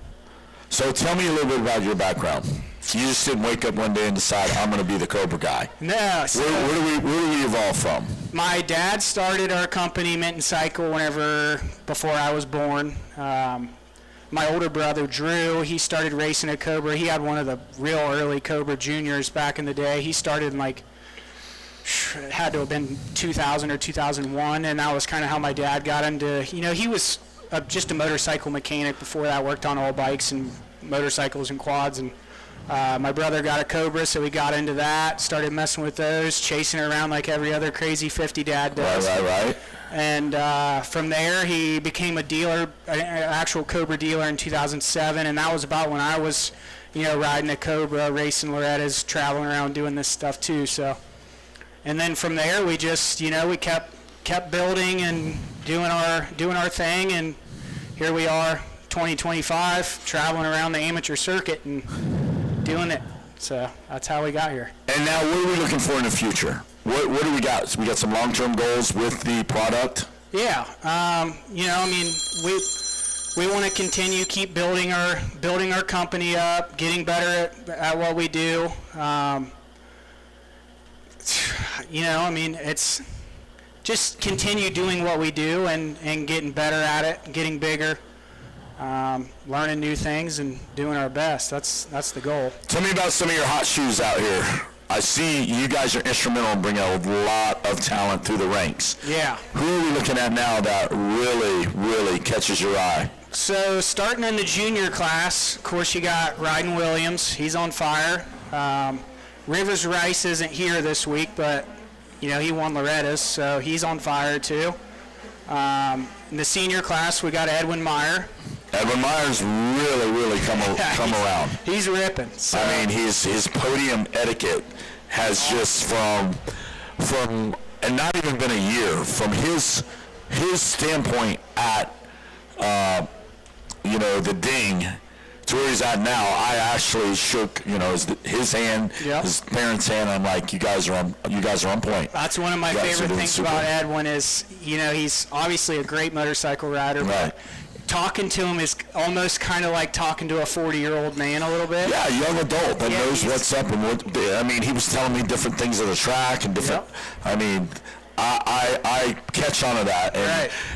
So tell me a little bit about your background. You just didn't wake up one day and decide, I'm going to be the Cobra guy. No. So where do we evolve from? My dad started our company, Mint and Cycle, before I was born. My older brother, Drew, he started racing a Cobra. He had one of the real early Cobra Juniors back in the day. He started in it had to have been 2000 or 2001, and that was kind of how my dad got into, he was just a motorcycle mechanic before that, worked on all bikes and motorcycles and quads, and my brother got a Cobra, so we got into that, started messing with those, chasing it around like every other crazy 50 dad does. Right. And from there, he became a dealer, an actual Cobra dealer in 2007, and that was about when I was, riding a Cobra, racing Lorettas, traveling around doing this stuff too. So, and then from there, we just, we kept building and doing our thing, and here we are, 2025, traveling around the amateur circuit and doing it. So that's how we got here. And now, what are we looking for in the future? What do we got? So we got some long-term goals with the product? Yeah, we want to continue, keep building our company up, getting better at what we do. It's just continue doing what we do and getting better at it, getting bigger, learning new things and doing our best. That's the goal. Tell me about some of your hot shoes out here. I see you guys are instrumental in bringing a lot of talent through the ranks. Yeah. Who are we looking at now that really, really catches your eye? So starting in the junior class, of course you got Ryden Williams. He's on fire. Rivers Rice isn't here this week, but he won Loretta's, so he's on fire too. In the senior class, we got Edwin Meyer. Edwin Myers really come around. He's ripping. So. I mean, his podium etiquette has just from and not even been a year from his standpoint at the ding to where he's at now. I actually shook his hand, his parents' hand. I'm like, you guys are on point. That's one of my favorite things about Edwin is he's obviously a great motorcycle rider. Right. But talking to him is almost kind of like talking to a 40-year-old man a little bit. Yeah, a young adult that knows what's up and what. I mean, he was telling me different things of the track and different. Yep. I mean, I catch on to that,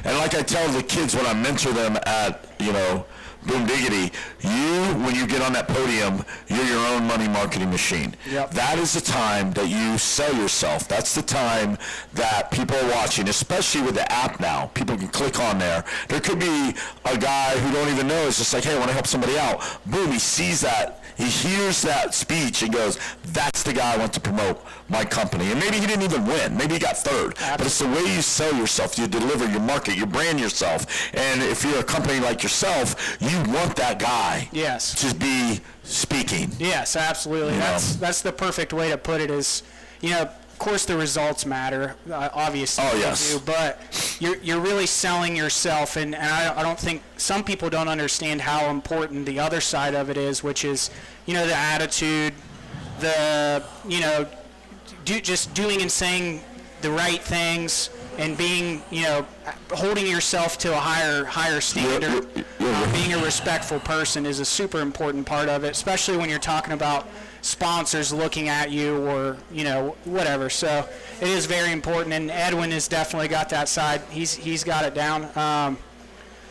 and like I tell the kids when I mentor them at Boom Diggity, when you get on that podium, you're your own money marketing machine. Yep. That is the time that you sell yourself. That's the time that people are watching, especially with the app now. People can click on there. There could be a guy who don't even know. It's just like, hey, I want to help somebody out. Boom, he sees that. He hears that speech and goes, that's the guy I want to promote my company. And maybe he didn't even win. Maybe he got third. Absolutely. But it's the way you sell yourself. You deliver, you market, you brand yourself. And if you're a company like yourself, you want that guy to be speaking. Yes, absolutely. That's the perfect way to put it is, of course the results matter, obviously they do, but you're really selling yourself, and I don't think some people don't understand how important the other side of it is, which is, the attitude, just doing and saying the right things, and being, holding yourself to a higher standard, being a respectful person is a super important part of it, especially when you're talking about sponsors looking at you or, whatever. So it is very important, and Edwin has definitely got that side. He's got it down.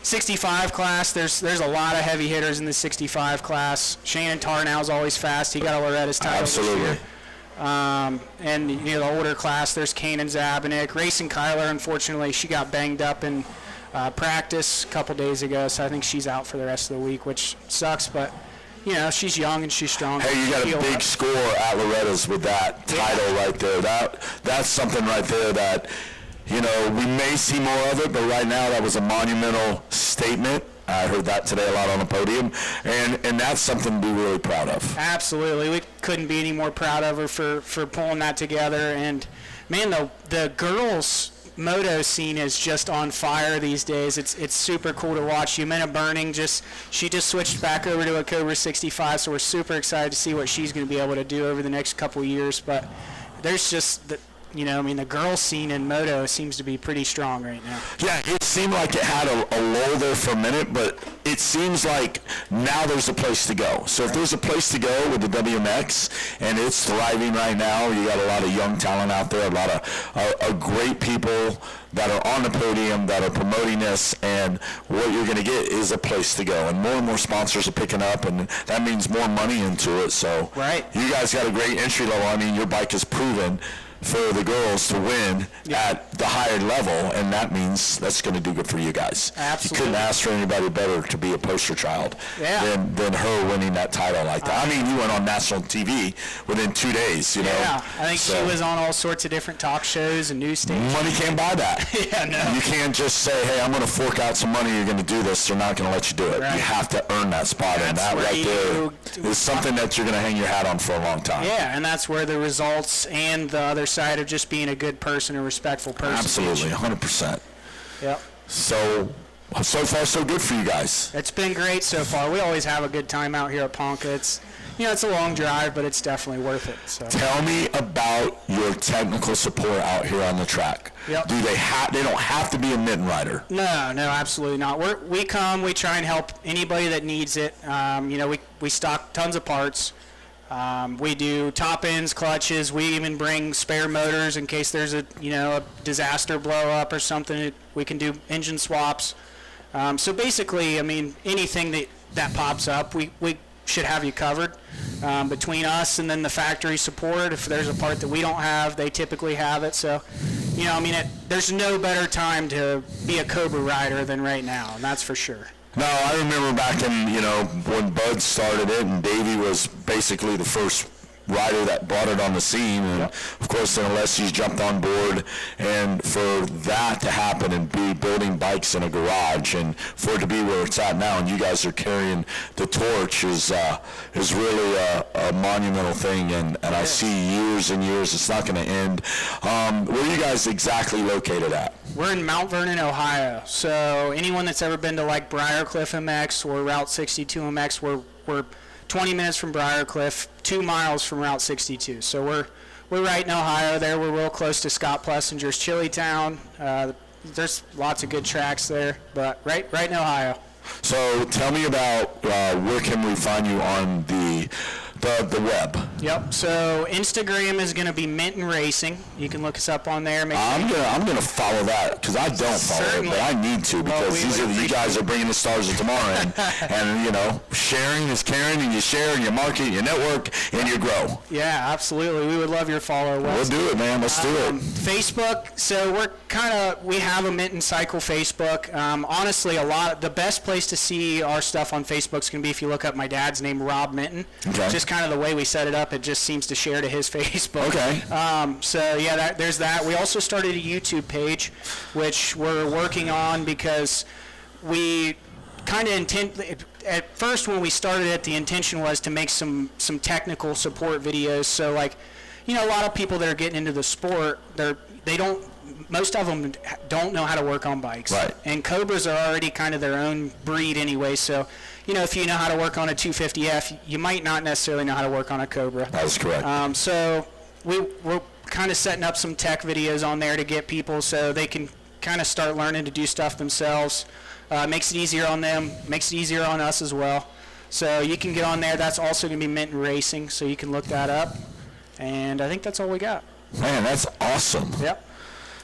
65 class, there's a lot of heavy hitters in the 65 class. Shannon Tarnow's always fast. He got a Loretta's title this year. And the older class, there's Kanan Zabanik. Racing Kyler, unfortunately, she got banged up in practice a couple days ago, so I think she's out for the rest of the week, which sucks, but she's young and she's strong. Hey, you got a big score at Loretta's with that title right there. That's something right there that we may see more of it, but right now that was a monumental statement. I heard that today a lot on the podium, and that's something to be really proud of. Absolutely. We couldn't be any more proud of her for pulling that together. And, man, the girls' moto scene is just on fire these days. It's super cool to watch. Jimena Burning, she just switched back over to a Cobra 65, so we're super excited to see what she's going to be able to do over the next couple of years. But there's just the girls' scene in moto seems to be pretty strong right now. Yeah, it seemed like it had a lull there for a minute, but it seems like now there's a place to go. So if there's a place to go with the WMX, and it's thriving right now, you got a lot of young talent out there, a lot of great people that are on the podium that are promoting this, and what you're going to get is a place to go. And more sponsors are picking up, and that means more money into it. So you guys got a great entry level. I mean, your bike is proven for the girls to win at the higher level, and that means that's going to do good for you guys. Absolutely. You couldn't ask for anybody better to be a poster child than her winning that title like that. I mean, you went on national TV within 2 days, Yeah, I think she was on all sorts of different talk shows and news stations. Money can't buy that. No. You can't just say, hey, I'm going to fork out some money, you're going to do this. They're not going to let you do it. Right. You have to earn that spot, and that right there is something that you're going to hang your hat on for a long time. Yeah, and that's where the results and the other side of just being a good person, a respectful person. Absolutely, 100%. Yep. So far, so good for you guys. It's been great so far. We always have a good time out here at Ponca. It's it's a long drive, but it's definitely worth it. So. Tell me about your technical support out here on the track. Yep. Do they don't have to be a mitten rider? No, absolutely not. We come, we try and help anybody that needs it. We stock tons of parts. We do top ends, clutches. We even bring spare motors in case there's a disaster blow up or something. We can do engine swaps. So basically, I mean, anything that pops up, we should have you covered. Between us and then the factory support, if there's a part that we don't have, they typically have it. So, there's no better time to be a Cobra rider than right now, and that's for sure. No, I remember back in, when Bud started it and Davey was basically the first rider that brought it on the scene, and of course then Alessi's jumped on board, and for that to happen and be building bikes in a garage, and for it to be where it's at now, and you guys are carrying the torch is really a monumental thing, and I see years and years, it's not going to end. Where are you guys exactly located at? We're in Mount Vernon, Ohio. So anyone that's ever been to like Briarcliff MX or Route 62 MX, we're 20 minutes from Briarcliff, 2 miles from Route 62. So we're right in Ohio there. We're real close to Scott Plessinger's Chili Town. There's lots of good tracks there, but right in Ohio. So tell me about where can we find you on the web? Yep. So Instagram is going to be Minton Racing. You can look us up on there. I'm gonna follow that because I don't follow it, but I need to because you guys are bringing the stars of tomorrow, and you know, sharing is caring, and you share and you market, you network, and you grow. Yeah, absolutely. We would love your follow. We'll do it, man. Let's do it. Facebook. So we have a Minton Cycle Facebook. Honestly, the best place to see our stuff on Facebook is going to be if you look up my dad's name, Rob Minton. Okay. Just kind of the way we set it up, it just seems to share to his Facebook. Okay. So yeah, there's that. We also started a YouTube page, which we're working on because we kind of at first when we started it, the intention was to make some technical support videos. So like, you know, a lot of people that are getting into the sport, most of them don't know how to work on bikes. Right. And Cobras are already kind of their own breed anyway, so you know, if you know how to work on a 250F, you might not necessarily know how to work on a Cobra. That is correct. So we're kind of setting up some tech videos on there to get people so they can kind of start learning to do stuff themselves. Makes it easier on them, makes it easier on us as well. So you can get on there. That's also going to be Minton Racing, so you can look that up. And I think that's all we got. Man, that's awesome. Yep.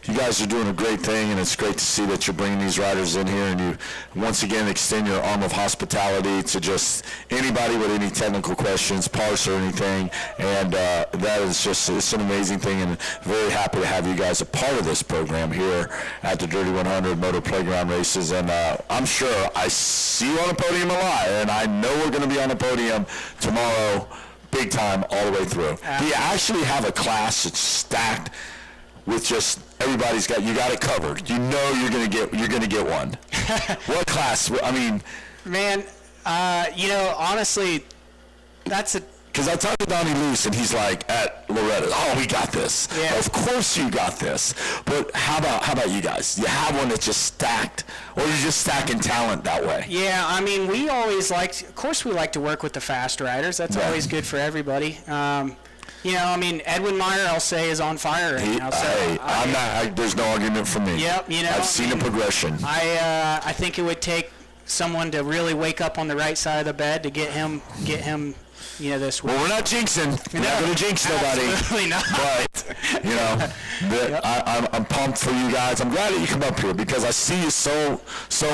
You guys are doing a great thing, and it's great to see that you're bringing these riders in here, and you once again extend your arm of hospitality to just anybody with any technical questions, parts or anything, and that is just, it's an amazing thing, and very happy to have you guys a part of this program here at the Dirty 100 Moto Playground Races, and I'm sure I see you on the podium a lot, and I know we're going to be on the podium tomorrow big time all the way through. Do you actually have a class that's stacked with just everybody's got it covered? You know you're gonna get one. What class? I mean, man, you know, honestly, that's a. Because I talked to Donnie Luce, and he's like, at Loretta, oh, we got this. Yeah. Of course you got this. But how about you guys? You have one that's just stacked, or you're just stacking talent that way? Yeah, I mean, we always of course we like to work with the fast riders. That's always good for everybody. You know, I mean, Edwin Meyer, I'll say, is on fire right now. So there's no argument for me. Yep, you know. I've seen the progression. I think it would take someone to really wake up on the right side of the bed to get him, you know, this week. Well, we're not jinxing. We're not going to jinx nobody. Absolutely not. But, you know, I'm pumped for you guys. I'm glad that you come up here because I see you so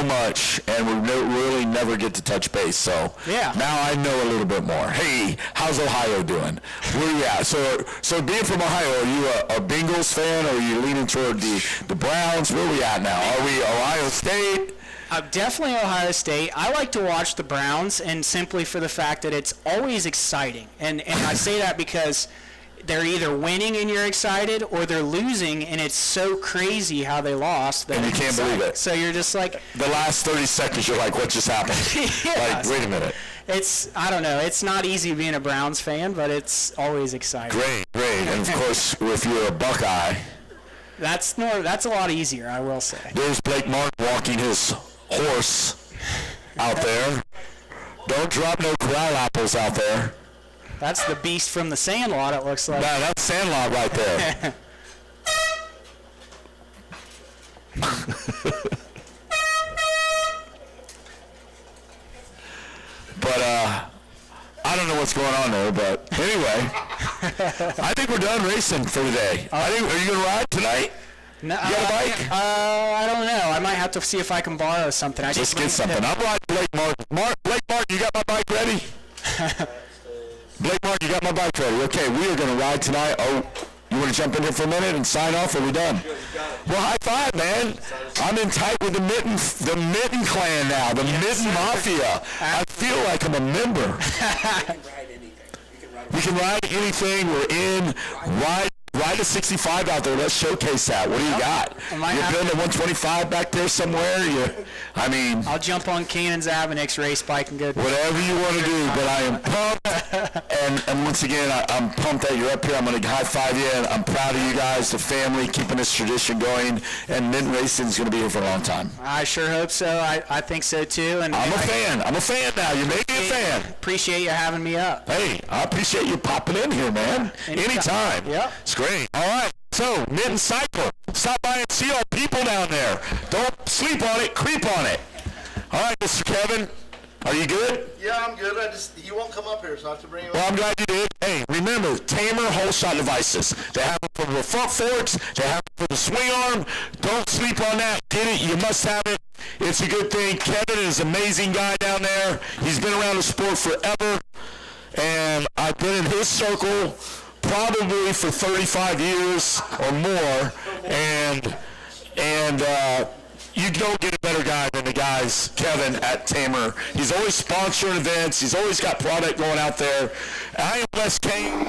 much, and we really never get to touch base. So yeah. Now I know a little bit more. Hey, how's Ohio doing? Where you at? So being from Ohio, are you a Bengals fan, or are you leaning toward the Browns? Where are we at now? Are we Ohio State? Definitely Ohio State. I like to watch the Browns, and simply for the fact that it's always exciting. And I say that because they're either winning and you're excited, or they're losing and it's so crazy how they lost. And you can't believe it. So you're just like... The last 30 seconds, you're like, what just happened? Yeah. Like, wait a minute. I don't know. It's not easy being a Browns fan, but it's always exciting. Great. And, of course, if you're a Buckeye... That's a lot easier, I will say. There's Blake Martin walking his horse out there. Don't drop no corral apples out there. That's the beast from the Sandlot, it looks like. No, that's Sandlot right there. But I don't know what's going on there, but anyway, I think we're done racing for today. Are you going to ride tonight? No, you got a bike? I don't know. I might have to see if I can borrow something. Just get something. I'm riding Blake Martin. Blake Martin, you got my bike ready? Blake Martin, you got my bike ready. Okay, we are going to ride tonight. Oh, you want to jump in here for a minute and sign off, or are we done? Well, high five, man. I'm in tight with the Mitten clan now, the Mitten Mafia. I feel like I'm a member. You can ride anything. You can ride We can ride anything. We're in. Ride a 65 out there. Let's showcase that. What do you got? You're building a 125 back there somewhere? I'll jump on Cannon's Avenex race bike and go. Whatever you want to do, but I am pumped. and once again, I'm pumped that you're up here. I'm going to high five you. And I'm proud of you guys, the family, keeping this tradition going. And Mint Racing is going to be here for a long time. I sure hope so. I think so too. And I'm a fan. I'm a fan now. You made me a fan. Appreciate you having me up. Hey, I appreciate you popping in here, man. Anytime. Yep. It's great. All right. So, Mitten Cycle. Stop by and see all people down there. Don't sleep on it. Creep on it. All right, Mr. Kevin. Are you good? Yeah, I'm good. You won't come up here, so I have to bring you up. Well, I'm glad you did. Hey, remember, Tamer whole shot devices. They have them for the front forks. They have them for the swing arm. Don't sleep on that. Get it. You must have it. It's a good thing. Kevin is an amazing guy down there. He's been around the sport forever. And I've been in his circle probably for 35 years or more. And you don't get a better guy than the guys, Kevin at Tamer. He's always sponsoring events. He's always got product going out there. I am Wes Kane.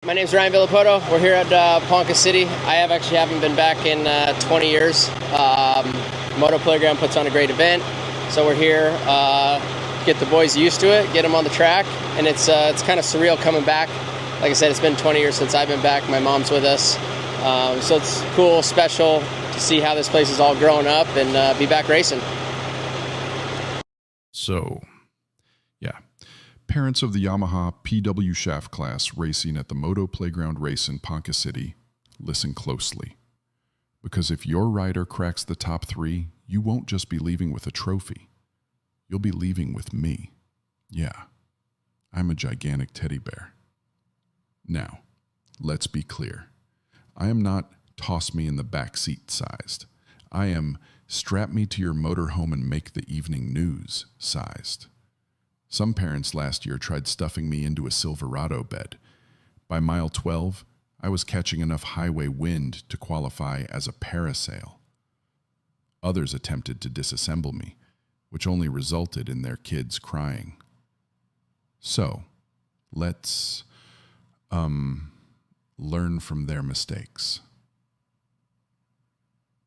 My name's Ryan Villapoto. We're here at Ponca City. I haven't been back in 20 years. Moto Playground puts on a great event, so we're here get the boys used to it, get them on the track, and it's kind of surreal coming back. Like I said, it's been 20 years since I've been back. My mom's with us, so it's cool, special to see how this place is all growing up and be back racing. So, yeah. Parents of the Yamaha PW Shaft class racing at the Moto Playground Race in Ponca City, listen closely. Because if your rider cracks the top 3, you won't just be leaving with a trophy. You'll be leaving with me. Yeah, I'm a gigantic teddy bear. Now, let's be clear. I am not toss me in the back seat sized. I am strap me to your motorhome and make the evening news sized. Some parents last year tried stuffing me into a Silverado bed. By mile 12, I was catching enough highway wind to qualify as a parasail. Others attempted to disassemble me, which only resulted in their kids crying. So, let's, learn from their mistakes.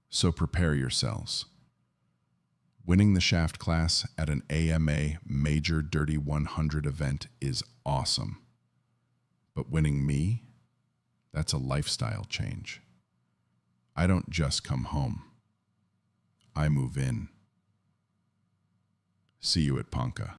So prepare yourselves. Winning the shaft class at an AMA Major Dirty 100 event is awesome. But winning me, that's a lifestyle change. I don't just come home. I move in. See you at Ponca.